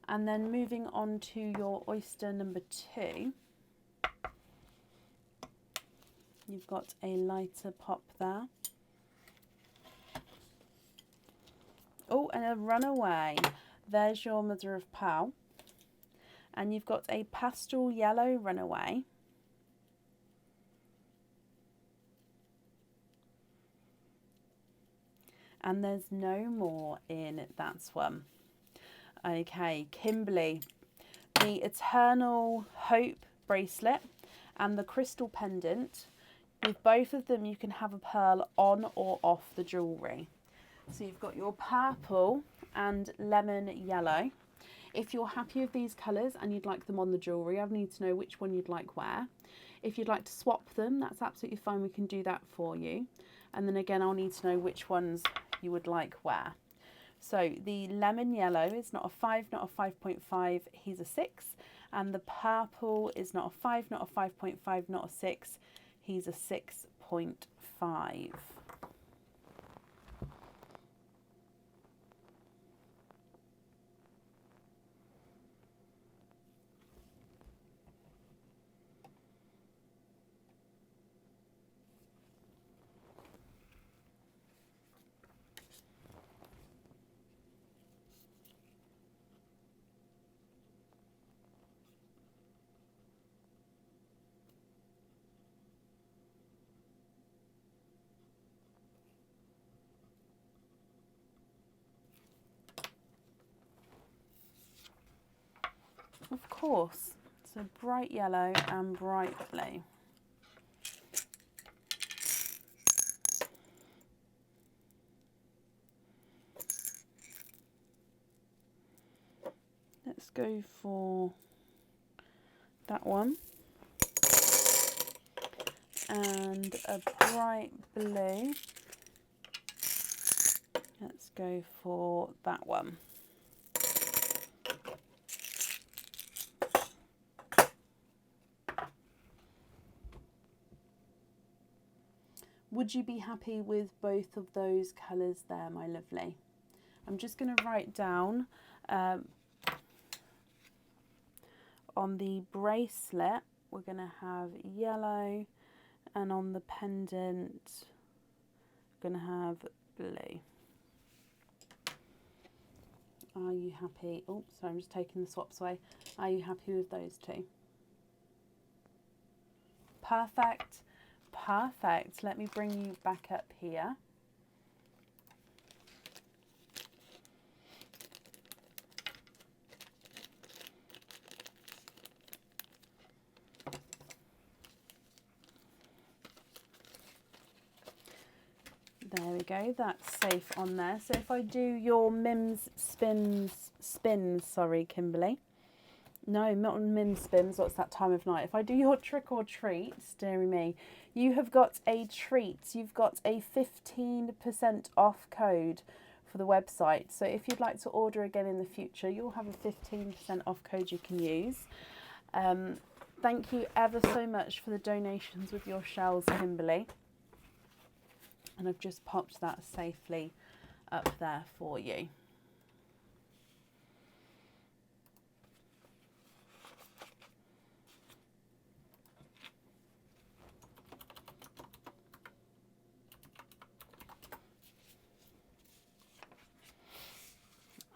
And then moving on to your oyster number 2. You've got a lighter pop there. Oh, and a runaway. There's your mother of pearl. And you've got a pastel yellow runaway. And there's no more in that one. Okay, Kimberly, the Eternal Hope bracelet and the crystal pendant. With both of them, you can have a pearl on or off the jewellery. So you've got your purple and lemon yellow. If you're happy with these colours and you'd like them on the jewellery, I need to know which one you'd like where. If you'd like to swap them, that's absolutely fine. We can do that for you. And then again, I'll need to know which ones you would like where. So the lemon yellow is not a 5, not a 5.5, he's a 6. And the purple is not a 5, not a 5.5, not a 6, he's a 6.5. Of course, so bright yellow and bright blue. Let's go for that one. and a bright blue. Let's go for that one. Would you be happy with both of those colours there, my lovely? I'm just going to write down on the bracelet, we're going to have yellow, and on the pendant, we're going to have blue. Are you happy? Oh, sorry, I'm just taking the swaps away. Are you happy with those two? Perfect. Perfect. Let me bring you back up here. There we go, that's safe on there. So if I do your Mims spins, sorry, Kimberly. No, not on Mims spins, what's that time of night? If I do your trick or treat, dearie me, you have got a treat. You've got a 15% off code for the website. So if you'd like to order again in the future, you'll have a 15% off code you can use. Thank you ever so much for the donations with your shells, Kimberly. And I've just popped that safely up there for you.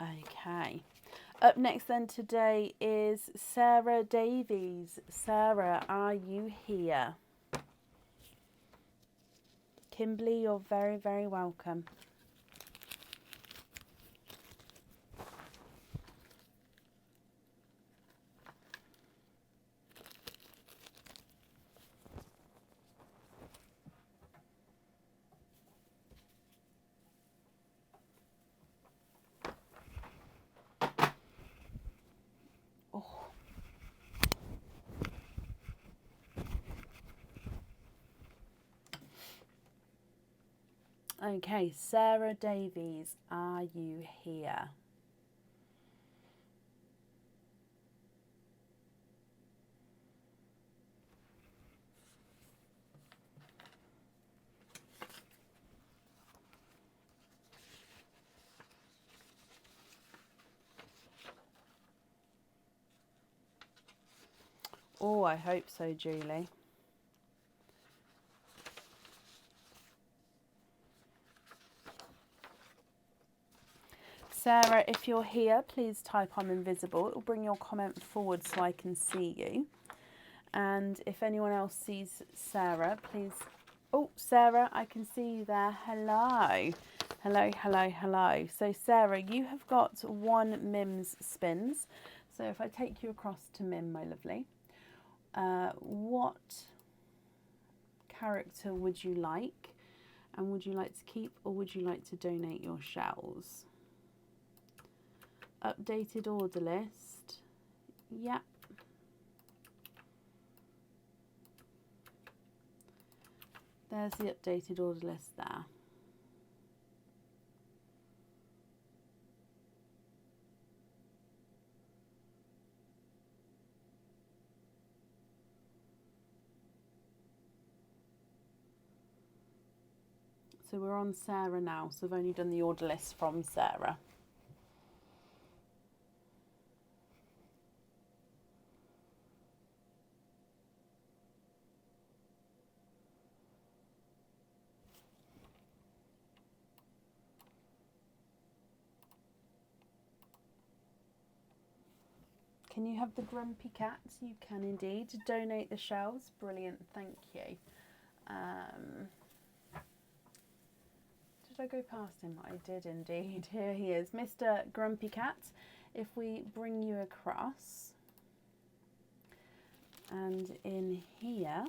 Okay. Up next then today is Sarah Davies. Sarah, are you here? Kimberly, you're very, very welcome. Oh. Okay, Sarah Davies, are you here? Oh, I hope so, Julie. Sarah, if you're here, please type I'm invisible. It will bring your comment forward so I can see you. And if anyone else sees Sarah, please... Oh, Sarah, I can see you there. Hello. Hello, hello, hello. So, Sarah, you have got one Mims spins. So if I take you across to Mim, my lovely, what character would you like? And would you like to keep or would you like to donate your shells? Updated order list. Yep. There's the updated order list there. So we're on Sarah now, so I've only done the order list from Sarah. Can you have the grumpy cat? You can indeed. Donate the shells. Brilliant, thank you. Did I go past him? I did indeed. Here he is, Mr. Grumpy Cat. If we bring you across, and in here,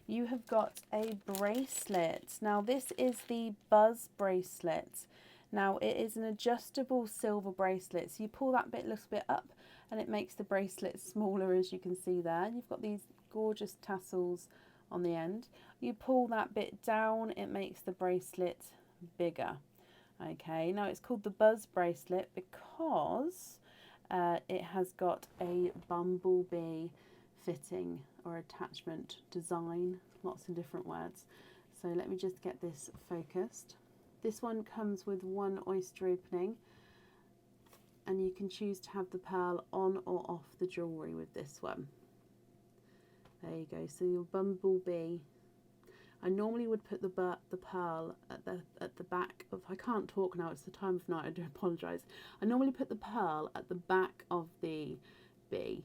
you have got a bracelet. Now this is the Buzz bracelet. Now it is an adjustable silver bracelet. So you pull that bit a little bit up and it makes the bracelet smaller, as you can see there. You've got these gorgeous tassels on the end. You pull that bit down, it makes the bracelet bigger. Okay, now it's called the Buzz bracelet because it has got a bumblebee fitting or attachment design, lots of different words. So let me just get this focused. This one comes with one oyster opening, and you can choose to have the pearl on or off the jewellery with this one. There you go, so your bumblebee. I normally would put the pearl at the back of, I can't talk now, it's the time of night, I do apologise. I normally put the pearl at the back of the bee.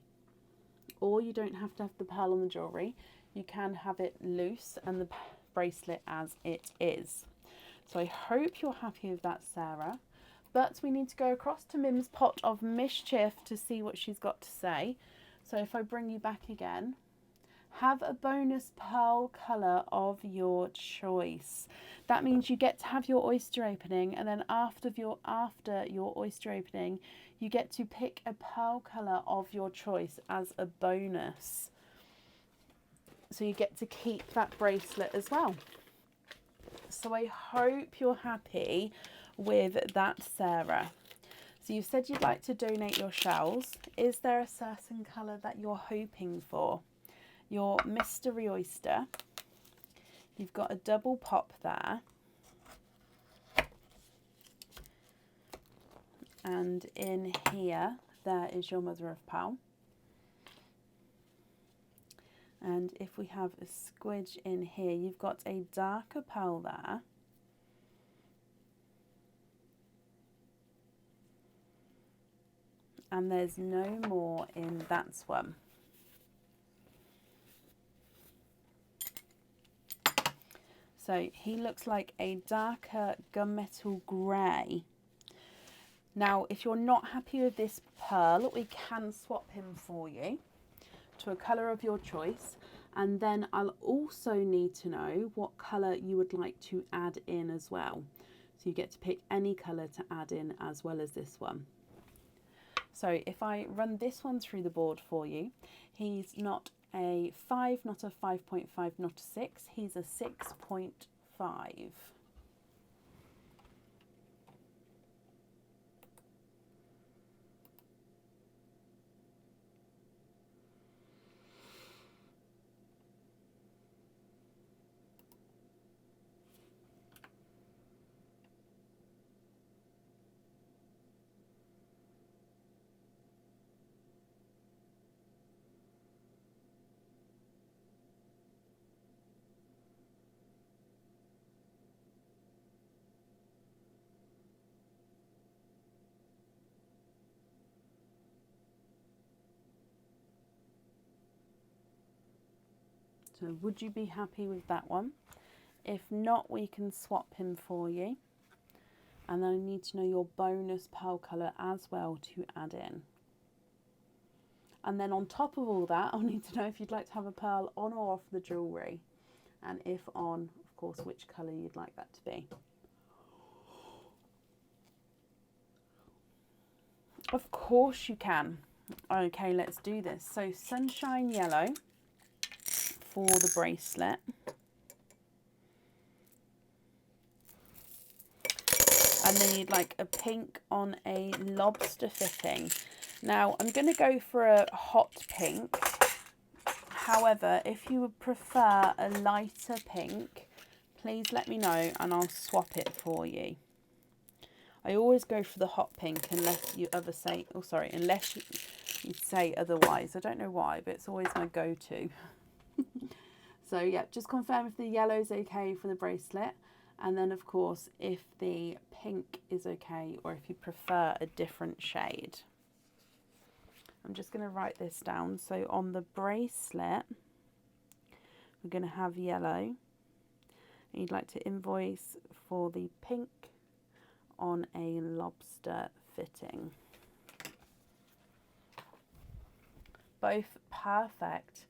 Or you don't have to have the pearl on the jewellery, you can have it loose and the bracelet as it is. So I hope you're happy with that, Sarah. But we need to go across to Mim's Pot of Mischief to see what she's got to say. So if I bring you back again, have a bonus pearl colour of your choice. That means you get to have your oyster opening, and then after your oyster opening, you get to pick a pearl colour of your choice as a bonus. So you get to keep that bracelet as well. So I hope you're happy with that, Sarah. So you said you'd like to donate your shells. Is there a certain colour that you're hoping for? Your mystery oyster. You've got a double pop there. And in here, there is your mother of pearl. And if we have a squidge in here, you've got a darker pearl there. And there's no more in that one. So he looks like a darker gunmetal grey. Now, if you're not happy with this pearl, we can swap him for you to a colour of your choice, and then I'll also need to know what colour you would like to add in as well. So you get to pick any colour to add in as well as this one. So if I run this one through the board for you, he's not a 5, not a 5.5, not a 6, he's a 6.5. So would you be happy with that one? If not, we can swap him for you. And then I need to know your bonus pearl colour as well to add in. And then on top of all that, I'll need to know if you'd like to have a pearl on or off the jewellery. And if on, of course, which colour you'd like that to be. Of course you can. Okay, let's do this. So sunshine yellow for the bracelet. And then you'd like a pink on a lobster fitting. Now I'm going to go for a hot pink. However, if you would prefer a lighter pink, please let me know and I'll swap it for you. I always go for the hot pink unless you unless you say otherwise. I don't know why, but it's always my go-to. So yeah, just confirm if the yellow is okay for the bracelet. And then of course, if the pink is okay, or if you prefer a different shade. I'm just going to write this down. So on the bracelet, we're going to have yellow. And you'd like to invoice for the pink on a lobster fitting. Both perfect.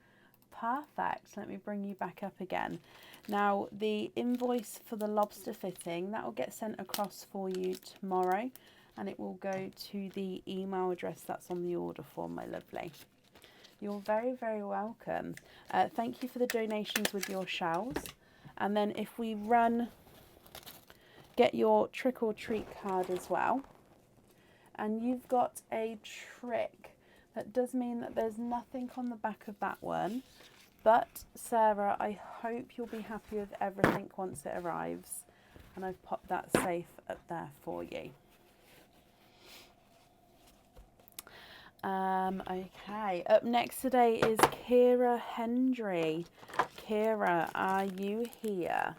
Perfect. Let me bring you back up again. Now the invoice for the lobster fitting, that will get sent across for you tomorrow, and it will go to the email address that's on the order form, my lovely. You're very, very welcome. Thank you for the donations with your shells. And then if we get your trick or treat card as well. And you've got a trick. That does mean that there's nothing on the back of that one. But Sarah, I hope you'll be happy with everything once it arrives. And I've popped that safe up there for you. Okay, up next today is Kira Hendry. Kira, are you here?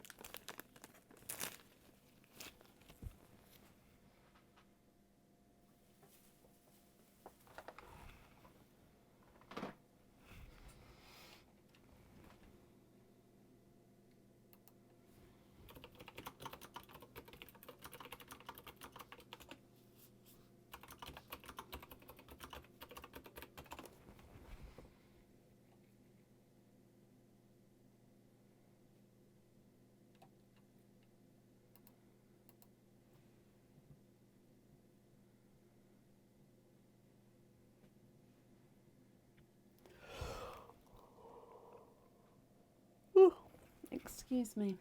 Excuse me.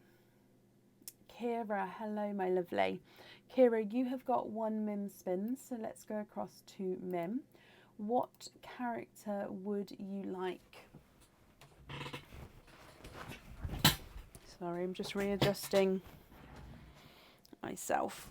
Kira, hello my lovely. Kira, you have got one Mim spin, so let's go across to Mim. What character would you like? Sorry, I'm just readjusting myself.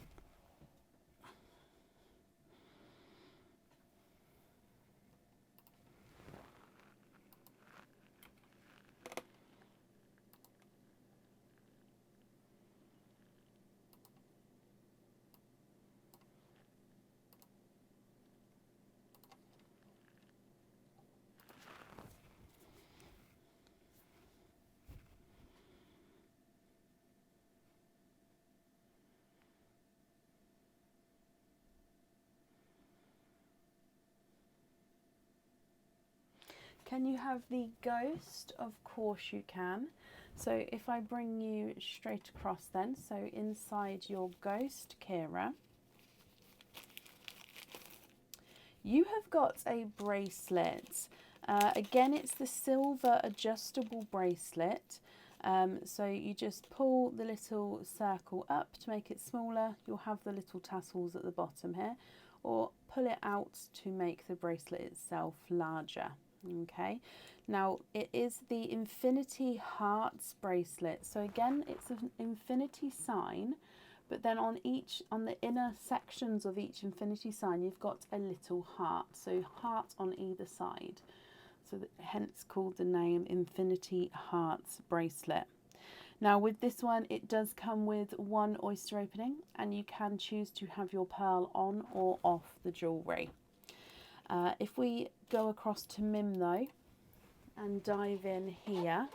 Can you have the ghost? Of course you can. So if I bring you straight across then, so inside your ghost, Kira, you have got a bracelet. Again, it's the silver adjustable bracelet. So you just pull the little circle up to make it smaller. You'll have the little tassels at the bottom here, or pull it out to make the bracelet itself larger. Okay, now it is the Infinity Hearts bracelet. So again, it's an infinity sign, but then on the inner sections of each infinity sign, you've got a little heart. So heart on either side. So hence called the name Infinity Hearts bracelet. Now with this one, it does come with one oyster opening, and you can choose to have your pearl on or off the jewellery. If we go across to Mim though and dive in here,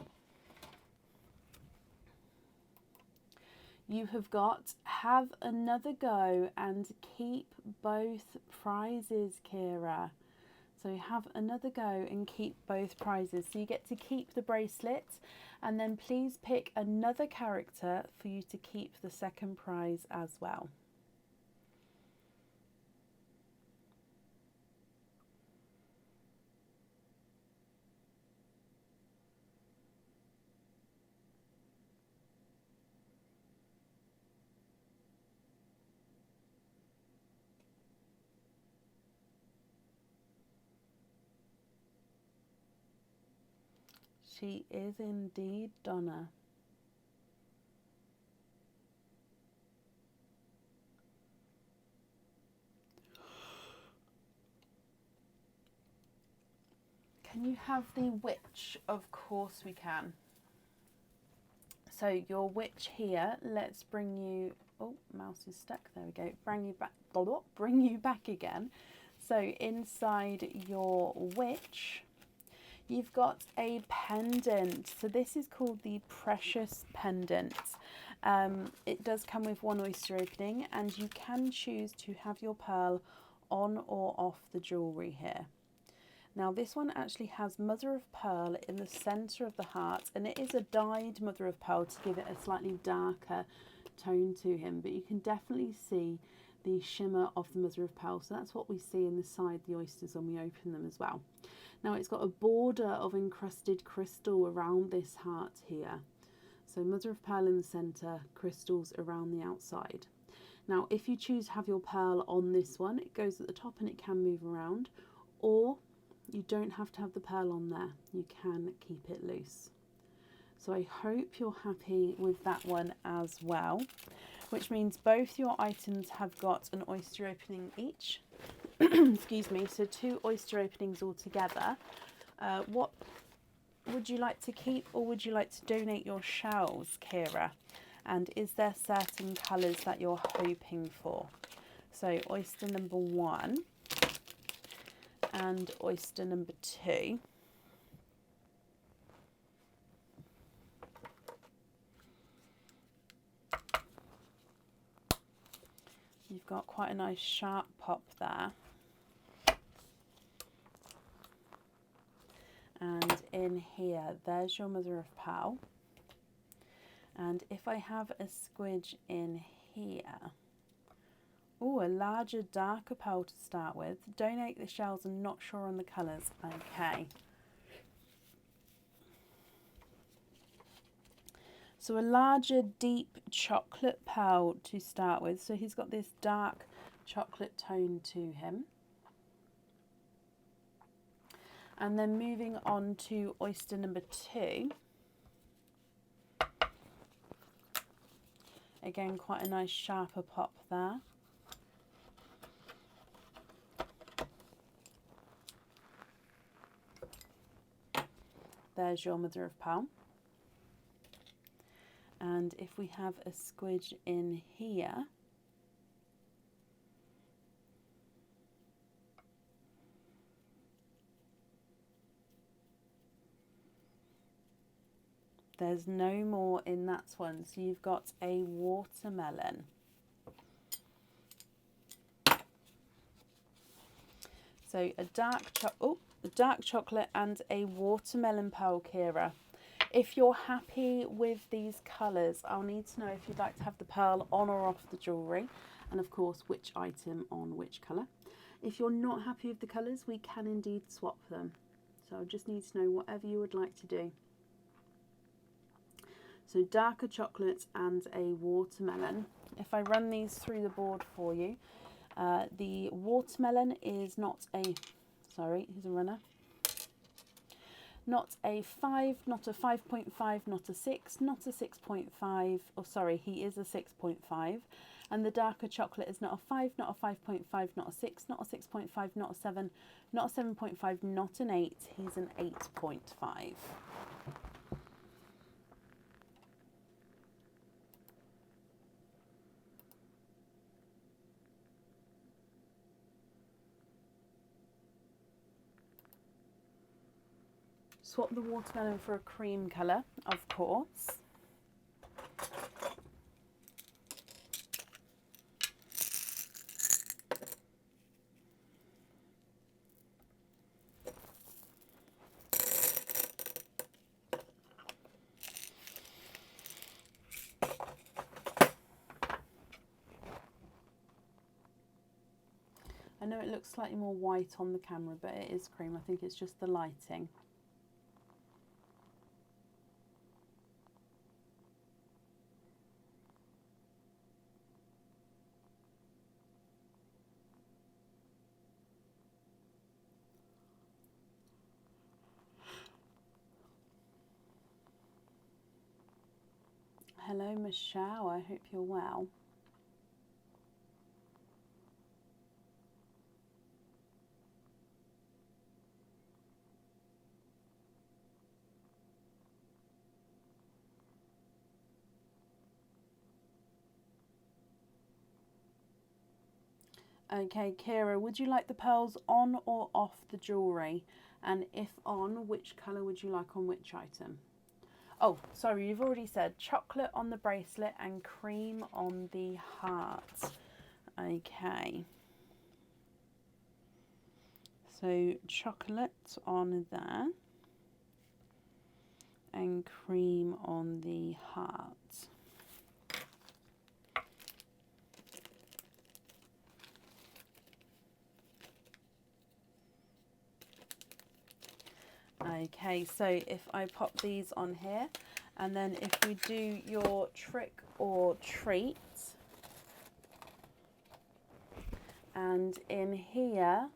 you have got have another go and keep both prizes, Kira. So have another go and keep both prizes. So you get to keep the bracelet, and then please pick another character for you to keep the second prize as well. She is indeed Donna. Can you have the witch? Of course we can. So your witch here, let's bring you, oh, mouse is stuck, there we go, bring you back again. So inside your witch, you've got a pendant. So this is called the Precious Pendant. It does come with one oyster opening, and you can choose to have your pearl on or off the jewellery here. Now this one actually has mother of pearl in the centre of the heart, and it is a dyed mother of pearl to give it a slightly darker tone to him, but you can definitely see the shimmer of the mother of pearl. So that's what we see in the side, the oysters, when we open them as well. Now it's got a border of encrusted crystal around this heart here. So mother of pearl in the centre, crystals around the outside. Now if you choose to have your pearl on this one, it goes at the top and it can move around, or you don't have to have the pearl on there, you can keep it loose. So I hope you're happy with that one as well, which means both your items have got an oyster opening each. Excuse me, so 2 oyster openings altogether. What would you like to keep, or would you like to donate your shells, Kira? And is there certain colours that you're hoping for? So oyster number 1 and oyster number 2. You've got quite a nice sharp pop there. And in here, there's your mother of pearl. And if I have a squidge in here, oh, a larger, darker pearl to start with. Donate the shells, I'm not sure on the colours. Okay. So a larger, deep chocolate pearl to start with. So he's got this dark chocolate tone to him. And then moving on to oyster number 2. Again, quite a nice sharper pop there. There's your mother of pearl. And if we have a squidge in here, there's no more in that one, so you've got a watermelon. So a dark chocolate and a watermelon pearl, Kira. If you're happy with these colours, I'll need to know if you'd like to have the pearl on or off the jewellery, and of course which item on which colour. If you're not happy with the colours, we can indeed swap them. So I just need to know whatever you would like to do. So darker chocolate and a watermelon. If I run these through the board for you, the watermelon is not a, sorry, here's a runner. Not a 5, not a 5.5, not a 6, not a 6.5, oh sorry, he is a 6.5. And the darker chocolate is not a 5, not a 5.5, not a 6, not a 6.5, not a 7, not a 7.5, not an 8, he's an 8.5. Swap the watermelon for a cream colour, of course. I know it looks slightly more white on the camera, but it is cream. I think it's just the lighting. Hello, Michelle. I hope you're well. Okay, Kira, would you like the pearls on or off the jewellery? And if on, which colour would you like on which item? Oh, sorry, you've already said chocolate on the bracelet and cream on the heart. Okay. So chocolate on there and cream on the heart. Okay, so if I pop these on here, and then if we do your trick or treat, and in here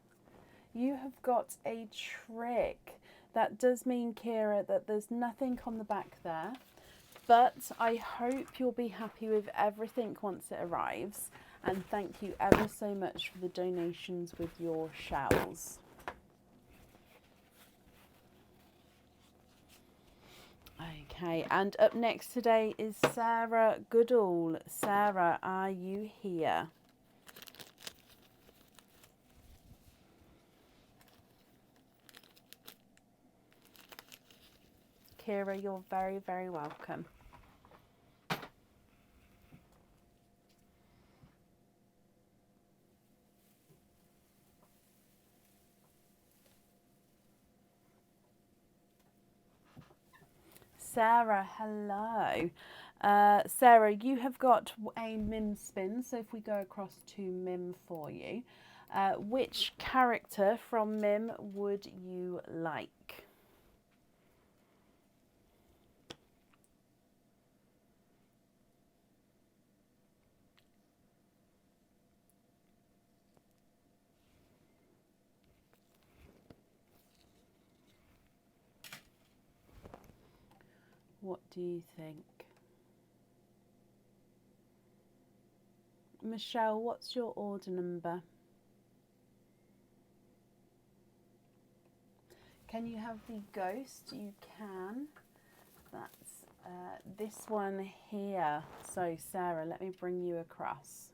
you have got a trick. That does mean, Kira, that there's nothing on the back there, but I hope you'll be happy with everything once it arrives, and thank you ever so much for the donations with your shells. Okay, and up next today is Sarah Goodall. Sarah, are you here? Kira, you're very, very welcome. Sarah, hello. Sarah, you have got a Mim spin, so if we go across to Mim for you, which character from Mim would you like? What do you think? Michelle, what's your order number? Can you have the ghost? You can. That's this one here. So Sarah, let me bring you across.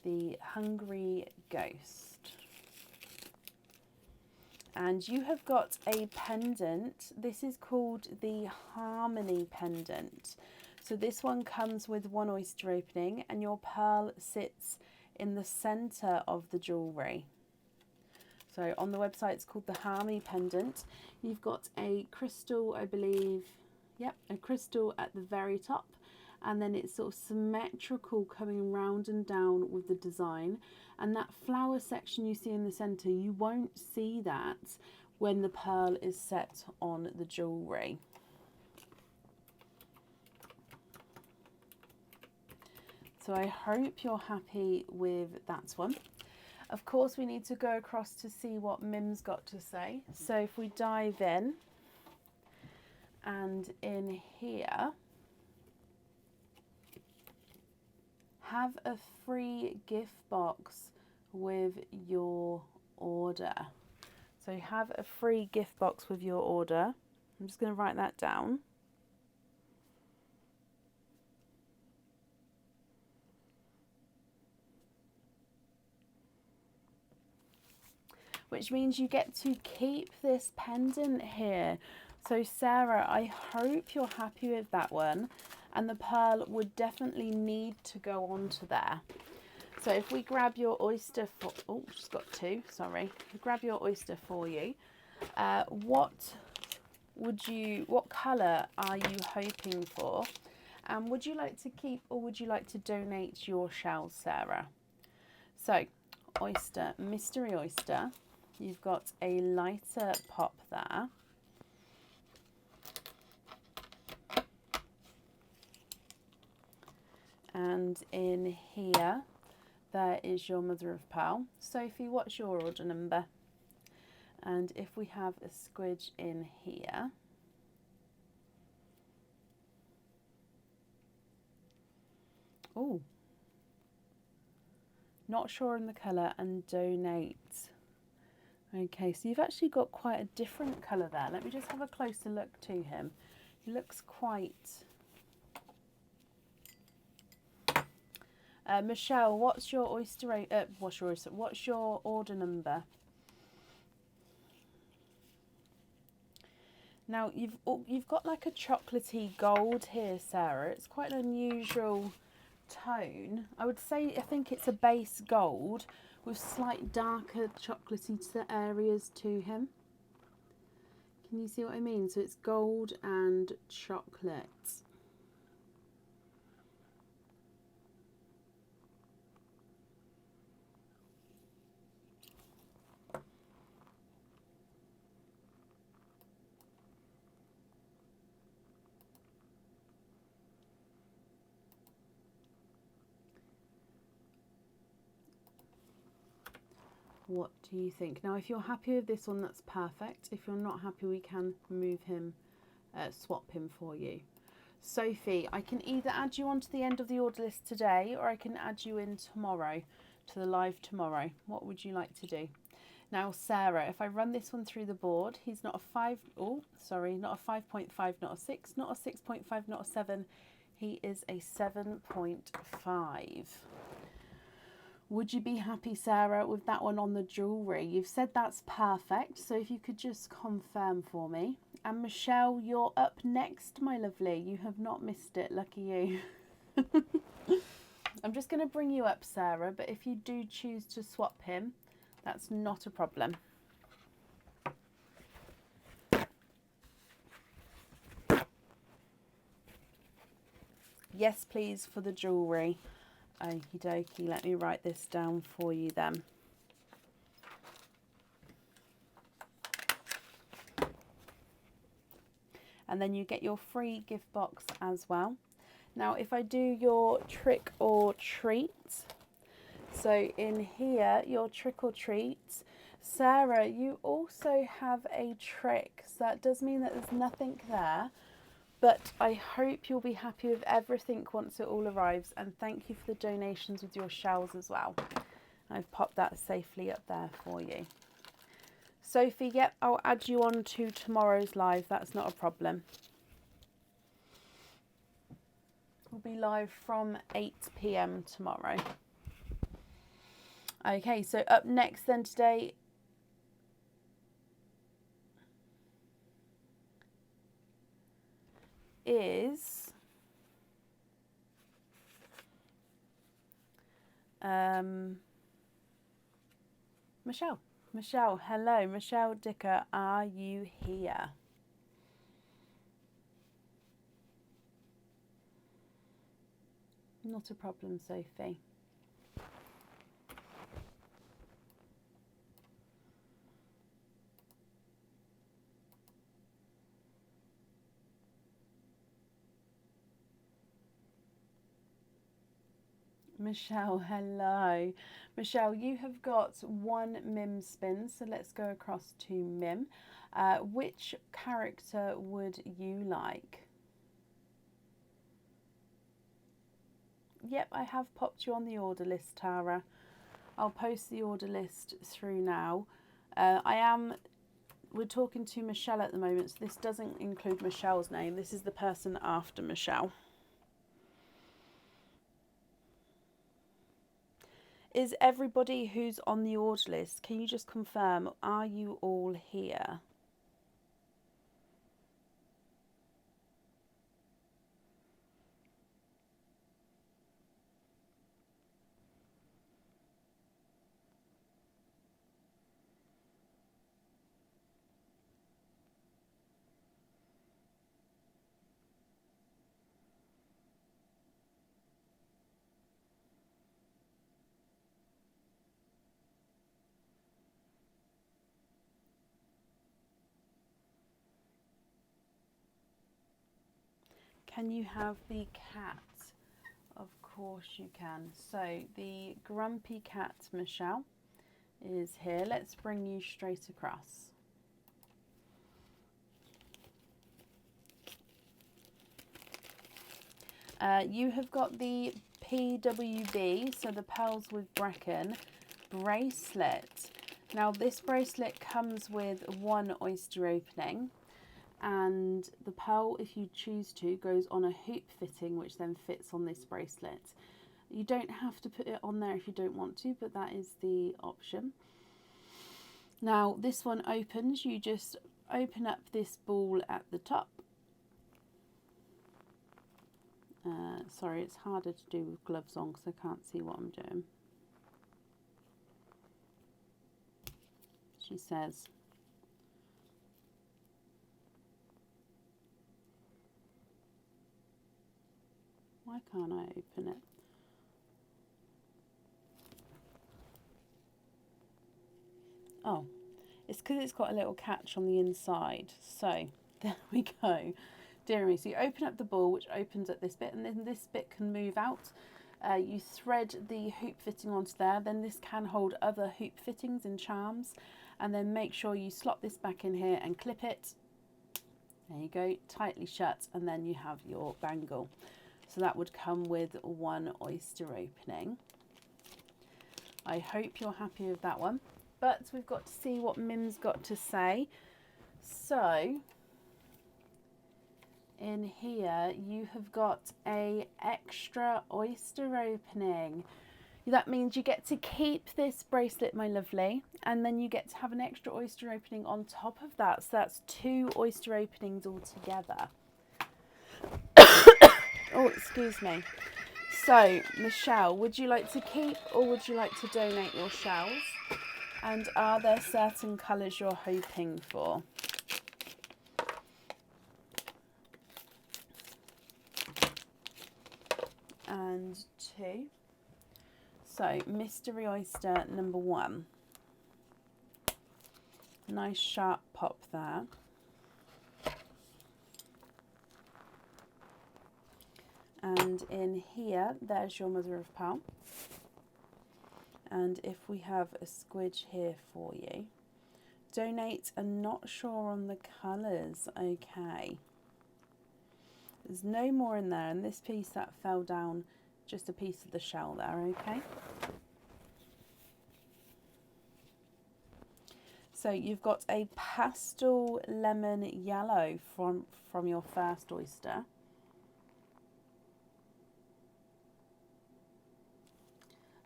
The Hungry Ghost. And you have got a pendant. This is called the Harmony pendant. So this one comes with one oyster opening, and your pearl sits in the center of the jewelry. So on the website it's called the Harmony pendant. You've got a crystal, I believe, yep, a crystal at the very top, and then it's sort of symmetrical coming round and down with the design. And that flower section you see in the center, you won't see that when the pearl is set on the jewelry. So I hope you're happy with that one. Of course, we need to go across to see what Mim's got to say. So if we dive in, and in here, have a free gift box with your order. So have a free gift box with your order. I'm just going to write that down. Which means you get to keep this pendant here. So Sarah, I hope you're happy with that one. And the pearl would definitely need to go onto there. So if we grab your oyster for, oh, just got two, sorry. Grab your oyster for you. What colour are you hoping for? And would you like to keep or would you like to donate your shells, Sarah? So, oyster, mystery oyster. You've got a lighter pop there. And in here, there is your mother of pearl. Sophie, what's your order number? And if we have a squidge in here. Oh, not sure on the colour and donate. Okay, so you've actually got quite a different colour there. Let me just have a closer look to him. He looks quite... Michelle, what's your what's your order number? Now you've got like a chocolatey gold here, Sarah. It's quite an unusual tone. I would say I think it's a base gold with slight darker chocolatey areas to him. Can you see what I mean? So it's gold and chocolate. What do you think? Now, if you're happy with this one, that's perfect. If you're not happy, we can move him, swap him for you. Sophie, I can either add you onto the end of the order list today, or I can add you in tomorrow, to the live tomorrow. What would you like to do? Now, Sarah, if I run this one through the board, he's not a 5, oh, sorry, not a 5.5, not a 6, not a 6.5, not a 7. He is a 7.5. Would you be happy, Sarah, with that one on the jewellery? You've said that's perfect, so if you could just confirm for me. And Michelle, you're up next, my lovely. You have not missed it. Lucky you. I'm just going to bring you up, Sarah, but if you do choose to swap him, that's not a problem. Yes, please, for the jewellery. Okie dokie, let me write this down for you then. And then you get your free gift box as well. Now, if I do your trick or treat, so in here, your trick or treat, Sarah, you also have a trick. So that does mean that there's nothing there, but I hope you'll be happy with everything once it all arrives. And thank you for the donations with your shells as well. I've popped that safely up there for you. Sophie, yep, I'll add you on to tomorrow's live. That's not a problem. We'll be live from 8 p.m. tomorrow. Okay, so up next then today is Michelle. Michelle, hello. Michelle Dicker, are you here? Not a problem, Sophie. Michelle, hello. Michelle, you have got one Mim spin, so let's go across to Mim. Which character would you like? Yep, I have popped you on the order list, Tara. I'll post the order list through now. We're talking to Michelle at the moment, so this doesn't include Michelle's name. This is the person after Michelle. Is everybody who's on the order list, can you just confirm, are you all here? Can you have the cat? Of course you can. So the grumpy cat, Michelle, is here. Let's bring you straight across. You have got the PWB, so the Pearls with Bracken bracelet. Now this bracelet comes with one oyster opening, and the pearl, if you choose to, goes on a hoop fitting which then fits on this bracelet. You don't have to put it on there if you don't want to, but that is the option. Now this one opens, you just open up this ball at the top. Sorry, it's harder to do with gloves on because I can't see what I'm doing. She says, why can't I open it? Oh, it's because it's got a little catch on the inside. So there we go. Dear me, so you open up the ball, which opens at this bit, and then this bit can move out. You thread the hoop fitting onto there, then this can hold other hoop fittings and charms, and then make sure you slot this back in here and clip it. There you go, tightly shut, and then you have your bangle. So that would come with one oyster opening. I hope you're happy with that one, but we've got to see what Mims got to say. So in here you have got a extra oyster opening. That means you get to keep this bracelet, my lovely, and then you get to have an extra oyster opening on top of that. So that's 2 oyster openings altogether. Oh, excuse me. So, Michelle, would you like to keep or would you like to donate your shells? And are there certain colours you're hoping for? And 2. So, mystery oyster number 1. Nice sharp pop there. And in here, there's your mother of pearl. And if we have a squidge here for you. Donate and not sure on the colours. Okay. There's no more in there. And this piece that fell down, just a piece of the shell there, okay? So you've got a pastel lemon yellow from your first oyster.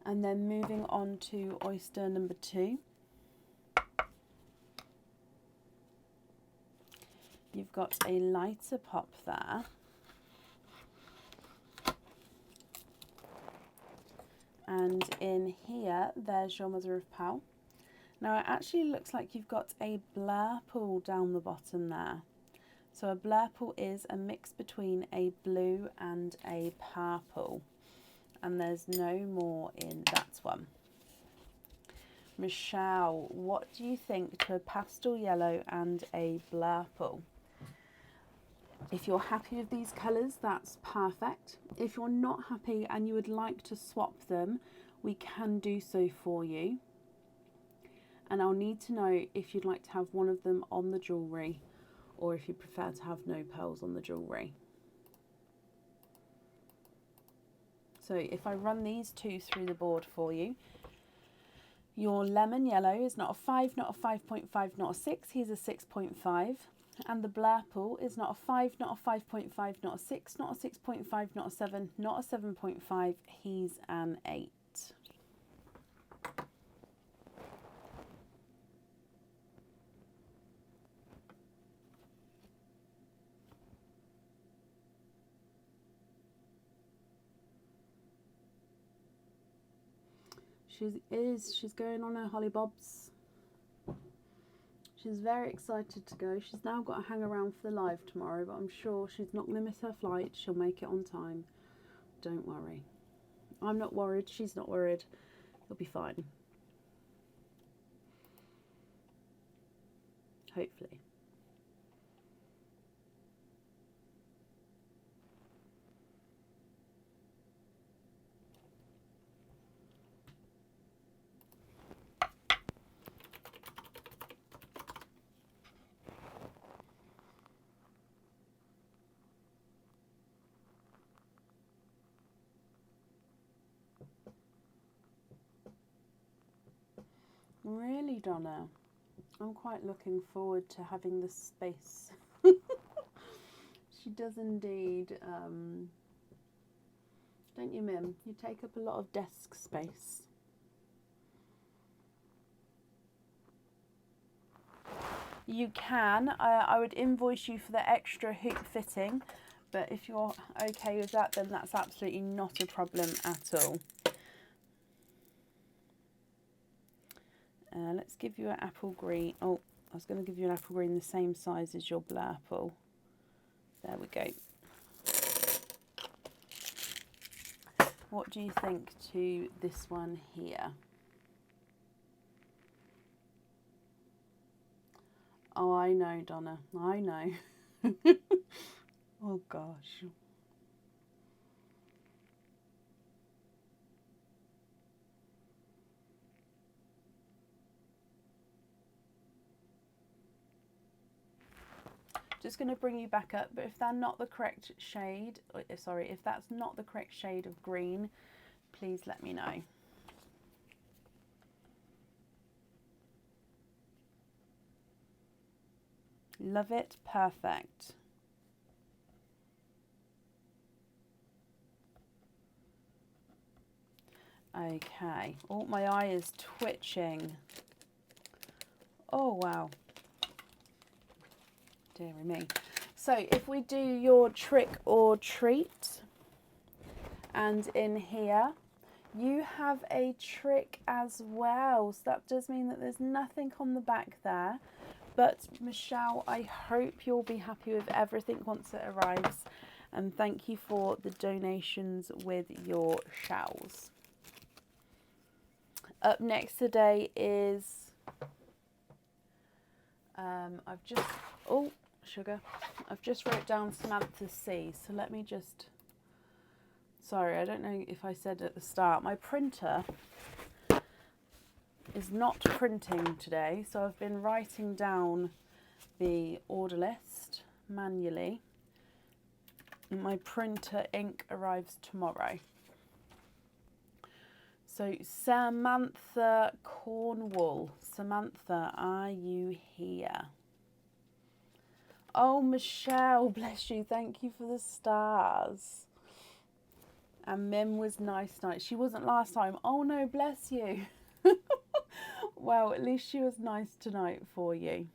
And then moving on to oyster number 2. You've got a lighter pop there. And in here, there's your mother of pearl. Now it actually looks like you've got a blurple down the bottom there. So a blurple is a mix between a blue and a purple. And there's no more in that one. Michelle, what do you think to a pastel yellow and a blurple? If you're happy with these colours, that's perfect. If you're not happy and you would like to swap them, we can do so for you. And I'll need to know if you'd like to have one of them on the jewellery or if you prefer to have no pearls on the jewellery. So if I run these 2 through the board for you, your lemon yellow is not a 5, not a 5.5, not a 6, he's a 6.5. And the blurple is not a 5, not a 5.5, not a 6, not a 6.5, not a 7, not a 7.5, he's an 8. She's going on her hollybobs. She's very excited to go. She's now got to hang around for the live tomorrow, but I'm sure she's not going to miss her flight. She'll make it on time. Don't worry. I'm not worried. She's not worried. It'll be fine. Hopefully. Really, Donna? I'm quite looking forward to having the space. She does indeed. Don't you, Mim? You take up a lot of desk space. You can. I would invoice you for the extra hoop fitting, but if you're okay with that, then that's absolutely not a problem at all. Let's give you an apple green. Oh, I was going to give you an apple green the same size as your blurple. There we go. What do you think to this one here? Oh, I know, Donna. I know. Oh, gosh. Just going to bring you back up, but if they're not the correct shade, sorry, if that's not the correct shade of green, please let me know. Love it, perfect. Okay, oh, my eye is twitching. Oh, wow. Dear me. So if we do your trick or treat, and in here, you have a trick as well. So that does mean that there's nothing on the back there. But Michelle, I hope you'll be happy with everything once it arrives. And thank you for the donations with your shells. Up next today is, I've just wrote down Samantha C. So let me just, sorry, I don't know if I said at the start, my printer is not printing today. So I've been writing down the order list manually. My printer ink arrives tomorrow. So Samantha Cornwall. Samantha, are you here? Oh, Michelle, bless you. Thank you for the stars. And Mim was nice tonight. She wasn't last time. Oh no, bless you. Well, at least she was nice tonight for you.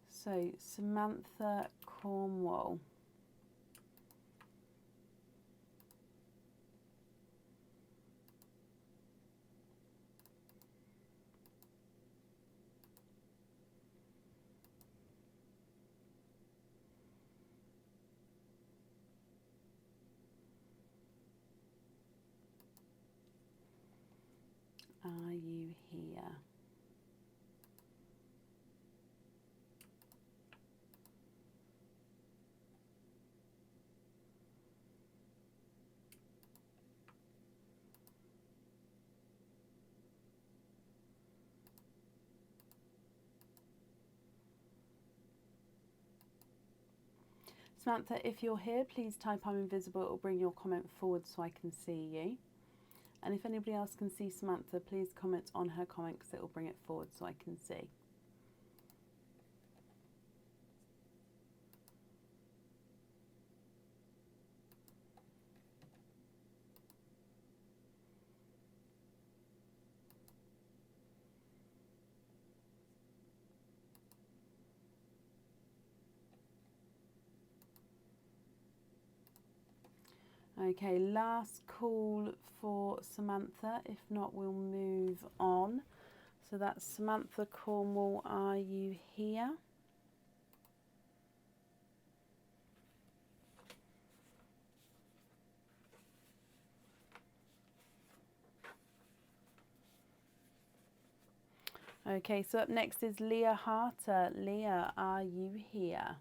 So, Samantha Cornwall. Are you here? Samantha, if you're here, please type I'm invisible. It will bring your comment forward so I can see you. And if anybody else can see Samantha, please comment on her comment because it will bring it forward so I can see. Okay, last call for Samantha. If not, we'll move on. So that's Samantha Cornwall. Are you here? Okay, so up next is Leah Harter. Leah, are you here?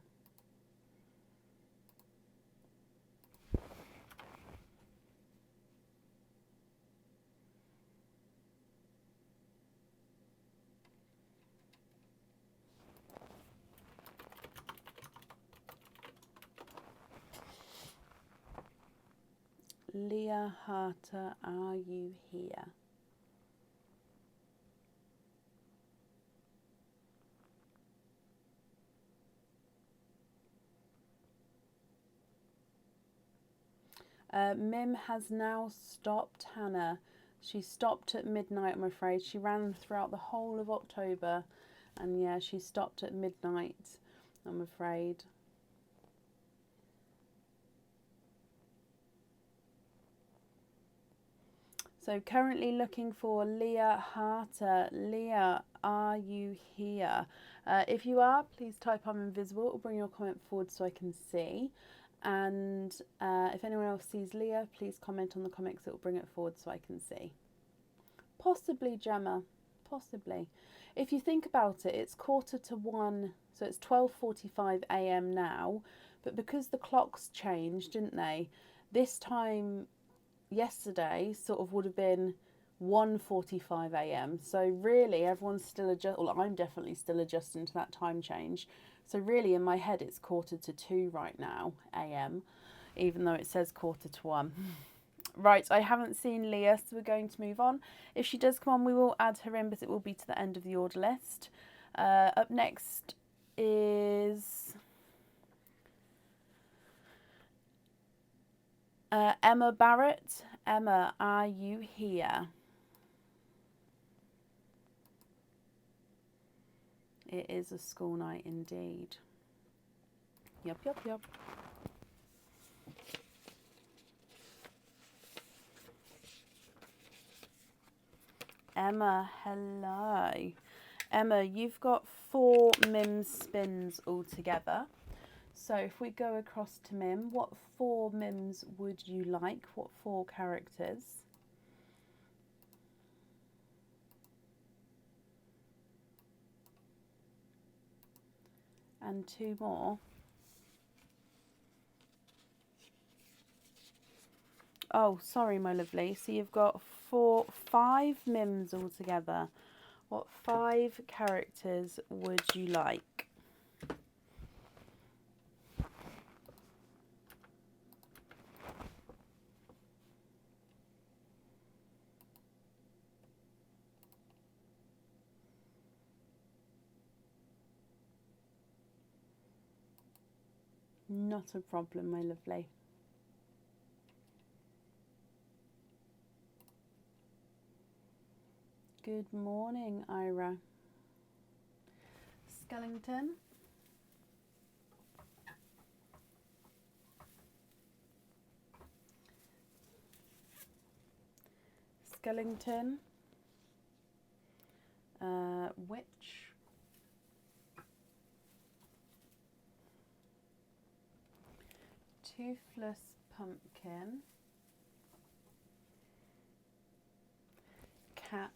Leah Harter, are you here? Mim has now stopped, Hannah. She stopped at midnight, I'm afraid. She ran throughout the whole of October. And yeah, she stopped at midnight, I'm afraid. So currently looking for Leah Harter. Leah, are you here? If you are, please type I'm invisible. It will bring your comment forward so I can see. And if anyone else sees Leah, please comment on the comments. It will bring it forward so I can see. Possibly Gemma. Possibly. If you think about it, it's 1:45, so it's 12:45 a.m. now, but because the clocks changed, didn't they? This time yesterday sort of would have been 1:45 a.m. So really everyone's still well, I'm definitely still adjusting to that time change. So really in my head it's 1:45 right now a.m. even though it says 1:45. Right, I haven't seen Leah, so we're going to move on. If she does come on, we will add her in, but it will be to the end of the order list. Up next is Emma Barrett. Emma, are you here? It is a school night indeed. Yup, yup, yup. Emma, hello. Emma, you've got 4 Mims spins altogether. So if we go across to Mim, what 4 Mims would you like? What 4 characters? And 2 more. Oh, sorry, my lovely. So you've got 5 Mims altogether. What 5 characters would you like? Not a problem, my lovely. Good morning, Ira. Skellington. Skellington. Witch. Toothless pumpkin. Cat.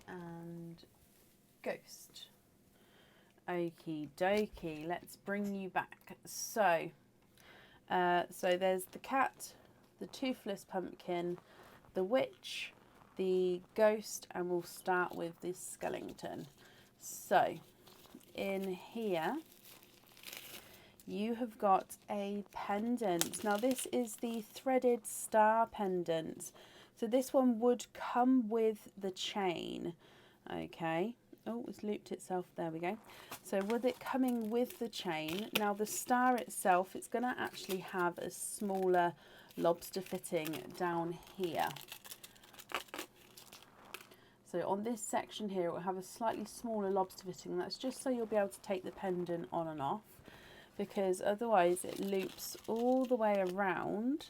And ghost. Okie dokie, let's bring you back. So there's the cat, the toothless pumpkin, the witch, the ghost, and we'll start with the skeleton. So in here you have got a pendant. Now this is the threaded star pendant. So this one would come with the chain. Okay. Oh, it's looped itself. There we go. So with it coming with the chain, now the star itself, it's going to actually have a smaller lobster fitting down here. So on this section here, it will have a slightly smaller lobster fitting. That's just so you'll be able to take the pendant on and off, because otherwise it loops all the way around,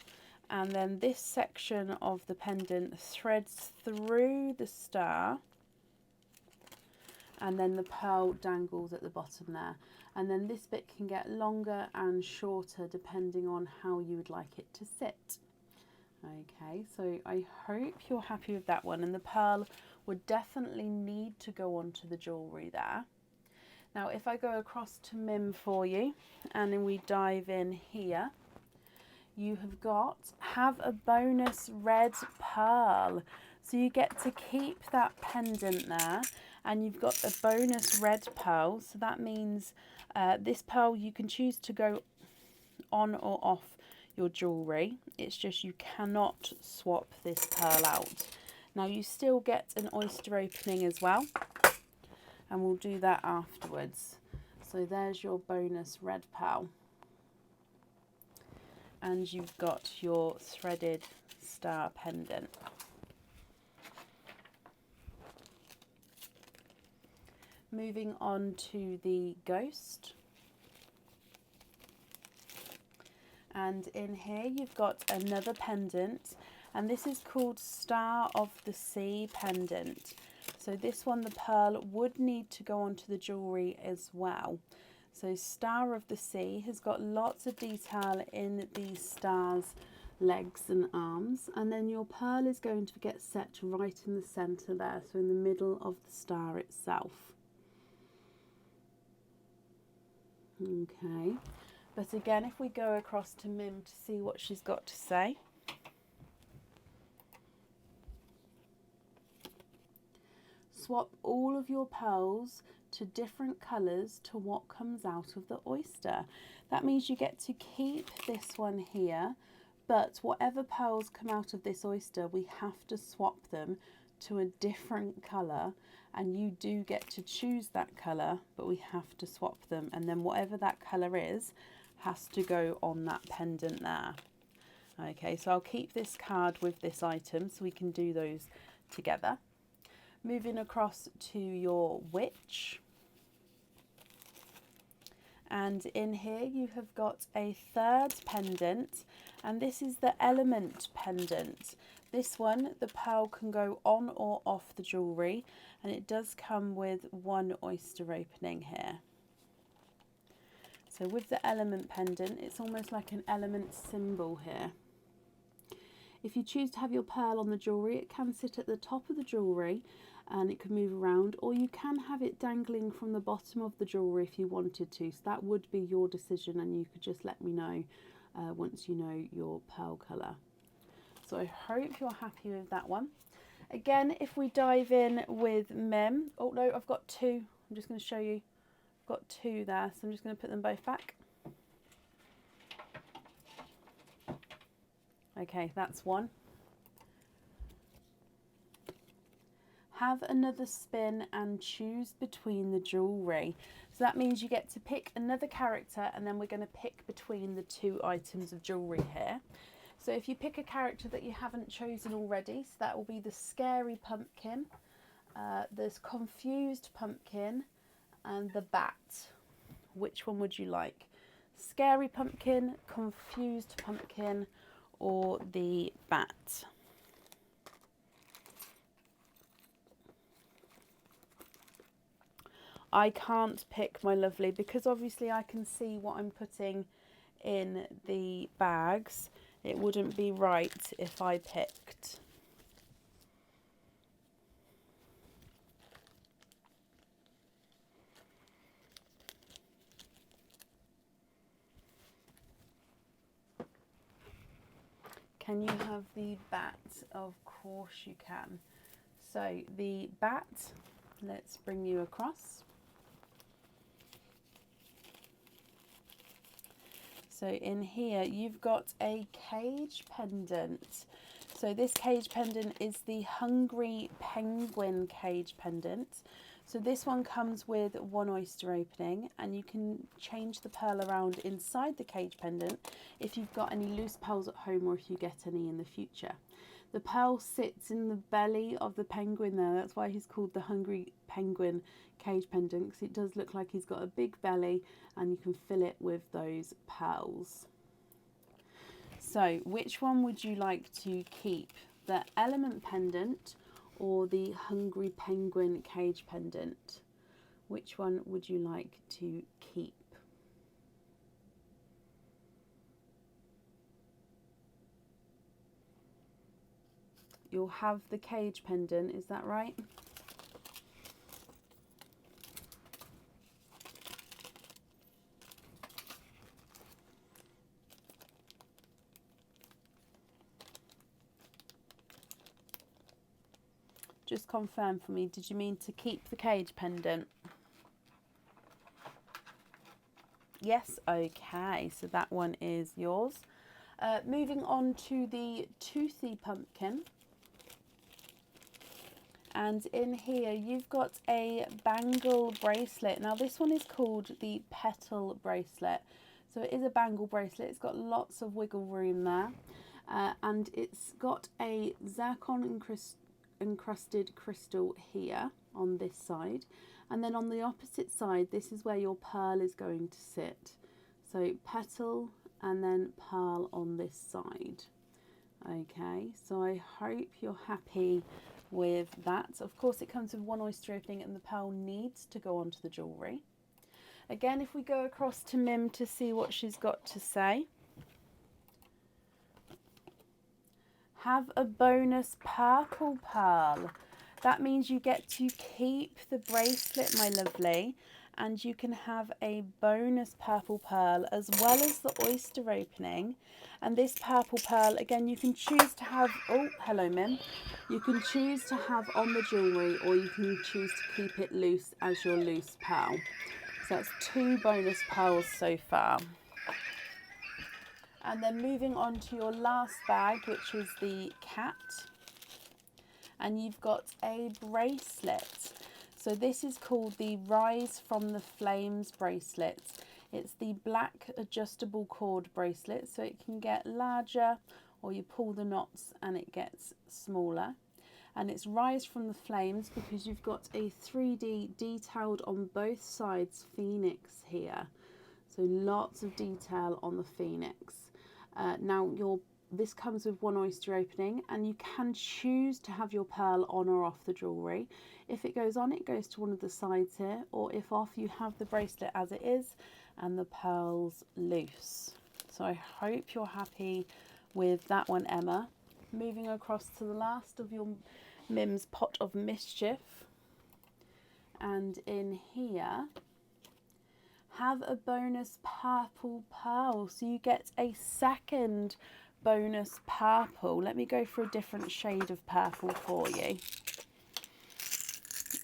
and then this section of the pendant threads through the star, and then the pearl dangles at the bottom there, and then this bit can get longer and shorter depending on how you would like it to sit. Okay, so I hope you're happy with that one, and the pearl would definitely need to go onto the jewellery there. Now if I go across to Mim for you, and then we dive in here, you have a bonus red pearl. So you get to keep that pendant there, and you've got a bonus red pearl. So that means this pearl you can choose to go on or off your jewellery. It's just you cannot swap this pearl out. Now you still get an oyster opening as well, and we'll do that afterwards. So there's your bonus red pearl. And you've got your threaded star pendant. Moving on to the ghost. And in here you've got another pendant, and this is called Star of the Sea pendant. So this one, the pearl would need to go onto the jewellery as well. So Star of the Sea has got lots of detail in these stars legs and arms, and then your pearl is going to get set right in the center there, so in the middle of the star itself. Okay, but again, if we go across to Mim to see what she's got to say. Swap all of your pearls to different colours to what comes out of the oyster. That means you get to keep this one here, but whatever pearls come out of this oyster, we have to swap them to a different colour, and you do get to choose that colour, but we have to swap them, and then whatever that colour is has to go on that pendant there. Okay, so I'll keep this card with this item so we can do those together. Moving across to your witch. And in here you have got a third pendant, and this is the element pendant. This one, the pearl can go on or off the jewellery, and it does come with one oyster opening here. So with the element pendant, it's almost like an element symbol here. If you choose to have your pearl on the jewellery, it can sit at the top of the jewellery and it can move around, or you can have it dangling from the bottom of the jewellery if you wanted to. So that would be your decision, and you could just let me know once you know your pearl colour. So I hope you're happy with that one. Again, if we dive in with Mim, oh no, I've got two. I'm just going to show you. I've got two there, so I'm just going to put them both back. Okay, that's one. Have another spin and choose between the jewellery. So that means you get to pick another character, and then we're going to pick between the two items of jewellery here. So if you pick a character that you haven't chosen already, so that will be the scary pumpkin, the confused pumpkin, and the bat. Which one would you like? Scary pumpkin, confused pumpkin, or the bat? I can't pick, my lovely, because obviously I can see what I'm putting in the bags. It wouldn't be right if I picked. Can you have the bat? Of course you can. So the bat, let's bring you across. So in here you've got a cage pendant. So this cage pendant is the Hungry Penguin cage pendant. So this one comes with one oyster opening, and you can change the pearl around inside the cage pendant if you've got any loose pearls at home, or if you get any in the future. The pearl sits in the belly of the penguin there. That's why he's called the Hungry Penguin cage pendant, because it does look like he's got a big belly, and you can fill it with those pearls. So which one would you like to keep? The element pendant or the Hungry Penguin cage pendant? Which one would you like to keep? You'll have the cage pendant, is that right? Just confirm for me, did you mean to keep the cage pendant? Yes, okay, so that one is yours. Moving on to the toothy pumpkin. And in here you've got a bangle bracelet. Now this one is called the petal bracelet. So it is a bangle bracelet. It's got lots of wiggle room there. And it's got a zircon encrusted crystal here on this side. And then on the opposite side, this is where your pearl is going to sit. So petal and then pearl on this side. Okay, so I hope you're happy with that. Of course, it comes with one oyster opening, and the pearl needs to go onto the jewellery. Again, if we go across to Mim to see what she's got to say. have a bonus purple pearl. That means you get to keep the bracelet, my lovely, and you can have a bonus purple pearl as well as the oyster opening. And this purple pearl, again, you can choose to have, oh, hello, Mim. You can choose to have on the jewellery, or you can choose to keep it loose as your loose pearl. So that's 2 bonus pearls so far. And then moving on to your last bag, which is the cat. And you've got a bracelet. So this is called the Rise from the Flames bracelet. It's the black adjustable cord bracelet, so it can get larger, or you pull the knots and it gets smaller. And it's Rise from the Flames because you've got a 3D detailed on both sides phoenix here. So lots of detail on the phoenix. Now this comes with 1 oyster opening, and you can choose to have your pearl on or off the jewellery. If it goes on, it goes to one of the sides here, or if off, you have the bracelet as it is and the pearls loose. So I hope you're happy with that one, Emma. Moving across to the last of your Mims Pot of Mischief, and in here have a bonus purple pearl, so you get a second bonus purple. Let me go for a different shade of purple for you.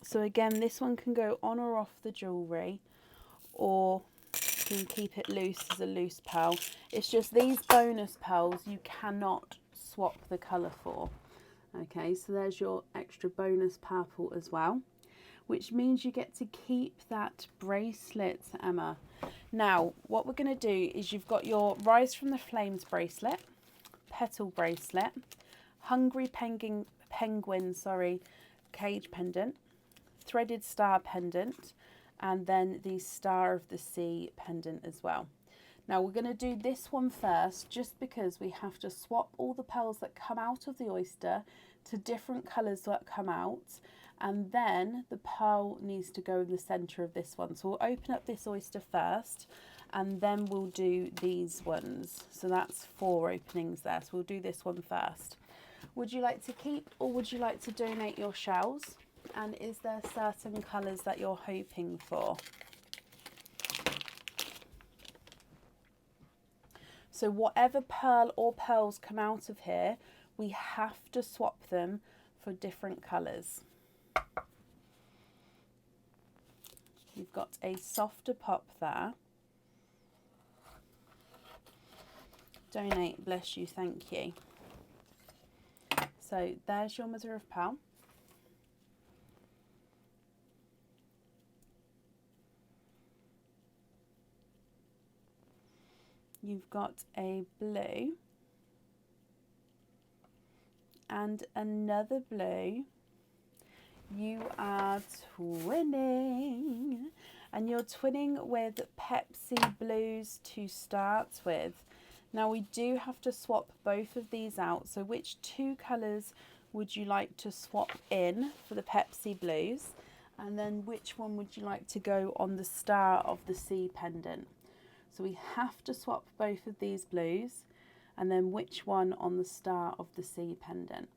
So again, this one can go on or off the jewellery, or you can keep it loose as a loose pearl. It's just these bonus pearls you cannot swap the colour for. Okay, so there's your extra bonus purple as well, which means you get to keep that bracelet, Emma. Now, what we're going to do is you've got your Rise from the Flames bracelet, petal bracelet, Hungry Penguin, cage pendant, threaded star pendant, and then the Star of the Sea pendant as well. Now we're going to do this one first, just because we have to swap all the pearls that come out of the oyster to different colours that come out, and then the pearl needs to go in the centre of this one. So we'll open up this oyster first, and then we'll do these ones. So that's 4 openings there. So we'll do this one first. Would you like to keep, or would you like to donate your shells? And is there certain colours that you're hoping for? So whatever pearl or pearls come out of here, we have to swap them for different colours. You've got a softer pop there. Donate, bless you, thank you. So there's your mother of pearl. You've got a blue and another blue. You are twinning, and you're twinning with Pepsi Blues to start with. Now we do have to swap both of these out, so which 2 colours would you like to swap in for the Pepsi Blues, and then which one would you like to go on the Star of the Sea pendant? So we have to swap both of these blues, and then which one on the Star of the Sea pendant?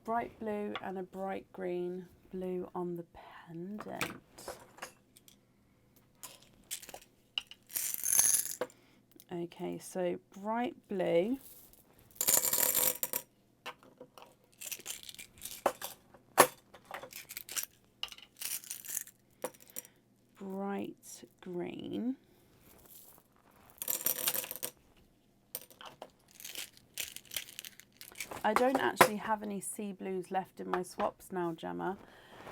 Bright blue and a bright green, blue on the pendant. Okay, so bright blue, bright green, I don't actually have any sea blues left in my swaps now, Gemma.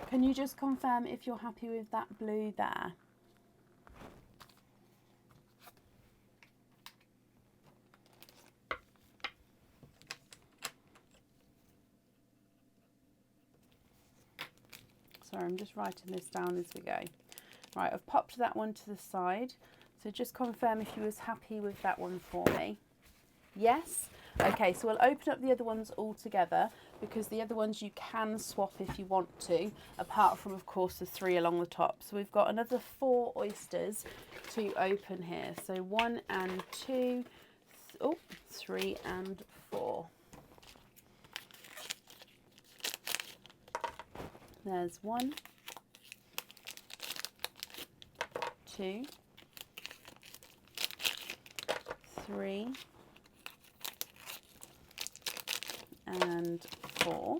Can you just confirm if you're happy with that blue there? Sorry, I'm just writing this down as we go. Right, I've popped that one to the side. So just confirm if you was happy with that one for me. Yes? Okay, so we'll open up the other ones all together, because the other ones you can swap if you want to, apart from, of course, the 3 along the top. So we've got another 4 oysters to open here. So 1 and 2, 3 and 4. There's 1, 2, 3, and 4.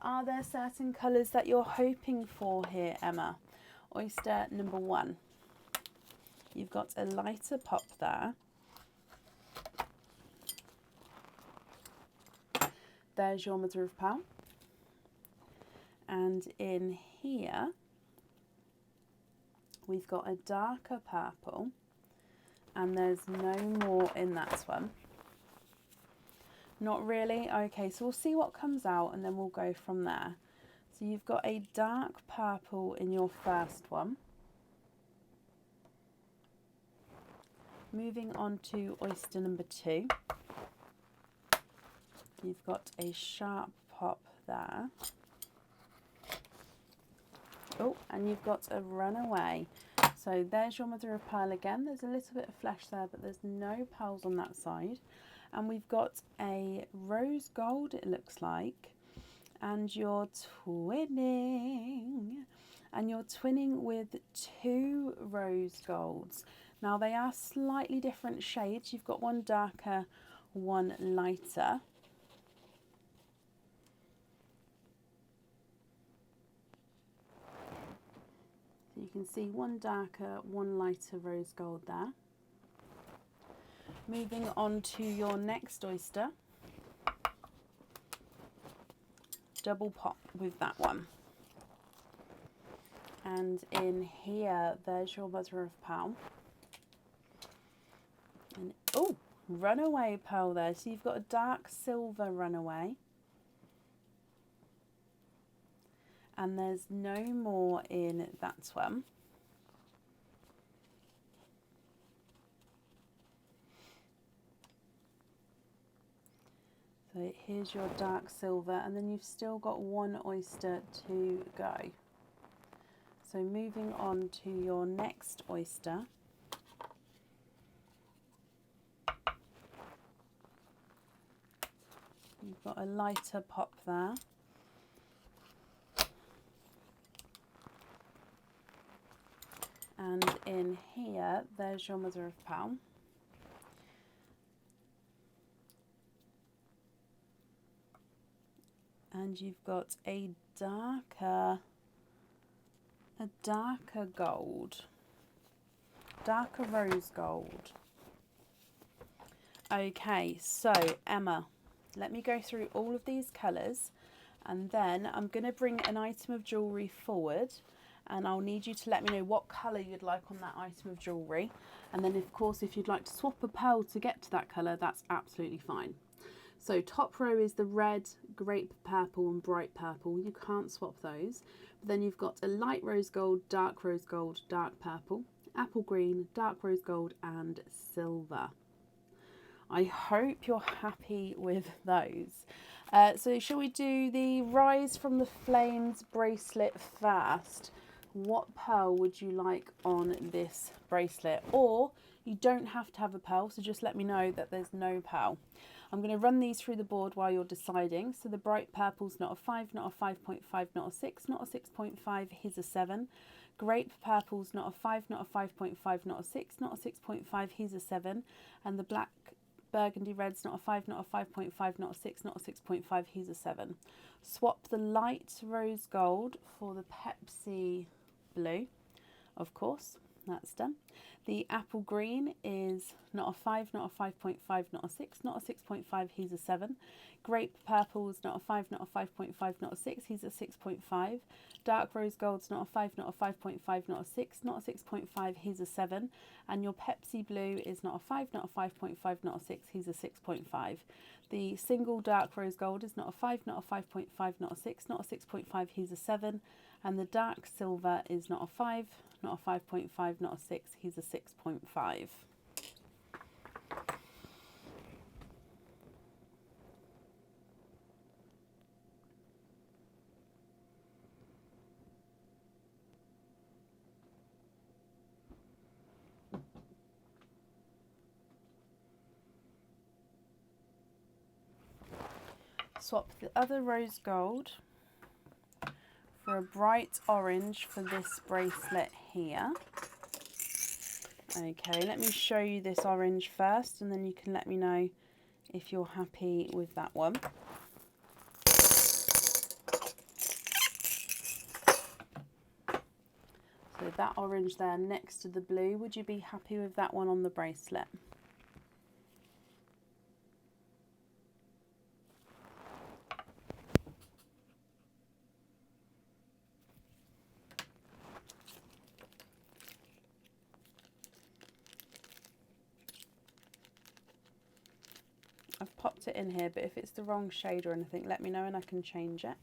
Are there certain colours that you're hoping for here, Emma? Oyster number 1. You've got a lighter pop there. There's your mother of pearl. And in here, we've got a darker purple. And there's no more in that one. Not really? Okay, so we'll see what comes out and then we'll go from there. So you've got a dark purple in your first one. Moving on to oyster number 2. You've got a sharp pop there. Oh, and you've got a runaway. So there's your mother of pearl again. There's a little bit of flesh there, but there's no pearls on that side. And we've got a rose gold, it looks like. And you're twinning. And you're twinning with 2 rose golds. Now they are slightly different shades. You've got one darker, one lighter. So you can see one darker, one lighter rose gold there. Moving on to your next oyster. Double pop with that one. And in here, there's your mother of pearl. And oh, runaway pearl there. So you've got a dark silver runaway. And there's no more in that one. So here's your dark silver, and then you've still got 1 oyster to go. So moving on to your next oyster. You've got a lighter pop there. And in here, there's your mother of pearl. And you've got a darker gold, darker rose gold. Okay, so Emma, let me go through all of these colours, and then I'm going to bring an item of jewellery forward, and I'll need you to let me know what colour you'd like on that item of jewellery. And then, of course, if you'd like to swap a pearl to get to that colour, that's absolutely fine. So top row is the red, grape purple and bright purple. You can't swap those. But then you've got a light rose gold, dark purple, apple green, dark rose gold and silver. I hope you're happy with those. So shall we do the Rise from the Flames bracelet first? What pearl would you like on this bracelet? Or you don't have to have a pearl, so just let me know that there's no pearl. I'm going to run these through the board while you're deciding. So the bright purple's not a 5, not a 5.5, not a 6, not a 6.5, here's a 7. Grape purple's not a 5, not a 5.5, not a 6, not a 6.5, here's a 7. And the black burgundy red's not a 5, not a 5.5, not a 6, not a 6.5, here's a 7. Swap the light rose gold for the Pepsi blue, of course. That's done. The apple green is not a 5, not a 5.5, not a 6, not a 6.5, he's a 7. Grape purple is not a 5, not a 5.5, not a 6, he's a 6.5. Dark rose gold's not a 5, not a 5.5, not a 6, not a 6.5, he's a 7. And your Pepsi blue is not a 5, not a 5.5, not a 6, he's a 6.5. The single dark rose gold is not a 5, not a 5.5, not a 6, not a 6.5, he's a 7. And the dark silver is not a 5, not a 5.5, not a 6, he's a 6.5. Swap the other rose gold for a bright orange for this bracelet here. Okay, let me show you this orange first and then you can let me know if you're happy with that one. So that orange there next to the blue, would you be happy with that one on the bracelet? I've popped it in here, but if it's the wrong shade or anything, let me know and I can change it.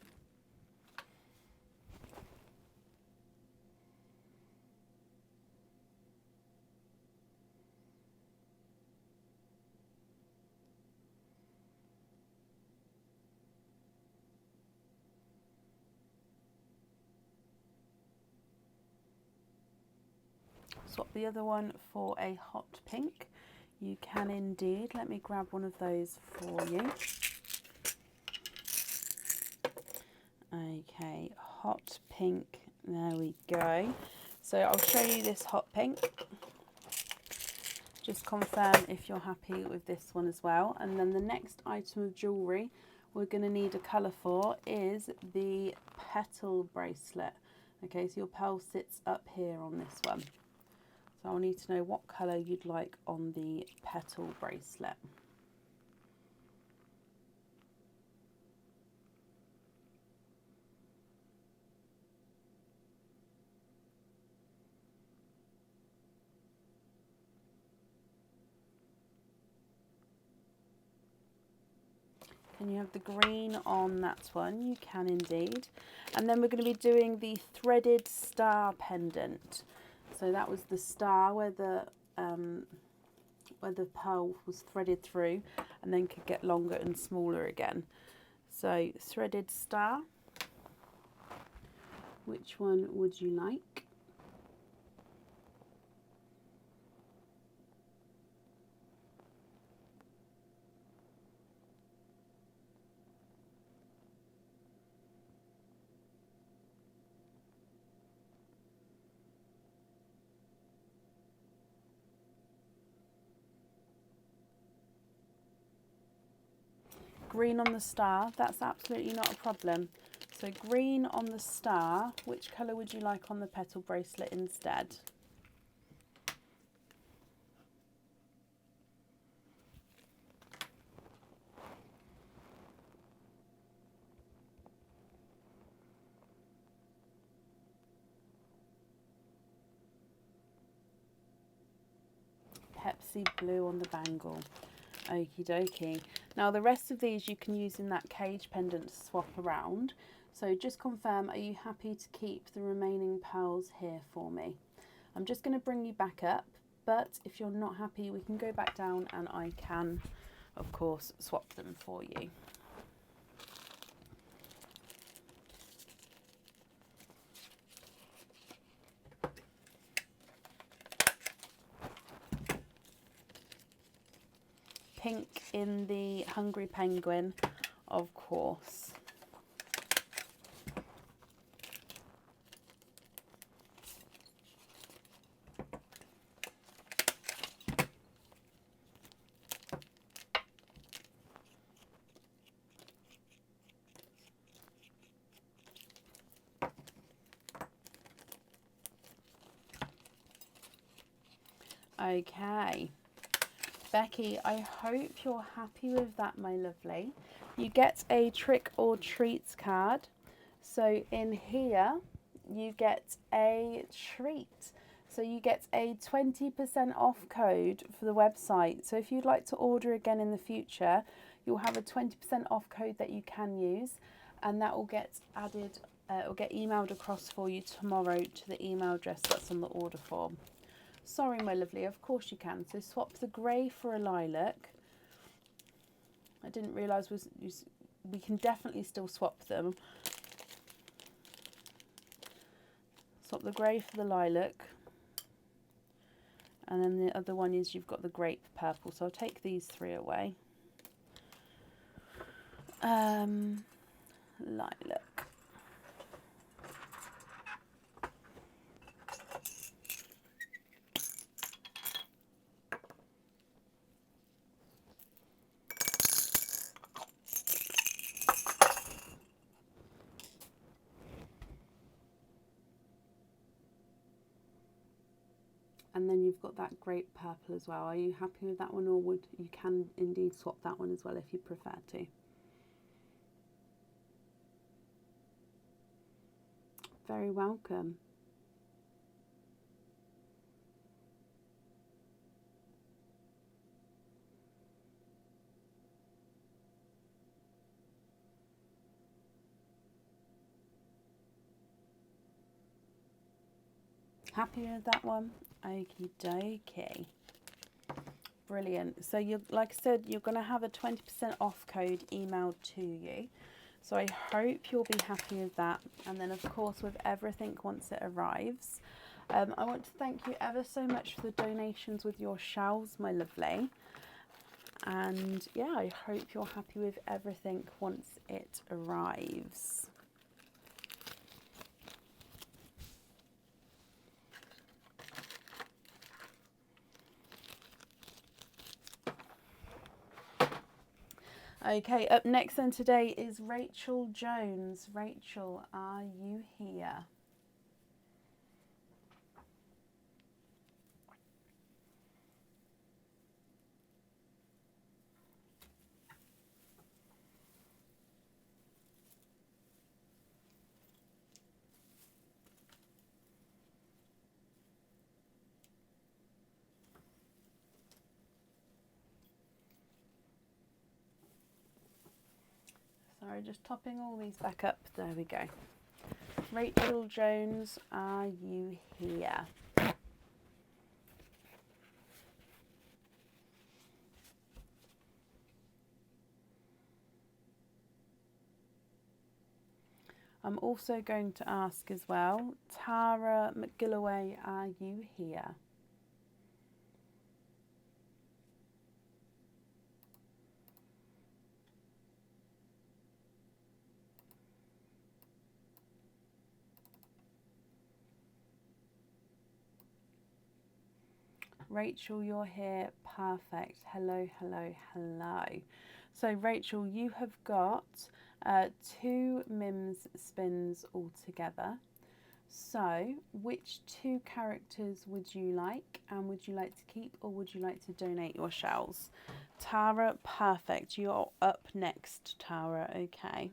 Swap the other one for a hot pink. You can indeed. Let me grab one of those for you. Okay, hot pink. There we go. So I'll show you this hot pink. Just confirm if you're happy with this one as well. And then the next item of jewellery we're going to need a colour for is the petal bracelet. Okay, so your pearl sits up here on this one. So I'll need to know what colour you'd like on the petal bracelet. Can you have the green on that one? You can indeed. And then we're going to be doing the threaded star pendant. So that was the star where the pearl was threaded through and then could get longer and smaller again. So threaded star, which one would you like? Green on the star, that's absolutely not a problem. So green on the star, which colour would you like on the petal bracelet instead? Pepsi blue on the bangle. Okie dokie. Now the rest of these you can use in that cage pendant to swap around. So just confirm, are you happy to keep the remaining pearls here for me? I'm just going to bring you back up, but if you're not happy we can go back down and I can of course swap them for you. Pink in the Hungry Penguin, of course. Okay. Becky, I hope you're happy with that, my lovely. You get a trick or treats card. So in here, you get a treat. So you get a 20% off code for the website. So if you'd like to order again in the future, you'll have a 20% off code that you can use, and that will get added, will get emailed across for you tomorrow to the email address that's on the order form. Sorry, my lovely, of course you can. So swap the grey for a lilac. I didn't realise we can definitely still swap them. Swap the grey for the lilac. And then the other one is you've got the grape purple. So I'll take these three away. Lilac. And then you've got that grape purple as well. Are you happy with that one, or would you can indeed swap that one as well if you prefer to? Very welcome. Happy with that one? Okie dokie. Brilliant. So you, like I said, you're going to have a 20% off code emailed to you. So I hope you'll be happy with that. And then of course with everything once it arrives. I want to thank you ever so much for the donations with your shells, my lovely. And yeah, I hope you're happy with everything once it arrives. Okay, up next then today is Rachel Jones. Rachel, are you here? Sorry, just topping all these back up. There we go. Rachel Jones, are you here? I'm also going to ask as well, Tara McGilloway, are you here? Rachel, you're here. Perfect. Hello, hello, hello. So Rachel, you have got 2 Mims spins altogether. So which 2 characters would you like, and would you like to keep or would you like to donate your shells? Tara, perfect. You're up next, Tara. Okay.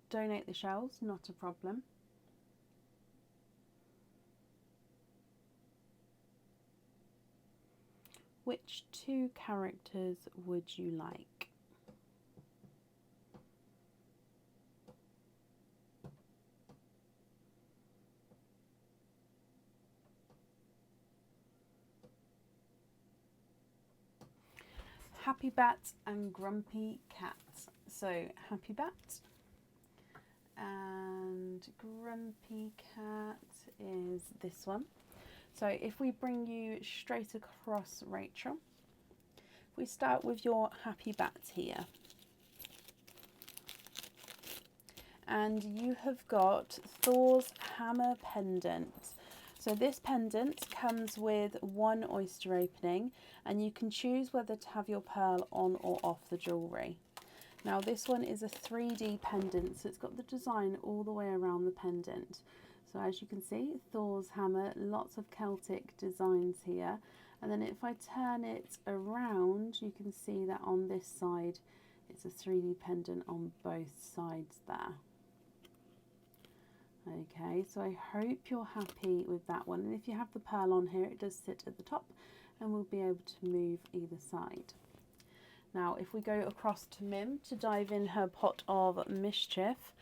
Donate the shells, not a problem. Which 2 characters would you like? Happy Bat and Grumpy Cat. So Happy Bat and Grumpy Cat is this one. So if we bring you straight across, Rachel, if we start with your happy bat here. And you have got Thor's hammer pendant. So this pendant comes with one oyster opening, and you can choose whether to have your pearl on or off the jewellery. Now this one is a 3D pendant, so it's got the design all the way around the pendant. So as you can see, Thor's hammer, lots of Celtic designs here. And then if I turn it around, you can see that on this side, it's a 3D pendant on both sides there. Okay, so I hope you're happy with that one. And if you have the pearl on here, it does sit at the top and we'll be able to move either side. Now, if we go across to Mim to dive in her pot of mischief,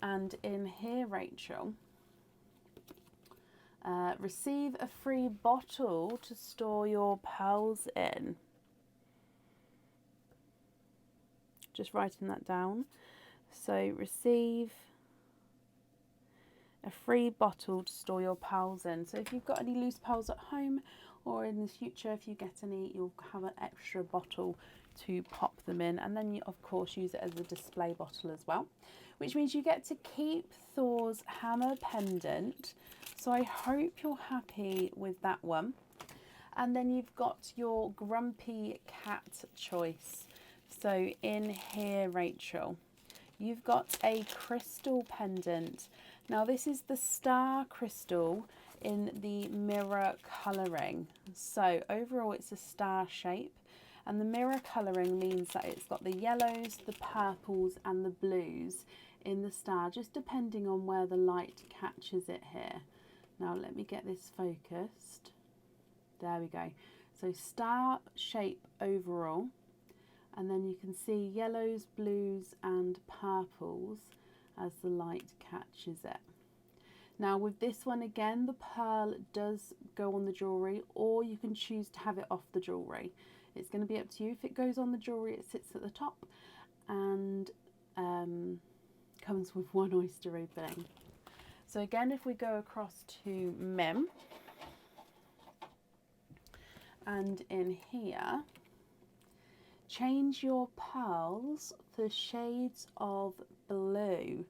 and in here, Rachel, receive a free bottle to store your pearls in. Just writing that down. So receive a free bottle to store your pearls in. So if you've got any loose pearls at home, or in the future if you get any, you'll have an extra bottle to pop them in, and then you of course use it as a display bottle as well, which means you get to keep Thor's hammer pendant. So I hope you're happy with that one. And then you've got your grumpy cat choice. So in here, Rachel, you've got a crystal pendant. Now this is the star crystal in the mirror colouring. So overall it's a star shape, and the mirror colouring means that it's got the yellows, the purples and the blues in the star, just depending on where the light catches it here. Now let me get this focused. There we go. So star shape overall, and then you can see yellows, blues and purples as the light catches it. Now with this one again, the pearl does go on the jewellery, or you can choose to have it off the jewellery. It's going to be up to you. If it goes on the jewellery, it sits at the top and comes with one oyster opening. So again, if we go across to Mim, and in here, change your pearls for shades of blue.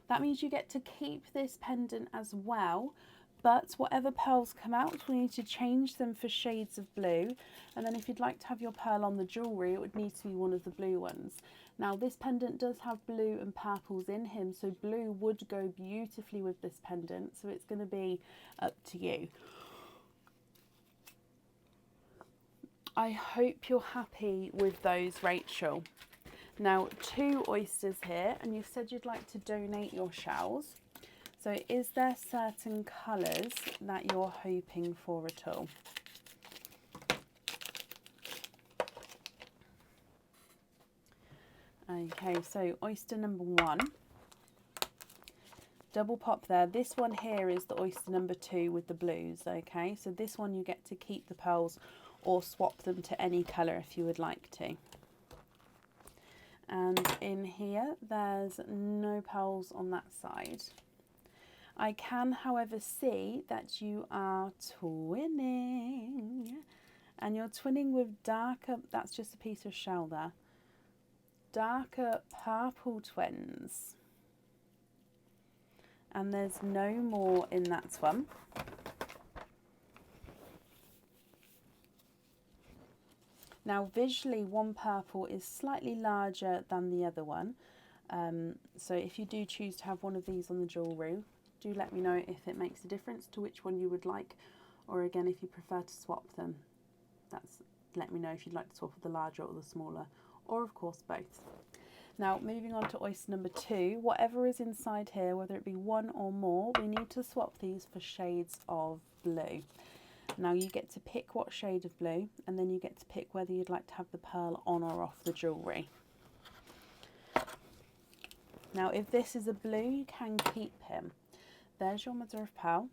That means you get to keep this pendant as well, but whatever pearls come out, we need to change them for shades of blue. And then if you'd like to have your pearl on the jewellery, it would need to be one of the blue ones. Now this pendant does have blue and purples in him, so blue would go beautifully with this pendant, so it's going to be up to you. I hope you're happy with those, Rachel. Now 2 oysters here, and you said you'd like to donate your shells. So is there certain colours that you're hoping for at all? Okay, so oyster number 1. Double pop there. This one here is the oyster number 2 with the blues, okay? So this one you get to keep the pearls or swap them to any colour if you would like to. And in here, there's no pearls on that side. I can, however, see that you are twinning. And you're twinning with darker, that's just a piece of shell there, darker purple twins. And there's no more in that one. Now visually, one purple is slightly larger than the other one. So if you do choose to have one of these on the jewellery, do let me know if it makes a difference to which one you would like, or again if you prefer to swap them. Let me know if you'd like to swap with the larger or the smaller, or of course both. Now moving on to oyster number 2, whatever is inside here, whether it be 1 or more, we need to swap these for shades of blue. Now you get to pick what shade of blue, and then you get to pick whether you'd like to have the pearl on or off the jewellery. Now if this is a blue, you can keep him. There's your mother of pearl.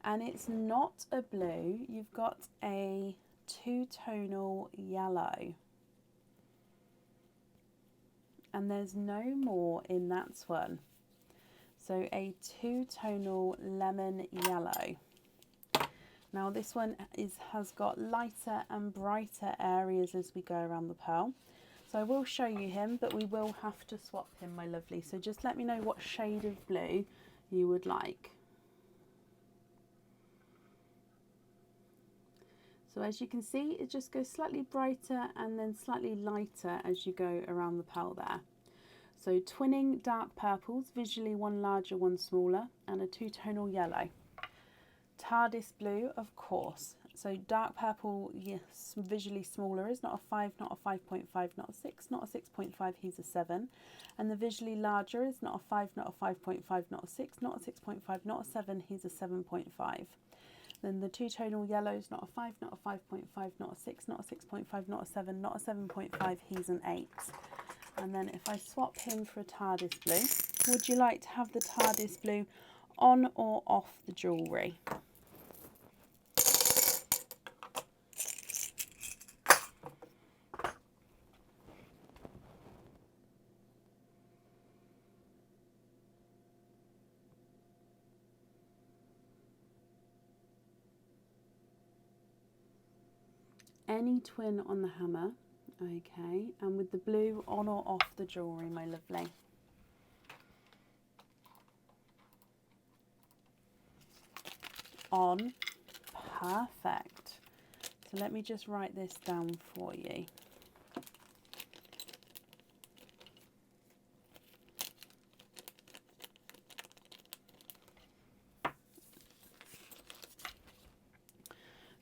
And it's not a blue, you've got a 2-tonal yellow. And there's no more in that one. So a 2-tonal lemon yellow. Now this one has got lighter and brighter areas as we go around the pearl. So I will show you him, but we will have to swap him, my lovely. So just let me know what shade of blue you would like. So as you can see, it just goes slightly brighter and then slightly lighter as you go around the pearl there. So twinning dark purples, visually one larger, one smaller, and a two-tonal yellow. TARDIS blue, of course. So dark purple, yes, visually smaller is not a 5, not a 5.5, not a 6, not a 6.5, he's a 7. And the visually larger is not a 5, not a 5.5, not a 6, not a 6.5, not a 7, he's a 7.5. Then the two-tonal yellow is not a 5, not a 5.5, not a 6, not a 6.5, not a 7, not a 7.5, he's an 8. And then if I swap him for a TARDIS blue, would you like to have the TARDIS blue on or off the jewellery? Any twin on the hammer, okay, and with the blue on or off the jewellery, my lovely. On, perfect. So let me just write this down for you.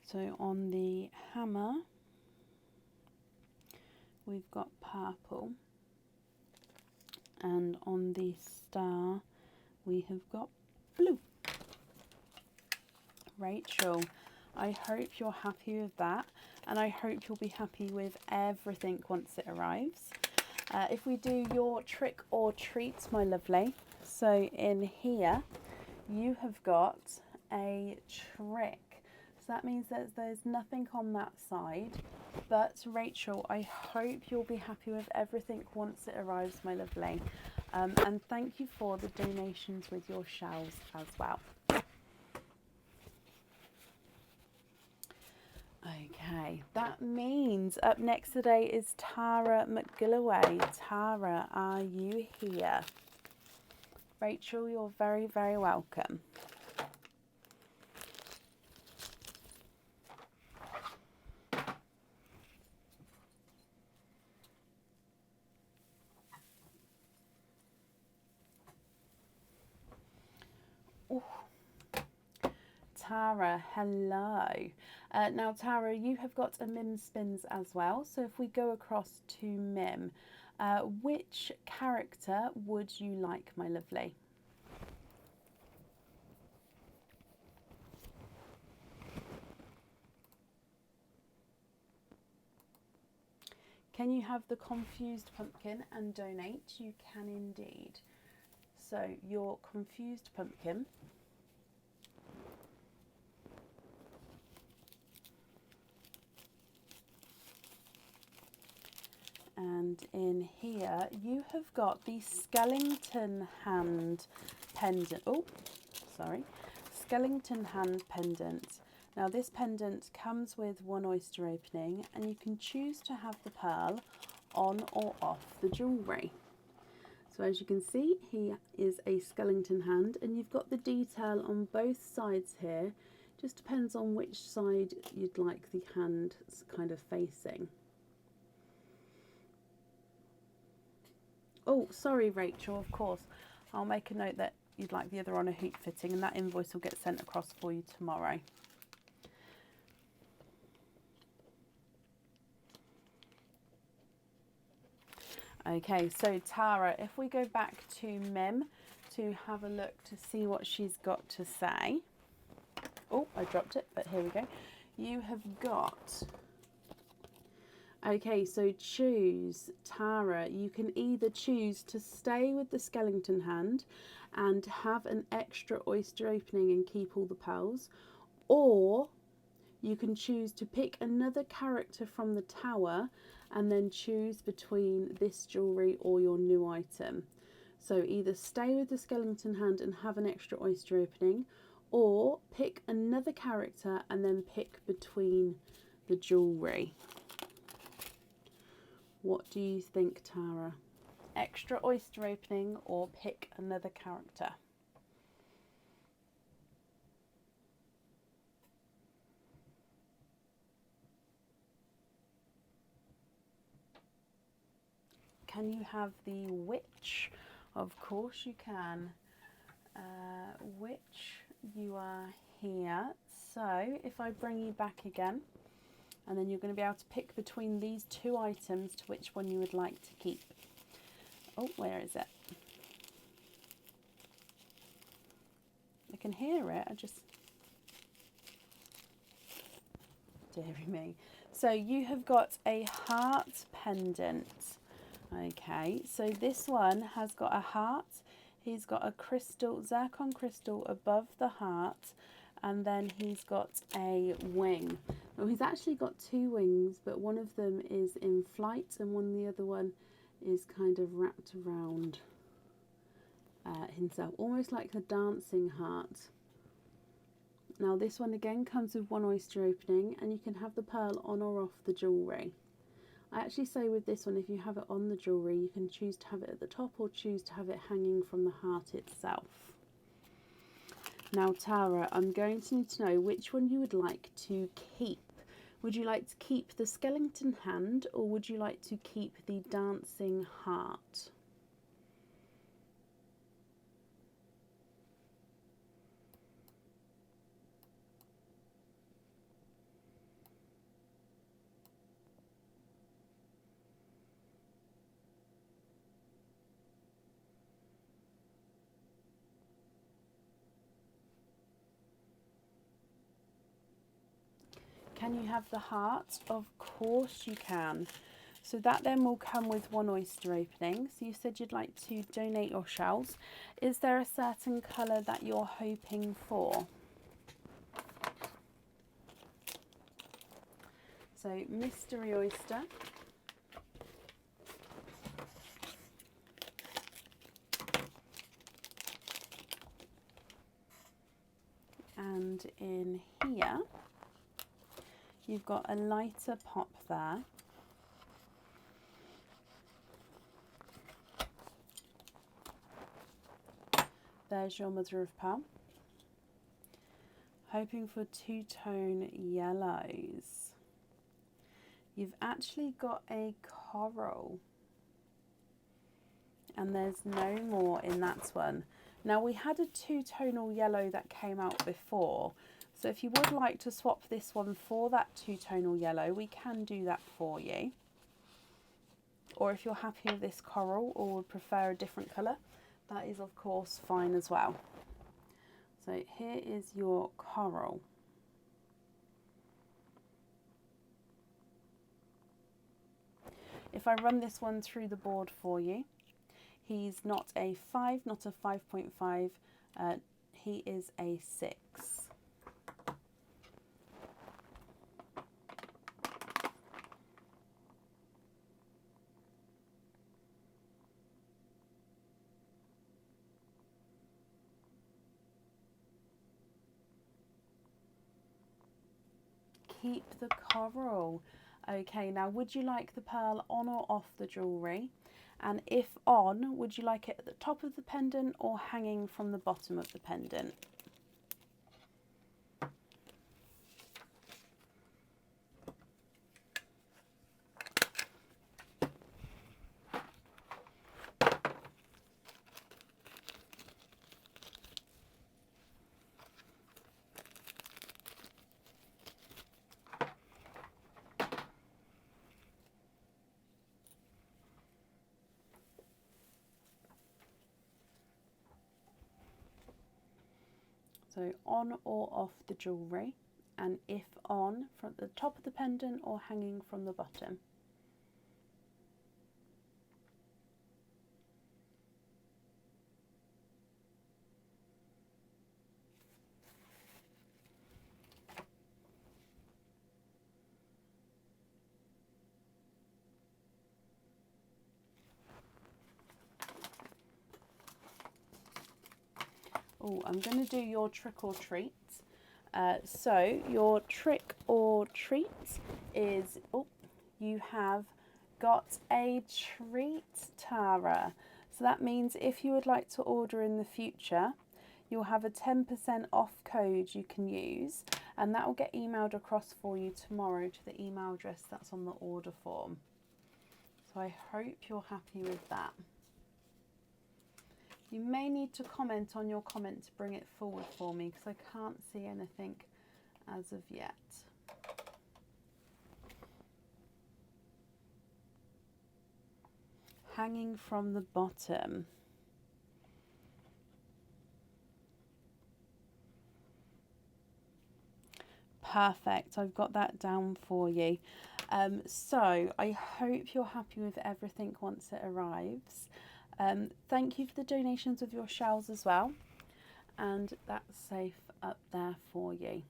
So on the hammer, we've got purple, and on the star, we have got blue. Rachel, I hope you're happy with that, and I hope you'll be happy with everything once it arrives. If we do your trick or treats, my lovely, so in here, you have got a trick. So that means that there's nothing on that side. But Rachel, I hope you'll be happy with everything once it arrives, my lovely. And thank you for the donations with your shells as well. Okay, that means up next today is Tara McGilloway. Tara, are you here? Rachel, you're very, very welcome. Tara, hello. Now Tara, you have got a Mim spins as well. So if we go across to Mim, which character would you like, my lovely? Can you have the confused pumpkin and donate? You can indeed. So your confused pumpkin. And in here you have got the skeleton hand pendant. Oh, sorry. Skeleton hand pendant. Now this pendant comes with one oyster opening, and you can choose to have the pearl on or off the jewellery. So as you can see, he is a skeleton hand, and you've got the detail on both sides here. Just depends on which side you'd like the hand kind of facing. Oh, sorry, Rachel, of course. I'll make a note that you'd like the other on a hoop fitting, and that invoice will get sent across for you tomorrow. Okay, so Tara, if we go back to Mim to have a look to see what she's got to say. Oh, I dropped it, but here we go. You have got... Okay, so choose, Tara. You can either choose to stay with the skeleton hand and have an extra oyster opening and keep all the pearls, or you can choose to pick another character from the tower and then choose between this jewellery or your new item. So either stay with the skeleton hand and have an extra oyster opening, or pick another character and then pick between the jewellery. What do you think, Tara? Extra oyster opening or pick another character? Can you have the witch? Of course you can. Witch, you are here. So if I bring you back again, and then you're going to be able to pick between these two items to which one you would like to keep. Oh, where is it? I can hear it, I just... Deary me. So you have got a heart pendant. Okay, so this one has got a heart. He's got a crystal, zircon crystal above the heart, and then he's got a wing. Well, he's actually got two wings, but one of them is in flight and the other one is kind of wrapped around himself, almost like a dancing heart. Now this one again comes with one oyster opening, and you can have the pearl on or off the jewellery. I actually say with this one, if you have it on the jewellery, you can choose to have it at the top or choose to have it hanging from the heart itself. Now Tara, I'm going to need to know which one you would like to keep. Would you like to keep the skeleton hand, or would you like to keep the dancing heart? Can you have the heart? Of course you can. So that then will come with one oyster opening. So you said you'd like to donate your shells. Is there a certain colour that you're hoping for? So mystery oyster. And in here, you've got a lighter pop there. There's your mother of pearl. Hoping for two-tone yellows. You've actually got a coral. And there's no more in that one. Now we had a two-tonal yellow that came out before. So if you would like to swap this one for that two-tonal yellow, we can do that for you. Or if you're happy with this coral or would prefer a different colour, that is of course fine as well. So here is your coral. If I run this one through the board for you, he's not a 5, not a 5.5, he is a 6. Keep the coral. Okay, now would you like the pearl on or off the jewellery? And if on, would you like it at the top of the pendant or hanging from the bottom of the pendant? So on or off the jewellery, and if on, from the top of the pendant or hanging from the bottom. Oh, I'm going to do your trick or treat. So your trick or treat is, oh, you have got a treat, Tara. So that means if you would like to order in the future, you'll have a 10% off code you can use, and that will get emailed across for you tomorrow to the email address that's on the order form. So I hope you're happy with that. You may need to comment on your comment to bring it forward for me because I can't see anything as of yet. Hanging from the bottom. Perfect, I've got that down for you. So I hope you're happy with everything once it arrives. Thank you for the donations of your shells as well, and that's safe up there for you.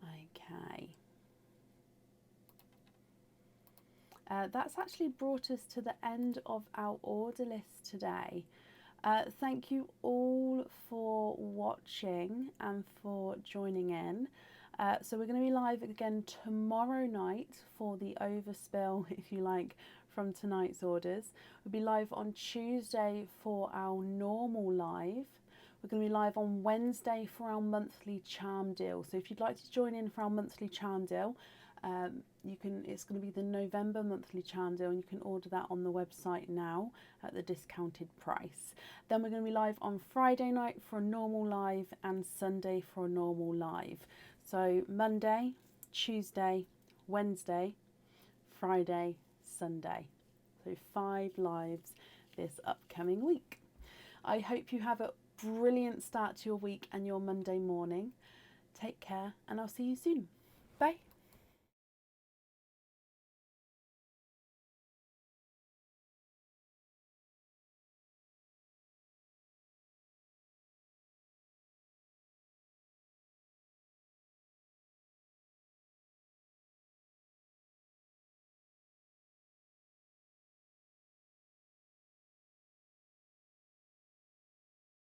Okay. That's actually brought us to the end of our order list today. Thank you all for watching and for joining in. So we're going to be live again tomorrow night for the overspill, if you like, from tonight's orders. We'll be live on Tuesday for our normal live. We're going to be live on Wednesday for our monthly charm deal. So if you'd like to join in for our monthly charm deal, it's going to be the November monthly charm deal, and you can order that on the website now at the discounted price. Then we're going to be live on Friday night for a normal live and Sunday for a normal live. So Monday, Tuesday, Wednesday, Friday, Sunday. So 5 lives this upcoming week. I hope you have a brilliant start to your week and your Monday morning. Take care, and I'll see you soon. Bye.